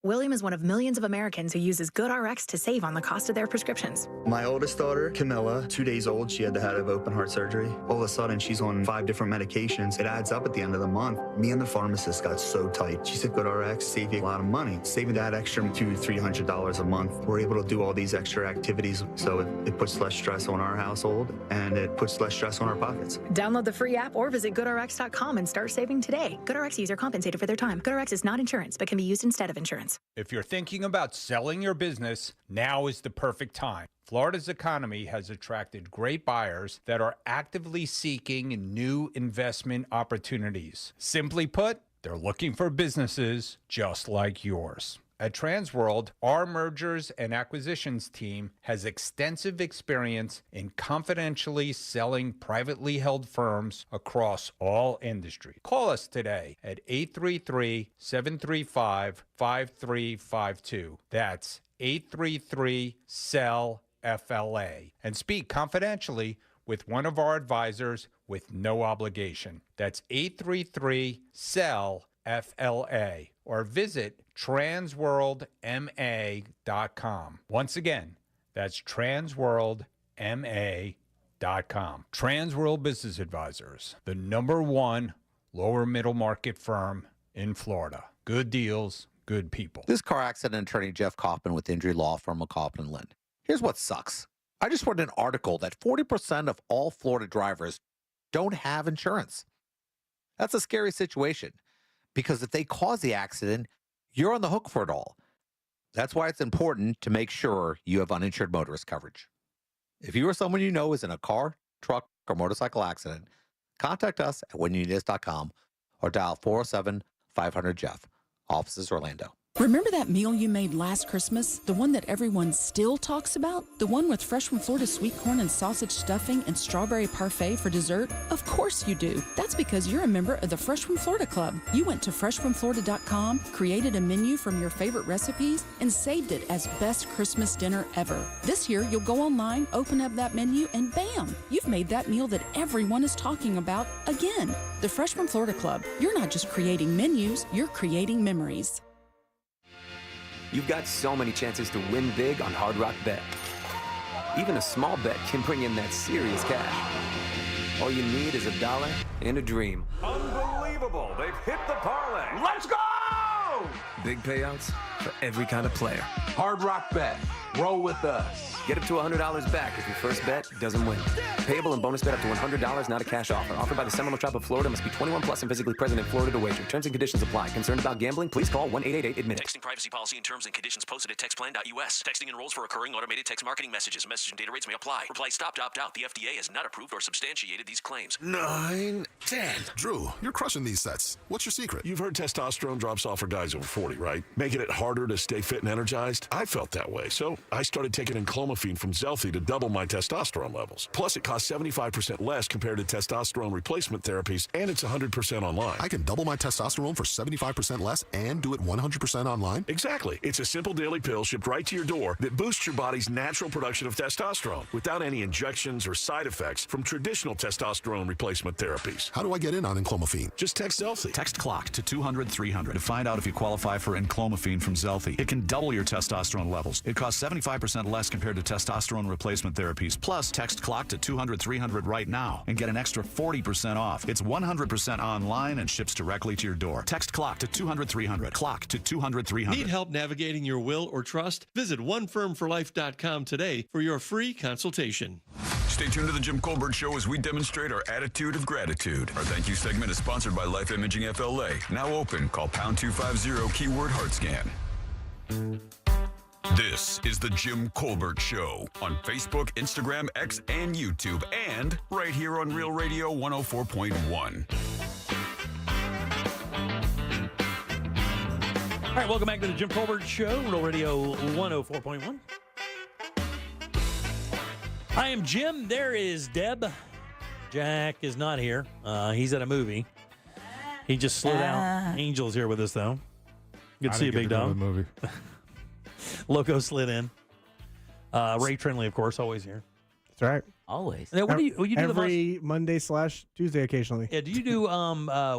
William is one of millions of Americans who uses GoodRx to save on the cost of their prescriptions. My oldest daughter, Camilla, 2 days old, she had to have open heart surgery. All of a sudden, she's on 5 different medications. It adds up at the end of the month. Me and the pharmacist got so tight. She said, GoodRx save you a lot of money. Saving that extra $200-300 a month. We're able to do all these extra activities, so it puts less stress on our household, and it puts less stress on our pockets. Download the free app or visit GoodRx.com and start saving today. GoodRx user compensated for their time. GoodRx is not insurance, but can be used instead of insurance. If you're thinking about selling your business, now is the perfect time. Florida's economy has attracted great buyers that are actively seeking new investment opportunities. Simply put, they're looking for businesses just like yours. At Transworld, our mergers and acquisitions team has extensive experience in confidentially selling privately held firms across all industries. Call us today at 833-735-5352. That's 833-SELL-FLA. And speak confidentially with one of our advisors with no obligation. That's 833-SELL-FLA. Or visit transworldma.com. Once again, that's transworldma.com. Transworld Business Advisors, the #1 lower middle market firm in Florida. Good deals, good people. This car accident attorney Jeff Kaufman with injury law firm McCauliffe & Lind. Here's what sucks. I just read an article that 40% of all Florida drivers don't have insurance. That's a scary situation, because if they cause the accident, you're on the hook for it all. That's why it's important to make sure you have uninsured motorist coverage. If you or someone you know is in a car, truck, or motorcycle accident, contact us at winyouneedus.com or dial 407-500-JEFF. Offices Orlando. Remember that meal you made last Christmas? The one that everyone still talks about? The one with Fresh from Florida sweet corn and sausage stuffing and strawberry parfait for dessert? Of course you do. That's because you're a member of the Fresh from Florida Club. You went to freshfromflorida.com, created a menu from your favorite recipes, and saved it as best Christmas dinner ever. This year, you'll go online, open up that menu, and bam! You've made that meal that everyone is talking about again. The Fresh from Florida Club. You're not just creating menus, you're creating memories. You've got so many chances to win big on Hard Rock Bet. Even a small bet can bring in that serious cash. All you need is $1 and a dream. Unbelievable. They've hit the parlay. Let's go! big payouts for every kind of player. Hard Rock Bet. Roll with us. Get up to $100 back if your first bet doesn't win. Payable and bonus bet up to $100, not a cash offer. Offered by the Seminole Tribe of Florida. Must be 21 plus and physically present in Florida to wager. Terms and conditions apply. Concerned about gambling? Please call 1-888-ADMIT. Texting privacy policy and terms and conditions posted at textplan.us. Texting enrolls for recurring automated text marketing messages. Message and data rates may apply. Reply stop to opt out. The FDA has not approved or substantiated these claims. 9, 10. Drew, you're crushing these sets. What's your secret? You've heard testosterone drops off for guys over 40, right? Making it harder to stay fit and energized? I felt that way, so I started taking enclomiphene from Zelfie to double my testosterone levels. Plus, it costs 75% less compared to testosterone replacement therapies, and it's 100% online. I can double my testosterone for 75% less and do it 100% online? Exactly. It's a simple daily pill shipped right to your door that boosts your body's natural production of testosterone without any injections or side effects from traditional testosterone replacement therapies. How do I get in on enclomiphene? Just text Zelfie. Text CLOCK to 200-300 to find out if you qualify for enclomiphene from Zelfie. It can double your testosterone levels. It costs 75% less compared to testosterone replacement therapies. Plus, text CLOCK to 200-300 right now and get an extra 40% off. It's 100% online and ships directly to your door. Text CLOCK to 200-300. CLOCK to 200-300. Need help navigating your will or trust? Visit onefirmforlife.com today for your free consultation. Stay tuned to the Jim Colbert Show as we demonstrate our attitude of gratitude. Our thank you segment is sponsored by Life Imaging FLA. Now open. Call pound 250 keyword heart scan. This is the Jim Colbert Show on Facebook, Instagram, X, and YouTube, and right here on Real Radio 104.1. All right, welcome back to the Jim Colbert Show, Real Radio 104.1. I am Jim. There is Deb. Jack is not here. He's at a movie. He just slid out. Angel's here with us, though. Good to see you, big dog. Movie. Loco slid in. Ray Trinley, of course, always here. That's right. Always. Now, what do you do every Monday/Tuesday occasionally? Yeah, do you do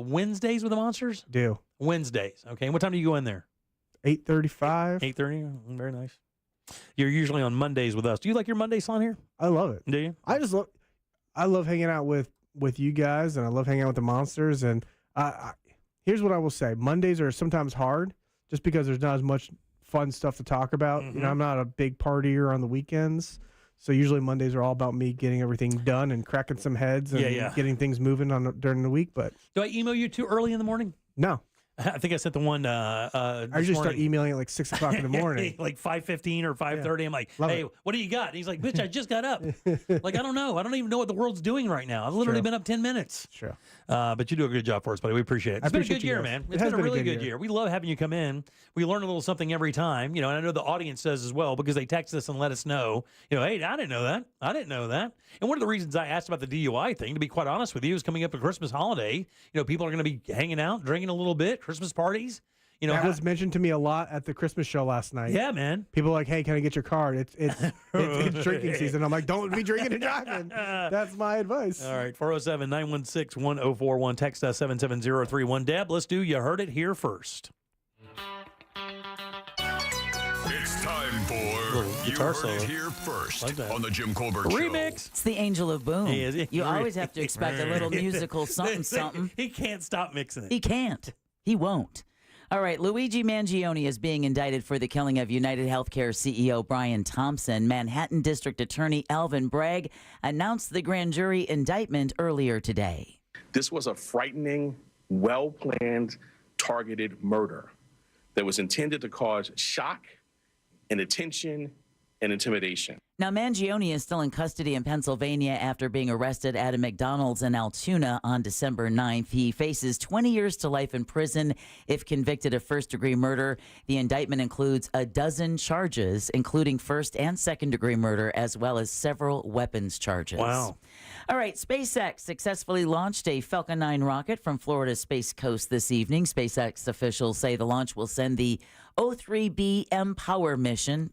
Wednesdays with the Monsters? Do. Wednesdays. Okay. And what time do you go in there? 8:35. 8:30. Very nice. You're usually on Mondays with us. Do you like your Monday slot here? I love it. Do you? I love hanging out with you guys, and I love hanging out with the Monsters. And here's what I will say: Mondays are sometimes hard, just because there's not as much fun stuff to talk about. Mm-hmm. You know, I'm not a big partier on the weekends, so usually Mondays are all about me getting everything done and cracking some heads and getting things moving during the week. But do I email you too early in the morning? No. I think I sent the one. I usually start emailing at like 6 o'clock in the morning, like 5:15 or 5:30. I'm like, Love hey, it. what do you got? And he's like, bitch, I just got up. Like, I don't know. I don't even know what the world's doing right now. I've literally been up 10 minutes. Sure. But you do a good job for us, buddy. We appreciate it. It's been a good year, man. It's been a really good year. We love having you come in. We learn a little something every time, you know, and I know the audience does as well, because they text us and let us know, you know, hey, I didn't know that. I didn't know that. And one of the reasons I asked about the DUI thing, to be quite honest with you, is coming up to Christmas holiday. You know, people are going to be hanging out, drinking a little bit, Christmas parties. You know, that was mentioned to me a lot at the Christmas show last night. Yeah, man. People are like, hey, can I get your card? It's drinking season. I'm like, don't be drinking and driving. That's my advice. All right, 407-916-1041. Text us 77031. Deb, let's do You Heard It Here First. It's time for You guitar Heard solo. It Here First Like that. on the Jim Colbert Remix. It's the Angel of Boom. He is. You always have to expect a little musical something. He can't stop mixing it. He can't. He won't. All right, Luigi Mangione is being indicted for the killing of United Healthcare CEO Brian Thompson. Manhattan District Attorney Alvin Bragg announced the grand jury indictment earlier today. This was a frightening, well-planned, targeted murder that was intended to cause shock, inattention, and intimidation. Now, Mangione is still in custody in Pennsylvania after being arrested at a McDonald's in Altoona on December 9th. He faces 20 years to life in prison if convicted of first-degree murder. The indictment includes a dozen charges, including first- and second-degree murder, as well as several weapons charges. Wow. All right, SpaceX successfully launched a Falcon 9 rocket from Florida's Space Coast this evening. SpaceX officials say the launch will send the O3B mPOWER mission,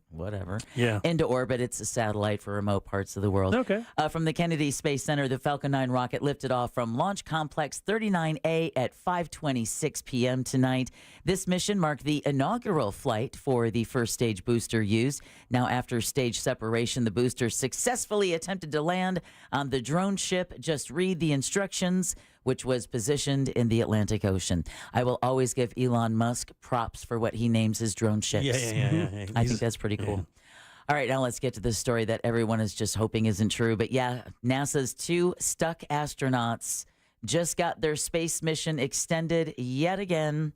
into orbit. It's a satellite for remote parts of the world. Okay. From the Kennedy Space Center, the Falcon 9 rocket lifted off from Launch Complex 39A at 5:26 p.m. tonight. This mission marked the inaugural flight for the first stage booster used. Now, after stage separation, the booster successfully attempted to land on the drone ship. Just read the instructions. which was positioned in the Atlantic Ocean. I will always give Elon Musk props for what he names his drone ships. Yeah. I think that's pretty cool. All right, now let's get to this story that everyone is just hoping isn't true. But yeah, NASA's 2 stuck astronauts just got their space mission extended yet again.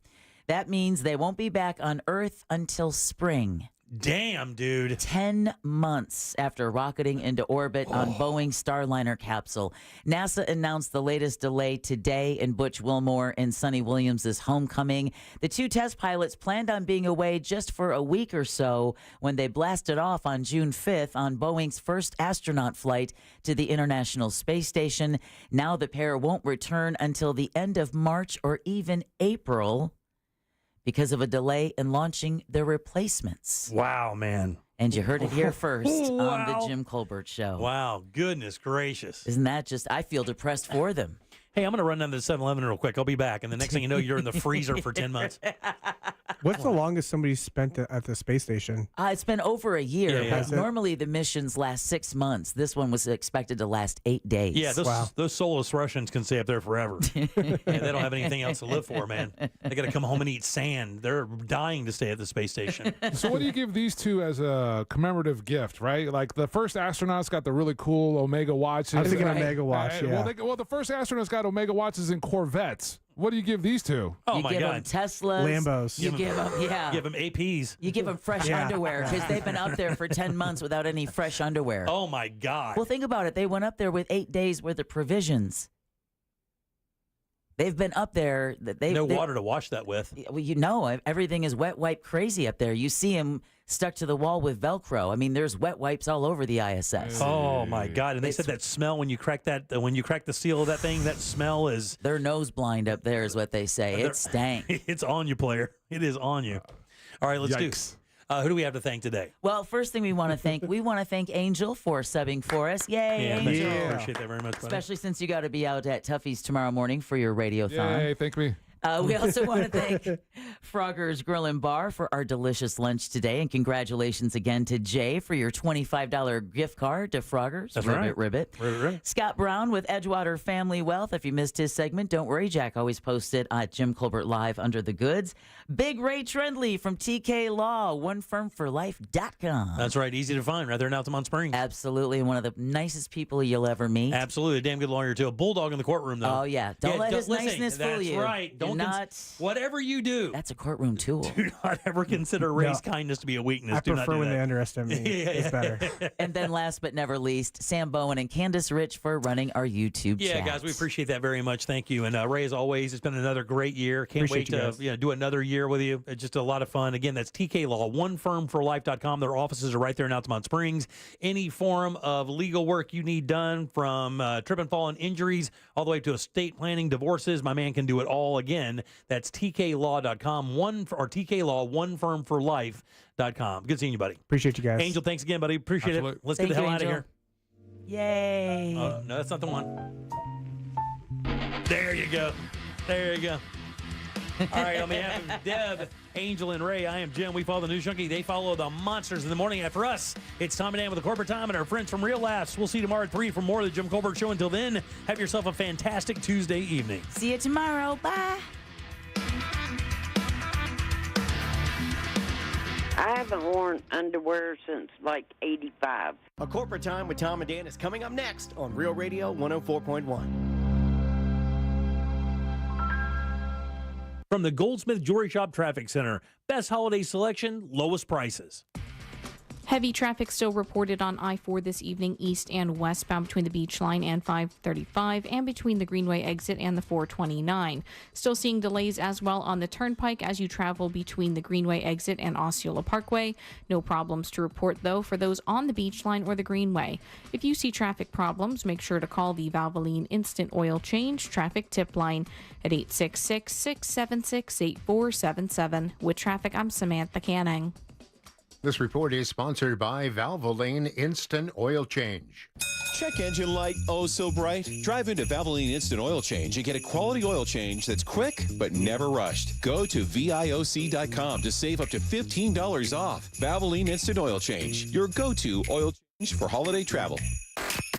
That means they won't be back on Earth until spring. Damn, dude. 10 months after rocketing into orbit on Boeing's Starliner capsule. NASA announced the latest delay today in Butch Wilmore and Sonny Williams' homecoming. The 2 test pilots planned on being away just for a week or so when they blasted off on June 5th on Boeing's first astronaut flight to the International Space Station. Now the pair won't return until the end of March or even April, because of a delay in launching their replacements. Wow, man. And you heard it here first on Wow. the Jim Colbert Show. Wow, goodness gracious. Isn't that just, I feel depressed for them. Hey, I'm going to run down to the 7-Eleven real quick. I'll be back. And the next thing you know, you're in the freezer for 10 months. What's the longest somebody's spent at the space station? It's been over a year. Yeah. But Has it? normally the missions last 6 months. This one was expected to last 8 days. Yeah, those soulless Russians can stay up there forever. They don't have anything else to live for, man. They got to come home and eat sand. They're dying to stay at the space station. So what do you give these 2 as a commemorative gift, right? Like the first astronauts got the really cool Omega watches. I was thinking Omega watch, yeah. Well, the first astronauts got Omega watches in Corvettes. What do you give these 2? Oh, you my give God. them Teslas. Lambos. You give them, Give them APs. You give them fresh Yeah. underwear because they've been up there for 10 months without any fresh underwear. Oh, my God. Well, think about it. They went up there with 8 days worth of provisions. They've been up there. No water to wash that with. Well, you know, everything is wet wipe crazy up there. You see them stuck to the wall with Velcro. I mean, there's wet wipes all over the ISS. Oh, my God. And they said that smell when you crack when you crack the seal of that thing, that smell is... They're nose blind up there is what they say. It stank. It's on you, player. It is on you. All right, let's Yikes. do. Who do we have to thank today? Well, first thing we want to thank Angel for subbing for us. Yay, Angel. thank you. Appreciate that very much, buddy. Especially since you got to be out at Tuffy's tomorrow morning for your radiothon. Yay, thank me. We also want to thank Frogger's Grill and Bar for our delicious lunch today. And congratulations again to Jay for your $25 gift card to Frogger's. That's Ribbit, right. Ribbit. Ribbit. Scott Brown with Edgewater Family Wealth. If you missed his segment, don't worry. Jack always posted at Jim Colbert Live under the goods. Big Ray Trendley from TK Law, onefirmforlife.com. That's right. Easy to find right there in Altamont Springs. Absolutely. One of the nicest people you'll ever meet. Absolutely. A damn good lawyer, too. A bulldog in the courtroom, though. Oh, yeah. Don't let his niceness fool you. That's right. Do not. Whatever you do. That's a courtroom tool. Do not ever consider Ray's kindness to be a weakness. I Do not prefer do when that. they underestimate me. It's better. And then last but never least, Sam Bowen and Candace Rich for running our YouTube Yeah, chat. guys, we appreciate that very much. Thank you. And Ray, as always, it's been another great year. Can't Appreciate wait you to guys. do another year with you. It's just a lot of fun. Again, that's TK Law, onefirmforlife.com. Their offices are right there in Altamont Springs. Any form of legal work you need done, from trip and fall and injuries all the way to estate planning, divorces, my man can do it all. Again, that's tklaw.com, TK Law, onefirmforlife.com. Good seeing you, buddy. Appreciate you guys. Angel, thanks again, buddy. Appreciate it. Let's Thank get the you, hell out of Angel. here. Yay. Oh, no, that's not the one. There you go. There you go. All right, on behalf of Deb, Angel, and Ray, I am Jim. We follow the News Junkie. They follow the monsters in the morning. And for us, it's Tom and Dan with the Corporate Time and our friends from Real Laughs. We'll see you tomorrow at 3 for more of the Jim Colbert Show. Until then, have yourself a fantastic Tuesday evening. See you tomorrow. Bye. I haven't worn underwear since like 85. A Corporate Time with Tom and Dan is coming up next on Real Radio 104.1. From the Goldsmith Jewelry Shop Traffic Center, best holiday selection, lowest prices. Heavy traffic still reported on I-4 this evening, east and westbound between the Beach Line and 535 and between the Greenway exit and the 429. Still seeing delays as well on the Turnpike as you travel between the Greenway exit and Osceola Parkway. No problems to report, though, for those on the Beach Line or the Greenway. If you see traffic problems, make sure to call the Valvoline Instant Oil Change Traffic Tip Line at 866-676-8477. With traffic, I'm Samantha Canning. This report is sponsored by Valvoline Instant Oil Change. Check engine light, oh so bright? Drive into Valvoline Instant Oil Change and get a quality oil change that's quick but never rushed. Go to VIOC.com to save up to $15 off. Valvoline Instant Oil Change, your go-to oil change for holiday travel.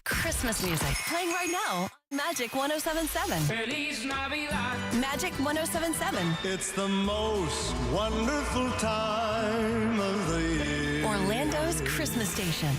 Christmas Christmas music playing right now on Magic 107.7. Feliz Navidad. Magic 107.7. It's the most wonderful time of the year. Orlando's Christmas station.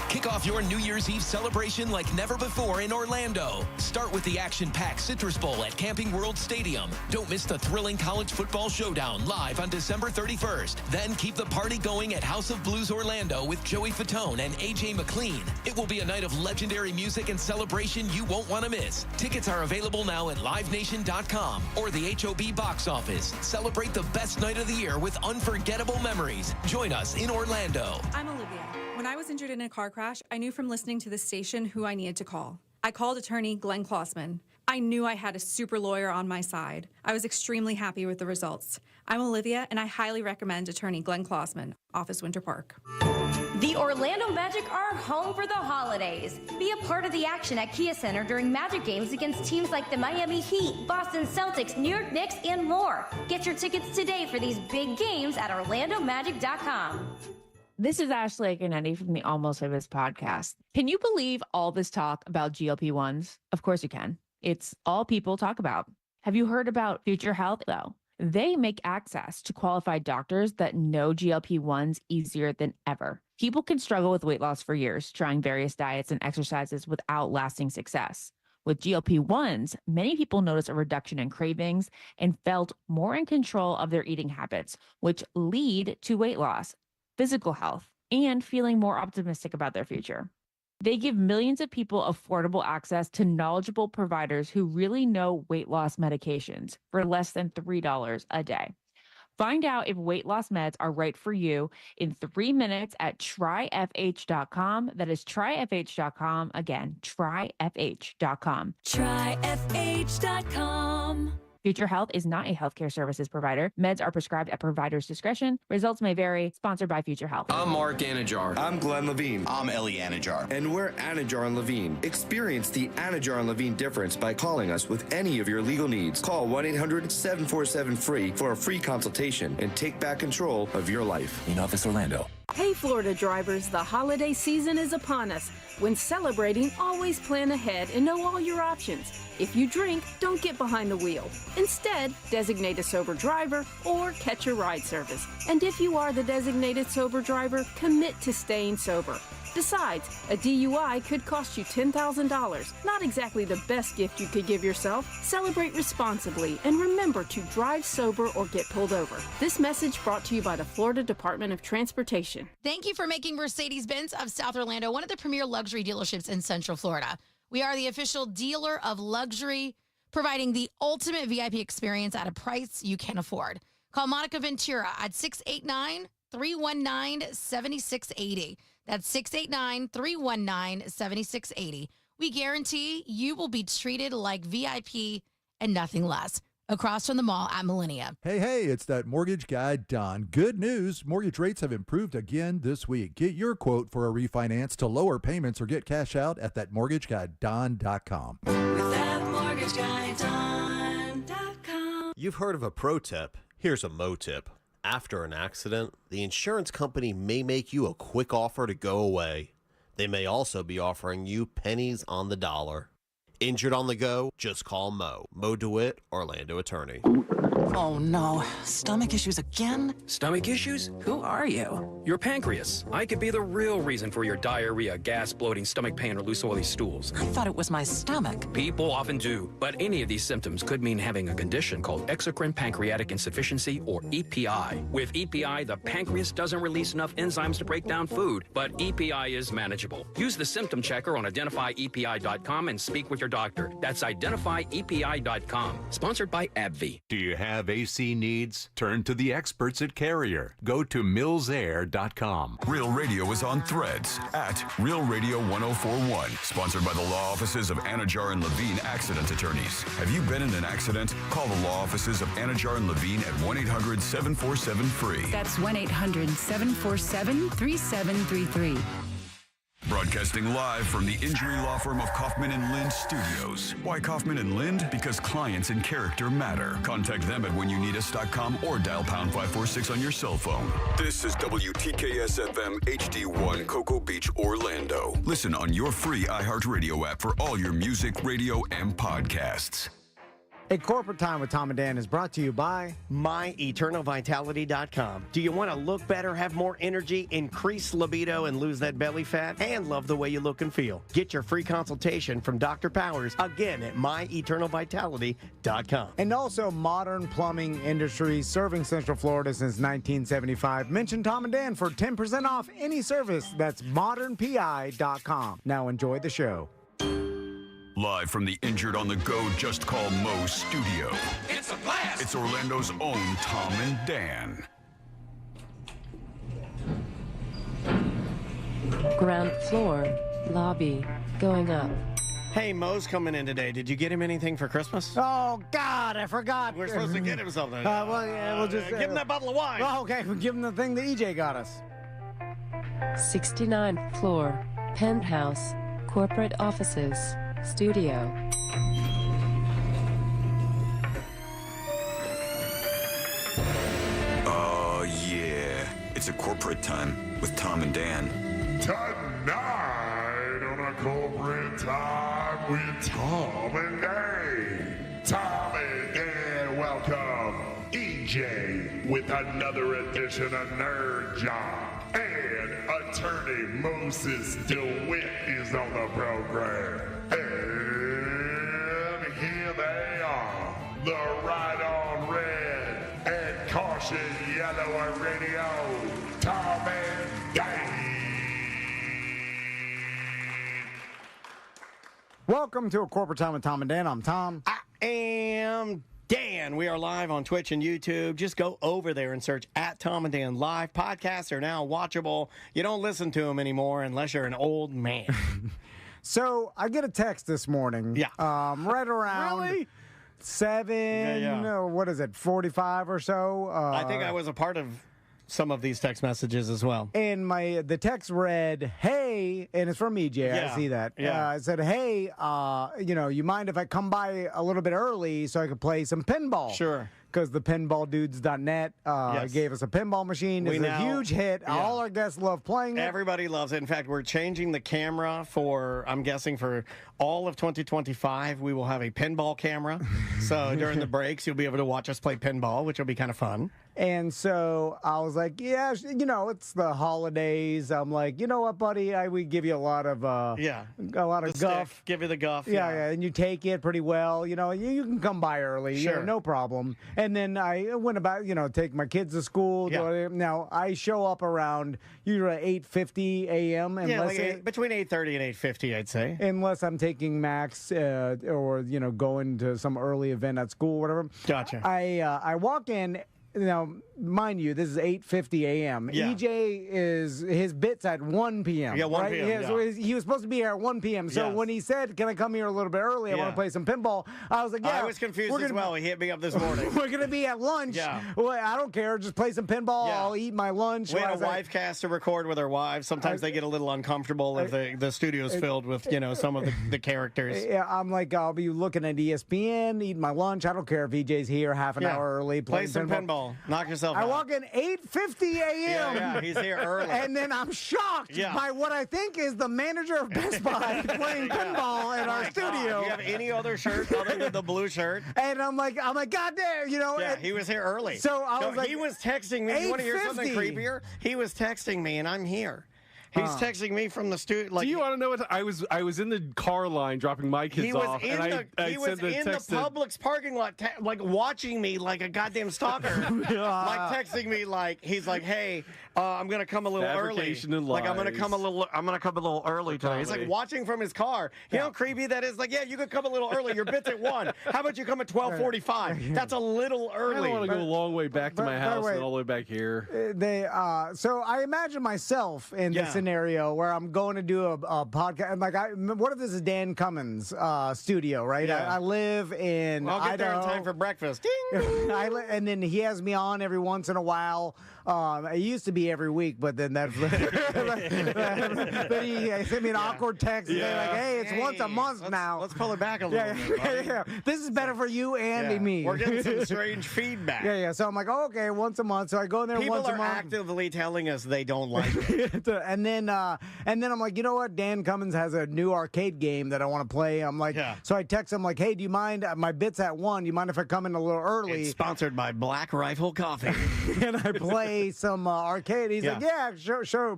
Kick off your New Year's Eve celebration like never before in Orlando. Start with the action-packed Citrus Bowl at Camping World Stadium. Don't miss the thrilling college football showdown live on December 31st. Then keep the party going at House of Blues Orlando with Joey Fatone and AJ McLean. It will be a night of legendary music and celebration you won't want to miss. Tickets are available now at livenation.com or the HOB box office. Celebrate the best night of the year with unforgettable memories. Join us in Orlando. I'm Olivia. When I was injured in a car crash, I knew from listening to this station who I needed to call. I called attorney Glenn Klossman. I knew I had a super lawyer on my side. I was extremely happy with the results. I'm Olivia, and I highly recommend attorney Glenn Klossman, Office Winter Park. The Orlando Magic are home for the holidays. Be a part of the action at Kia Center during Magic games against teams like the Miami Heat, Boston Celtics, New York Knicks, and more. Get your tickets today for these big games at orlandomagic.com. This is Ashley Canetti from the Almost Famous podcast. Can you believe all this talk about GLP-1s? Of course you can. It's all people talk about. Have you heard about Future Health, though? They make access to qualified doctors that know GLP-1s easier than ever. People can struggle with weight loss for years, trying various diets and exercises without lasting success. With GLP-1s, many people notice a reduction in cravings and felt more in control of their eating habits, which lead to weight loss, physical health, and feeling more optimistic about their future. They give millions of people affordable access to knowledgeable providers who really know weight loss medications for less than $3 a day. Find out if weight loss meds are right for you in 3 minutes at tryfh.com. That is tryfh.com. Again, tryfh.com. Tryfh.com. Future Health is not a healthcare services provider. Meds are prescribed at provider's discretion. Results may vary. Sponsored by Future Health. I'm Mark Anajar. I'm Glenn Levine. I'm Ellie Anajar. And we're Anajar and Levine. Experience the Anajar and Levine difference by calling us with any of your legal needs. Call 1-800-747-FREE for a free consultation and take back control of your life. In Office Orlando. Hey, Florida drivers, the holiday season is upon us. When celebrating, always plan ahead and know all your options. If you drink, don't get behind the wheel. Instead, designate a sober driver or catch a ride service. And if you are the designated sober driver, commit to staying sober. Besides, a DUI could cost you $10,000. Not exactly the best gift you could give yourself. Celebrate responsibly and remember to drive sober or get pulled over. This message brought to you by the Florida Department of Transportation. Thank you for making Mercedes-Benz of South Orlando one of the premier luxury dealerships in Central Florida. We are the official dealer of luxury, providing the ultimate VIP experience at a price you can afford. Call Monica Ventura at 689-319-7680. That's 689-319-7680. We guarantee you will be treated like VIP and nothing less. Across from the mall at Millennia. Hey, it's that mortgage guy, Don. Good news. Mortgage rates have improved again this week. Get your quote for a refinance to lower payments or get cash out at thatmortgageguyDon.com. With thatmortgageguyDon.com. You've heard of a pro tip. Here's a mo tip. After an accident, the insurance company may make you a quick offer to go away. They may also be offering you pennies on the dollar. Injured on the go? Just call Mo. Mo DeWitt, Orlando attorney. Oh no, stomach issues again? Stomach issues? Who are you? Your pancreas. I could be the real reason for your diarrhea, gas, bloating, stomach pain, or loose oily stools. I thought it was my stomach. People often do, but any of these symptoms could mean having a condition called exocrine pancreatic insufficiency, or EPI. With EPI, the pancreas doesn't release enough enzymes to break down food, but EPI is manageable. Use the symptom checker on identifyepi.com and speak with your doctor. That's identifyepi.com. Sponsored by AbbVie. Do you have AC needs? Turn to the experts at Carrier. Go to millsair.com. Real Radio is on Threads at Real Radio 1041. Sponsored by the law offices of Anajar and Levine Accident Attorneys. Have you been in an accident? Call the law offices of Anajar and Levine at 1-800-747-FREE. That's 1-800-747-3733. Brought Broadcasting live from the injury law firm of Kaufman and Lind Studios. Why Kaufman and Lind? Because clients and character matter. Contact them at whenyounneedus.com or dial pound 546 on your cell phone. This is WTKS-FM HD1 Cocoa Beach, Orlando. Listen on your free iHeartRadio app for all your music, radio, and podcasts. A Corporate Time with Tom and Dan is brought to you by MyEternalVitality.com. Do you want to look better, have more energy, increase libido, and lose that belly fat, and love the way you look and feel? Get your free consultation from Dr. Powers, again, at MyEternalVitality.com. And also Modern Plumbing Industries, serving Central Florida since 1975. Mention Tom and Dan for 10% off any service. That's ModernPI.com. Now enjoy the show. Live from the Injured on the Go Just Call Mo studio. It's a blast! It's Orlando's own Tom and Dan. Ground floor, lobby, going up. Hey, Mo's coming in today. Did you get him anything for Christmas? Oh, God, I forgot. We're supposed to get him something. Well, yeah, we'll just... give him that bottle of wine. Oh, okay, we'll give him the thing that EJ got us. 69th floor, penthouse, corporate offices, studio. Oh, yeah. It's a corporate time with Tom and Dan. Tonight on a corporate time with Tom and Dan. Tom and Dan welcome EJ with another edition of Nerd Job. And attorney Moses DeWitt is on the program. And here they are, the Right On Red and Caution Yellow Radio, Tom and Dan. Welcome to A Corporate Time with Tom and Dan. I'm Tom. I am Dan. We are live on Twitch and YouTube. Just go over there and search at Tom and Dan Live. Podcasts are now watchable. You don't listen to them anymore unless you're an old man. So I get a text this morning. Yeah. Right around Really? 7, what is it, 45 or so? I think I was a part of some of these text messages as well. And the text read, "Hey," and it's from EJ. Yeah. I see that. Yeah. It said, "Hey, you mind if I come by a little bit early so I could play some pinball?" Sure. Because the pinballdudes.net Yes. gave us a pinball machine. It's a huge hit. Yeah. All our guests love playing it. Everybody loves it. In fact, we're changing the camera for, I'm guessing, for all of 2025. We will have a pinball camera. So during the breaks, you'll be able to watch us play pinball, which will be kind of fun. And so I was like, yeah, it's the holidays. I'm like, you know what, buddy? We give you a lot of guff. Stick. Give you the guff. Yeah, and you take it pretty well. You can come by early. Sure. No problem. And then I went about, take my kids to school. Yeah. Now, I show up around usually 8:50 a.m. Yeah, between 8:30 and 8:50, I'd say. Unless I'm taking Max or, going to some early event at school, whatever. Gotcha. I walk in. Now, mind you, this is 8:50 a.m. Yeah. EJ his bit's at 1 p.m. Yeah, 1 right? p.m., Yeah, so he was supposed to be here at 1 p.m. So Yes. when he said, "Can I come here a little bit early? I want to play some pinball," I was like, "Yeah." I was confused as well. He hit me up this morning. We're gonna be at lunch. Yeah. Well, I don't care. Just play some pinball. Yeah. I'll eat my lunch. We had a I was like- wife cast to record with our wives. Sometimes they get a little uncomfortable if the studio's filled with, some of the characters. Yeah, I'm like, I'll be looking at ESPN, eating my lunch. I don't care if EJ's here half an hour early. Play playing some pinball. Knock yourself I out. walk in 8:50 a.m. Yeah, he's here early. And then I'm shocked by what I think is the manager of Best Buy playing pinball in our studio. Do you have any other shirt other than the blue shirt? And I'm like, God damn, Yeah, he was here early. So I was like, he was texting me. You want to hear something 8:50? creepier? He was texting me, and I'm here. He's texting me from the studio. Do you want to know what I was in the car line dropping my kids He was off, in and I he was sent a in the text to- Publix parking lot, watching me like a goddamn stalker, texting me he's like, "Hey, I'm gonna come a little early. Fabrication and I'm gonna lies. come a little early today." He's like watching from his car. You know how creepy that is? Like, yeah, you could come a little early. Your bit's at 1. How about you come at 12:45? That's a little early. I don't want to go a long way back to my house and all the way back here. So I imagine myself in this scenario where I'm going to do a podcast. And what if this is Dan Cummins' studio, right? Yeah. I live in I'll get there in Idaho. time for breakfast. And then he has me on every once in a while. It used to be every week, but then that's then he sent me an awkward text and they're like, hey, it's once a month now. Let's pull it back a little bit. buddy. This is better for you and me. We're getting some strange feedback. Yeah. So I'm like, oh, okay, once a month. So I go in there People once a are month. actively telling us they don't like it. and then I'm like, you know what? Dan Cummins has a new arcade game that I want to play. I'm like, so I text him like, hey, do you mind? My bit's at 1. Do you mind if I come in a little early? It's sponsored by Black Rifle Coffee. And I play some arcade. He's like, yeah, show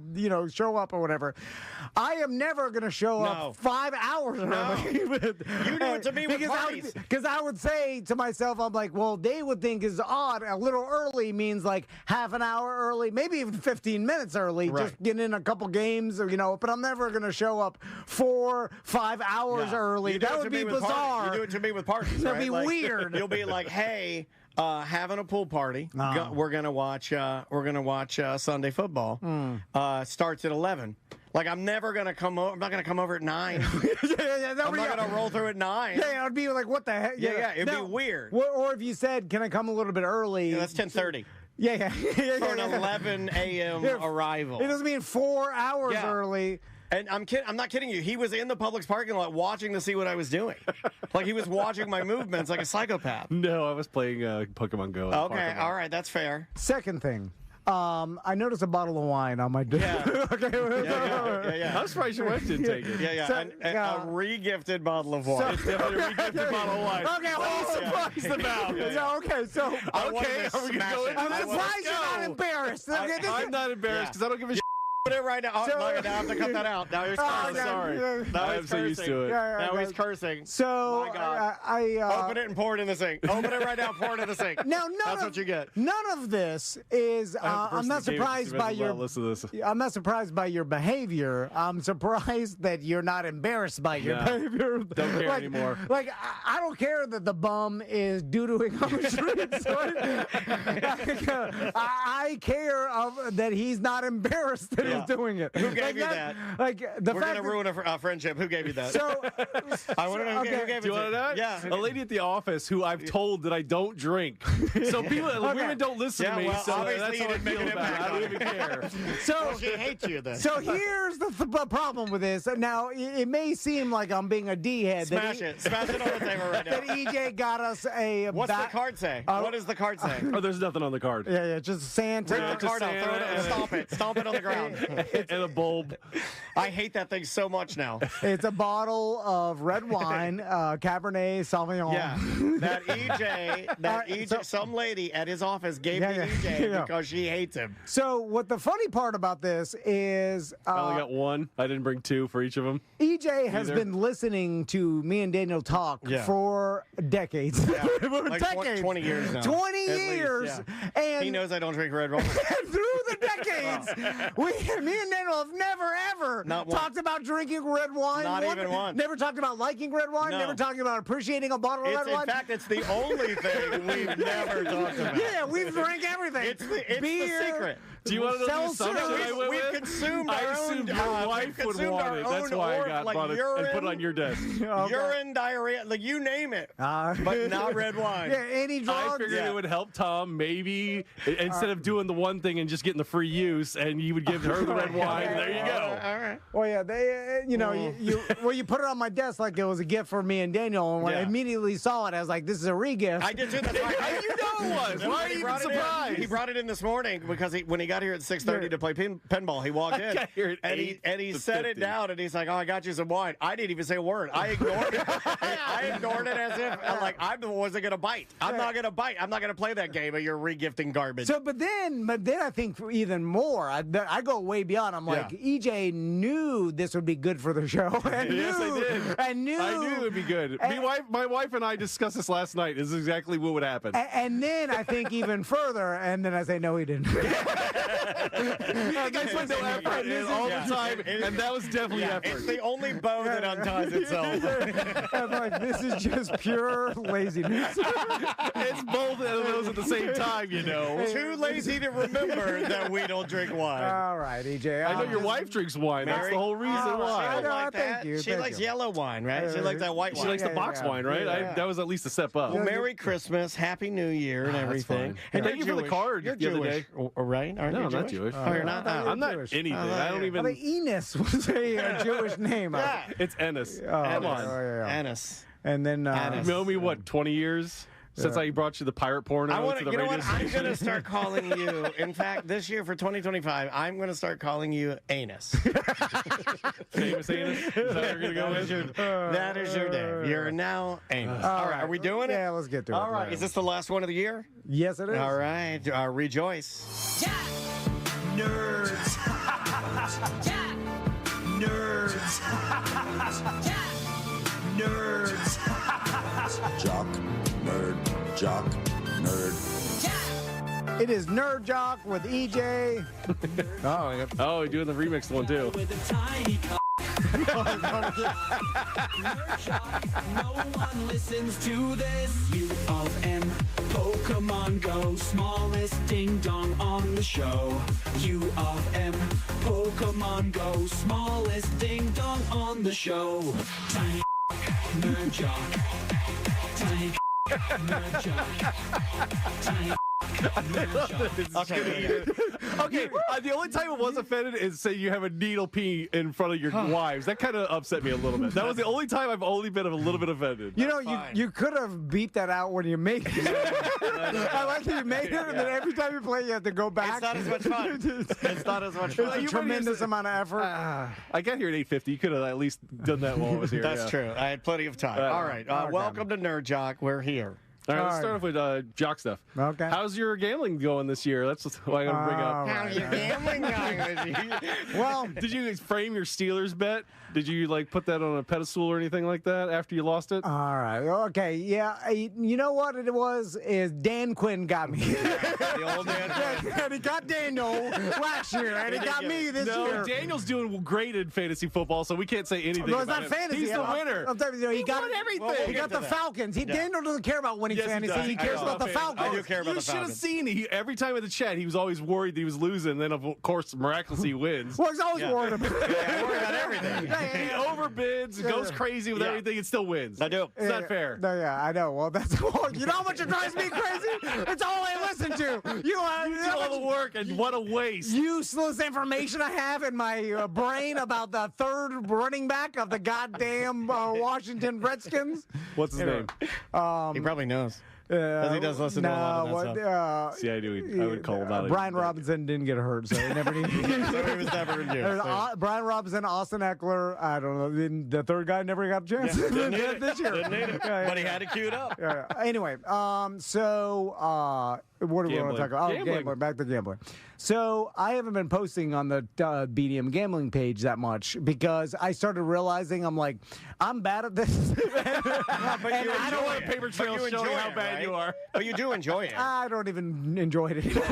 up or whatever. I am never going to show up 5 hours early. You do it to me with parties. Because I would say to myself, I'm like, well, they would think is odd. A little early means like half an hour early, maybe even 15 minutes early, just getting in a couple games, but I'm never going to show up 4-5 hours early. That would be bizarre. You do it to me with parties. That'd right? be weird. You'll be like, hey, having a pool party. We're gonna watch Sunday football. Starts at 11. Like, I'm never gonna come over. I'm not gonna come over at 9. I'm not gonna roll through at 9. Yeah, it would be like, what the heck? It'd be weird. Or if you said, can I come a little bit early? Yeah, that's 10:30. Yeah. For an 11 a.m. arrival. It doesn't mean 4 hours early. And I'm not kidding you. He was in the Publix parking lot watching to see what I was doing. Like, he was watching my movements like a psychopath. No, I was playing Pokemon Go. Okay, all right, that's fair. Second thing. I noticed a bottle of wine on my desk. Yeah. Yeah. I'm surprised your wife didn't take it. Yeah. So, a re-gifted bottle of wine. It's definitely a re-gifted bottle of wine. Okay, what are you surprised about? Okay, so are we going to go into I'm this? surprised you're not embarrassed. I'm not embarrassed because I don't give a shit. Put it right now. Oh, now I have to cut that out. Now he's cursing. Sorry. Now I'm he's so cursing. used to it. Now he's cursing. So, my God. I open it and pour it in the sink. Open it right now, pour it in the sink. Now, That's what you get. None of this is. I'm not surprised by your. I'm not surprised by your behavior. I'm surprised that you're not embarrassed by your behavior. Don't care anymore. Like I don't care that the bum is doo-dooing on the streets. I care that he's not embarrassed that he's doing it. Who gave you that? Like the We're fact gonna ruin a friendship. Who gave you that? So I want to know who gave it Do you want to know? Yeah. A lady at the office who I've told that I don't drink. So people, women don't listen to me. Well, So obviously that's you how I didn't make feel an about it. impact I on don't even care. So she hates you then. So here's the problem with this. Now it may seem like I'm being a D-head. Smash it on the table right now. That EJ got us a. What's the card say? What does the card say? Oh, there's nothing on the card. Yeah, just Santa. Rip the card out. Throw it. Stomp it on the ground. And a bulb. I hate that thing so much now. It's a bottle of red wine, Cabernet Sauvignon. Yeah, that EJ, some lady at his office gave me EJ because she hates him. So what the funny part about this is, I only got one. I didn't bring two for each of them. EJ has been listening to me and Daniel talk for decades. Yeah. For Like decades. 20 years now. 20 At years. least, And he knows I don't drink red wine. through the decades, me and Daniel have never ever Not once. talked about drinking red wine. Not even once. Never talked about liking red wine. No. Never talking about appreciating a bottle of red wine. In fact, it's the only thing we've never talked about. Yeah, we've drank everything. It's the Beer, secret. Do you want to know the seltzer. assumption I went We've with? consumed I our assumed own. your wife would want it. That's why I got brought it and put it on your desk. Urine, diarrhea, like you name it, but not red wine. Yeah, any drugs. I figured it would help Tom maybe instead of doing the one thing and just getting the free use, and you would give her the red wine. There you go. All right. Well, yeah, they, you put it on my desk like it was a gift for me and Daniel, and when I immediately saw it, I was like, "This is a re-gift." I did too. That's right. How you know it was? Why are you even surprised? He brought it in this morning because when he got here at 6:30 to play pinball, he walked in got here at and he set it down and he's like, "Oh, I got you some wine." I didn't even say a word. I ignored it. I ignored it as if I wasn't gonna bite. I'm not gonna bite. I'm not gonna play that game of your re-gifting garbage. So, but then I think for even more, I go way beyond. I'm like, EJ knew this would be good for the show. Yes, I did. I knew it would be good. My wife and I discussed this last night. This is exactly what would happen. And then I think even further, and then I say, no, he didn't. The guy put no effort in all the time, and that was definitely effort. It's the only bow that unties itself. I'm like, this is just pure laziness. It's both of those at the same time, you know. Too lazy to remember that we don't drink wine. All right, EJ. I know your wife drinks wine. That's the whole reason why. She don't like that. Thank you. She likes yellow wine, right? She likes that white wine. She likes the box wine, right? Yeah. That was at least a step up. Well, Merry Christmas, Happy New Year, and everything. Hey, And thank you for the card You're the other Jewish, day. right? Aren't No, you I'm not Jewish. Oh, you're not? I'm not Jewish. anything. I don't even. Well, Enos was a Jewish name. Yeah. It's Ennis. Oh, Come on. Anise. And then You know me, what, 20 years? Since I brought you the pirate porno to the you know radio what? I'm station. going to start calling you. In fact, this year for 2025, I'm going to start calling you Anus. Famous anus? Is that what you're going to go with? That is your name. You're now Anus. All right. Are we doing it? Yeah, let's get to it. All right. Is this the last one of the year? Yes, it is. All right. Rejoice. Jack! Nerds! Jack! Nerds! Jack! Nerds! Jock, nerd, jock, nerd. It is Nerd Jock with EJ. Oh, you're doing the remix one, too. With a tiny no one listens to this. U of M, Pokemon Go, smallest ding dong on the show. U of M, Pokemon Go, smallest ding dong on the show. Tiny Nerd Jock. Tiny Nerd Jock. Tiny Okay, the only time I was offended is say you have a needle pee in front of your wives. That kind of upset me a little bit. That was the only time I've only been a little bit offended. You know, you could have beeped that out when you make it. I like that you made it, and then every time you play, you have to go back. It's not as much fun. It's not as much fun. It's a tremendous amount of effort. I got here at 8:50. You could have at least done that while I was here. That's true. I had plenty of time. All right. Welcome to Nerd Jock. We're here. All right, let's start off with jock stuff. Okay. How's your gambling going this year? That's what I'm going to bring up. How's your gambling going? Well, did you frame your Steelers bet? Did you put that on a pedestal or anything like that after you lost it? All right. Okay. Yeah. You know what it was? Is Dan Quinn got me. The old Dan Quinn. And he got Daniel last year, and he got me this year. No, Daniel's doing great in fantasy football, so we can't say anything No, it's about not him. fantasy. He's the winner. I'm telling you, he got won everything. Well, he got the Falcons. Daniel doesn't care about winning fantasy. He cares about the Falcons. I do care about You the should have Falcons. seen every time in the chat, he was always worried that he was losing. Then, of course, miraculously he wins. Well, he's always worried about worried about everything. He overbids, goes crazy with everything, and still wins. I do. It's not fair. No, yeah, I know. Well, that's you know how much it drives me crazy? It's all I listen to. You do all the work, and what a waste. Useless information I have in my brain about the third running back of the goddamn Washington Redskins. What's his name? He probably knows. Because he does listen to a lot of that stuff. See, I would call him out. Brian Robinson didn't get hurt, so he never needed. So he was never in use. Brian Robinson, Austin Eckler. I don't know. The third guy never got a chance this year. Didn't need it. But he had it queued up. Anyway, so what do we want to talk about? Oh, gambling. Back to gambling. So I haven't been posting on the BDM gambling page that much because I started realizing I'm bad at this. But And I don't want a paper trail showing how bad you are. But you do enjoy it. I don't even enjoy it anymore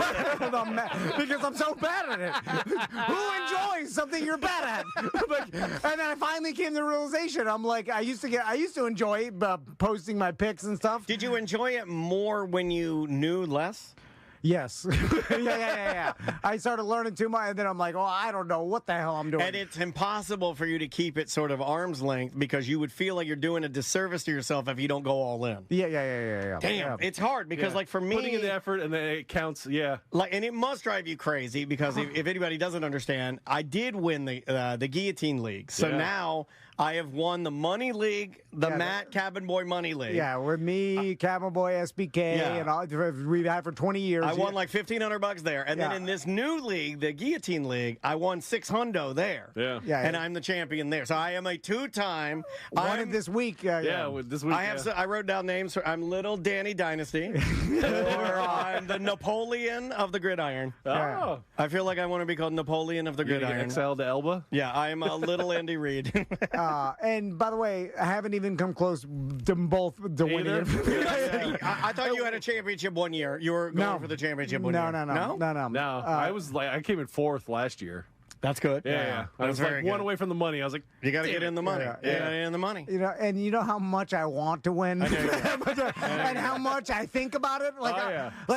because I'm so bad at it. Who enjoys something you're bad at? And then I finally came to the realization. I'm like, I used to enjoy posting my picks and stuff. Did you enjoy it more when you knew less? Yes. Yeah. I started learning too much, and then I'm like, oh, I don't know what the hell I'm doing. And it's impossible for you to keep it sort of arm's length because you would feel like you're doing a disservice to yourself if you don't go all in. Yeah. Damn, it's hard because, for me, putting in the effort and then it counts. Yeah. And it must drive you crazy because if anybody doesn't understand, I did win the Guillotine League, so now I have won the Money League, the Matt Cabin Boy Money League. Yeah, with me, Cabin Boy, SBK, and all, we've had for 20 years. I won like $1,500 there, and then in this new league, the Guillotine League, I won $600 there. Yeah. And I'm the champion there. So I am a two-time. Won it this week. This week. I wrote down names. I'm Little Danny Dynasty, or I'm the Napoleon of the Gridiron. Oh. I feel like I want to be called Napoleon of the Gridiron. XL to Elba? Yeah, I'm a Little Andy Reid. And by the way, I haven't even come close to both to winning. I thought you had a championship one year. You were going for the championship one year. No. I was like, I came in 4th last year. That's good. Yeah. I was like one away from the money. I was like, you got to get in the money. In the money. You know, and you know how much I want to win, and how much I think about it.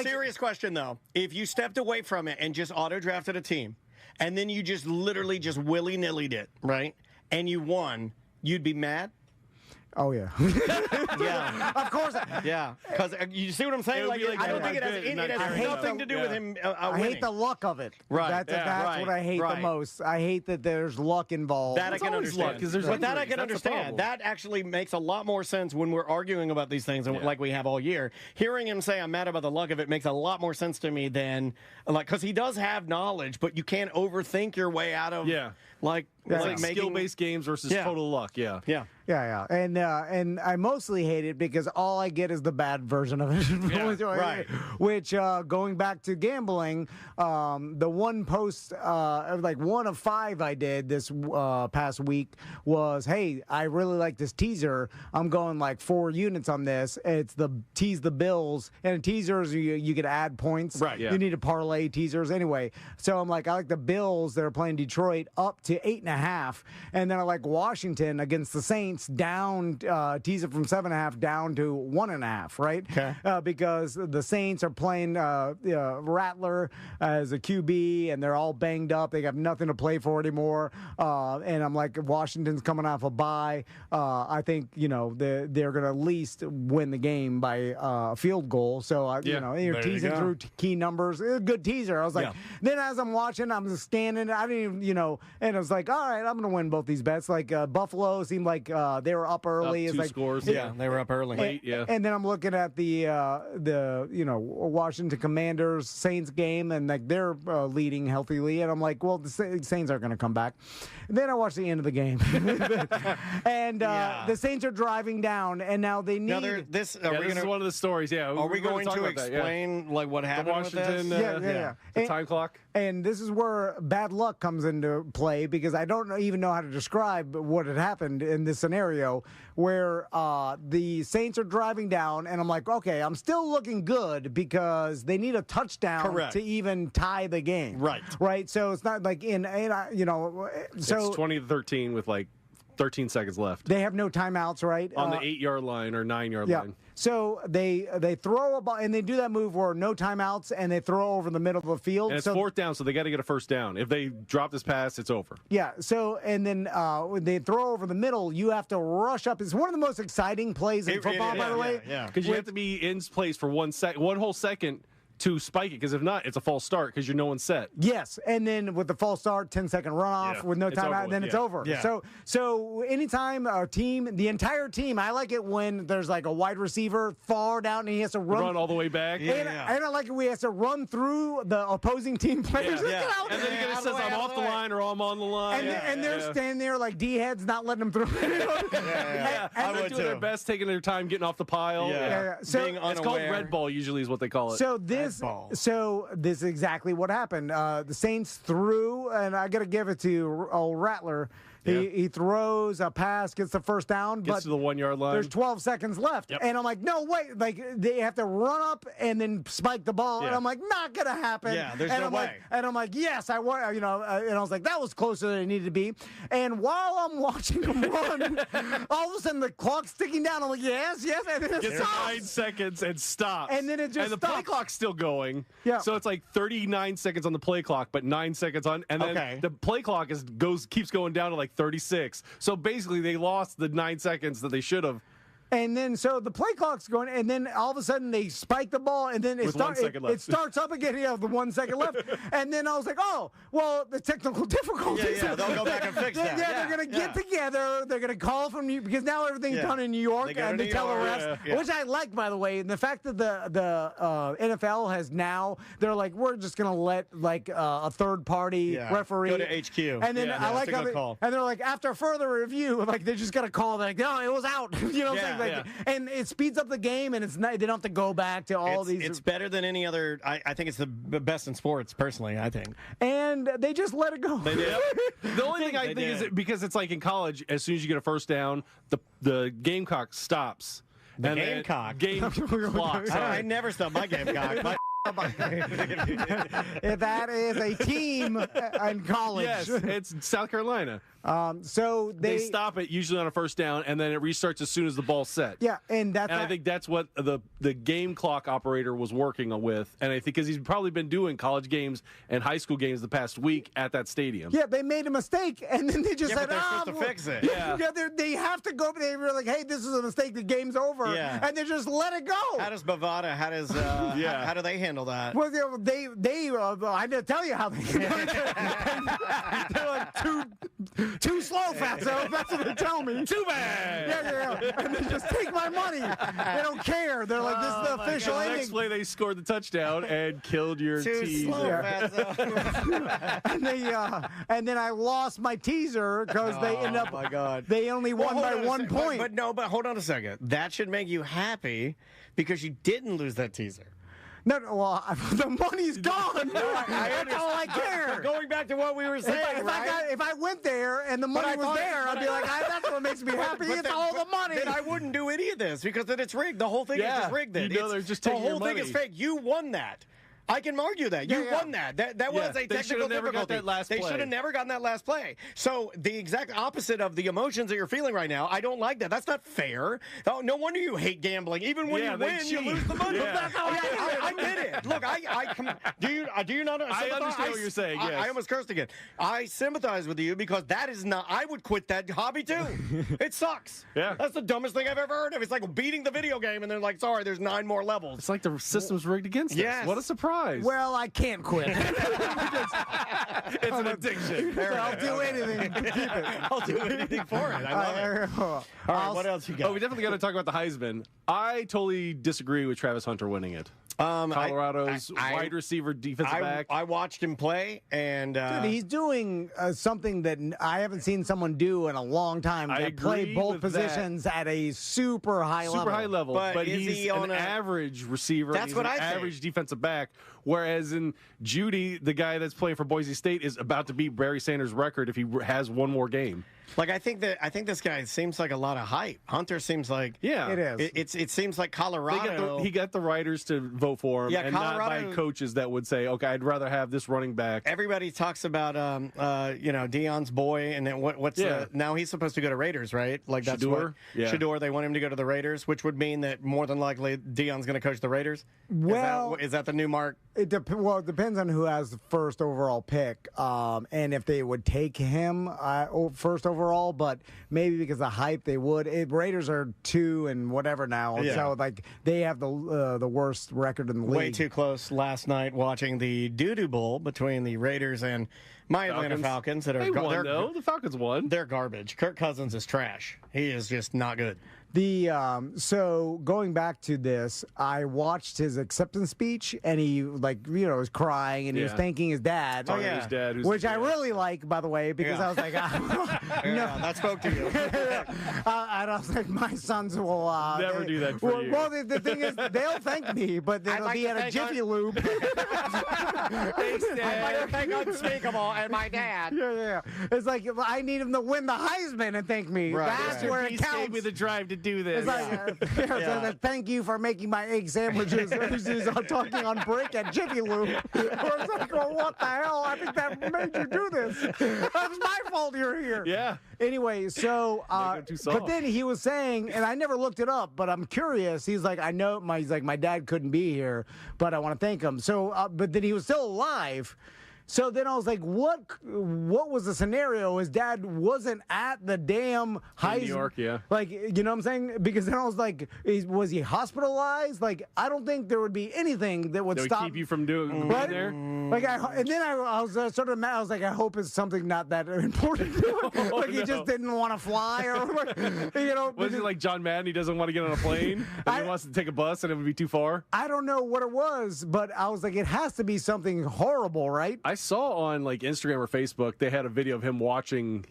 Serious question though: if you stepped away from it and just auto drafted a team, and then you just literally just willy nilly'd it, right? And you won, you'd be mad. Oh yeah, yeah, of course. Yeah, because you see what I'm saying? Like, I don't think it has nothing to do with him. I hate the luck of it. Right. That's what I hate the most. I hate that there's luck involved. That I can understand. But that I can understand. That actually makes a lot more sense when we're arguing about these things, like we have all year. Hearing him say, "I'm mad about the luck of it," makes a lot more sense to me than because he does have knowledge, but you can't overthink your way out of like skill-based games versus total luck. Yeah. And I mostly hate it because all I get is the bad version of it. Right. Which going back to gambling, the one post, like 1 of 5 I did this past week was, hey, I really like this teaser. I'm going like 4 units on this. It's the tease the Bills, and teasers you could add points. Right. Yeah. You need to parlay teasers anyway. So I'm like, I like the Bills that are playing Detroit up to 8.5, and then I like Washington against the Saints down, tease it from 7.5 down to 1.5, right? Okay. Because the Saints are playing Rattler as a QB, and they're all banged up. They got nothing to play for anymore. And I'm like, Washington's coming off a bye. I think they're going to at least win the game by a field goal. So you're teasing through key numbers. It was a good teaser. I was like, then as I'm watching, I'm scanning. I didn't even, and I was like, all right, I'm going to win both these bets. Like Buffalo seemed like they were up early. Up 2 scores. Yeah, they were up early. Late, and then I'm looking at the Washington Commanders Saints game, and like they're leading healthily, and I'm like, well, the Saints aren't going to come back. And then I watch the end of the game, and the Saints are driving down, and now they need this is one of the stories. Yeah, are we going to explain like what happened with this? The time clock. And this is where bad luck comes into play, because I don't even know how to describe what had happened in this scenario where the Saints are driving down, and I'm like, okay, I'm still looking good because they need a touchdown to even tie the game. Right. So it's not like so it's 20-13 with like 13 seconds left. They have no timeouts, right? On the 8-yard line or 9-yard line. So they throw a ball, and they do that move where no timeouts, and they throw over the middle of the field. And it's 4th down, so they got to get a first down. If they drop this pass, it's over. Yeah. So and then when they throw over the middle, you have to rush up. It's one of the most exciting plays in football, by the way. Yeah. Because you have to be in place for one whole second to spike it, because if not, it's a false start because you're no one set. Yes, and then with the false start, 10-second runoff with no timeout, then it's over. Yeah. So anytime a team, the entire team, I like it when there's like a wide receiver far down and he has to run all the way back. And I like it when he has to run through the opposing team players. And then he says, I'm off the line or I'm on the line. And they're standing there like D-heads not letting them through. And they're doing their best, taking their time, getting off the pile. So it's called red ball usually is what they call it. So this is exactly what happened. The Saints threw, and I got to give it to old Rattler. He throws a pass, gets the first down, gets to the 1-yard line. There's 12 seconds left, and I'm like, no, wait, like they have to run up and then spike the ball, and I'm like, not gonna happen. Yeah, there's no way. And I'm like, yes, I want, and I was like, that was closer than it needed to be. And while I'm watching him run, all of a sudden the clock's ticking down. I'm like, yes, and then it gets stops. 9 seconds and stops, and then it just the play clock's still going. Yeah, so it's like 39 seconds on the play clock, but 9 seconds on, and then the play clock keeps going down to like 36. So basically, they lost the 9 seconds that they should have. And then, so the play clock's going, and then all of a sudden they spike the ball, and then it starts up again. You have the 1 second left. And then I was like, oh, well, the technical difficulties. Yeah, they'll go back and fix that. They're going to get together. They're going to call from New, because now everything's done in New York, and they tell the refs, which I like, by the way. And the fact that the NFL has now, they're like, we're just going to let like a third party referee go to HQ. And then I like how and they're like, after further review, like they just got a call. They're like, no, it was out. You know what I'm saying? And it speeds up the game, and it's not, they don't have to go back to all these. It's better than any other. I think it's the best in sports, personally, I think. And they just let it go. They did. The only thing I think is because it's like in college, as soon as you get a first down, the Gamecock stops. The Gamecock? Game clock. I never stopped my Gamecock. That is a team in college. Yes, it's South Carolina. So they stop it usually on a first down, and then it restarts as soon as the ball's set. Yeah, and I think that's what the game clock operator was working with, and I think because he's probably been doing college games and high school games the past week at that stadium. Yeah, they made a mistake, and then they just said, they're supposed to fix it. Yeah, they have to go. They were like, hey, this is a mistake. The game's over. Yeah. And they just let it go. How does Bovada? How does how do they handle that? Well, they I didn't tell you how they they're like too slow, Fatso. That's what they tell me. Too bad. Yeah. And they just take my money. They don't care. They're like, this is the official ending. Next play, they scored the touchdown and killed your teaser. Slow, Fatso. And then I lost my teaser because they end up. Oh my God. They only won by 1 point. But hold on a second. That should make you happy because you didn't lose that teaser. No, well, the money's gone. That's all I care. Going back to what we were saying, if I went there and the money was there, I'd be like, that's what makes me happy. It's all the money. Then I wouldn't do any of this because then it's rigged. The whole thing is just rigged. Then they're just taking the whole your thing money. is fake. You won that. I can argue that. You won that. That was a technical difficulty. They should have never gotten that last play. So the exact opposite of the emotions that you're feeling right now, I don't like that. That's not fair. Oh, no wonder you hate gambling. Even when you win, you lose the money. That's how I get it. Look, do you not sympathize? I understand what you're saying, yes. I almost cursed again. I sympathize with you because that is not, I would quit that hobby too. It sucks. Yeah. That's the dumbest thing I've ever heard of. It's like beating the video game and they're like, sorry, there's 9 more levels. It's like the system's rigged against us. What a surprise. Well, I can't quit. It's an addiction. I'll do anything to keep it. I'll do anything for it. I love it. All right, what else you got? Oh, we definitely got to talk about the Heisman. I totally disagree with Travis Hunter winning it. Colorado's wide receiver, defensive back. I watched him play, and dude, he's doing something that I haven't seen someone do in a long time. I play agree both with positions at a super high level. But is he's he on an average receiver. That's he's what an I think. average defensive back. Whereas in Judy, the guy that's playing for Boise State is about to beat Barry Sanders' record if he has one more game. Like I think this guy seems like a lot of hype. Hunter seems like it is. It seems like Colorado. He got the writers to vote for him, and Colorado, not by coaches that would say, "Okay, I'd rather have this running back." Everybody talks about Deion's boy, and then what's now he's supposed to go to Raiders, right? Like that's Shador? Shador. They want him to go to the Raiders, which would mean that more than likely Deion's going to coach the Raiders. Well, is that the new mark? It depends on who has the first overall pick, and if they would take him first overall. But maybe because of hype, they would. Raiders are 2 and whatever now, so like they have the worst record in the league. Way too close last night watching the Doo-Doo Bowl between the Raiders and my Atlanta Falcons. They won, though. The Falcons won. They're garbage. Kirk Cousins is trash. He is just not good. So going back to this, I watched his acceptance speech, and he was crying, and he was thanking his dad. His dad, which I really like, by the way, because I was like, no, that spoke to you. And I was like, my sons will never do that for you. Well, the thing is, they'll thank me, but they'll be at a Jiffy Lube. Thanks, Dad. I'd like to thank Unspeakable and my dad. Yeah. It's like I need him to win the Heisman and thank me. Right. That's where it counts. Gave me the drive to do this. It's like, thank you for making my egg sandwiches. He's talking on break at Jiffy Lube. I was like, well, what the hell? I think that made you do this. That's my fault you're here. Yeah. Anyway, so but then he was saying, and I never looked it up, but I'm curious. He's like, I know my dad couldn't be here, but I want to thank him. So, but then he was still alive. So then I was like, what was the scenario? His dad wasn't at the damn Heisman. New York, yeah. Like, you know what I'm saying? Because then I was like, was he hospitalized? Like, I don't think there would be anything that would stop. Keep you from being there? Like, and then I was sort of mad. I was like, I hope it's something not that important. Like, he just didn't want to fly or, Was it like John Madden? He doesn't want to get on a plane? He wants to take a bus and it would be too far? I don't know what it was, but I was like, it has to be something horrible, right? I saw on like Instagram or Facebook, they had a video of him watching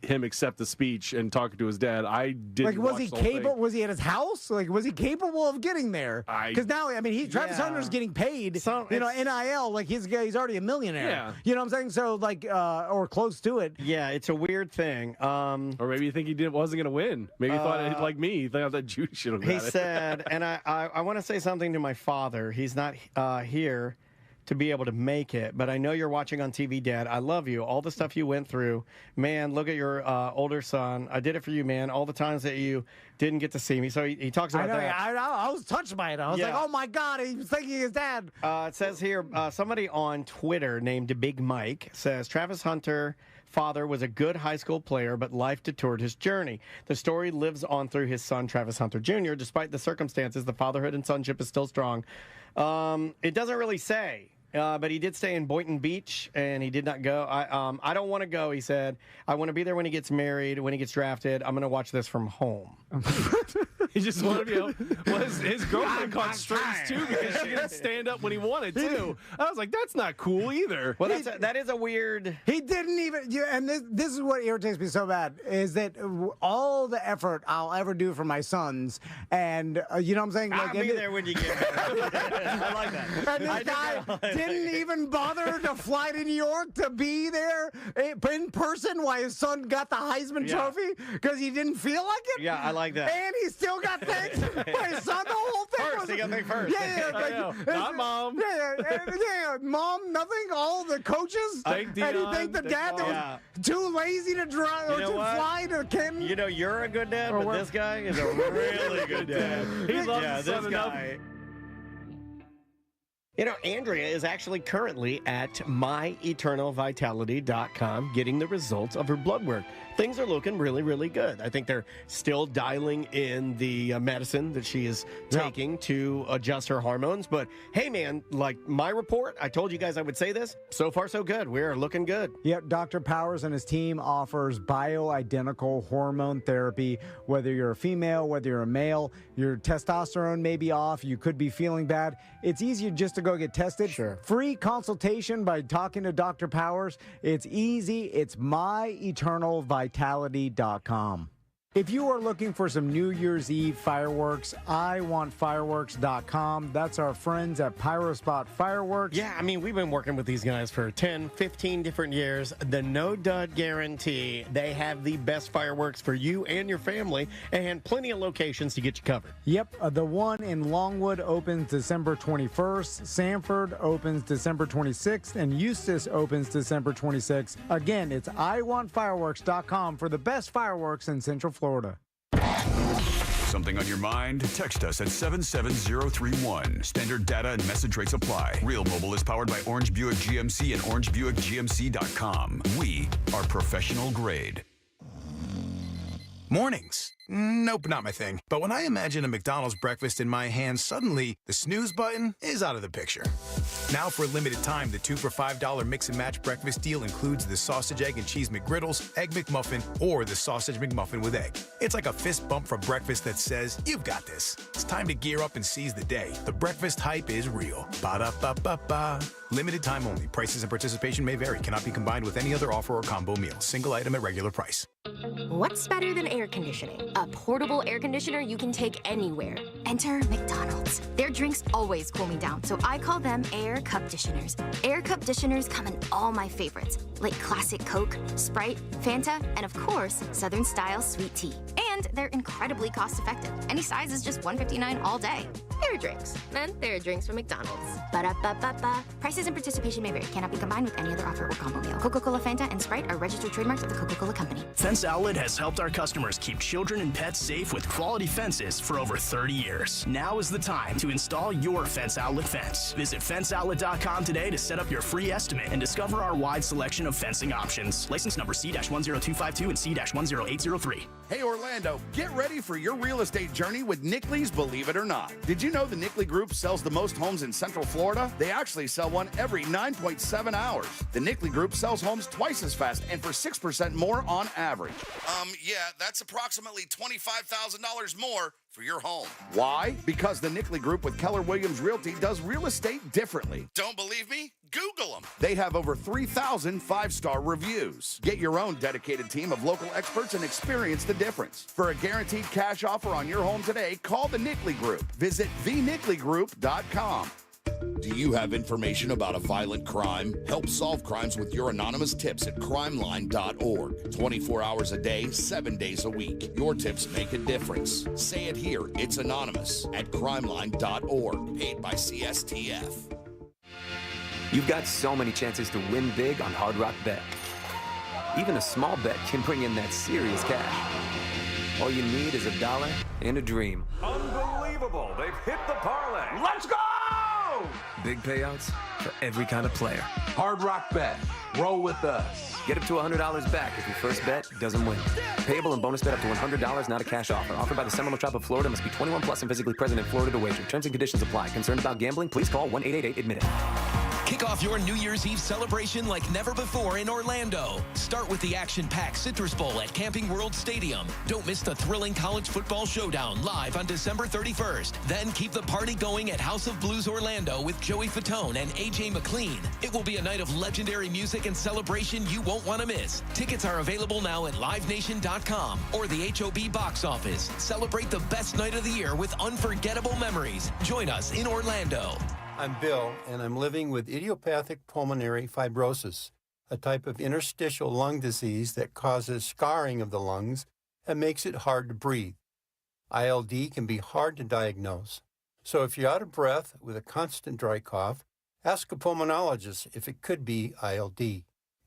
him accept the speech and talking to his dad. I didn't. Like, was he capable? Was he at his house? Like, was he capable of getting there? Because now, I mean, Travis Hunter's getting paid. NIL. Like, he's already a millionaire. Yeah. You know what I'm saying? So, like, or close to it. Yeah, it's a weird thing. Or maybe you think he wasn't going to win. Maybe he thought, like me, he thought that Judy should have got it. He said, and I want to say something to my father. He's not here to be able to make it, but I know you're watching on TV, Dad. I love you. All the stuff you went through. Man, look at your older son. I did it for you, man. All the times that you didn't get to see me. So he talks about that. I was touched by it. I was like, oh my God, he was thinking his dad. It says here, somebody on Twitter named Big Mike says, Travis Hunter father was a good high school player, but life detoured his journey. The story lives on through his son, Travis Hunter Jr. Despite the circumstances, the fatherhood and sonship is still strong. It doesn't really say. But he did stay in Boynton Beach, and he did not go. I don't want to go, he said. I want to be there when he gets married, when he gets drafted. I'm going to watch this from home. He just wanted to be able. Well, his girlfriend caught strings, too, because she didn't stand up when he wanted to. I was like, that's not cool either. Well, that is a weird... He didn't even... And this is what irritates me so bad, is that all the effort I'll ever do for my sons, and you know what I'm saying? I'll be there when you get married. I like that. And this guy didn't even bother to fly to New York to be there in person while his son got the Heisman Trophy because he didn't feel like it. Yeah, I like that. And he still got thanked by his son. The whole thing first, he got thanked first. Yeah. Not mom. Yeah, mom, nothing. All the coaches. Thank Dion, and he thanked the dad that was too lazy to drive or to fly to Canton. You know, you're a good dad, but this guy is a really good dad. He loves this guy. You know, Andrea is actually currently at myeternalvitality.com getting the results of her blood work. Things are looking really, really good. I think they're still dialing in the medicine that she is taking to adjust her hormones. But hey, man, like my report, I told you guys I would say this. So far, so good. We're looking good. Yep, Dr. Powers and his team offers bioidentical hormone therapy. Whether you're a female, whether you're a male, your testosterone may be off, you could be feeling bad. It's easier just to go get tested. Sure. Free consultation by talking to Dr. Powers. It's easy. It's myeternalvitality.com. If you are looking for some New Year's Eve fireworks, iwantfireworks.com. That's our friends at Pyrospot Fireworks. Yeah, I mean, we've been working with these guys for 10, 15 different years. The no dud guarantee. They have the best fireworks for you and your family and plenty of locations to get you covered. Yep, the one in Longwood opens December 21st. Sanford opens December 26th. And Eustis opens December 26th. Again, it's iwantfireworks.com for the best fireworks in Central Florida. Something on your mind? Text us at 77031. Standard data and message rates apply. Real Mobile is powered by Orange Buick GMC and OrangeBuickGMC.com. We are professional grade. Mornings. Nope, not my thing. But when I imagine a McDonald's breakfast in my hand, suddenly the snooze button is out of the picture. Now for a limited time, the 2 for $5 mix and match breakfast deal includes the sausage, egg, and cheese McGriddles, egg McMuffin, or the sausage McMuffin with egg. It's like a fist bump for breakfast that says, you've got this. It's time to gear up and seize the day. The breakfast hype is real. Ba-da-ba-ba-ba. Limited time only. Prices and participation may vary. Cannot be combined with any other offer or combo meal. Single item at regular price. What's better than air conditioning? A portable air conditioner you can take anywhere. Enter McDonald's. Their drinks always cool me down, so I call them Air Cup Disheners. Air Cup Disheners come in all my favorites, like classic Coke, Sprite, Fanta, and of course, Southern style sweet tea. And they're incredibly cost effective. Any size is just $1.59 all day. Air drinks. And they're drinks from McDonald's. Ba-da-ba-ba-ba. Prices and participation may vary. Cannot be combined with any other offer or combo meal. Coca-Cola, Fanta, and Sprite are registered trademarks of the Coca-Cola Company. Fence Outlet has helped our customers keep children and pets safe with quality fences for over 30 years. Now is the time to install your Fence Outlet fence. Visit fenceoutlet.com today to set up your free estimate and discover our wide selection of fencing options. License number C-10252 and C-10803. Hey Orlando, get ready for your real estate journey with Nickley's Believe It or Not. Did you know the Nickley Group sells the most homes in Central Florida? They actually sell one every 9.7 hours. The Nickley Group sells homes twice as fast and for 6% more on average. Yeah, that's approximately $25,000 more for your home. Why? Because the Nickley Group with Keller Williams Realty does real estate differently. Don't believe me? Google them. They have over 3,000 five-star reviews. Get your own dedicated team of local experts and experience the difference. For a guaranteed cash offer on your home today, call the Nickley Group. Visit thenickley.com. Do you have information about a violent crime? Help solve crimes with your anonymous tips at crimeline.org. 24 hours a day, 7 days a week. Your tips make a difference. Say it here. It's anonymous at crimeline.org. Paid by CSTF. You've got so many chances to win big on Hard Rock Bet. Even a small bet can bring in that serious cash. All you need is $1 and a dream. Unbelievable. They've hit the parlay. Let's go! Big payouts for every kind of player. Hard Rock Bet. Roll with us. Get up to $100 back if your first bet doesn't win. Payable and bonus bet up to $100, not a cash offer. Offered by the Seminole Tribe of Florida. Must be 21 plus and physically present in Florida to wager. Terms and conditions apply. Concerned about gambling? Please call 1-888-ADMIT-IT. Kick off your New Year's Eve celebration like never before in Orlando. Start with the action-packed Citrus Bowl at Camping World Stadium. Don't miss the thrilling college football showdown live on December 31st. Then keep the party going at House of Blues Orlando with Joey Fatone and AJ McLean. It will be a night of legendary music and celebration you won't want to miss. Tickets are available now at livenation.com or the HOB box office. Celebrate the best night of the year with unforgettable memories. Join us in Orlando. I'm Bill, and I'm living with idiopathic pulmonary fibrosis, a type of interstitial lung disease that causes scarring of the lungs and makes it hard to breathe. ILD can be hard to diagnose, so if you're out of breath with a constant dry cough, ask a pulmonologist if it could be ILD.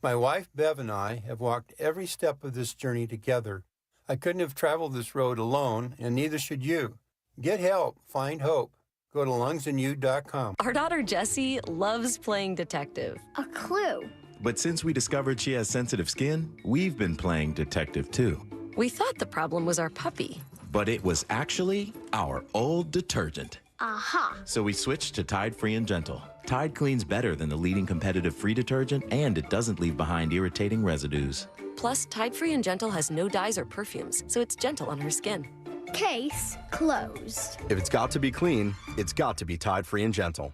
My wife, Bev, and I have walked every step of this journey together. I couldn't have traveled this road alone, and neither should you. Get help. Find hope. Go to lungsandyou.com. Our daughter Jessie loves playing detective. A clue. But since we discovered she has sensitive skin, we've been playing detective too. We thought the problem was our puppy. But it was actually our old detergent. Aha. So we switched to Tide Free and Gentle. Tide cleans better than the leading competitive free detergent, and it doesn't leave behind irritating residues. Plus, Tide Free and Gentle has no dyes or perfumes, so it's gentle on her skin. Case closed. If it's got to be clean, it's got to be Tide Free and Gentle.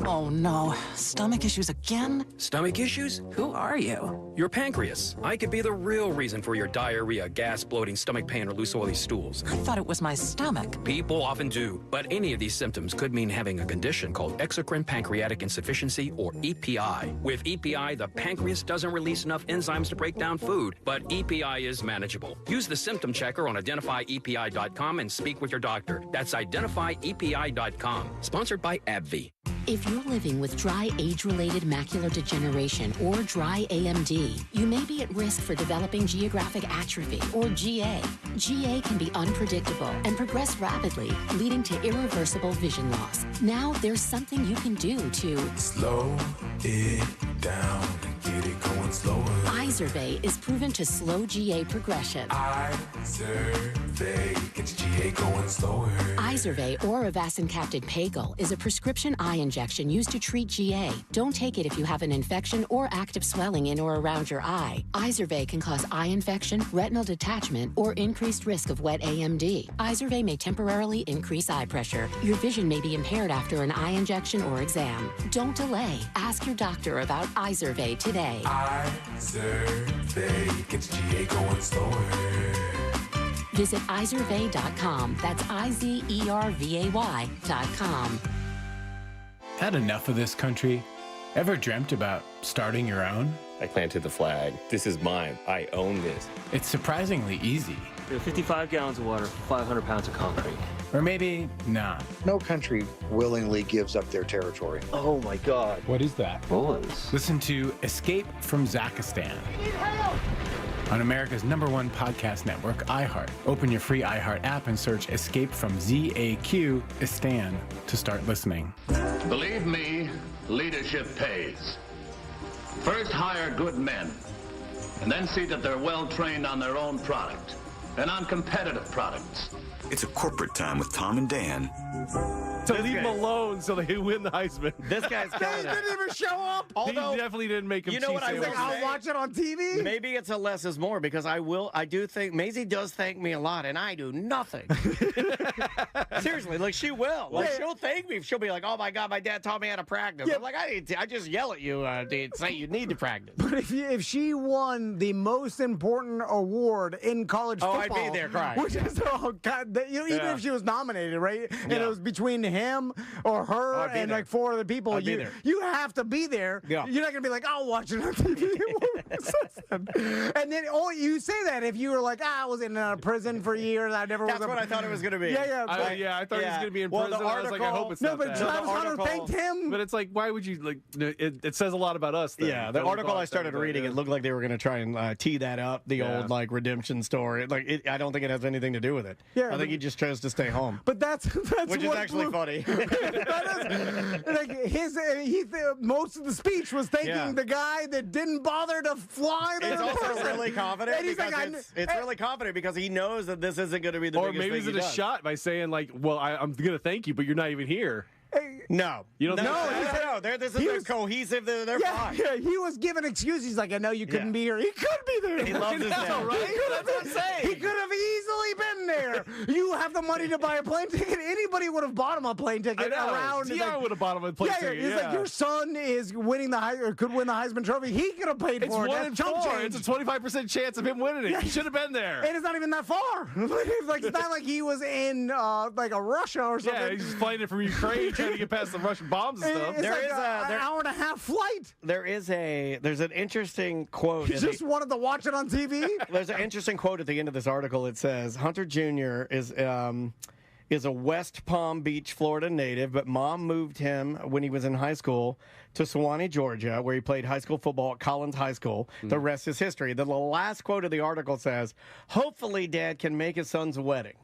Oh no, stomach issues again? Stomach issues? Who are you? Your pancreas. I could be the real reason for your diarrhea, gas, bloating, stomach pain, or loose oily stools. I thought it was my stomach. People often do, but any of these symptoms could mean having a condition called exocrine pancreatic insufficiency, or EPI. With EPI, the pancreas doesn't release enough enzymes to break down food, but EPI is manageable. Use the symptom checker on identifyepi.com and speak with your doctor. That's identifyepi.com. Sponsored by AbbVie. If you're living with dry age-related macular degeneration or dry AMD, you may be at risk for developing geographic atrophy or GA. GA can be unpredictable and progress rapidly, leading to irreversible vision loss. Now there's something you can do to slow it down and get it going slower. Izervay is proven to slow GA progression. Izervay gets GA going slower. Izervay or avacincaptad pagel is a prescription eye injection used to treat GA. Don't take it if you have an infection or active swelling in or around your eye. Izervay can cause eye infection, retinal detachment, or increased risk of wet AMD. Izervay may temporarily increase eye pressure. Your vision may be impaired after an eye injection or exam. Don't delay. Ask your doctor about Izervay today. Izervay gets GA going slower. Visit Izervay.com. That's IZERVAY.com. Had enough of this country? Ever dreamt about starting your own? I planted the flag. This is mine. I own this. It's surprisingly easy. 55 gallons of water, 500 pounds of concrete. Or maybe not. No country willingly gives up their territory. Oh my God. What is that? Bullets. Listen to Escape from Zakistan on America's #1 podcast network, iHeart. Open your free iHeart app and search Escape from ZAQ-istan to start listening. Believe me, leadership pays. First hire good men, and then see that they're well trained on their own product and on competitive products. It's a corporate time with Tom and Dan. to leave him alone so they win the Heisman. This guy's He killing it. didn't even show up. He definitely didn't make him. You know what I cheese will sandwiches. I'll watch it on TV. Maybe it's a less is more because I do think Maisie does thank me a lot and I do nothing. Seriously, like she will. Like she'll thank me. She'll be like, "Oh my God, my dad taught me how to practice." I'm like, I just yell at you to say you need to practice. But if she won the most important award in college football, I'd be there crying. Which is even if she was nominated, right? And it was between him or her and like 4 other people. I'd be there. You have to be there. Yeah. You're not gonna be like, I'll watch it on TV. And then you say that if you were like, I was in prison for years, I never. That's what I thought it was gonna be. Yeah. I thought he was going to be in prison. The I was like, I hope it's not but that. Travis Hunter thanked him. But it's like, why would you like? It says a lot about us. Then. Yeah, the article I started reading, it looked like they were going to try and tee that up, the old like redemption story. Like, I don't think it has anything to do with it. Yeah, I think he just chose to stay home. But that's which is what actually funny. Most of the speech was thanking the guy that didn't bother to fly there. It's also really confident. And he's because like, it's really confident because he knows that this isn't going to be the or biggest maybe thing is it a shot by saying like, well, I'm going to thank you, but you're not even here. No, you don't. No. This is cohesive. They're fine. Yeah, he was giving excuses. He's like, I know you couldn't be here. He could be there. He loves his dad. Right? That's what I'm saying. He could have easily been there. You have the money to buy a plane ticket. Anybody would have bought him a plane ticket around. Dion would have bought him a plane ticket. He's like, your son is winning could win the Heisman Trophy. He could have paid for it. It's 1 in 4. It's a 25% chance of him winning it. He should have been there. And it's not even that far. It's not like he was in like a Russia or something. Yeah, he's just flying it from Ukraine, trying to get past the Russian bombs and stuff. It's an hour and a half flight. There's an interesting quote. He just wanted to watch it on TV. There's an interesting quote at the end of this article. It says Hunter Jr. is a West Palm Beach, Florida native, but mom moved him when he was in high school to Sewanee, Georgia, where he played high school football at Collins High School. The rest is history. The last quote of the article says, "Hopefully, Dad can make his son's wedding."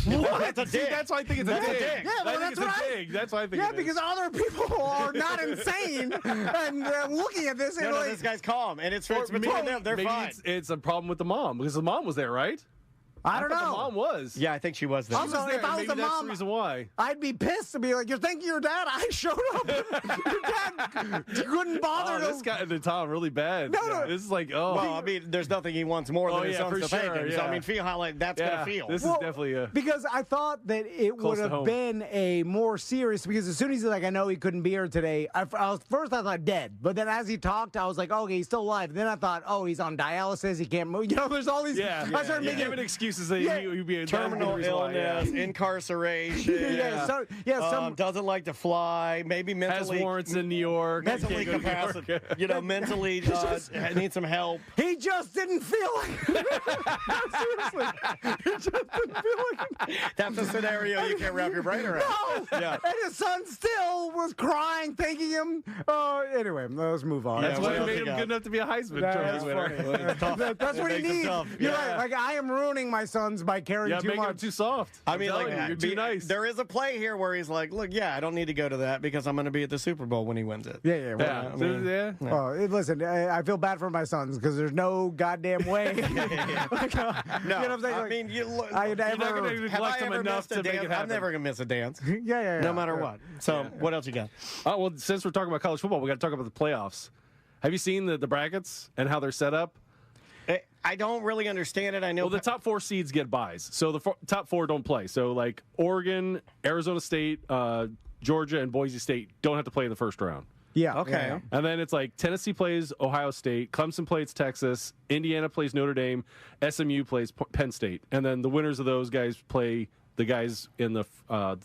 What? That's a dig. That's why I think it's a dig. Yeah, well, I think it's a dig. That's why I think it is. because other people are not insane and looking at this. No, this guy's calm, and it's between them. They're fine. It's a problem with the mom because the mom was there, right? I don't know. The mom was. Yeah, I think she was there. Also, if I was the mom, the reason why. I'd be pissed to be like, "You're thanking your dad. I showed up. Your dad couldn't bother to." This guy the Tom really bad. No. This is like, Well, I mean, there's nothing he wants more than his sons to thank him. So I mean, feel how like that's gonna feel. This is definitely a because I thought that it would have been a more serious because as soon as he's like, I know he couldn't be here today. I thought dead, but then as he talked, I was like, okay, he's still alive. Then I thought, oh, he's on dialysis. He can't move. You know, there's all these. I started making giving excuses that he'd be a terminal illness, incarceration. Doesn't like to fly. Maybe mentally has warrants in New York. Mentally capacity. Mentally needs some help. He just didn't feel like it. Seriously, he just didn't feel like it. That's a scenario you can't wrap your brain around. No. Yeah. And his son still was crying, thanking him. Anyway, let's move on. That's why he made him good enough to be a Heisman Trophy winner. That's what he needs. You're right. Like I am ruining my sons by caring too make much. him too soft. I mean, you're too nice. There is a play here where he's like, "Look, I don't need to go to that because I'm going to be at the Super Bowl when he wins it." Yeah. Oh, listen, I feel bad for my sons because there's no goddamn way. No, you know what I'm saying? I mean, you're not going to neglect him enough to make it happen. I'm never going to miss a dance. Yeah. No matter what. So, what else you got? Well, since we're talking about college football, we got to talk about the playoffs. Have you seen the brackets and how they're set up? I don't really understand it. I know. Well, the top 4 seeds get buys, so the top 4 don't play. So, like Oregon, Arizona State, Georgia, and Boise State don't have to play in the first round. Yeah. Okay. Yeah. And then it's like Tennessee plays Ohio State, Clemson plays Texas, Indiana plays Notre Dame, SMU plays Penn State, and then the winners of those guys play the guys in the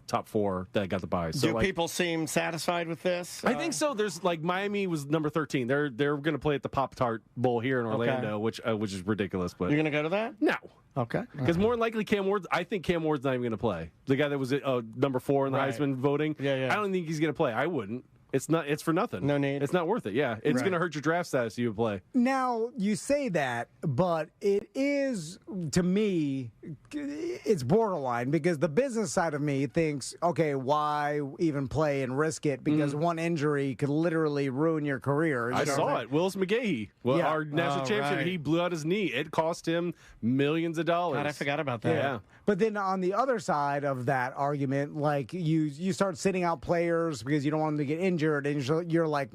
top 4 that got the buys. So do people seem satisfied with this? I think so. There's like Miami was number 13. They're going to play at the Pop-Tart Bowl here in Orlando, which is ridiculous. But you're going to go to that? No. Okay. Because more than likely I think Cam Ward's not even going to play. The guy that was number 4 in the Heisman voting. Yeah. I don't think he's going to play. I wouldn't. It's for nothing. No need. It's not worth it. Yeah. It's going to hurt your draft status if you play. Now, you say that, but it is, to me, it's borderline because the business side of me thinks, okay, why even play and risk it? Because one injury could literally ruin your career. I saw it. Willis McGahee, our national champion, he blew out his knee. It cost him millions of dollars. God, I forgot about that. Yeah. But then on the other side of that argument, like you start sitting out players because you don't want them to get injured, and you're like,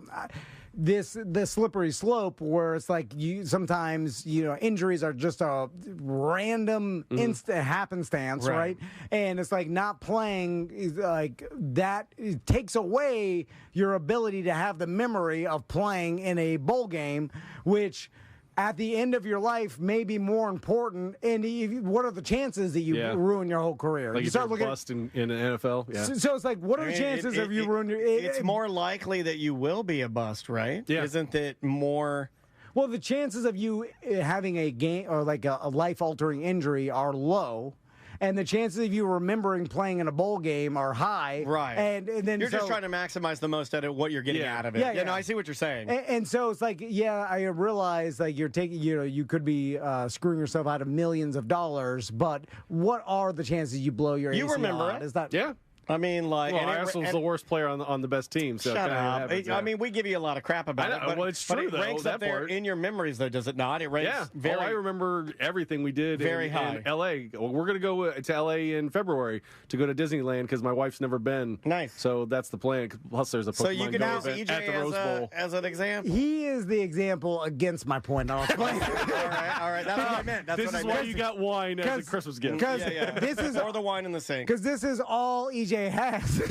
this slippery slope where it's like sometimes injuries are just a random instant happenstance, right? And it's like not playing is like that. It takes away your ability to have the memory of playing in a bowl game, which at the end of your life may be more important. And what are the chances that you ruin your whole career? Like you start looking bust in the NFL. Yeah. So it's like, what are the chances of you ruining your? It's more likely that you will be a bust, right? Yeah. Isn't it more? Well, the chances of you having a game or like a life-altering injury are low. And the chances of you remembering playing in a bowl game are high. Right. And then you're just trying to maximize the most out of what you're getting out of it. Yeah. No, I see what you're saying. And so it's like, I realize like you're taking, you could be screwing yourself out of millions of dollars, but what are the chances you blow your ACL? You remember out? it. Is that I mean, like, well, Arsenal's the worst player on the best team. So shut up. happens, I mean, we give you a lot of crap about it. But, well, it's true, but it ranks though, up that there part. in your memories, though, does it not? It ranks very. I remember everything we did very in high. L.A. Well, we're going to go to L.A. in February to go to Disneyland because my wife's never been. Nice. So that's the plan. Plus, there's a Pokemon so you can Go use event EJ at the Rose Bowl. as an example. He is the example against my point. all right. That's what I meant. This is why you got wine as a Christmas gift. Because this is or the wine in the sink. Because this is all EJ has.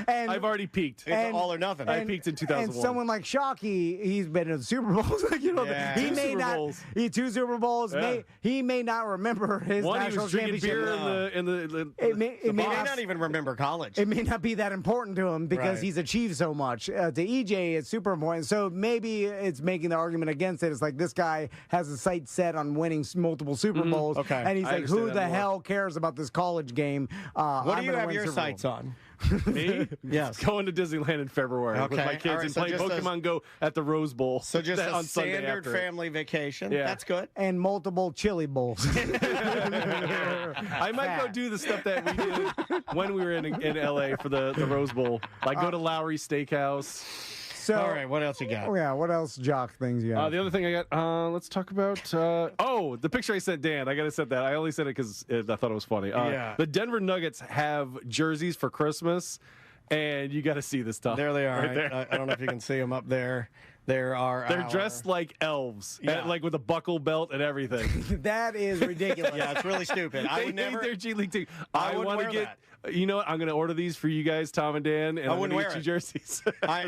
And I've already peaked. It's all or nothing. I peaked in 2001. And someone like Shockey, he's been in the Super Bowls. He may not. He 2 Super Bowls. Yeah. He may not remember his One, national he was drinking championship. beer in the It may not even remember college. It may not be that important to him because he's achieved so much. To EJ, it's super important. So maybe it's making the argument against it. It's like this guy has his sights set on winning multiple Super Bowls. Okay. And he's like, who the hell cares about this college game? What do you have your sights on? Me? Yes. Going to Disneyland in February with my kids and playing Pokemon Go at the Rose Bowl. So just a on Sunday standard after family vacation. Yeah. That's good. And multiple chili bowls. I might go do the stuff that we did when we were in LA for the Rose Bowl. Like go to Lowry Steakhouse. So, all right, what else you got? Oh, yeah, what else jock things you got? The other thing I got, let's talk about, the picture I sent Dan. I got to set that. I only said it because I thought it was funny. The Denver Nuggets have jerseys for Christmas, and you got to see this stuff. There they are. Right there. I don't know if you can see them up there. They're dressed like elves, like with a buckle belt and everything. That is ridiculous. Yeah, it's really stupid. I would never. Their G League team. I want to get. You know what? I'm going to order these for you guys, Tom and Dan, and I I'm wouldn't going wear to get you jerseys. I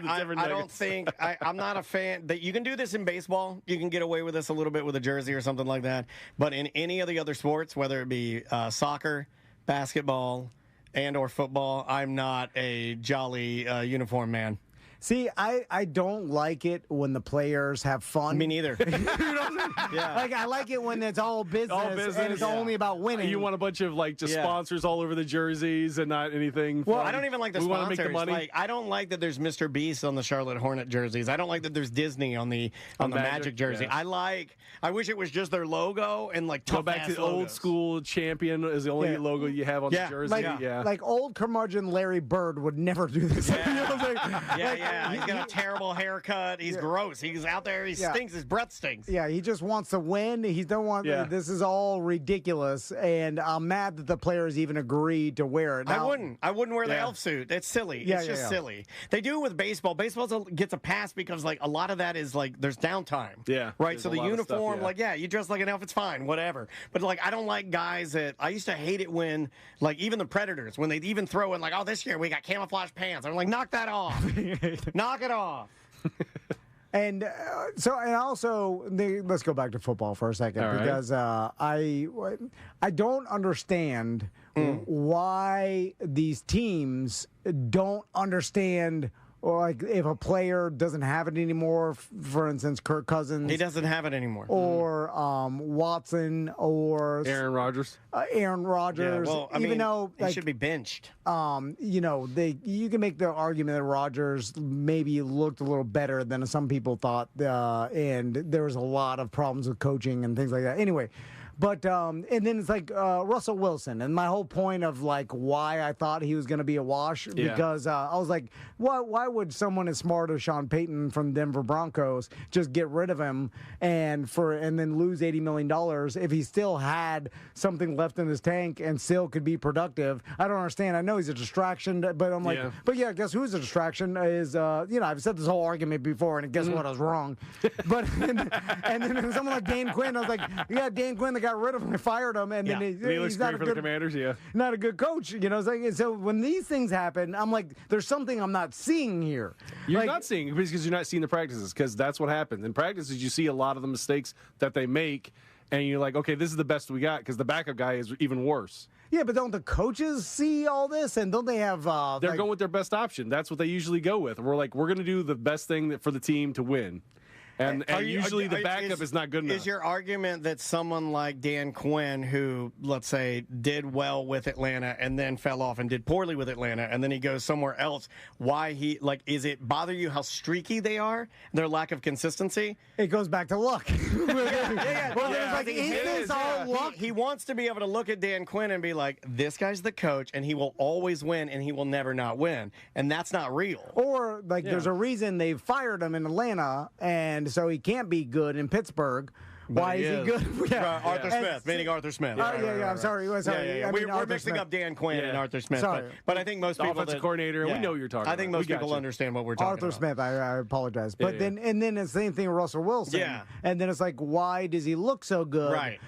don't think I'm not a fan that you can do this in baseball. You can get away with this a little bit with a jersey or something like that. But in any of the other sports, whether it be soccer, basketball, and or football, I'm not a jolly uniform man. See, I don't like it when the players have fun. Me neither. You know what I'm saying? Yeah. Like, I like it when it's all business, and it's only about winning. You want a bunch of sponsors all over the jerseys and not anything. Well, I don't even like the sponsors. Want to make the money. Like, I don't like that there's Mr. Beast on the Charlotte Hornet jerseys. I don't like that there's Disney on the Magic jersey. Yeah. I wish it was just their logo and like go back to the old school champion is the only logo you have on the jersey. Like old curmudgeon Larry Bird would never do this. Yeah. You know what I'm saying? He's got a terrible haircut. He's gross. He's out there. He stinks. His breath stinks. Yeah, he just wants to win. He don't want. This is all ridiculous, and I'm mad that the players even agreed to wear it. Now, I wouldn't wear the elf suit. It's silly. It's just silly. They do it with baseball. Baseball gets a pass because like a lot of that is like there's downtime. Yeah. Right. So the uniform, you dress like an elf. It's fine. Whatever. But like I don't like guys that I used to hate it when like even the Predators when they even throw in like this year we got camouflage pants. I'm like knock that off. Knock it off. And also, let's go back to football for a second because I don't understand why these teams don't understand. Or like if a player doesn't have it anymore, for instance, Kirk Cousins. He doesn't have it anymore. Or Watson or Aaron Rodgers. Aaron Rodgers. Yeah, well, even though he should be benched. You can make the argument that Rodgers maybe looked a little better than some people thought, and there was a lot of problems with coaching and things like that. Anyway. But and then it's like Russell Wilson, and my whole point of like why I thought he was going to be a wash because I was like, why would someone as smart as Sean Payton from Denver Broncos just get rid of him and then lose $80 million if he still had something left in his tank and still could be productive? I don't understand. I know he's a distraction, but I'm like, but yeah, guess who's a distraction is I've said this whole argument before, and guess what? I was wrong. But and then someone like Dan Quinn, I was like, yeah, Dan Quinn, they got rid of him, they fired him, and then he looks great for the Commanders. Not a good coach, So when these things happen, I'm like, there's something I'm not seeing here. You're not seeing because you're not seeing the practices, because that's what happens. In practices, you see a lot of the mistakes that they make, and you're like, okay, this is the best we got, because the backup guy is even worse. Yeah, but don't the coaches see all this, and don't they have? They're going with their best option. That's what they usually go with. We're going to do the best thing for the team to win. And usually the backup is not good enough. Is your argument that someone like Dan Quinn, who, let's say, did well with Atlanta and then fell off and did poorly with Atlanta, and then he goes somewhere else, is it bother you how streaky they are, their lack of consistency? It goes back to luck. He wants to be able to look at Dan Quinn and be like, this guy's the coach, and he will always win, and he will never not win. And that's not real. Or, there's a reason they fired him in Atlanta, and so he can't be good in Pittsburgh. Why is he good? Arthur Smith, meaning Arthur Smith. I'm sorry. We're mixing up Dan Quinn and Arthur Smith. But I think most people, offensive coordinator, we know what you're talking about. I think most people understand what we're talking about. Arthur Smith, I apologize. But then it's the same thing with Russell Wilson. Yeah. And then it's like, why does he look so good? Right.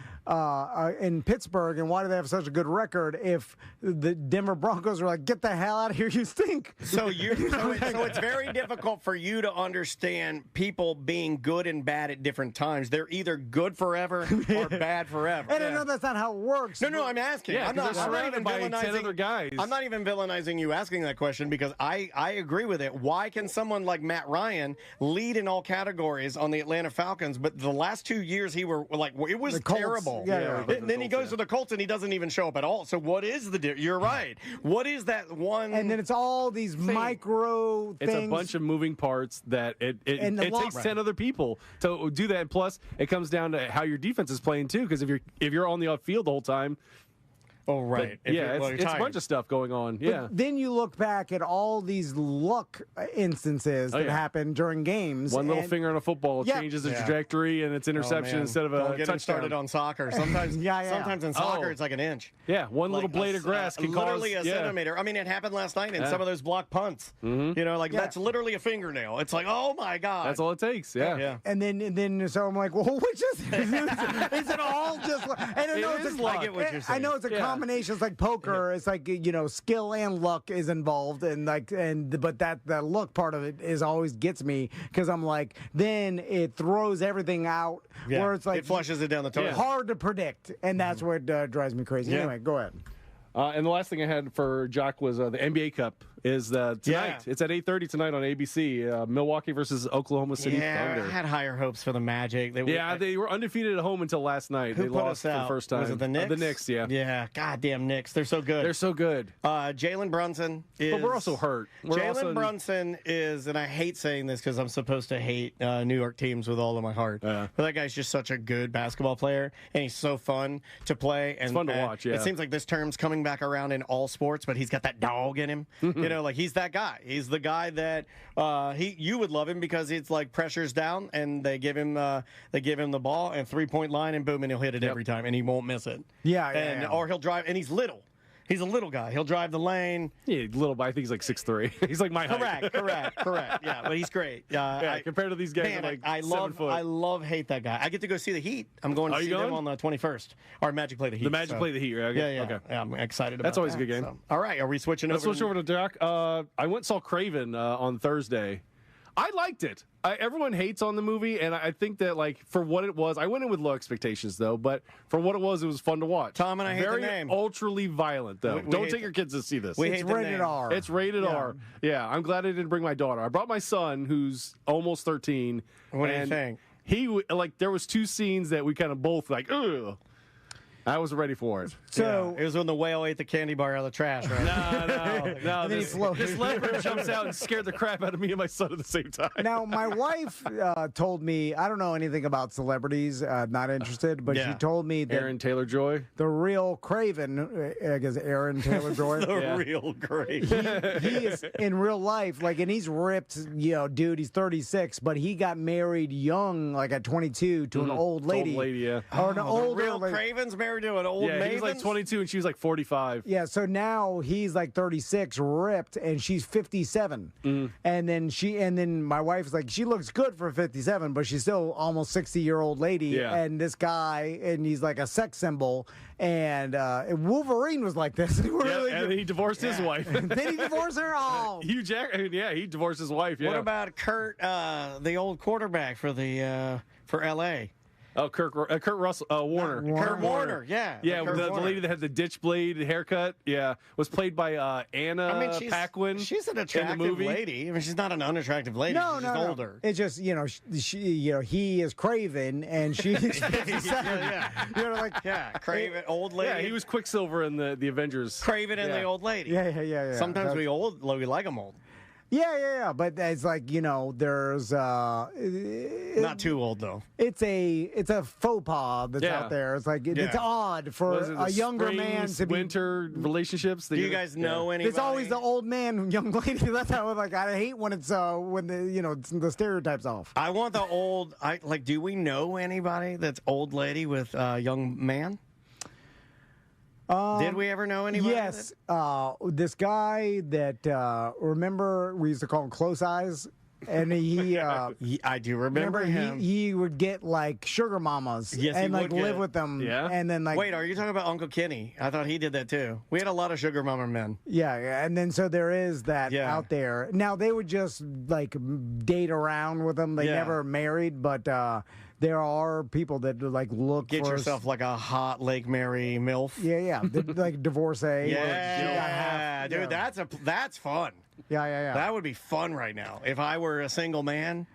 In Pittsburgh, and why do they have such a good record if the Denver Broncos are like, get the hell out of here, you stink? So it's very difficult for you to understand people being good and bad at different times. They're either good forever or bad forever. And I know that's not how it works. No, I'm asking. Yeah, I'm not even by 10 other guys. I'm not even villainizing you asking that question, because I agree with it. Why can someone like Matt Ryan lead in all categories on the Atlanta Falcons, but the last 2 years it was terrible. Then he goes to the Colts and he doesn't even show up at all. So what is you're right. What is that one? And then it's all these micro things. It's a bunch of moving parts that it takes 10 other people to do that. And plus, it comes down to how your defense is playing too. Because if you're on the field the whole time. Oh, right. It's a bunch of stuff going on. But then you look back at all these luck instances that happen during games. One little finger on a football changes the trajectory, and it's interception instead of a touchdown. Don't get started on soccer. Sometimes, sometimes in soccer, it's like an inch. Yeah, one little blade of grass can cause literally a centimeter. I mean, it happened last night in some of those blocked punts. Mm-hmm. That's literally a fingernail. It's like, oh my god, that's all it takes. Yeah. And then so I'm like, well, which is is it all just? And I know it's I get what you're saying. I know it's a combination. It's like poker. It's like skill and luck is involved, but that luck part of it always gets me, because I'm like, then it throws everything out where it's like it flushes it down the toilet. Hard to predict, and that's what drives me crazy. Anyway, go ahead. And the last thing I had for Jock was the NBA Cup is tonight. Yeah. It's at 8:30 tonight on ABC. Milwaukee versus Oklahoma City Thunder. I had higher hopes for the Magic. They were undefeated at home until last night. Who they put lost us out? for the first time. Was it the Knicks? The Knicks, yeah. Yeah, goddamn Knicks. They're so good. They're so good. Jalen Brunson is... But we're also hurt. Jalen Brunson is, and I hate saying this because I'm supposed to hate New York teams with all of my heart, but that guy's just such a good basketball player, and he's so fun to play. And it's fun to watch, It seems like this term's coming back around in all sports, but he's got that dog in him. He's that guy. He's the guy that you would love him, because it's like pressure's down and they give him the ball and 3-point line, and boom, and he'll hit it every time, and he won't miss it. Or he'll drive, and he's little. He's a little guy. He'll drive the lane. Yeah, little, but I think he's like 6'3". He's like my height. Correct. Yeah, but he's great. Compared to these guys, I 7 foot. hate that guy. I get to go see the Heat. I'm going to see them on the 21st. Or Magic play the Heat. The Magic play the Heat, right? Yeah. Okay. Yeah, I'm excited about that. That's always a good game. So. All right, are we switching over? Let's switch over to Doc. I went and saw Craven on Thursday. I liked it. Everyone hates on the movie, and I think that, for what it was, I went in with low expectations, though, but for what it was fun to watch. Tom and I hate the name. Very ultrally violent, though. Don't take your kids to see this. It's rated R. It's rated R. Yeah, I'm glad I didn't bring my daughter. I brought my son, who's almost 13. What do you think? There was 2 scenes that we kind of both ugh. I was ready for it. So it was when the whale ate the candy bar out of the trash, right? No. This leopard jumps out and scared the crap out of me and my son at the same time. Now, my wife told me, I don't know anything about celebrities, not interested, but she told me that Aaron Taylor-Joy, the real Craven, I guess Aaron Taylor-Joy, the real Craven. He is in real life, like, and he's ripped, dude. He's 36, but he got married young, like at 22, to an old lady. Old lady, yeah. Or an old real Craven's married to an old maiden? he was like 22 and she was like 45. Yeah, so now he's like 36, ripped, and she's 57. And then my wife's like, she looks good for 57, but she's still almost 60-year-old lady. Yeah. And this guy, and he's like a sex symbol. And Wolverine was like this. And he divorced his wife. Did he divorce her? Oh, Hugh Jackman. Yeah, he divorced his wife. Yeah. What about Kurt, the old quarterback for L.A.? Oh, Kurt Russell, Warner. Kurt Warner, yeah. Yeah, the lady that had the ditch blade haircut, was played by Anna Paquin. She's an attractive in the movie. lady. I mean, she's not an unattractive lady. She's just older. It's just, he is Craven, and she's 57. Craven, old lady. Yeah, he was Quicksilver in the Avengers. Craven and the old lady. Yeah. Sometimes we like them old. Yeah. But it's like, there's not too old though. It's a faux pas that's out there. It's like it's odd for a younger man to be winter relationships. Do you guys know anybody? It's always the old man, young lady. That's how I hate when it's when the stereotypes off. I want the old. Do we know anybody that's old lady with young man? Did we ever know anybody? Yes. This guy that, remember, we used to call him Close Eyes? And he I do remember him. He would get, like, sugar mamas and, like, live with them. Yeah. And then, like... Wait, are you talking about Uncle Kenny? I thought he did that, too. We had a lot of sugar mama men. Yeah. And then, so there is that out there. Now, they would just, like, date around with them. They never married, but... there are people that like look get for yourself like a hot Lake Mary MILF. Yeah, like divorcee. Yeah, dude, that's fun. Yeah. That would be fun right now if I were a single man.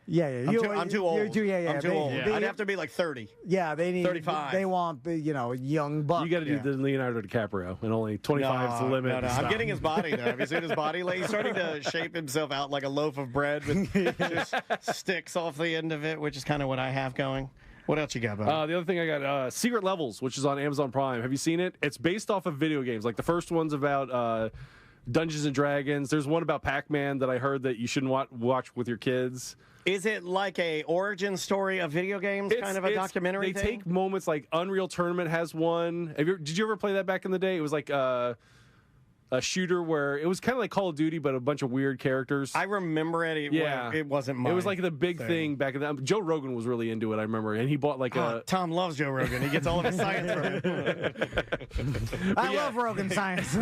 Yeah. I'm too old. I'm too old. I'd have to be like 30. Yeah, they need 35. They want the young buck. You got to do the Leonardo DiCaprio, and only 25 is the limit. No. I'm getting his body though. Have you seen his body? Like, he's starting to shape himself out like a loaf of bread with just sticks off the end of it, which is kind of what I have going. What else you got, buddy? The other thing I got, Secret Levels, which is on Amazon Prime. Have you seen it? It's based off of video games. Like the first one's about Dungeons and Dragons. There's one about Pac-Man that I heard that you shouldn't watch with your kids. Is it like a origin story of video games, kind of a documentary They thing? take moments like Unreal Tournament has one. Did you ever play that back in the day? It was like a shooter where it was kind of like Call of Duty, but a bunch of weird characters. I remember it. It wasn't mine. It was like the big thing back in the Joe Rogan was really into it, I remember. And he bought like Tom loves Joe Rogan. He gets all of his science from it. I love Rogan science.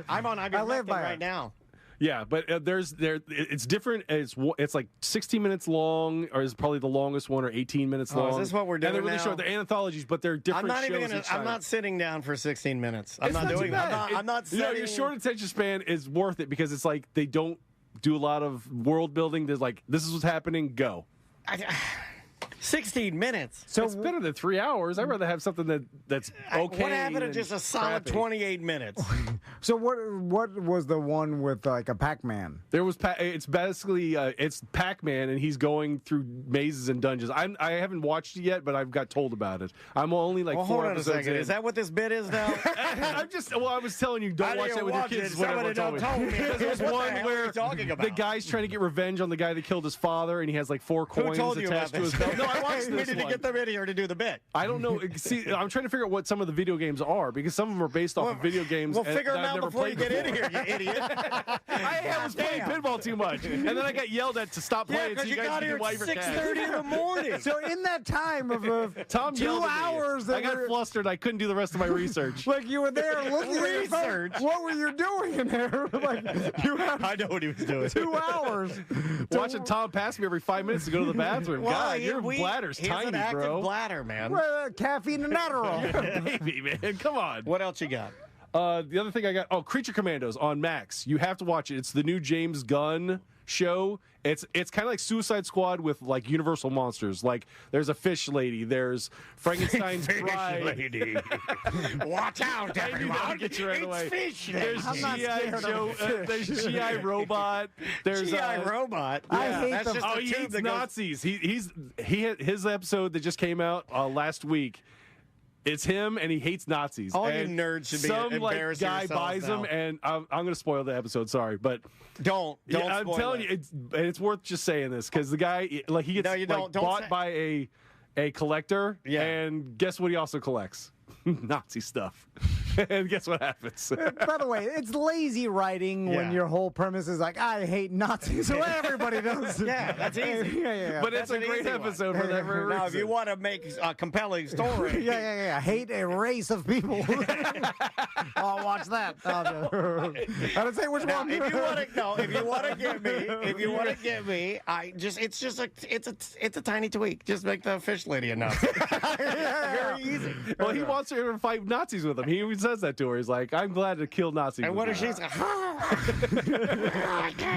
I'm on ivermectin right now. Yeah, but it's different. It's like 60 minutes long, or is probably the longest one, or 18 minutes long. Is this what we're doing? And they're really now? short. They're anthologies, but they're different. I'm not sitting down for 16 minutes. I'm not doing that. I'm not sitting. Your short attention span is worth it because it's like they don't do a lot of world building. There's like, this is what's happening. Go. 16 minutes. So it's better than 3 hours. I'd rather have something that's okay. What happened to just a solid 28 minutes? So what was the one with like a Pac-Man? There was it's basically it's Pac-Man and he's going through mazes and dungeons. I haven't watched it yet, but I've got told about it. I'm only like 4 hold on episodes a second. in. Is that what this bit is now? I was telling you, don't watch that with your kids. Whatever told me. Because there's one where the guy's trying to get revenge on the guy that killed his father, and he has like 4 coins attached to his belt. No, I watched this one. To get them in here to do the bit. I don't know. See, I'm trying to figure out what some of the video games are because some of them are based off of video games. Well, figure them I've out never before you played get in here, you idiot. I was playing pinball too much, and then I got yelled at to stop playing. Yeah, because so you guys got here at 6:30 in the morning. So in that time of Tom 2 hours, I got flustered. I couldn't do the rest of my research. Like you were there looking at your phone. What were you doing in there? Like you had I know what he was doing. 2 hours watching Tom pass me every 5 minutes to go to the bathroom. Well, God, your bladder's tiny, an active bro. Bladder, man. Caffeine and Adderall. Baby, man, come on. What else you got? The other thing I got, Creature Commandos on Max. You have to watch it. It's the new James Gunn show. It's kind of like Suicide Squad with like Universal monsters. Like there's a fish lady, there's Frankenstein's bride. Lady. Watch out, everyone! I knew get you right away. Fish there's GI Joe. There's GI Robot. There's GI Robot. Yeah. I hate them. Oh, he hates Nazis. He had his episode that just came out last week. It's him, and he hates Nazis. All and you nerds should be some embarrassing guy buys now. them, and I'm going to spoil the episode. Sorry, but don't. I'm spoil telling it. you, it's worth just saying this because the guy, like, he gets don't bought say- by a collector, and guess what? He also collects Nazi stuff. And guess what happens? By the way, it's lazy writing when your whole premise is like, I hate Nazis. So everybody does. Yeah, that's easy. Yeah. But it's a great episode for that very reason. Now, if you want to make a compelling story, yeah. Hate a race of people. I'll watch that. I didn't say which now, one. if you want to get me, it's a tiny tweak. Just make the fish lady a Nazi. Very easy. Well, he wants her to fight Nazis with him. He even says that to her. He's like, I'm glad to kill Nazis. And with what if you." she's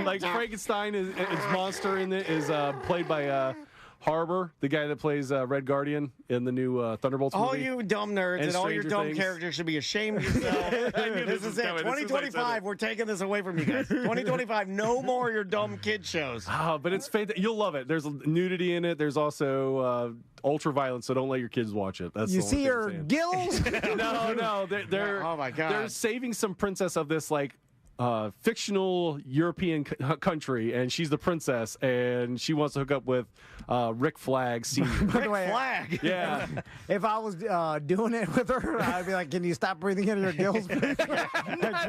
Like Frankenstein is monster in it is played by Harbor, the guy that plays Red Guardian in the new Thunderbolts movie. all you dumb nerds and all your Stranger dumb Things. characters should be ashamed of yourself. I knew This is it. coming. This is what I said 2025, we're taking this away from you guys. 2025, no more your dumb kid shows. Oh, but it's you'll love it. There's nudity in it. There's also ultra violence, so don't let your kids watch it. That's You the only see thing her I'm saying. gills? No. They're oh my god. They're saving some princess of this like fictional European country, and she's the princess, and she wants to hook up with Rick Flag Sr. By the way, Flag. Yeah. if I was doing it with her, I'd be like, can you stop breathing into your gills, please? Not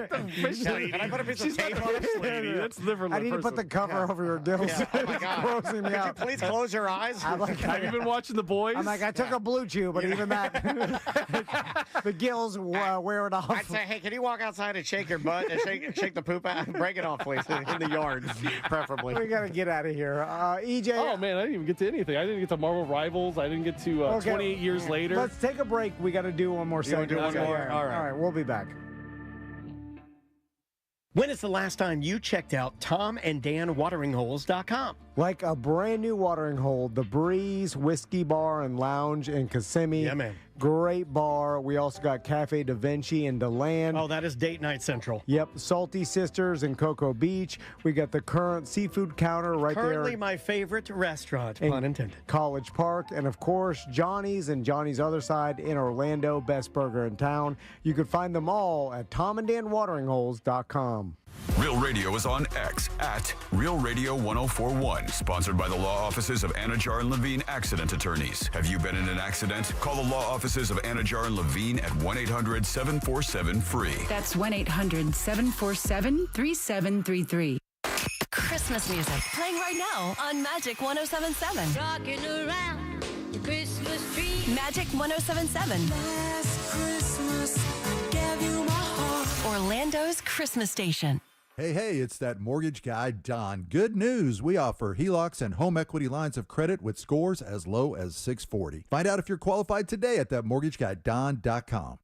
the fish lady. Can I put a piece of She's not tape the on it? fish lady. That's different. I need to put the cover over your gills. Yeah. Oh my god. It's grossing me Could you out. please close your eyes? Have you been watching The Boys? I'm like, I took a blue chew, but even that, the gills wear it off. I'd say, hey, can you walk outside and shake your butt and shake the poop out? Break it off, please, in the yard, preferably. We gotta get out of here. EJ. Oh man, I didn't even get to anything. I didn't get to Marvel Rivals. I didn't get to 28 years later. Let's take a break. We got to do one more segment. do one more? All right, we'll be back. When is the last time you checked out TomandDanWateringHoles.com? Like a brand new watering hole, the Breeze Whiskey Bar and Lounge in Kissimmee. Yeah, man. Great bar. We also got Cafe Da Vinci in DeLand. Oh, that is date night central. Yep, Salty Sisters in Cocoa Beach. We got the Current Seafood Counter right Currently there. my favorite restaurant, in pun intended. College Park. And of course, Johnny's and Johnny's Other Side in Orlando, best burger in town. You can find them all at TomandDanWateringHoles.com. Real Radio is on X at Real Radio 1041. Sponsored by the law offices of Anajar and Levine Accident Attorneys. Have you been in an accident? Call the law offices of Anajar and Levine at 1-800-747-FREE. That's 1-800-747-3733. Christmas music playing right now on Magic 107.7. Rocking around the Christmas tree. Magic 107.7. Last Christmas, I gave you my heart. Orlando's Christmas station. Hey, it's that mortgage guy, Don. Good news. We offer HELOCs and home equity lines of credit with scores as low as 640. Find out if you're qualified today at thatmortgageguyDon.com.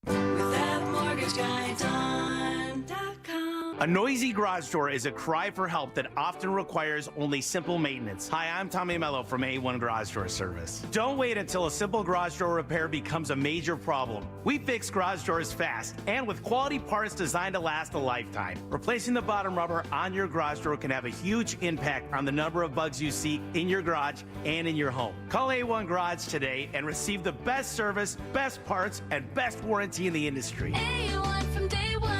A noisy garage door is a cry for help that often requires only simple maintenance. Hi, I'm Tommy Mello from A1 Garage Door Service. Don't wait until a simple garage door repair becomes a major problem. We fix garage doors fast and with quality parts designed to last a lifetime. Replacing the bottom rubber on your garage door can have a huge impact on the number of bugs you see in your garage and in your home. Call A1 Garage today and receive the best service, best parts, and best warranty in the industry. A1 from day one.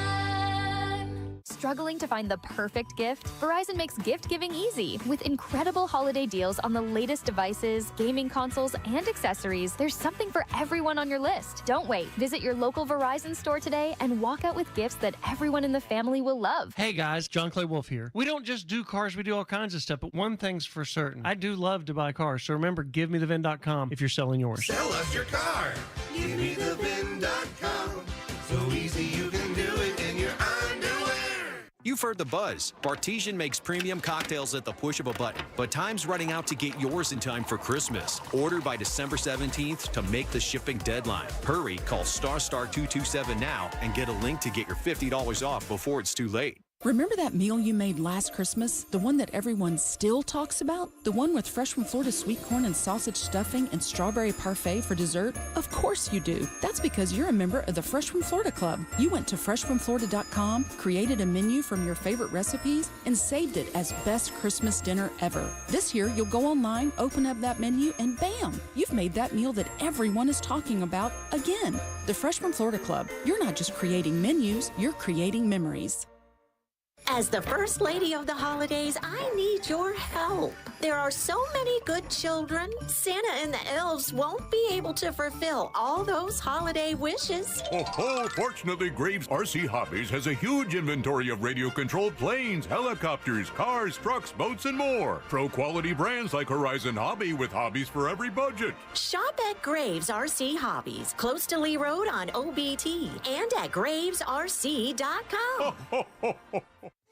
Struggling to find the perfect gift? Verizon makes gift giving easy. With incredible holiday deals on the latest devices, gaming consoles, and accessories, there's something for everyone on your list. Don't wait. Visit your local Verizon store today and walk out with gifts that everyone in the family will love. Hey guys, John Clay Wolf here. We don't just do cars, we do all kinds of stuff, but one thing's for certain. I do love to buy cars, so remember, GiveMeTheVin.com if you're selling yours. Sell us your car. GiveMeTheVin.com. So easy you can do it in your underwear. You've heard the buzz. Bartesian makes premium cocktails at the push of a button, but time's running out to get yours in time for Christmas. Order by December 17th to make the shipping deadline. Hurry, call *227 now and get a link to get your $50 off before it's too late. Remember that meal you made last Christmas? The one that everyone still talks about? The one with Fresh from Florida sweet corn and sausage stuffing and strawberry parfait for dessert? Of course you do. That's because you're a member of the Fresh from Florida Club. You went to freshfromflorida.com, created a menu from your favorite recipes, and saved it as best Christmas dinner ever. This year, you'll go online, open up that menu, and bam! You've made that meal that everyone is talking about again. The Fresh from Florida Club. You're not just creating menus, you're creating memories. As the First Lady of the holidays, I need your help. There are so many good children. Santa and the elves won't be able to fulfill all those holiday wishes. Oh, fortunately, Graves RC Hobbies has a huge inventory of radio-controlled planes, helicopters, cars, trucks, boats, and more. Pro-quality brands like Horizon Hobby with hobbies for every budget. Shop at Graves RC Hobbies, close to Lee Road on OBT, and at gravesrc.com.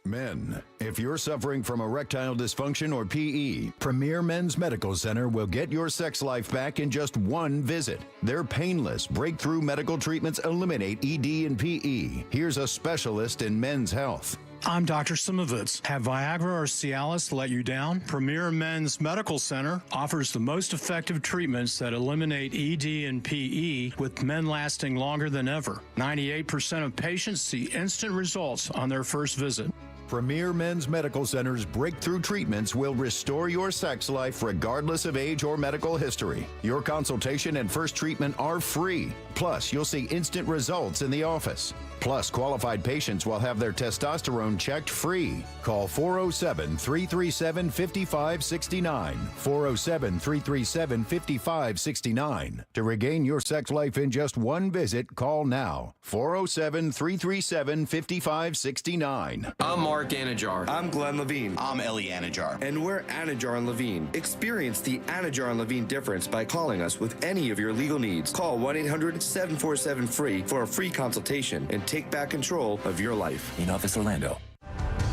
Men, if you're suffering from erectile dysfunction or PE, Premier Men's Medical Center will get your sex life back in just one visit. Their painless, breakthrough medical treatments eliminate ED and PE. Here's a specialist in men's health. I'm Dr. Simovitz. Have Viagra or Cialis let you down? Premier Men's Medical Center offers the most effective treatments that eliminate ED and PE, with men lasting longer than ever. 98% of patients see instant results on their first visit. Premier Men's Medical Center's breakthrough treatments will restore your sex life regardless of age or medical history. Your consultation and first treatment are free. Plus, you'll see instant results in the office. Plus, qualified patients will have their testosterone checked free. Call 407-337-5569. 407-337-5569. To regain your sex life in just one visit, call now. 407-337-5569. I'm Mark Anajar. I'm Glenn Levine. I'm Ellie Anajar. And we're Anajar and Levine. Experience the Anajar and Levine difference by calling us with any of your legal needs. Call 1-800-747-FREE for a free consultation and take back control of your life. In Office Orlando.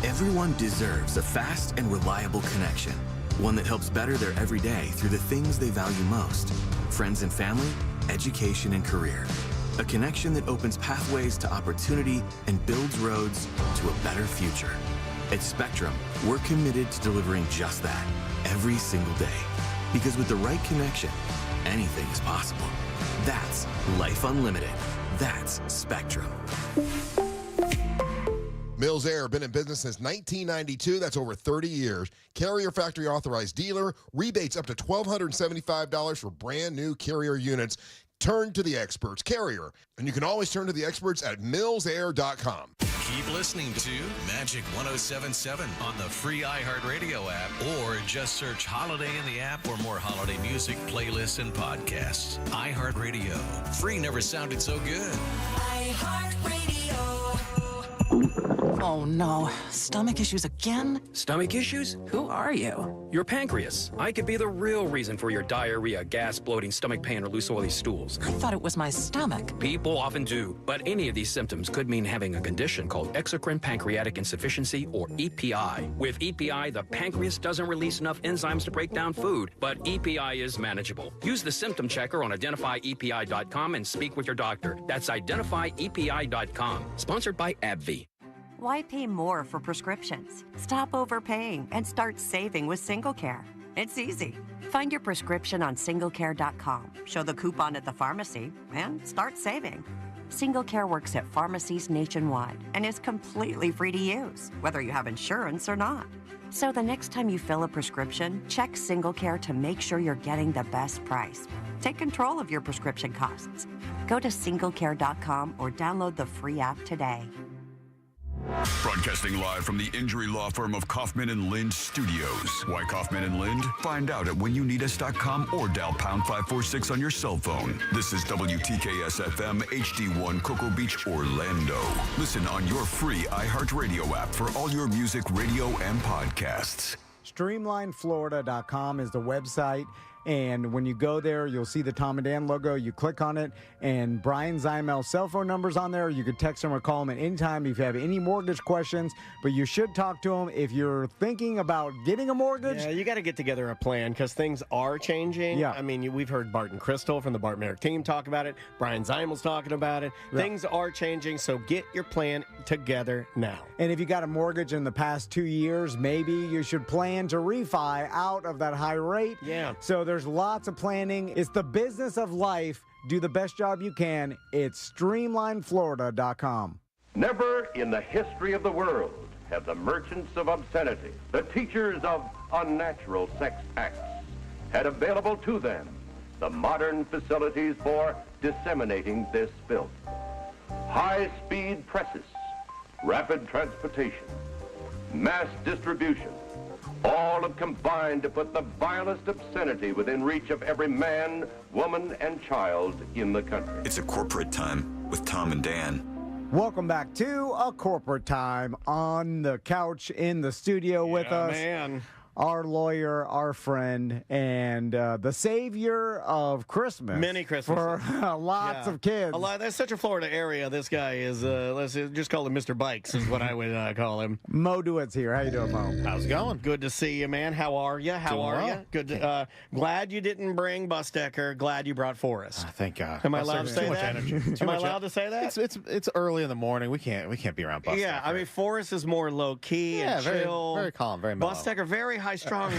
Everyone deserves a fast and reliable connection. One that helps better their everyday through the things they value most. Friends and family, education and career. A connection that opens pathways to opportunity and builds roads to a better future. At Spectrum, we're committed to delivering just that every single day. Because with the right connection, anything is possible. That's Life Unlimited. That's Spectrum. Mills Air, been in business since 1992. That's over 30 years. Carrier factory authorized dealer. Rebates up to $1,275 for brand new Carrier units. Turn to the experts. Carrier. And you can always turn to the experts at millsair.com. Keep listening to Magic 107.7 on the free iHeartRadio app, or just search Holiday in the app for more holiday music, playlists, and podcasts. iHeartRadio. Free never sounded so good. iHeartRadio. Oh no, stomach issues again? Stomach issues? Who are you? Your pancreas. I could be the real reason for your diarrhea, gas, bloating, stomach pain, or loose oily stools. I thought it was my stomach. People often do, but any of these symptoms could mean having a condition called exocrine pancreatic insufficiency, or EPI. With EPI, the pancreas doesn't release enough enzymes to break down food, but EPI is manageable. Use the symptom checker on identifyepi.com and speak with your doctor. That's identifyepi.com. Sponsored by AbbVie. Why pay more for prescriptions? Stop overpaying and start saving with SingleCare. It's easy. Find your prescription on singlecare.com, show the coupon at the pharmacy, and start saving. SingleCare works at pharmacies nationwide and is completely free to use, whether you have insurance or not. So the next time you fill a prescription, check SingleCare to make sure you're getting the best price. Take control of your prescription costs. Go to singlecare.com or download the free app today. Broadcasting live from the injury law firm of Kaufman and Lind Studios. Why Kaufman and Lind? Find out at whenyounneedus.com or dial pound 546 on your cell phone. This is WTKS FM HD1 Cocoa Beach, Orlando. Listen on your free iHeartRadio app for all your music, radio, and podcasts. StreamlineFlorida.com is the website. And when you go there, you'll see the Tom and Dan logo. You click on it, and Brian Zeimel's cell phone number's on there. You could text him or call him at any time if you have any mortgage questions. But you should talk to him if you're thinking about getting a mortgage. Yeah, you got to get together a plan because things are changing. Yeah. I mean, we've heard Bart and Crystal from the Bart Merrick team talk about it. Brian Zeimel's talking about it. Yeah. Things are changing, so get your plan together now. And if you got a mortgage in the past 2 years, maybe you should plan to refi out of that high rate. Yeah. So there's lots of planning. It's the business of life. Do the best job you can. It's StreamlineFlorida.com. Never in the history of the world have the merchants of obscenity, the teachers of unnatural sex acts, had available to them the modern facilities for disseminating this filth. High-speed presses, rapid transportation, mass distribution, all have combined to put the vilest obscenity within reach of every man, woman, and child in the country. It's a corporate time with Tom and Dan. Welcome back to A Corporate Time. On the couch in the studio with us. Man. Our lawyer, our friend, and the savior of Christmas. Many Christmases. For lots of kids. That's such a Florida area. This guy is, let's just call him Mr. Bikes is what I would call him. Mo DeWitt's here. How you doing, Mo? How's it going? Good to see you, man. How are you? How Doing are well. you? Good. Glad you didn't bring Busdecker. Glad you brought Forrest. Thank God. Am I allowed to say Too much that? energy. Am I allowed to say that? It's early in the morning. We can't be around Busdecker. Yeah, I mean, Forrest is more low key and very, chill. very calm, very mellow. Busdecker, very high strung.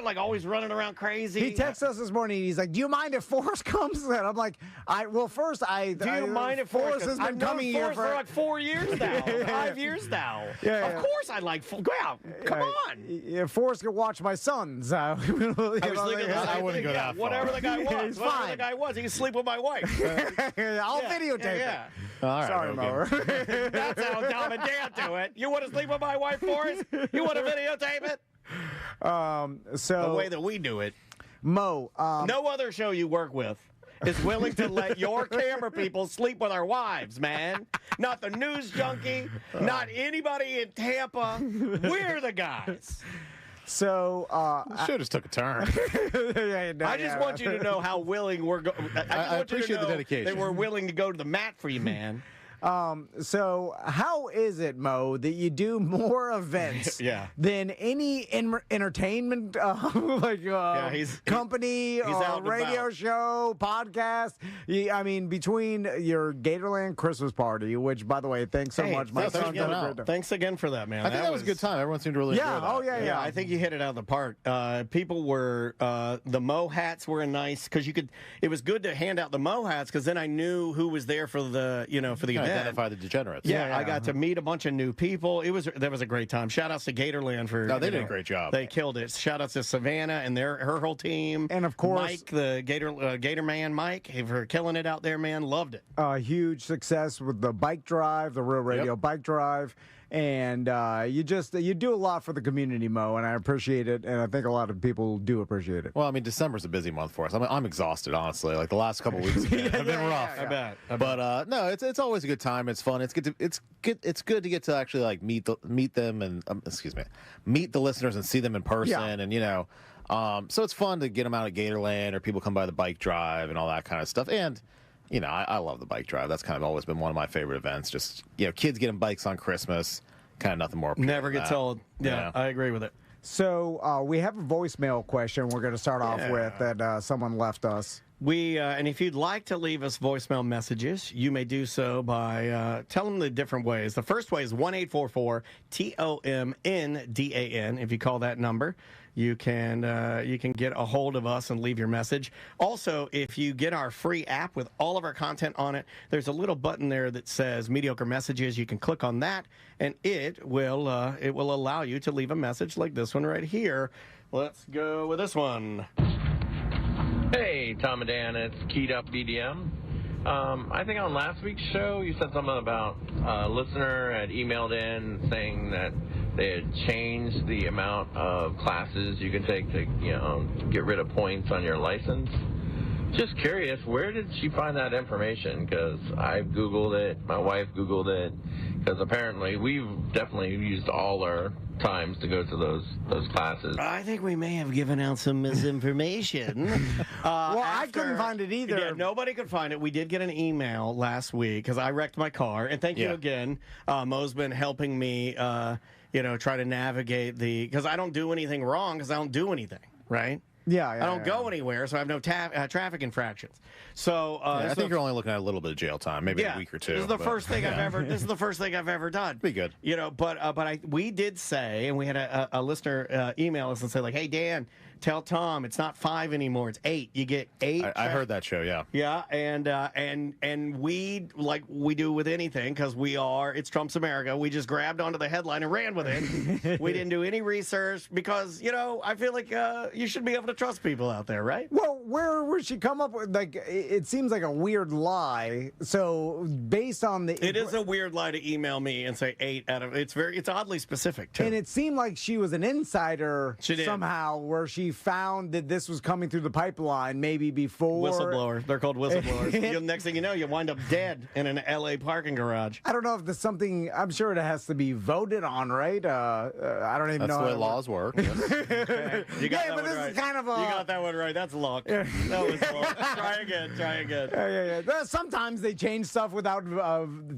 Like always running around crazy. He texted us this morning. He's like, "Do you mind if Forrest comes?" And I'm like, Do you mind if Forrest has been I've known coming here for like 4 years now, 5 years now? Yeah, of course I like. Go out. Come on. Yeah, Forrest can watch my sons. I I wouldn't go that far. Whatever the guy was. He's Whatever fine. the guy was, he can sleep with my wife. I'll videotape it. All right, Sorry, Rogan. That's how Tom and Dan do it. You want to sleep with my wife, Forrest? You want to videotape it? So The way that we do it. Mo, no other show you work with is willing to let your camera people sleep with our wives, man. Not the news junkie, not anybody in Tampa. We're the guys. So, the show just took a turn. I just want you to know how willing we're going. I appreciate the dedication. That we're willing to go to the mat for you, man. So how is it, Mo, that you do more events than any entertainment company or radio show, podcast? I mean, between your Gatorland Christmas party, which, by the way, thanks so much. My son did a great- Thanks again for that, man. I think that was a good time. Everyone seemed to really enjoy that. Yeah, I think you hit it out of the park. People were the Mo hats were nice because it was good to hand out the Mo hats because then I knew who was there for the event. Identify the degenerates. Yeah, I got to meet a bunch of new people. That was a great time. Shout outs to Gatorland for they did a great job. They killed it. Shout outs to Savannah and her whole team. And of course Mike, the Gator man Mike, for killing it out there, man. Loved it. Huge success with the bike drive, the Real Radio bike drive. And you do a lot for the community, Mo, and I appreciate it, and I think a lot of people do appreciate it. Well, I mean, December's a busy month for us. I'm exhausted, honestly. Like the last couple of weeks have been rough. I bet. But no, it's always a good time. It's fun. It's good to get to actually like meet them and meet the listeners and see them in person, and so it's fun to get them out at Gatorland or people come by the bike drive and all that kind of stuff. And I love the bike drive. That's kind of always been one of my favorite events. Just, kids getting bikes on Christmas, kind of nothing more. Never gets old. Yeah, I agree with it. So we have a voicemail question we're going to start off with that someone left us. And if you'd like to leave us voicemail messages, you may do so by telling them the different ways. The first way is 1-844-TOMNDAN. If you call that number, you can get a hold of us and leave your message. Also, if you get our free app with all of our content on it, there's a little button there that says Mediocre Messages. You can click on that, and it will allow you to leave a message like this one right here. Let's go with this one. Hey, Tom and Dan, it's Keyed Up BDM. I think on last week's show you said something about a listener had emailed in saying that they had changed the amount of classes you can take to, get rid of points on your license. Just curious, where did she find that information? Because I've Googled it, my wife Googled it, Because apparently we've definitely used all our times to go to those classes. I think we may have given out some misinformation. I couldn't find it either. Yeah, nobody could find it. We did get an email last week because I wrecked my car. And thank you again. Mo's been helping me, try to navigate because I don't do anything wrong because I don't do anything, right? Yeah, I don't go anywhere, so I have no traffic infractions. So I think you're only looking at a little bit of jail time, maybe a week or two. This is the first thing I've ever. This is the first thing I've ever done. Be good, But we did say, and we had a listener email us and say like, "Hey Dan, tell Tom it's not 5 anymore; it's 8. You get 8." I heard that show, yeah. Yeah, and we like we do with anything because it's Trump's America. We just grabbed onto the headline and ran with it. We didn't do any research because I feel like you should be able to trust people out there, right? Well, where would she come up with it seems like a weird lie. So based on it is a weird lie to email me and say 8 out of it's oddly specific too. And it seemed like she was an insider somehow, where she found that this was coming through the pipeline maybe before. Whistleblower. They're called whistleblowers. Next thing you know, you wind up dead in an LA parking garage. I don't know if there's something. I'm sure it has to be voted on, right? I don't even know. That's the way laws work. Okay. You got that but one this right. is kind of You got that one right. That's luck. That was luck. Try again. Yeah. Sometimes they change stuff without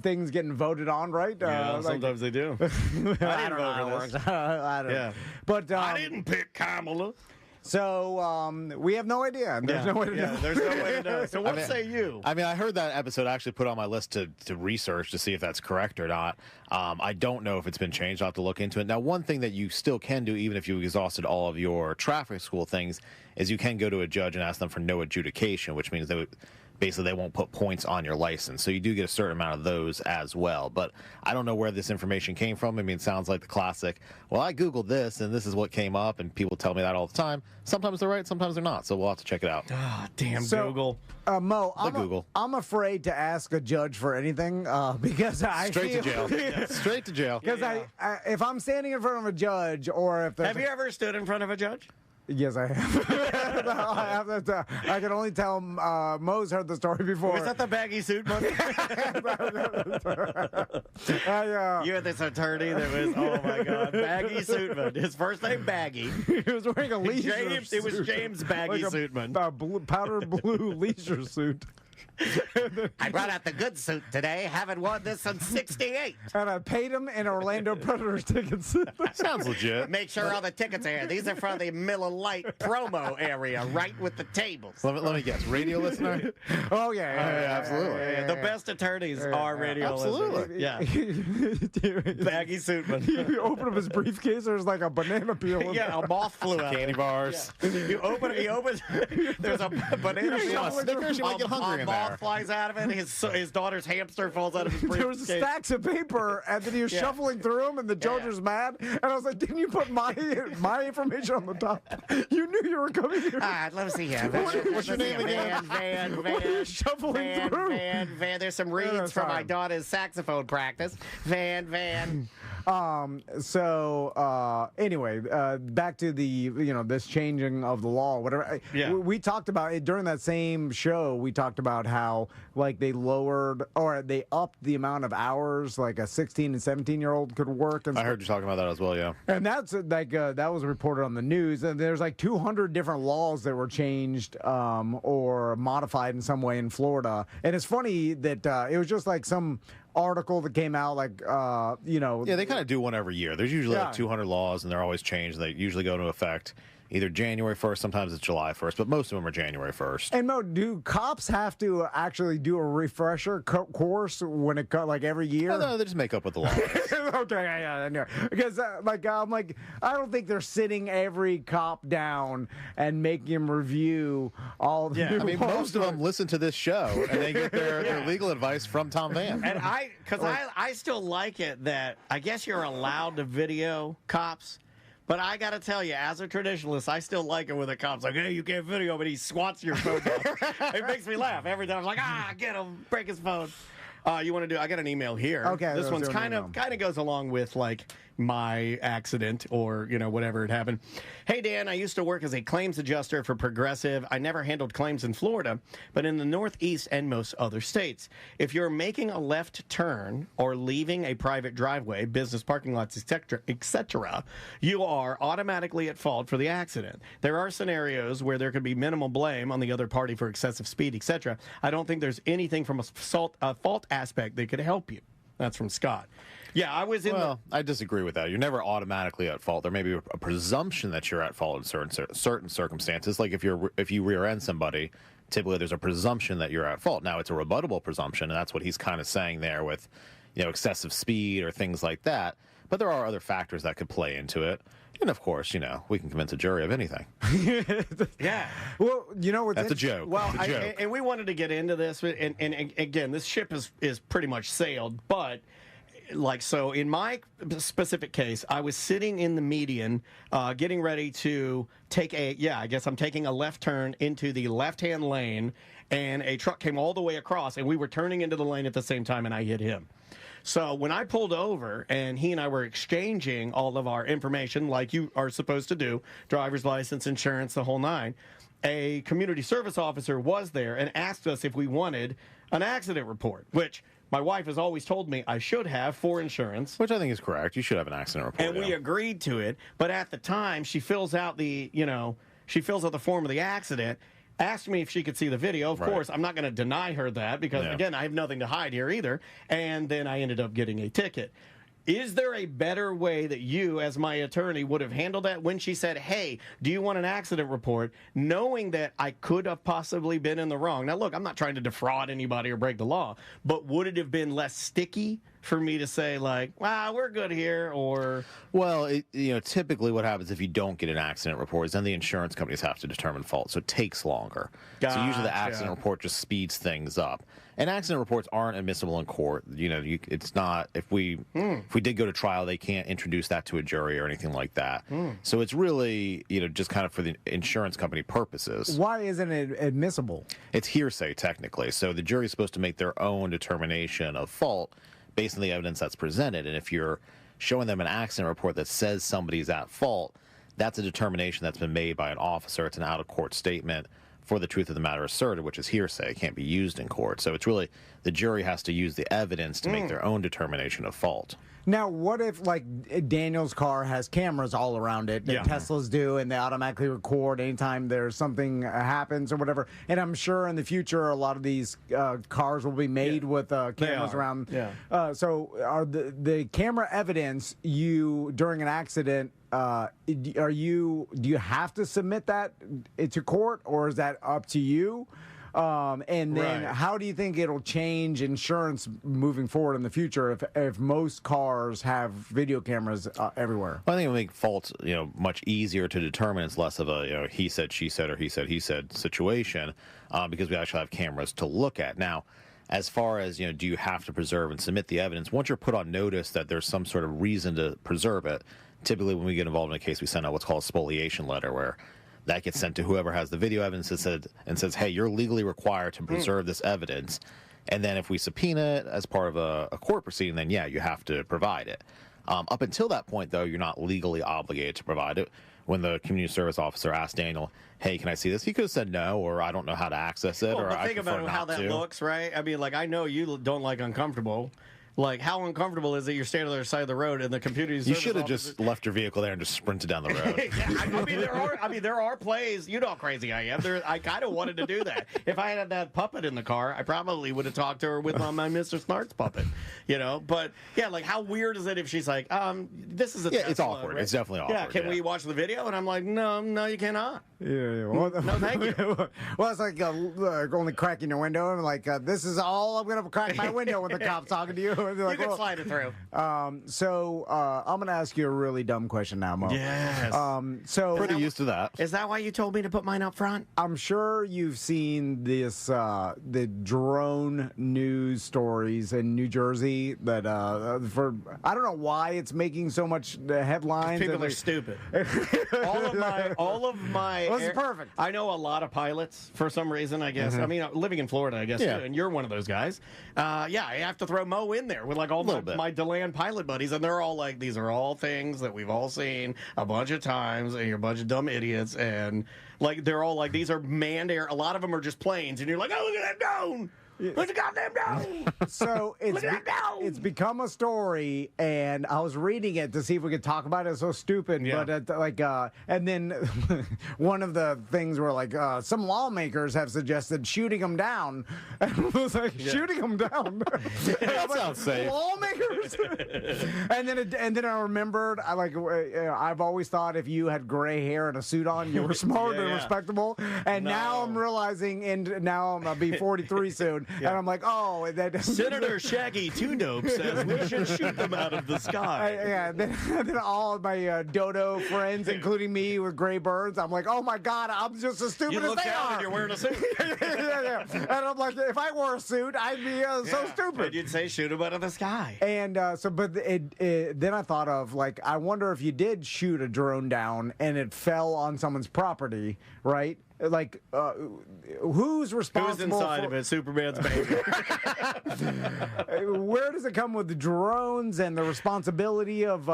things getting voted on, right? Yeah, sometimes they do. I didn't vote for this. I don't know. But I didn't pick Kamala. So we have no idea. There's no way to know. There's no way to know. So what say you? I mean, I heard that episode actually put on my list to research to see if that's correct or not. I don't know if it's been changed. I'll have to look into it. Now, one thing that you still can do, even if you exhausted all of your traffic school things, is you can go to a judge and ask them for no adjudication, which means basically they won't put points on your license. So you do get a certain amount of those as well. But I don't know where this information came from. I mean, it sounds like the classic, well, I Googled this and this is what came up, and people tell me that all the time. Sometimes they're right, sometimes they're not. So we'll have to check it out. Ah, damn Google. Mo, I'm afraid to ask a judge for anything because Straight to jail. Straight to jail. Because if I'm standing in front of a judge or if Have you ever stood in front of a judge? Yes, I have. I can only tell Mo's heard the story before. Was that the baggy suit one? You had this attorney that was, oh my God, Baggy Suitman. His first name, Baggy. He was wearing a leisure suit. It was James Baggy Suitman. Powder blue leisure suit. I brought out the good suit today. Haven't worn this since '68. And I paid him in Orlando Predators tickets. Sounds legit. Make sure all the tickets are here. These are from the Miller Lite promo area, right with the tables. Let me guess. Radio listener? Oh, yeah, absolutely. Yeah. The best attorneys are radio absolutely. listeners. Yeah. Baggy Suitman. You open up his briefcase, there's like a banana peel. Yeah, a moth flew out. Candy bars. Yeah. He opens. There's a banana peel. Snickers, you might get hungry in there. Flies out of it. His daughter's hamster falls out of his briefcase. There was stacks of paper, and then he was shuffling through them, and the judge was mad. And I was like, "Didn't you put my information on the top? You knew you were coming here." All right, let me see here. What's your name again? Van. What are you shuffling through? Van. There's some reeds for my daughter's saxophone practice. Van. Anyway, back to the this changing of the law, whatever. Yeah. We talked about it during that same show. We talked about how they lowered or they upped the amount of hours like a 16 and 17-year-old could work. And I heard you talking about that as well. Yeah. And that's that was reported on the news. And there's 200 different laws that were changed or modified in some way in Florida. And it's funny that it was just some article that came out Yeah, they kind of do one every year. There's usually 200 laws, and they're always changed. They usually go into effect either January 1st, sometimes it's July 1st, but most of them are January 1st. And Mo, do cops have to actually do a refresher course when it every year? No, they just make up with the law. Okay, yeah. Because I'm like, I don't think they're sitting every cop down and making him review all the. Yeah, I mean, most of them listen to this show and they get their legal advice from Tom Van. And I still like it that I guess you're allowed to video cops. But I got to tell you, as a traditionalist, I still like it when the cop's like, hey, you can't video, but he swats your phone down. It makes me laugh every time. I'm like, get him, break his phone. You want to do? I got an email here. Okay, this let's one's do an email. kind of goes along with like my accident or whatever had happened. Hey Dan, I used to work as a claims adjuster for Progressive. I never handled claims in Florida, but in the Northeast and most other states. If you're making a left turn or leaving a private driveway, business parking lots, etc., you are automatically at fault for the accident. There are scenarios where there could be minimal blame on the other party for excessive speed, etc. I don't think there's anything from a fault aspect that could help you. That's from Scott. Yeah, I was in. Well, I disagree with that. You're never automatically at fault. There may be a presumption that you're at fault in certain circumstances. Like if you rear end somebody, typically there's a presumption that you're at fault. Now it's a rebuttable presumption, and that's what he's kind of saying there with, excessive speed or things like that. But there are other factors that could play into it. And of course, we can convince a jury of anything. Yeah. Well, that's a joke. Well, and we wanted to get into this, and again, this ship is pretty much sailed, but. So in my specific case, I was sitting in the median, getting ready to take I guess I'm taking a left turn into the left-hand lane, and a truck came all the way across, and we were turning into the lane at the same time, and I hit him. So when I pulled over, and he and I were exchanging all of our information, like you are supposed to do, driver's license, insurance, the whole nine, a community service officer was there and asked us if we wanted an accident report, which... my wife has always told me I should have for insurance. Which I think is correct. You should have an accident report. And we agreed to it. But at the time, she fills out the form of the accident, asked me if she could see the video. Of course, I'm not going to deny her that because, again, I have nothing to hide here either. And then I ended up getting a ticket. Is there a better way that you, as my attorney, would have handled that when she said, hey, do you want an accident report, knowing that I could have possibly been in the wrong? Now, look, I'm not trying to defraud anybody or break the law, but would it have been less sticky for me to say, like, wow, we're good here, or... Well, typically what happens if you don't get an accident report is then the insurance companies have to determine fault, so it takes longer. Gotcha. So usually the accident report just speeds things up. And accident reports aren't admissible in court. It's not, if we did go to trial, they can't introduce that to a jury or anything like that. So it's really, just kind of for the insurance company purposes. Why isn't it admissible? It's hearsay, technically. So the jury's supposed to make their own determination of fault based on the evidence that's presented. And if you're showing them an accident report that says somebody's at fault, that's a determination that's been made by an officer. It's an out-of-court statement for the truth of the matter asserted, which is hearsay. It can't be used in court. So it's really the jury has to use the evidence to make their own determination of fault. Now, what if, like, Daniel's car has cameras all around it that Teslas do, and they automatically record anytime there's something happens or whatever? And I'm sure in the future a lot of these cars will be made with cameras around. Yeah. So are the camera evidence during an accident, do you have to submit that to court, or is that up to you? And then how do you think it'll change insurance moving forward in the future if most cars have video cameras everywhere? Well, I think it'll make faults, much easier to determine. It's less of a, he said, she said, or he said situation, because we actually have cameras to look at. Now, as far as, do you have to preserve and submit the evidence? Once you're put on notice that there's some sort of reason to preserve it, typically when we get involved in a case, we send out what's called a spoliation letter, where that gets sent to whoever has the video evidence and says, hey, you're legally required to preserve this evidence. And then if we subpoena it as part of a court proceeding, then, you have to provide it. Up until that point, though, you're not legally obligated to provide it. When the community service officer asked Daniel, hey, can I see this? He could have said no, or I don't know how to access it, or but I think prefer about not how that to. looks, right? I mean, like, I know you don't like uncomfortable. Like, how uncomfortable is it you're standing on the other side of the road and the computer... You should have just left your vehicle there and just sprinted down the road. There are plays. You know how crazy I am. I kind of wanted to do that. If I had that puppet in the car, I probably would have talked to her with my Mr. Smarts puppet. But, like, how weird is it if she's like, this is a Tesla, it's awkward. right? It's definitely awkward. Yeah, can we watch the video? And I'm like, no, you cannot. Yeah. Well, no, thank you. Well, it's like only cracking your window. And like, this is all I'm going to crack my window when the cop's talking to you. You can slide it through. So I'm going to ask you a really dumb question now, Mo. Yes. So Pretty used to that. Is that why you told me to put mine up front? I'm sure you've seen this the drone news stories in New Jersey that for I don't know why it's making so much headlines. People are stupid. all of my. Well, this is perfect. I know a lot of pilots for some reason. I guess. I mean, living in Florida, I guess, too, and you're one of those guys. Yeah, I have to throw Mo in there with like all my DeLand pilot buddies, and they're all like, these are all things that we've all seen a bunch of times, and you're a bunch of dumb idiots, and like they're all like, these are manned air. A lot of them are just planes, and you're like, oh, look at that drone. Look at the goddamn drone. So it's become a story, and I was reading it to see if we could talk about it. It's so stupid, but and then one of the things were like, some lawmakers have suggested shooting them down. And I was like, shooting them down. That sounds safe. Lawmakers. and then I remembered, I've always thought if you had gray hair and a suit on, you were smart and respectable. And now I'm realizing, and now I'm gonna be 43 soon. And I'm like, oh, Senator Shaggy Two Dope says we should shoot them out of the sky. Then all of my dodo friends, including me with gray birds, I'm like, oh my God, I'm just as stupid you as look they down are. and you're wearing a suit. And I'm like, if I wore a suit, I'd be so stupid. And you'd say shoot them out of the sky. And then I thought of like, I wonder if you did shoot a drone down and it fell on someone's property, right? Like, who's responsible? Who's inside of it? Superman's baby. Where does it come with the drones and the responsibility of,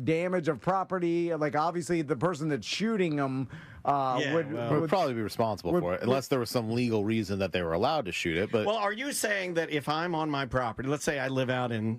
damage of property? Like, obviously, the person that's shooting them would probably be responsible for it, unless there was some legal reason that they were allowed to shoot it. But well, are you saying that if I'm on my property, let's say I live out in,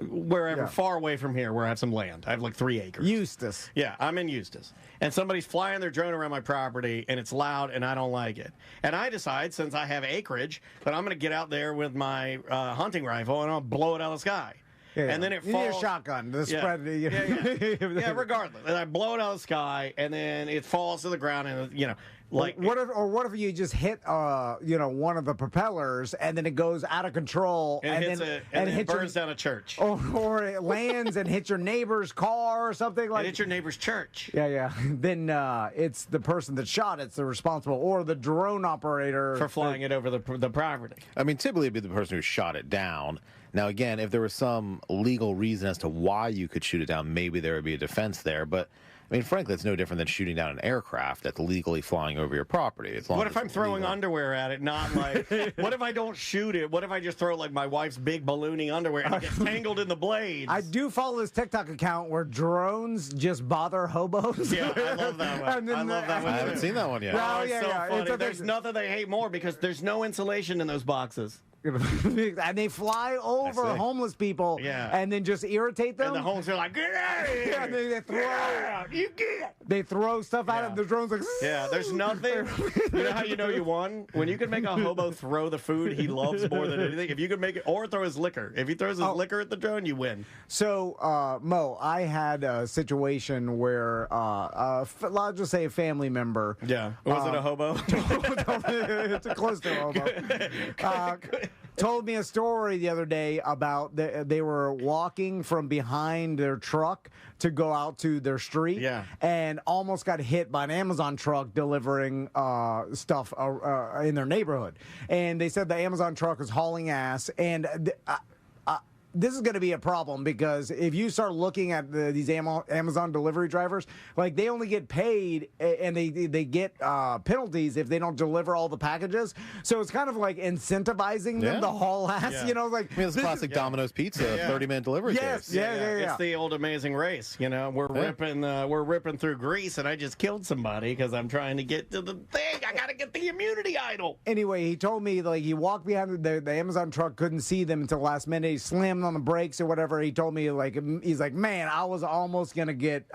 wherever, far away from here, where I have some land, I have like 3 acres. Eustis. Yeah, I'm in Eustis. And somebody's flying their drone around my property, and it's loud, and I don't like it. And I decide, since I have acreage, that I'm going to get out there with my hunting rifle, and I'll blow it out of the sky. And then it falls. You need a shotgun to spread the. Yeah, regardless. And I blow it out of the sky, and then it falls to the ground, and like. What if you just hit one of the propellers, and then it goes out of control, and it burns down a church, or it lands and hits your neighbor's car or something like. It hits your neighbor's church. Yeah. Then it's the person that shot it's the responsible, or the drone operator for flying it over the property. I mean, typically it'd be the person who shot it down. Now, again, if there was some legal reason as to why you could shoot it down, maybe there would be a defense there. But, I mean, frankly, it's no different than shooting down an aircraft that's legally flying over your property. What if I'm throwing underwear at it, not like... What if I don't shoot it? What if I just throw, like, my wife's big ballooning underwear and it gets tangled in the blades? I do follow this TikTok account where drones just bother hobos. Yeah, I love that one. I love that one. I haven't seen that one yet. Oh, it's so funny. There's nothing they hate more because there's no insulation in those boxes. And they fly over homeless people and then just irritate them. And the homeless are like, get out of here! And they throw stuff out of the drones like. There's nothing. You know how you know you won? When you can make a hobo throw the food he loves more than anything. If you can make it, or throw his liquor. If he throws his liquor at the drone, you win. So, Mo, I had a situation where, I'll just say a family member. Yeah. Was it a hobo? It's close to a hobo. Told me a story the other day about they were walking from behind their truck to go out to their street and almost got hit by an Amazon truck delivering stuff in their neighborhood. And they said the Amazon truck was hauling ass. And this is going to be a problem because if you start looking at these Amazon delivery drivers, like they only get paid and they get penalties if they don't deliver all the packages. So it's kind of like incentivizing them to haul ass. Yeah. You know, like I mean, it's classic Domino's Pizza, 30-minute delivery. Yes, case. Yeah. It's the old Amazing Race. You know, we're ripping through Greece, and I just killed somebody because I'm trying to get to the thing. I got to get the immunity idol. Anyway, he told me like he walked behind the Amazon truck, couldn't see them until the last minute. He slammed on the brakes or whatever. He told me like he's like, man, I was almost gonna get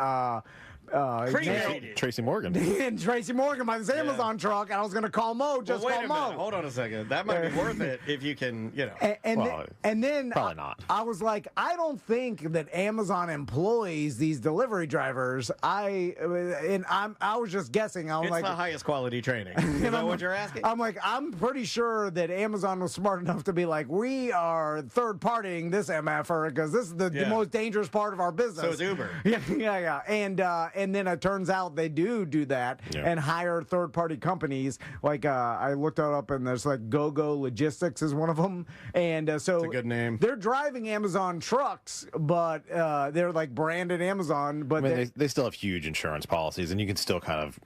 Tracy Morgan. And Tracy Morgan by this Amazon truck, and I was going to call Mo. Just wait call a Mo. minute. Hold on a second. That might be worth it if you can, And then probably not. I was like, I don't think that Amazon employs these delivery drivers. I was just guessing. I was It's like, the highest quality training. Is that what you're asking? I'm like, I'm pretty sure that Amazon was smart enough to be like, we are third-partying this MFer because this is the most dangerous part of our business. So it's Uber. Yeah. And then it turns out they do that and hire third-party companies. Like I looked it up, and there's like GoGo Logistics is one of them. And so it's a good name. They're driving Amazon trucks, but they're like branded Amazon. But they still have huge insurance policies, and you can still kind of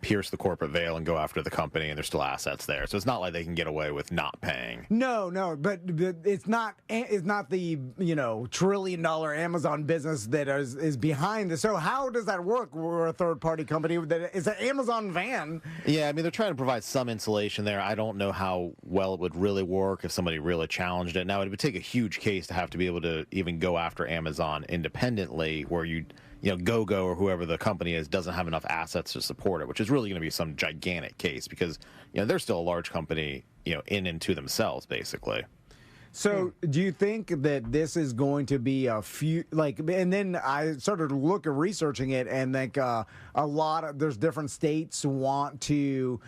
pierce the corporate veil and go after the company, and there's still assets there. So it's not like they can get away with not paying. No, but it's not the $1 trillion Amazon business that is behind this. So how does that work? We're a third party company that is an Amazon van. Yeah, I mean, they're trying to provide some insulation there. I don't know how well it would really work if somebody really challenged it. Now, it would take a huge case to have to be able to even go after Amazon independently, where GoGo or whoever the company is doesn't have enough assets to support it, which is really going to be some gigantic case because they're still a large company, in and to themselves, basically. So, do you think that this is going to be a few and then I started to researching it, and there's different states want to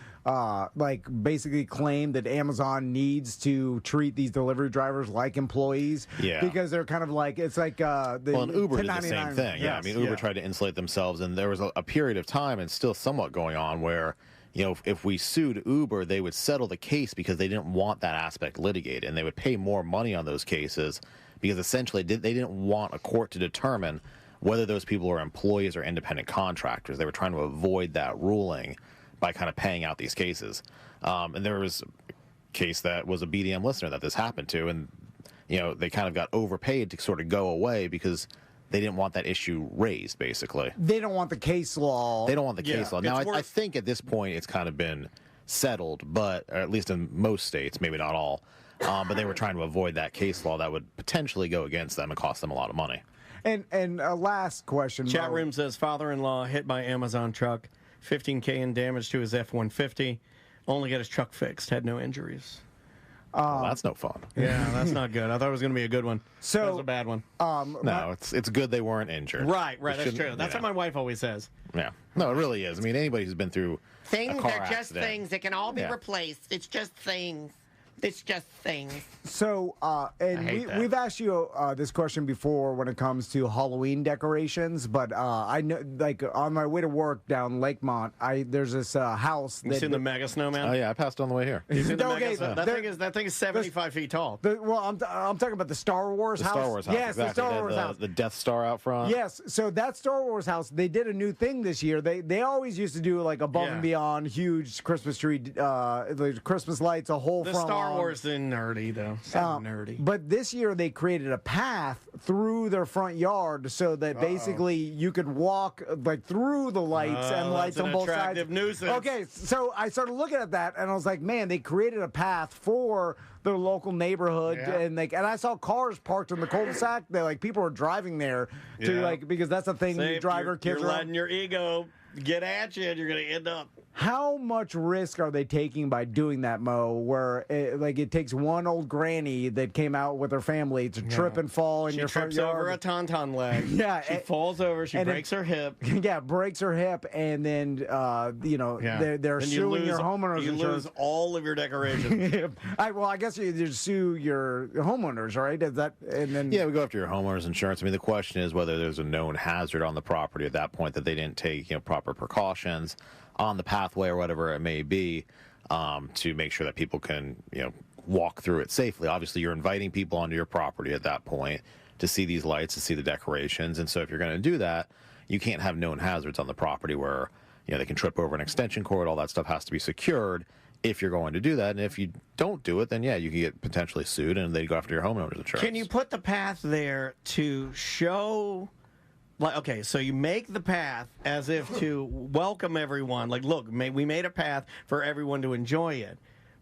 basically claim that Amazon needs to treat these delivery drivers like employees. Yeah. Because they're kind of like, it's like and Uber did the same thing. Yeah. I mean, Uber tried to insulate themselves, and there was a period of time, and still somewhat going on, where if we sued Uber, they would settle the case because they didn't want that aspect litigated, and they would pay more money on those cases because essentially they didn't want a court to determine whether those people are employees or independent contractors. They were trying to avoid that ruling by kind of paying out these cases. And there was a case that was a BDM listener that this happened to, and they kind of got overpaid to sort of go away because they didn't want that issue raised, basically. They don't want the case law. They don't want the case law. Now, I think at this point it's kind of been settled, but or at least in most states, maybe not all. But they were trying to avoid that case law that would potentially go against them and cost them a lot of money. And a last question. Chat room says father-in-law hit by Amazon truck, $15K in damage to his F-150. Only got his truck fixed, had no injuries. Well, that's no fun. Yeah, that's not good. I thought it was going to be a good one. So that was a bad one. No, it's good they weren't injured. Right. That's true. That's what my wife always says. Yeah. No, it really is. I mean, anybody who's been through things a car are just accident, things that can all be replaced. It's just things. It's just things. So, we've asked you this question before when it comes to Halloween decorations, but I know, on my way to work down Lakemont, there's this house. You seen the Mega Snowman? Oh yeah, I passed on the way here. You seen the Mega Snowman? That thing is 75 feet tall. I'm talking about the Star Wars house. Star Wars house. Yes, exactly. the Star Wars house. The Death Star out front. Yes. So that Star Wars house, they did a new thing this year. They always used to do like above and beyond huge Christmas tree, Christmas lights, a whole front Star lawn. Wars thing nerdy though. So nerdy. But this year they created a path through their front yard so that basically you could walk through the lights and lights on both sides. Nuisance. Okay, so I started looking at that and I was like, man, they created a path for their local neighborhood, and I saw cars parked in the cul-de-sac. People were driving there to because that's the thing. You drive your kids you're around. letting your ego get at you, and you're going to end up. How much risk are they taking by doing that, Mo? Where it takes one old granny that came out with her family to trip and fall in your front yard. She trips over a tauntaun leg. She falls over. She breaks her hip. Yeah, breaks her hip, and then they're suing your homeowners insurance. You lose all of your decorations. I guess you sue your homeowners, right? Is that and then? Yeah, we go after your homeowners insurance. I mean, the question is whether there's a known hazard on the property at that point that they didn't take proper precautions on the pathway or whatever it may be, to make sure that people can walk through it safely. Obviously, you're inviting people onto your property at that point to see these lights, to see the decorations, and so if you're going to do that, you can't have known hazards on the property where they can trip over an extension cord. All that stuff has to be secured if you're going to do that, and if you don't do it, then you can get potentially sued, and they go after your homeowner's insurance. Can you put the path there to show? Okay, so you make the path as if to welcome everyone. Look, we made a path for everyone to enjoy it,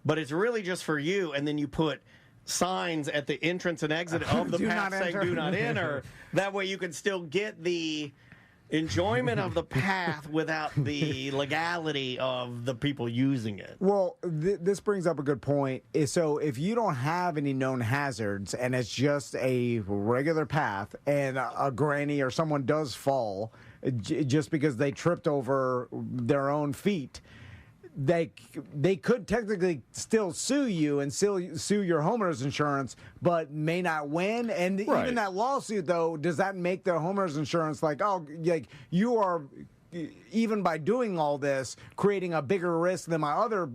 but it's really just for you. And then you put signs at the entrance and exit of the path saying "Do not enter." That way, you can still get the enjoyment of the path without the legality of the people using it. Well, this brings up a good point. So if you don't have any known hazards and it's just a regular path and a granny or someone does fall just because they tripped over their own feet, they could technically still sue you and still sue your homeowner's insurance, but may not win. And even that lawsuit, though, does that make their homeowner's insurance like you are, even by doing all this, creating a bigger risk than my other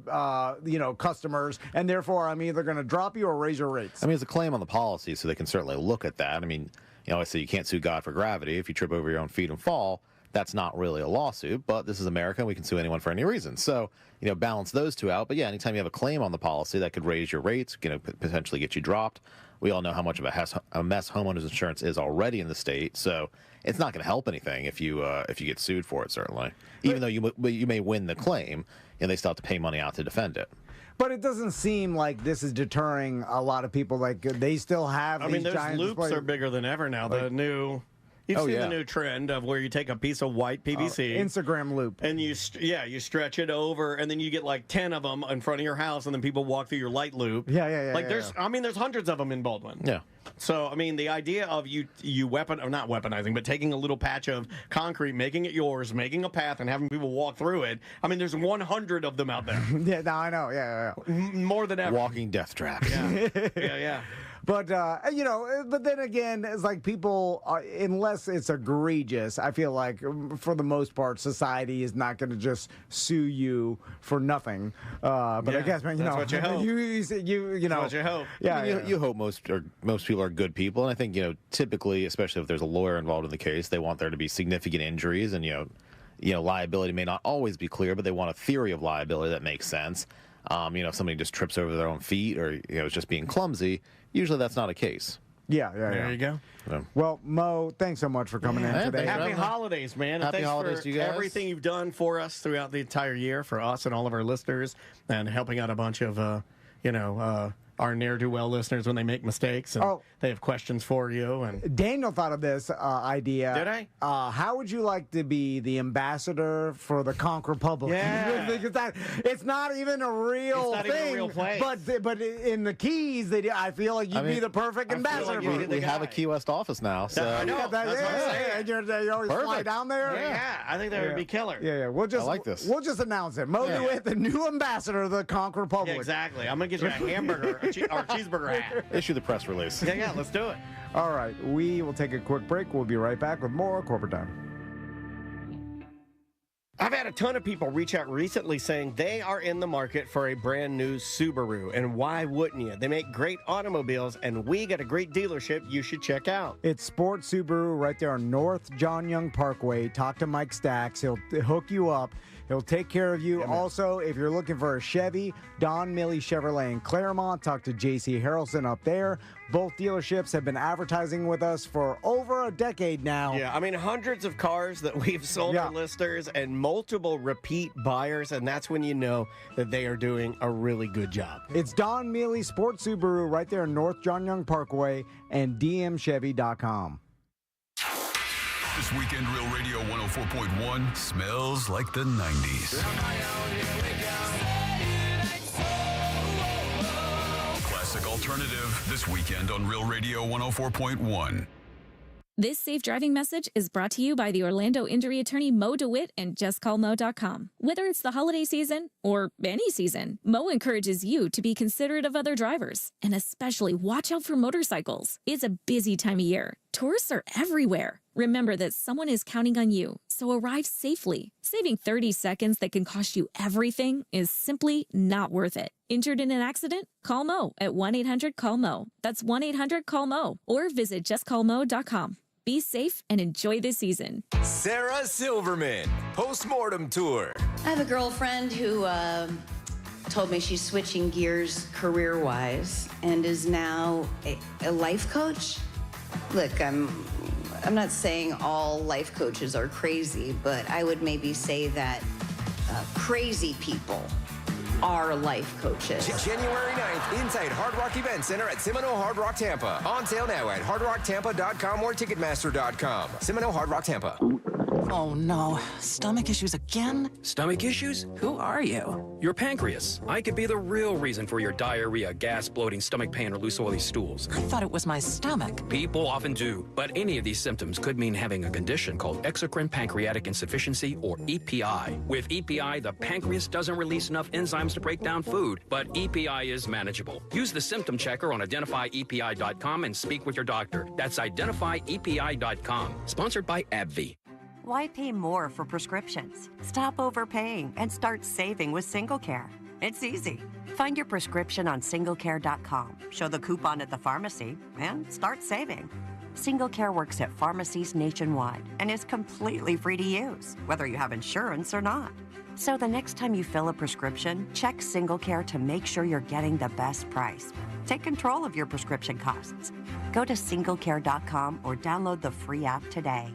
customers, and therefore I'm either going to drop you or raise your rates? I mean, it's a claim on the policy, so they can certainly look at that. I mean, I say you can't sue God for gravity. If you trip over your own feet and fall, that's not really a lawsuit, but this is America, and we can sue anyone for any reason. So, balance those two out. But yeah, anytime you have a claim on the policy, that could raise your rates, potentially get you dropped. We all know how much of a mess homeowners insurance is already in the state, so it's not going to help anything if you get sued for it, certainly. Even though you may win the claim, they still have to pay money out to defend it. But it doesn't seem like this is deterring a lot of people. Like, they still have these those giant loops displays. are bigger than ever now. The new... You've seen the new trend of where you take a piece of white PVC. Instagram loop. And you stretch it over, and then you get like 10 of them in front of your house, and then people walk through your light loop. Yeah. There's hundreds of them in Baldwin. Yeah. So, the idea of you not weaponizing, but taking a little patch of concrete, making it yours, making a path, and having people walk through it. There's 100 of them out there. Yeah, no, I know. Yeah. More than ever. Walking death traps. Yeah. But, but then again, it's like people, unless it's egregious, I feel like for the most part, society is not going to just sue you for nothing. But I guess, man, that's what you hope. That's what you hope. Yeah, you hope most people are good people. And I think, typically, especially if there's a lawyer involved in the case, they want there to be significant injuries. And, liability may not always be clear, but they want a theory of liability that makes sense. If somebody just trips over their own feet or, is just being clumsy, usually that's not a case. Yeah. There you go. Yeah. Well, Mo, thanks so much for coming in today. Happy holidays, man. Happy thanks holidays for to you guys. everything you've done for us throughout the entire year, for us and all of our listeners, and helping out a bunch of, our ne'er-do-well listeners when they make mistakes and they have questions for you. And Daniel thought of this idea. Did I? How would you like to be the ambassador for the Conch Republic? Yeah. Because it's not even a real thing. Even a real place. But in the Keys, I feel like you'd be the perfect ambassador. Like we have a Key West office now. So. I know. That's what I'm saying. And you always fly down there. Yeah, I think that would be killer. Yeah. I like this. We'll just announce it. Mo DeWitt, the new ambassador of the Conch Republic. Yeah, exactly. I'm going to get you a hamburger or a cheeseburger hat. Issue the press release. Yeah, let's do it. All right, we will take a quick break. We'll be right back with more Corporate Time. I've had a ton of people reach out recently saying they are in the market for a brand new Subaru, and why wouldn't you? They make great automobiles, and we got a great dealership you should check out. It's Sport Subaru right there on North John Young Parkway. Talk to Mike Stacks. He'll hook you up. He'll take care of you. Also, if you're looking for a Chevy, Don Milley Chevrolet in Claremont. Talk to J.C. Harrelson up there. Both dealerships have been advertising with us for over a decade now. Yeah, hundreds of cars that we've sold to listers and multiple repeat buyers, and that's when you know that they are doing a really good job. It's Don Milley Sport Subaru right there in North John Young Parkway and dmchevy.com. This weekend, Real Radio 104.1 smells like the 90s. Classic alternative this weekend on Real Radio 104.1. This safe driving message is brought to you by the Orlando injury attorney Mo DeWitt and JustCallMo.com. Whether it's the holiday season or any season, Mo encourages you to be considerate of other drivers and especially watch out for motorcycles. It's a busy time of year. Tourists are everywhere. Remember that someone is counting on you, so arrive safely. Saving 30 seconds that can cost you everything is simply not worth it. Injured in an accident? Call Mo at 1-800-CALL-MO. That's 1-800-CALL-MO or visit JustCallMo.com. Be safe and enjoy this season. Sarah Silverman, Postmortem Tour. I have a girlfriend who told me she's switching gears career-wise and is now a life coach. Look, I'm not saying all life coaches are crazy, but I would maybe say that crazy people are life coaches. January 9th, inside Hard Rock Event Center at Seminole Hard Rock Tampa. On sale now at hardrocktampa.com or Ticketmaster.com. Seminole Hard Rock Tampa. Oh no, stomach issues again? Stomach issues? Who are you? Your pancreas. I could be the real reason for your diarrhea, gas, bloating, stomach pain, or loose oily stools. I thought it was my stomach. People often do, but any of these symptoms could mean having a condition called exocrine pancreatic insufficiency, or EPI. With EPI, the pancreas doesn't release enough enzymes to break down food, but EPI is manageable. Use the symptom checker on identifyepi.com and speak with your doctor. That's identifyepi.com. Sponsored by AbbVie. Why pay more for prescriptions? Stop overpaying and start saving with SingleCare. It's easy. Find your prescription on singlecare.com, show the coupon at the pharmacy, and start saving. SingleCare works at pharmacies nationwide and is completely free to use, whether you have insurance or not. So the next time you fill a prescription, check SingleCare to make sure you're getting the best price. Take control of your prescription costs. Go to singlecare.com or download the free app today.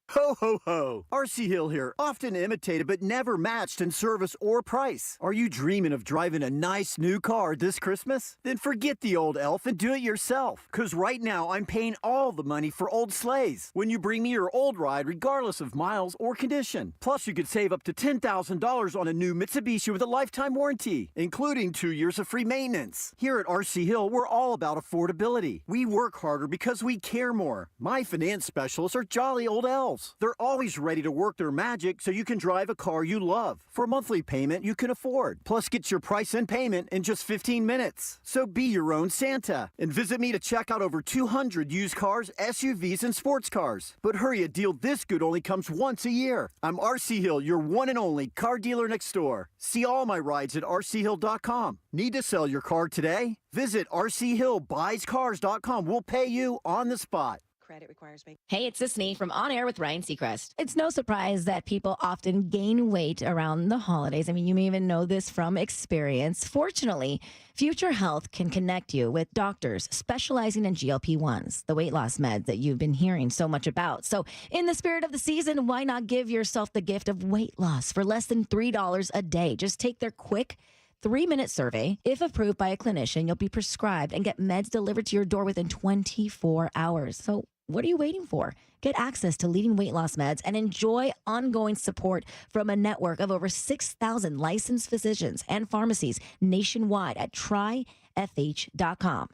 Ho, ho, ho. R.C. Hill here, often imitated but never matched in service or price. Are you dreaming of driving a nice new car this Christmas? Then forget the old elf and do it yourself. Because right now I'm paying all the money for old sleighs when you bring me your old ride regardless of miles or condition. Plus you could save up to $10,000 on a new Mitsubishi with a lifetime warranty, including 2 years of free maintenance. Here at R.C. Hill, we're all about affordability. We work harder because we care more. My finance specialists are jolly old elves. They're always ready to work their magic so you can drive a car you love for a monthly payment you can afford. Plus, get your price and payment in just 15 minutes. So be your own Santa and visit me to check out over 200 used cars, SUVs, and sports cars. But hurry, a deal this good only comes once a year. I'm R.C. Hill, your one and only car dealer next door. See all my rides at rchill.com. Need to sell your car today? Visit rchillbuyscars.com. We'll pay you on the spot. Credit requires me. Hey, it's Sisney from On Air with Ryan Seacrest. It's no surprise that people often gain weight around the holidays. I mean, you may even know this from experience. Fortunately, Future Health can connect you with doctors specializing in GLP-1s, the weight loss meds that you've been hearing so much about. So in the spirit of the season, why not give yourself the gift of weight loss for less than $3 a day? Just take their quick 3-minute survey. If approved by a clinician, you'll be prescribed and get meds delivered to your door within 24 hours. So what are you waiting for? Get access to leading weight loss meds and enjoy ongoing support from a network of over 6,000 licensed physicians and pharmacies nationwide at tryfh.com.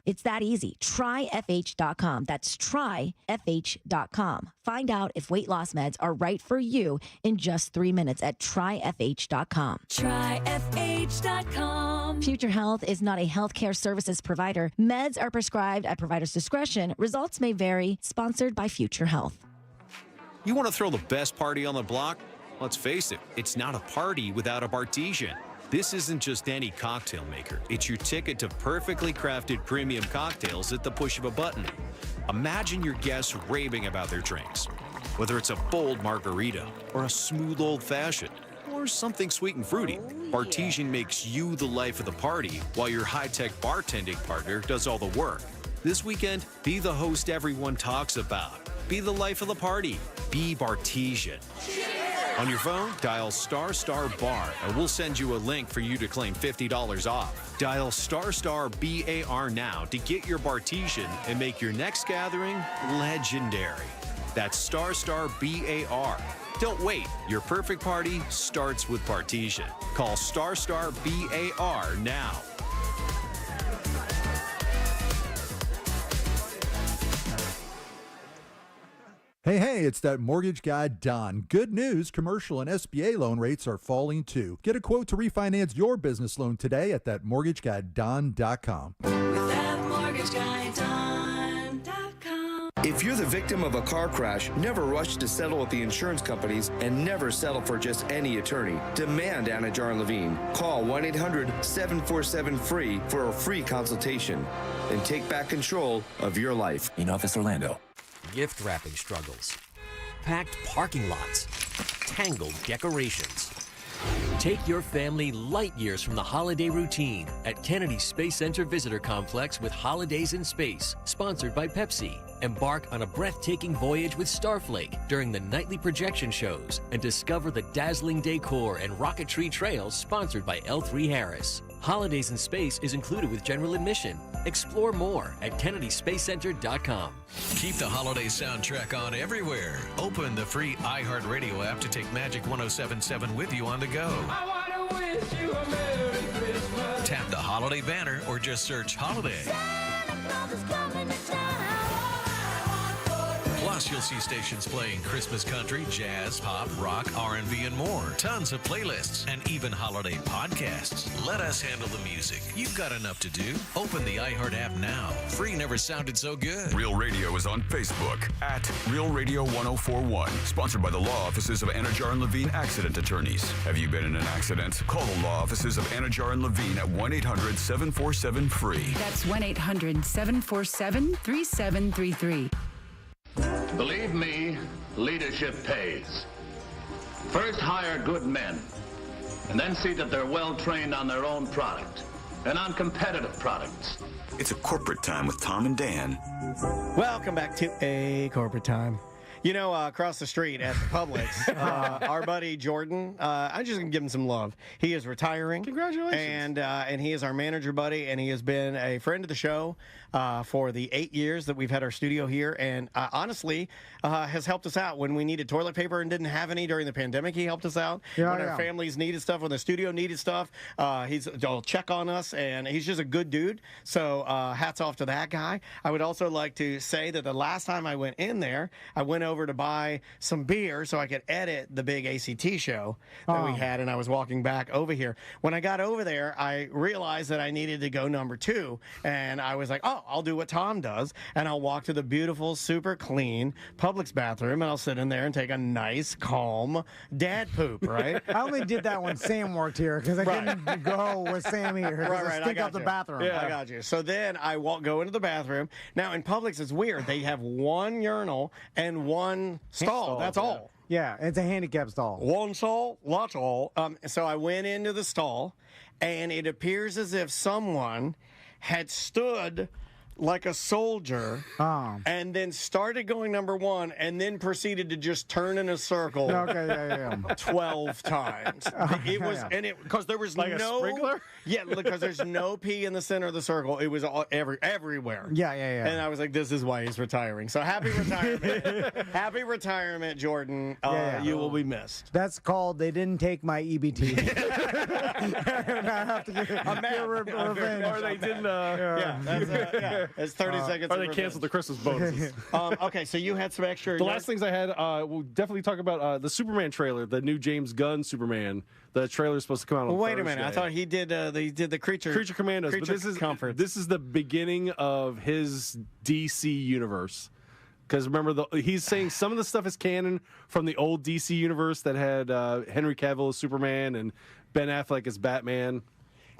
It's that easy. Tryfh.com. That's tryfh.com. Find out if weight loss meds are right for you in just 3 minutes at tryfh.com. Tryfh.com. Future Health is not a healthcare services provider. Meds are prescribed at provider's discretion. Results may vary. Sponsored by Future Health. You want to throw the best party on the block? Let's face it, it's not a party without a Bartesian. This isn't just any cocktail maker. It's your ticket to perfectly crafted premium cocktails at the push of a button. Imagine your guests raving about their drinks. Whether it's a bold margarita or a smooth old-fashioned or something sweet and fruity, Bartesian makes you the life of the party while your high-tech bartending partner does all the work. This weekend, be the host everyone talks about. Be the life of the party. Be Bartesian. On your phone, dial **BAR and we'll send you a link for you to claim $50 off. Dial **BAR now to get your Bartesian and make your next gathering legendary. That's **BAR. Don't wait. Your perfect party starts with Bartesian. Call **BAR now. Hey, it's that mortgage guy, Don. Good news, commercial and SBA loan rates are falling too. Get a quote to refinance your business loan today at thatmortgageguyDon.com. If you're the victim of a car crash, never rush to settle with the insurance companies and never settle for just any attorney. Demand Anajar and Levine. Call 1-800-747-FREE for a free consultation and take back control of your life. In Office Orlando. Gift wrapping struggles, packed parking lots, tangled decorations. Take your family light years from the holiday routine at Kennedy Space Center Visitor Complex with Holidays in Space, sponsored by Pepsi. Embark on a breathtaking voyage with Starflake during the nightly projection shows and discover the dazzling decor and rocketry trails sponsored by L3 Harris. Holidays in Space is included with general admission. Explore more at KennedySpaceCenter.com. Keep the holiday soundtrack on everywhere. Open the free iHeartRadio app to take Magic 107.7 with you on the go. I wanna wish you a Merry Christmas. Tap the holiday banner or just search holiday. Santa Claus is coming to town. Plus, you'll see stations playing Christmas country, jazz, pop, rock, R&B, and more. Tons of playlists and even holiday podcasts. Let us handle the music. You've got enough to do. Open the iHeart app now. Free never sounded so good. Real Radio is on Facebook at Real Radio 1041. Sponsored by the law offices of Anajar and Levine Accident Attorneys. Have you been in an accident? Call the law offices of Anajar and Levine at 1-800-747-FREE. That's 1-800-747-3733. Believe me, leadership pays. First hire good men, and then see that they're well trained on their own product and on competitive products. It's a corporate time with Tom and Dan. Welcome back to A Corporate Time. You know, across the street at the Publix, our buddy Jordan, I'm just going to give him some love. He is retiring. Congratulations. And he is our manager buddy, and he has been a friend of the show for the 8 years that we've had our studio here, and honestly has helped us out when we needed toilet paper and didn't have any during the pandemic. He helped us out when our families needed stuff, when the studio needed stuff. He'll check on us, and he's just a good dude. So hats off to that guy. I would also like to say that the last time I went in there, I went over to buy some beer so I could edit the big ACT show that we had, and I was walking back over here. When I got over there, I realized that I needed to go number 2, and I was like, oh, I'll do what Tom does, and I'll walk to the beautiful, super clean Publix bathroom, and I'll sit in there and take a nice, calm dad poop, right? I only did that when Sam worked here because I couldn't go with Sam here. Right, Stink up the bathroom. Yeah, I got you. So then I go into the bathroom. Now, in Publix, it's weird. They have one urinal and one stall. That's all. Yeah, it's a handicap stall. One stall, lots all. So I went into the stall, and it appears as if someone had stood like a soldier and then started going number 1 and then proceeded to just turn in a circle 12 times. It was, and it, because there was like no a sprinkler? Yeah, because there's no pee in the center of the circle. It was all, everywhere. Yeah. And I was like, this is why he's retiring. So happy retirement. Happy retirement, Jordan. You will be missed. That's called, they didn't take my EBT. And I have to get revenge. Or they didn't. It's 30 seconds. Or they canceled the Christmas bonuses. Okay, so you had some extra. The last things I had, we'll definitely talk about the Superman trailer, the new James Gunn Superman. The trailer is supposed to come out on Wait Thursday. a minute. I thought he did the Creature Commandos. But this is the beginning of his DC universe. Because remember, he's saying some of the stuff is canon from the old DC universe that had Henry Cavill as Superman and Ben Affleck as Batman.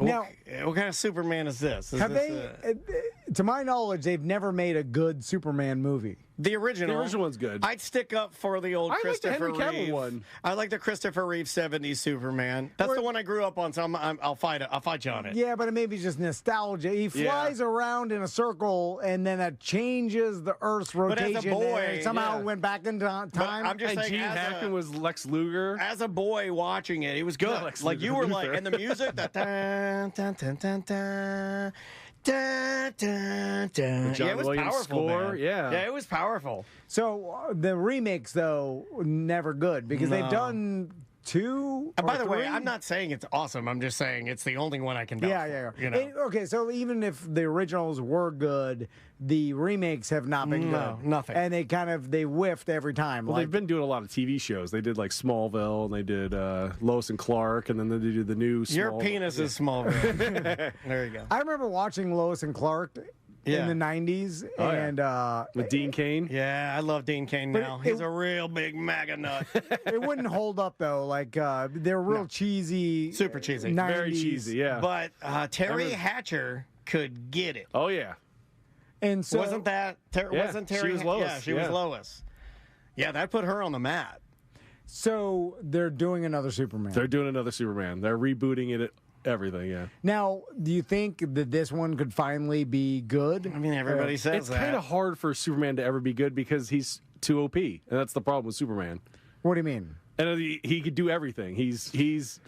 Now, what kind of Superman is this? To my knowledge, they've never made a good Superman movie. The original one's good. I'd stick up for the old Christopher like the Henry Reeve Cavill one. I like the Christopher Reeve 70s Superman. That's the one I grew up on, so I'll fight you on it. Yeah, but it may be just nostalgia. He flies around in a circle, and then it changes the Earth's rotation. But as a boy, and somehow went back into time. I'm just saying, Gene Hackman was Lex Luger. As a boy watching it, it was good. Like you were like, and the music, that dun, dun, dun, dun, dun. Dun, dun, dun. John it was Williams powerful, score, man. yeah, it was powerful. So the remakes, though, never good because they've done 2. And by the 3? way, I'm not saying it's awesome. I'm just saying it's the only one I can. You know? Okay, so even if the originals were good, the remakes have not been good. Nothing. And they whiffed every time. Well, they've been doing a lot of TV shows. They did like Smallville, and they did Lois and Clark, and then they did the new. Your penis is Smallville. There you go. I remember watching Lois and Clark in the 90s. With Dean Cain? Yeah, I love Dean Cain now. He's a real big MAGA nut. It wouldn't hold up, though. Like, they're real cheesy. Super cheesy. 90s. Very cheesy, yeah. But Terry Hatcher could get it. Oh, yeah. And so wasn't Terry? She was Lois. Yeah, she was Lois. Yeah, that put her on the map. So they're doing another Superman. They're doing another Superman. They're rebooting it. Everything, yeah. Now, do you think that this one could finally be good? I mean, everybody says it's that. kind of hard for Superman to ever be good because he's too OP, and that's the problem with Superman. What do you mean? And he could do everything. He's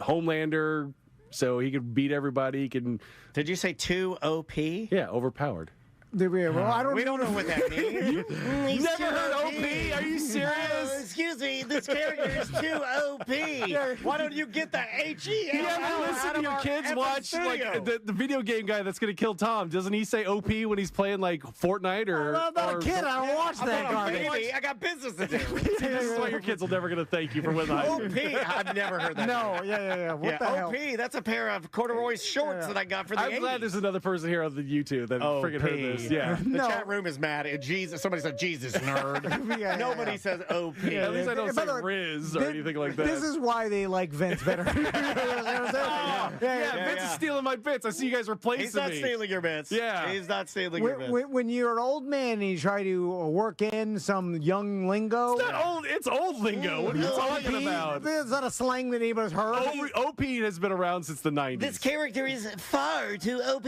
Homelander, so he could beat everybody. He can. Did you say 2 OP? Yeah, overpowered. Well, I don't. We don't know what that means. Never heard OP? Are you serious? Excuse me, this character is too OP. Why don't you get the HE? You ever listen to your kids watch like the video game guy that's gonna kill Tom? Doesn't he say OP when he's playing like Fortnite or? I'm not a kid. I don't watch that garbage. I got business to do. See, this is why your kids will never gonna thank you for winning. OP. I've never heard that. No, yeah. What the hell? OP. That's a pair of corduroy shorts that I got for the 80s. I'm glad there's another person here on the YouTube that friggin' heard this. Yeah. The chat room is mad. Jesus, somebody said Jesus nerd. Nobody says OP. At least I don't say Riz or anything like that. This is why they like Vince better. Vince is stealing my bits. I see you guys replacing He's not me. stealing your bits. Yeah. He's not stealing your bits. When you're an old man and you try to work in some young lingo. It's not old. It's old lingo. What are you talking about? It's not a slang that anybody's heard. OP has been around since the 90s. This character is far too OP.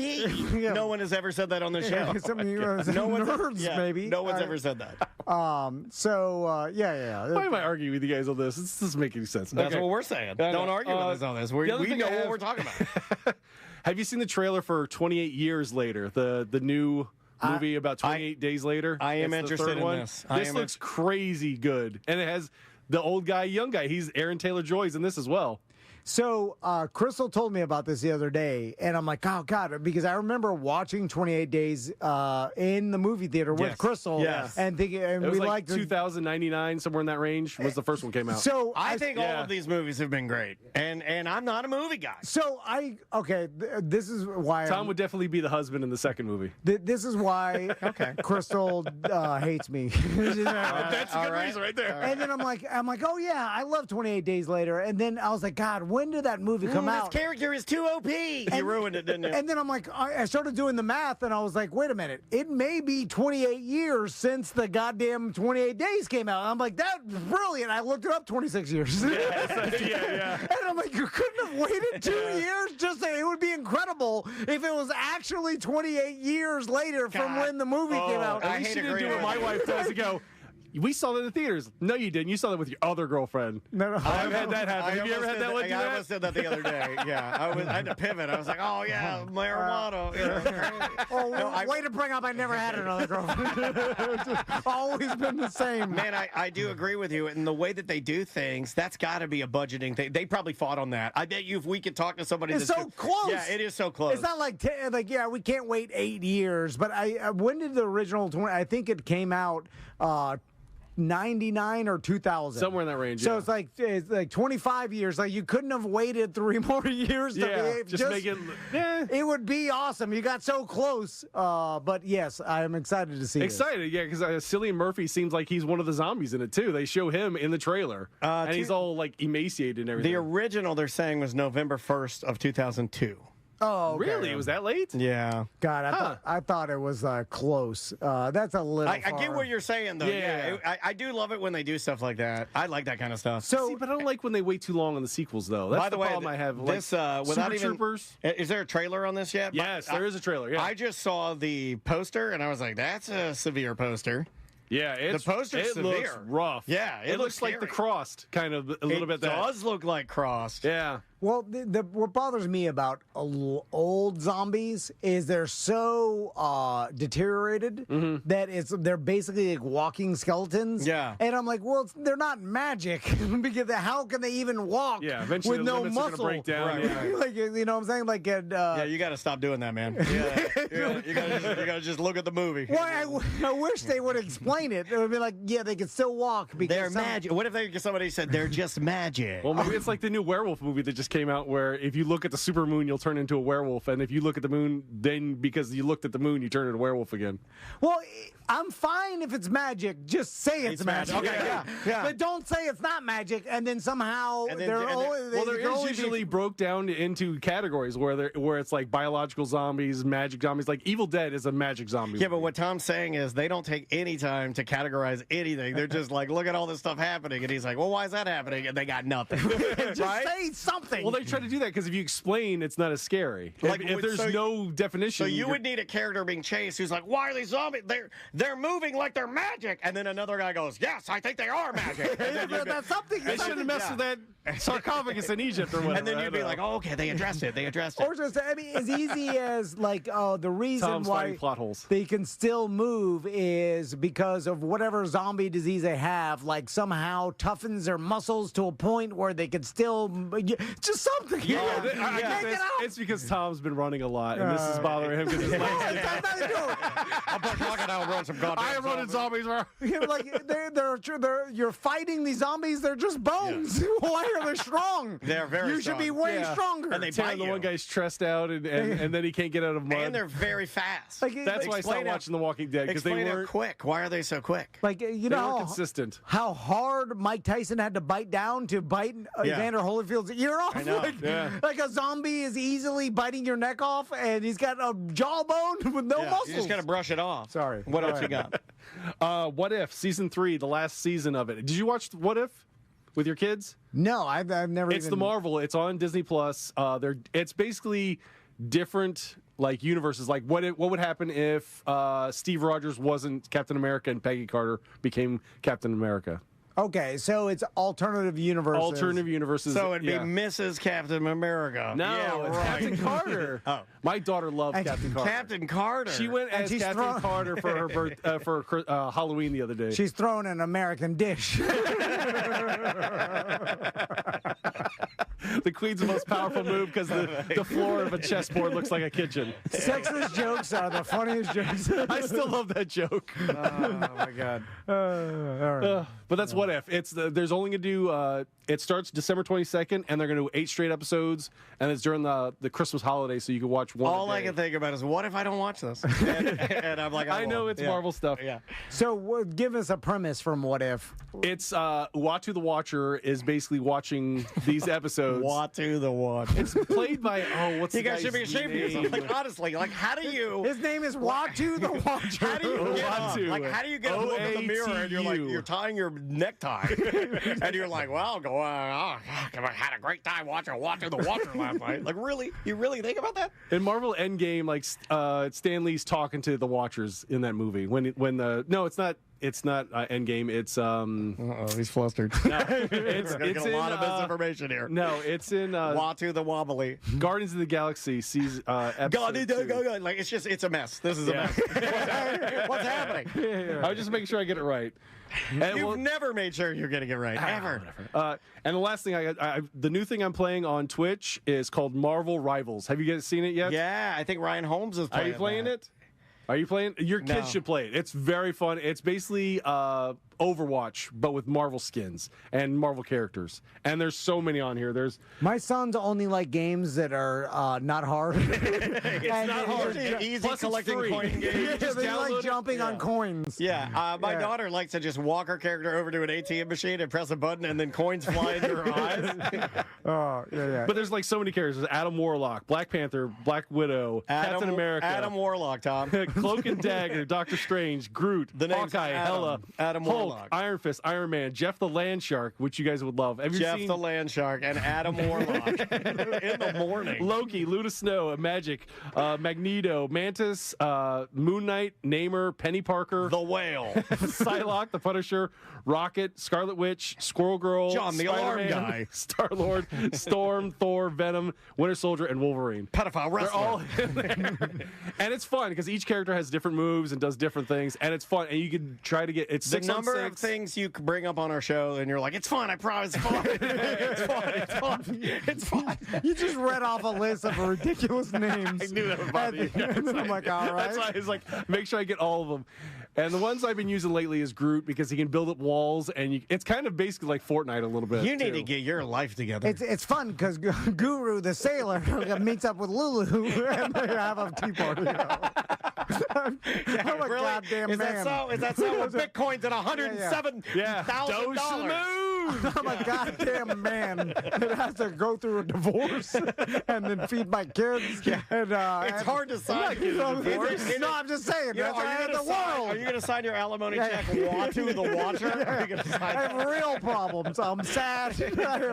No one has ever said that on the show. No one's maybe. No one's ever said that. Yeah. Why am I arguing with you guys on this? This doesn't make any sense. That's what we're saying. Don't argue with us on this. We know what we're talking about. Have you seen the trailer for 28 Years Later, the new movie about 28 days later? I am interested in this. This looks crazy good. And it has the old guy, young guy. He's Aaron Taylor-Joy's in this as well. So Crystal told me about this the other day, and I'm like, oh, God, because I remember watching 28 Days in the movie theater with Crystal. Yes. And thinking, and it was we like liked 2099, somewhere in that range, was the first one came out. So I think all of these movies have been great, and I'm not a movie guy. So this is why Tom would definitely be the husband in the second movie. This is why Crystal hates me. That's a good reason right there. And then I'm like, oh yeah, I love 28 Days Later. And then I was like, God, when did that movie come out? This character is too OP. You ruined it, didn't you? And then I'm like, I started doing the math, and I was like, wait a minute, it may be 28 years since the goddamn 28 Days came out. And I'm like, that's brilliant. I looked it up, 26 years. Yeah. And I'm like, you couldn't have waited 2 years? It would be incredible if it was actually 28 years later from when the movie came out. At least you didn't do what my wife does and go, we saw that in the theaters. No, you didn't. You saw that with your other girlfriend. No. I've had that happen. Have you ever had that one? I almost said that the other day. Yeah, I had to pivot. I was like, oh yeah, marijuana. Way to bring up I never had another girlfriend. It's just always been the same. Man, I do agree with you. And the way that they do things, that's got to be a budgeting thing. They probably fought on that. I bet you if we could talk to somebody it's so close. Yeah, it is so close. It's not like, we can't wait 8 years. But when did the original, I think it came out 99 or 2000, somewhere in that range. So it's like 25 years. Like you couldn't have waited 3 more years to behave. Just make it. It would be awesome. You got so close. But yes, I am excited to see. Excited, yeah, because Cillian Murphy seems like he's one of the zombies in it too. They show him in the trailer, and he's all like emaciated and everything. The original they're saying was November 1st of 2002. Oh, okay. Really? It was that late? Yeah. God, I thought it was close. That's a little. I get what you're saying, though. Yeah. I do love it when they do stuff like that. I like that kind of stuff. So, but I don't like when they wait too long on the sequels, though. That's by the way, problem I have. This without Super even Troopers. Is there a trailer on this yet? Yes, there is a trailer. Yeah. I just saw the poster and I was like, that's a severe poster. Yeah, the poster's severe. Looks rough. Yeah, it looks like the Crossed, kind of a little bit. It does look like Crossed. Yeah. Well, what bothers me about old zombies is they're so deteriorated that they're basically like walking skeletons. Yeah. And I'm like, well, they're not magic because how can they even walk? Yeah, eventually with the no limits muscle? are gonna break down. Right, yeah. Like, you know what I'm saying? Like, yeah, you got to stop doing that, man. You got to just look at the movie. Well, I wish they would explain it. It would be like, yeah, they could still walk because they're magic. What if somebody said they're just magic? Well, maybe it's like the new werewolf movie that just came out, where if you look at the supermoon, you'll turn into a werewolf, and if you look at the moon, then because you looked at the moon, you turn into a werewolf again. Well, I'm fine if it's magic. Just say it's magic. Okay, yeah. But don't say it's not magic, and then somehow there is usually broke down into categories where it's like biological zombies, magic zombies. Like Evil Dead is a magic zombie. Yeah, but what Tom's saying is they don't take any time to categorize anything. They're just like, look at all this stuff happening, and he's like, well, why is that happening? And they got nothing. Just say something. nothing. Well, they try to do that because if you explain, it's not as scary. If there's no definition. So you would need a character being chased who's like, why are these zombies? They're moving like they're magic. And then another guy goes, yes, I think they are magic. That's something. They shouldn't mess with that sarcophagus in Egypt or whatever. And then you'd be like, oh, okay, they addressed it. Or just, I mean, as easy as like, the reason Tom's why finding plot holes. they can still move is because of whatever zombie disease they have, like somehow toughens their muscles to a point where they can still, just something. It's because Tom's been running a lot, and this is bothering him because his legs. I'm fucking out run some goddamn. I am running zombies. You're fighting these zombies. They're just bones. Why are they strong? They're very You should be way stronger. And they the one guy's stressed out, and then he can't get out of mud. And they're very fast. That's why I stopped watching The Walking Dead, because they weren't quick. Why are they so quick? Like, you know, consistent. How hard Mike Tyson had to bite down to bite Evander Holyfield's ear off. I know. Like a zombie is easily biting your neck off, and he's got a jawbone with no muscles. You just gotta brush it off. Sorry. What else you got? What If season 3, the last season of it. Did you watch What If with your kids? No, I've never. It's the Marvel. It's on Disney Plus. It's basically different like universes. Like what would happen if Steve Rogers wasn't Captain America and Peggy Carter became Captain America? Okay, so it's alternative universes. Alternative universes. So it'd be Mrs. Captain America. No, it's Captain Carter. Oh, my daughter loved Captain Carter. Captain Carter. She went as Captain Carter for her birth for Halloween the other day. She's throwing an American dish. The Queen's the most powerful move because the floor of a chessboard looks like a kitchen. Sexist jokes are the funniest jokes. I still love that joke. Oh my god. All right. But that's What If. There's only going to do. It starts December 22nd, and they're going to do 8 straight episodes, and it's during the Christmas holiday, so you can watch one. All I can think about is, what if I don't watch this? And I'm like, I know it's Marvel stuff. Yeah. So give us a premise from What If. It's Uatu the Watcher is basically watching these episodes. Uatu the Watcher. It's played by what's you the guys guy's should be ashamed of yourself. name? Like, honestly, like how do you? His name is Uatu the Watcher. How do you get up? Like how do you get up, look in the mirror, and you're like you're tying your necktie, and you're like, well, I had a great time watching Uatu the Watcher last night. Like really, you really think about that? In Marvel Endgame, like Stan Lee's talking to the Watchers in that movie. It's not Endgame. It's he's flustered. No, it's a lot of misinformation here. No, it's in Uatu the Wobbly. Guardians of the Galaxy season. God, like it's a mess. This is a mess. What's happening? I was just making sure I get it right. You've never made sure you're getting it right, ever. And the last thing the new thing I'm playing on Twitch is called Marvel Rivals. Have you guys seen it yet? Yeah, I think Ryan Holmes is playing. Are you playing it? Are you playing? Your kids should play it. It's very fun. It's basically Overwatch, but with Marvel skins and Marvel characters. And there's so many on here. My sons only like games that are not hard. It's not hard. Easy Plus collecting coin games. They like jumping on coins. Yeah, my daughter likes to just walk her character over to an ATM machine and press a button, and then coins fly into her eyes. But there's like so many characters. Adam Warlock, Black Panther, Black Widow, Captain America. Adam Warlock, Tom. Cloak and Dagger, Doctor Strange, Groot, Hawkeye, Hela, Adam Hulk, Warlock. Iron Fist, Iron Man, Jeff the Land Shark, which you guys would love. Have you Jeff seen the Land Shark and Adam Warlock in the morning? Loki, Luna Snow, Magic, Magneto, Mantis, Moon Knight, Namor, Penny Parker, the Whale, Psylocke, the Punisher, Rocket, Scarlet Witch, Squirrel Girl, John the Alarm Spider-Man, Guy, Star-Lord, Storm, Thor, Venom, Winter Soldier, and Wolverine. Pedophile wrestler. They're all in there. And it's fun because each character has different moves and does different things, and it's fun. And you can try to get it's the 6 number on 6. of things you bring up on our show, and you're like, it's fun. I promise, it's fun. It's fun. It's fun. It's fun. You just read off a list of ridiculous names. I knew that would bother you. And I'm like, all right. That's why I was like, make sure I get all of them. And the ones I've been using lately is Groot because he can build up walls, and it's kind of basically like Fortnite a little bit. You need to get your life together. It's fun because Guru the sailor meets up with Lulu and they have a tea party. I'm a really? goddamn Is man. that so? Is that so? With Bitcoin's at $107,000. Dose the moon. I'm a goddamn man that has to go through a divorce and then feed my kids. Yeah. And, It's hard to sign. No, I'm just saying. That's how the world. Are you going to sign your alimony check Watu the Watcher? Are you gonna sign I have real problems. I'm sad.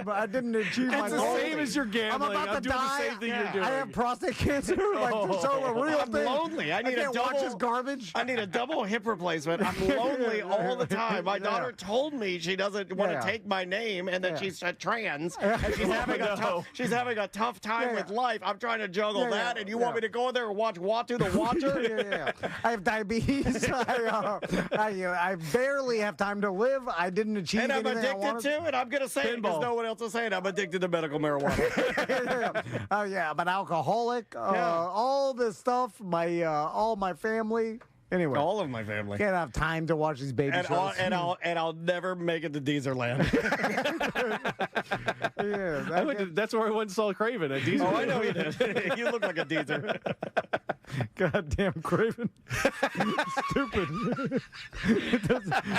I didn't achieve my It's goal. the same as your gambling. I'm about to doing die. the same thing you're doing. I have prostate cancer. So a real I'm thing. lonely. I need can't a double watch this garbage. I need a double hip replacement. I'm lonely all the time. My daughter told me she doesn't want to take my name and that she's trans and she's having a tough time with life. I'm trying to juggle that, and you want me to go there and watch Watu the Watcher? I have diabetes. I barely have time to live. I didn't achieve And I'm anything I addicted wanted. to it. I'm going to say it because no one else will say it. I'm addicted to medical marijuana. Oh yeah, I'm an alcoholic. All this stuff. All my family. Anyway, all of my family can't have time to watch these baby shows. I'll never make it to Deezerland. That's where I went and saw Craven at Deezer. Oh, I know you did. You look like a Deezer. Goddamn Craven. Stupid. We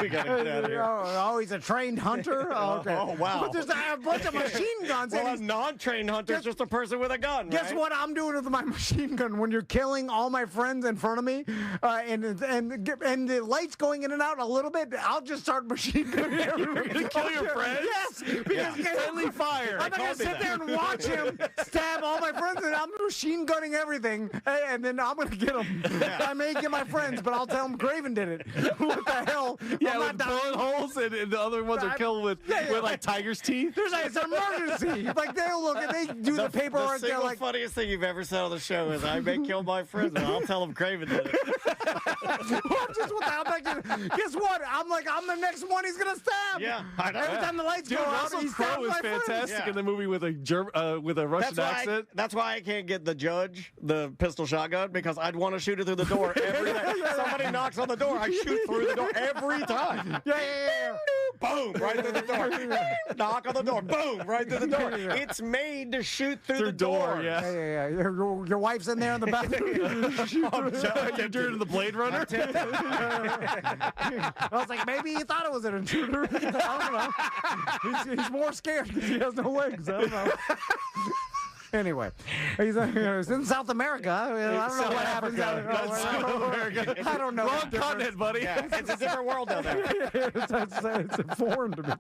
got to get out of here. Oh, he's a trained hunter? Oh, okay. Oh, wow. But there's a bunch of machine guns. Well, a non-trained hunter is just a person with a gun, Guess right? what I'm doing with my machine gun when you're killing all my friends in front of me and the lights going in and out a little bit, I'll just start machine gunning everybody. You're gonna kill your friends? Yes. Because friendly fire. I'm not going to sit there and watch him stab all my friends, and I'm machine gunning everything, and then I'm going to get them. I may get my friends, but I'll tell them Craven did it. What the hell? Yeah, I'm with not bullet holes, and the other ones are killed with like tiger's teeth. It's an emergency. Like they'll look and they do the paperwork. The They're single like, funniest thing you've ever said on the show is I may kill my friends, but I'll tell them Craven did it. Guess what? I'm the next one he's gonna stab. Yeah, I know. Every time the lights go out, Russell he stabs Crowe is my friends. fantastic in the movie with a Russian accent. That's why I can't get the judge the pistol shotgun, because I'd want to shoot it through the door every time. Somebody knocks on the door, I shoot through the door every time. Yeah. Boom, right through the door. Knock on the door, boom, right through the door. It's made to shoot through the door. Yeah. Your wife's in there in the bathroom. You're doing the Blade Runner. I was like, maybe he thought it was an intruder. I don't know. He's more scared because he has no legs. I don't know. Anyway, he's in South America. I don't know what happens out there. I don't know. Wrong continent, buddy. Yeah, it's a different world down there. It's foreign to me.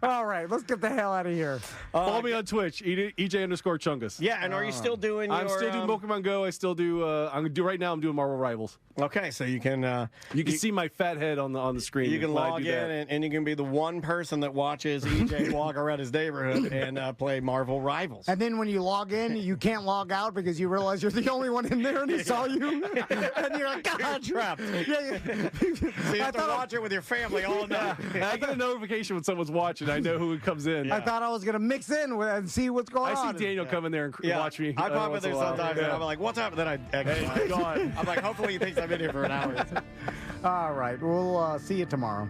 All right, let's get the hell out of here. Follow me on Twitch, EJ_Chungus. Yeah, and are you still doing I'm still doing Pokemon Go. I still do. Right now. I'm doing Marvel Rivals. Okay, so you can see my fat head on the screen. You can log in and you can be the one person that watches EJ walk around his neighborhood and play Marvel Rivals. And then when you log in, you can't log out because you realize you're the only one in there and he saw you. And you're like, God, trapped. Yeah. So you have to watch it with your family all night. I get a notification when someone's watching. I know who comes in. I thought I was going to mix in and see what's going on. I see Daniel come in there and watch me. I pop in there sometimes and I'm like, what's up? And then I exit. I'm like, hopefully he thinks I've been here for an hour. All right. We'll see you tomorrow.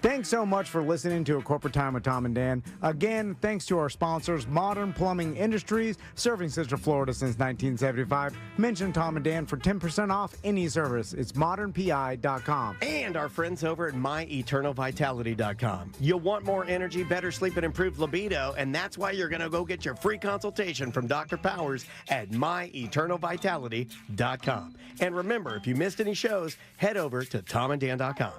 Thanks so much for listening to A Corporate Time with Tom and Dan. Again, thanks to our sponsors, Modern Plumbing Industries, serving Central Florida since 1975. Mention Tom and Dan for 10% off any service. It's modernpi.com. And our friends over at myeternalvitality.com. You'll want more energy, better sleep, and improved libido, and that's why you're going to go get your free consultation from Dr. Powers at myeternalvitality.com. And remember, if you missed any shows, head over to tomanddan.com.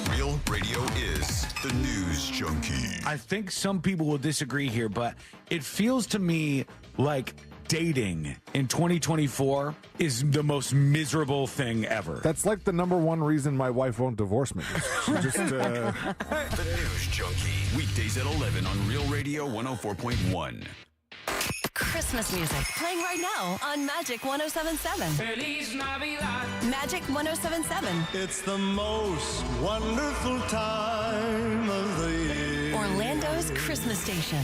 Real Radio is the News Junkie. I think some people will disagree here, but it feels to me like dating in 2024 is the most miserable thing ever. That's like the #1 reason my wife won't divorce me. She just, The News Junkie. Weekdays at 11 on Real Radio 104.1. Christmas music playing right now on Magic 107.7. Feliz Navidad. Magic 107.7. It's the most wonderful time of the year. Orlando's Christmas station.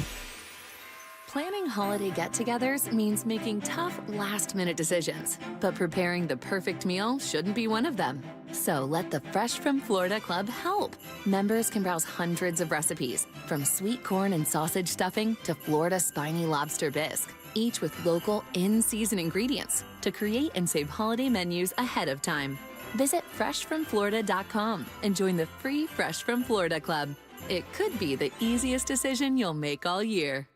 Planning holiday get-togethers means making tough, last-minute decisions. But preparing the perfect meal shouldn't be one of them. So let the Fresh from Florida Club help. Members can browse hundreds of recipes, from sweet corn and sausage stuffing to Florida spiny lobster bisque, each with local, in-season ingredients to create and save holiday menus ahead of time. Visit freshfromflorida.com and join the free Fresh from Florida Club. It could be the easiest decision you'll make all year.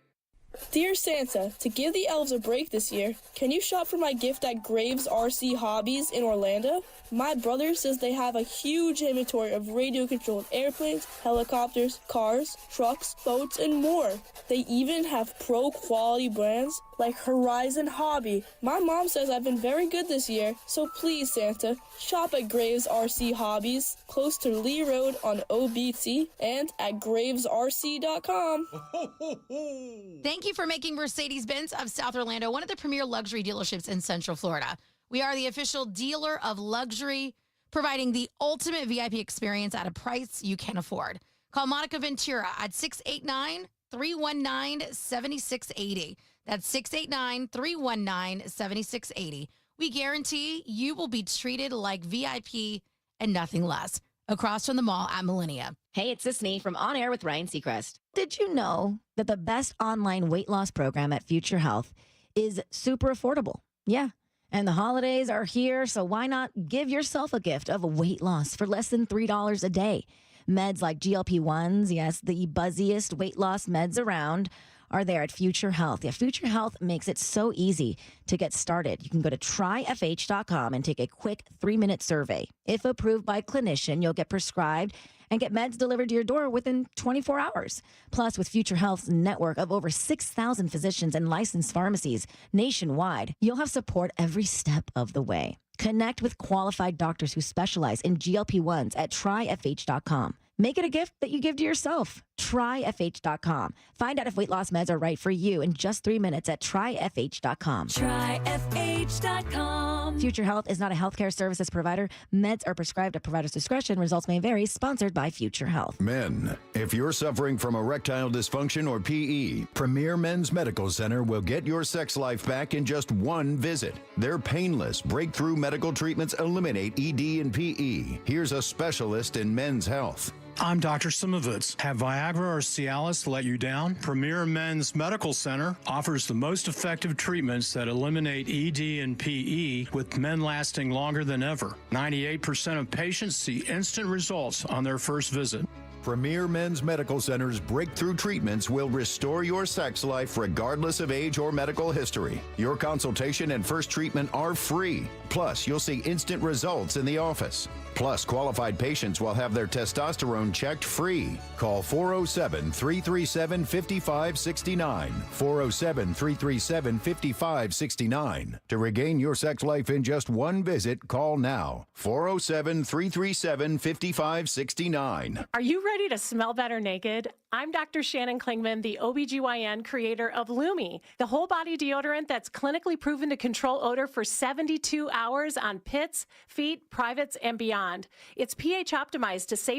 Dear Santa, to give the elves a break this year, can you shop for my gift at Graves RC Hobbies in Orlando? My brother says they have a huge inventory of radio-controlled airplanes, helicopters, cars, trucks, boats, and more. They even have pro-quality brands like Horizon Hobby. My mom says I've been very good this year, so please, Santa, shop at Graves RC Hobbies, close to Lee Road on OBT, and at gravesrc.com. Thank you for making Mercedes-Benz of South Orlando one of the premier luxury dealerships in Central Florida. We are the official dealer of luxury, providing the ultimate VIP experience at a price you can afford. Call Monica Ventura at 689-319-7680. That's 689-319-7680. We guarantee you will be treated like VIP and nothing less. Across from the mall at Millennia. Hey, it's Sisney from On Air with Ryan Seacrest. Did you know that the best online weight loss program at Future Health is super affordable? Yeah. And the holidays are here, so why not give yourself a gift of weight loss for less than $3 a day? Meds like GLP-1s, yes, the buzziest weight loss meds around, are there at Future Health. Yeah, Future Health makes it so easy to get started. You can go to tryfh.com and take a quick 3-minute survey. If approved by a clinician, you'll get prescribed and get meds delivered to your door within 24 hours. Plus, with Future Health's network of over 6,000 physicians and licensed pharmacies nationwide, you'll have support every step of the way. Connect with qualified doctors who specialize in GLP-1s at tryfh.com. Make it a gift that you give to yourself. Tryfh.com. Find out if weight loss meds are right for you in just 3 minutes at tryfh.com. Tryfh.com. Future Health is not a healthcare services provider. Meds are prescribed at provider's discretion. Results may vary. Sponsored by Future Health. Men, if you're suffering from erectile dysfunction or PE, Premier Men's Medical Center will get your sex life back in just one visit. Their painless, breakthrough medical treatments eliminate ED and PE. Here's a specialist in men's health. I'm Dr. Simovitz. Have Viagra or Cialis let you down? Premier Men's Medical Center offers the most effective treatments that eliminate ED and PE, with men lasting longer than ever. 98% of patients see instant results on their first visit. Premier Men's Medical Center's breakthrough treatments will restore your sex life regardless of age or medical history. Your consultation and first treatment are free. Plus, you'll see instant results in the office. Plus, qualified patients will have their testosterone checked free. Call 407-337-5569. 407-337-5569. To regain your sex life in just one visit, call now. 407-337-5569. Are you ready to smell better naked? I'm Dr. Shannon Klingman, the OBGYN creator of Lumi, the whole body deodorant that's clinically proven to control odor for 72 hours on pits, feet, privates, and beyond. It's pH optimized to save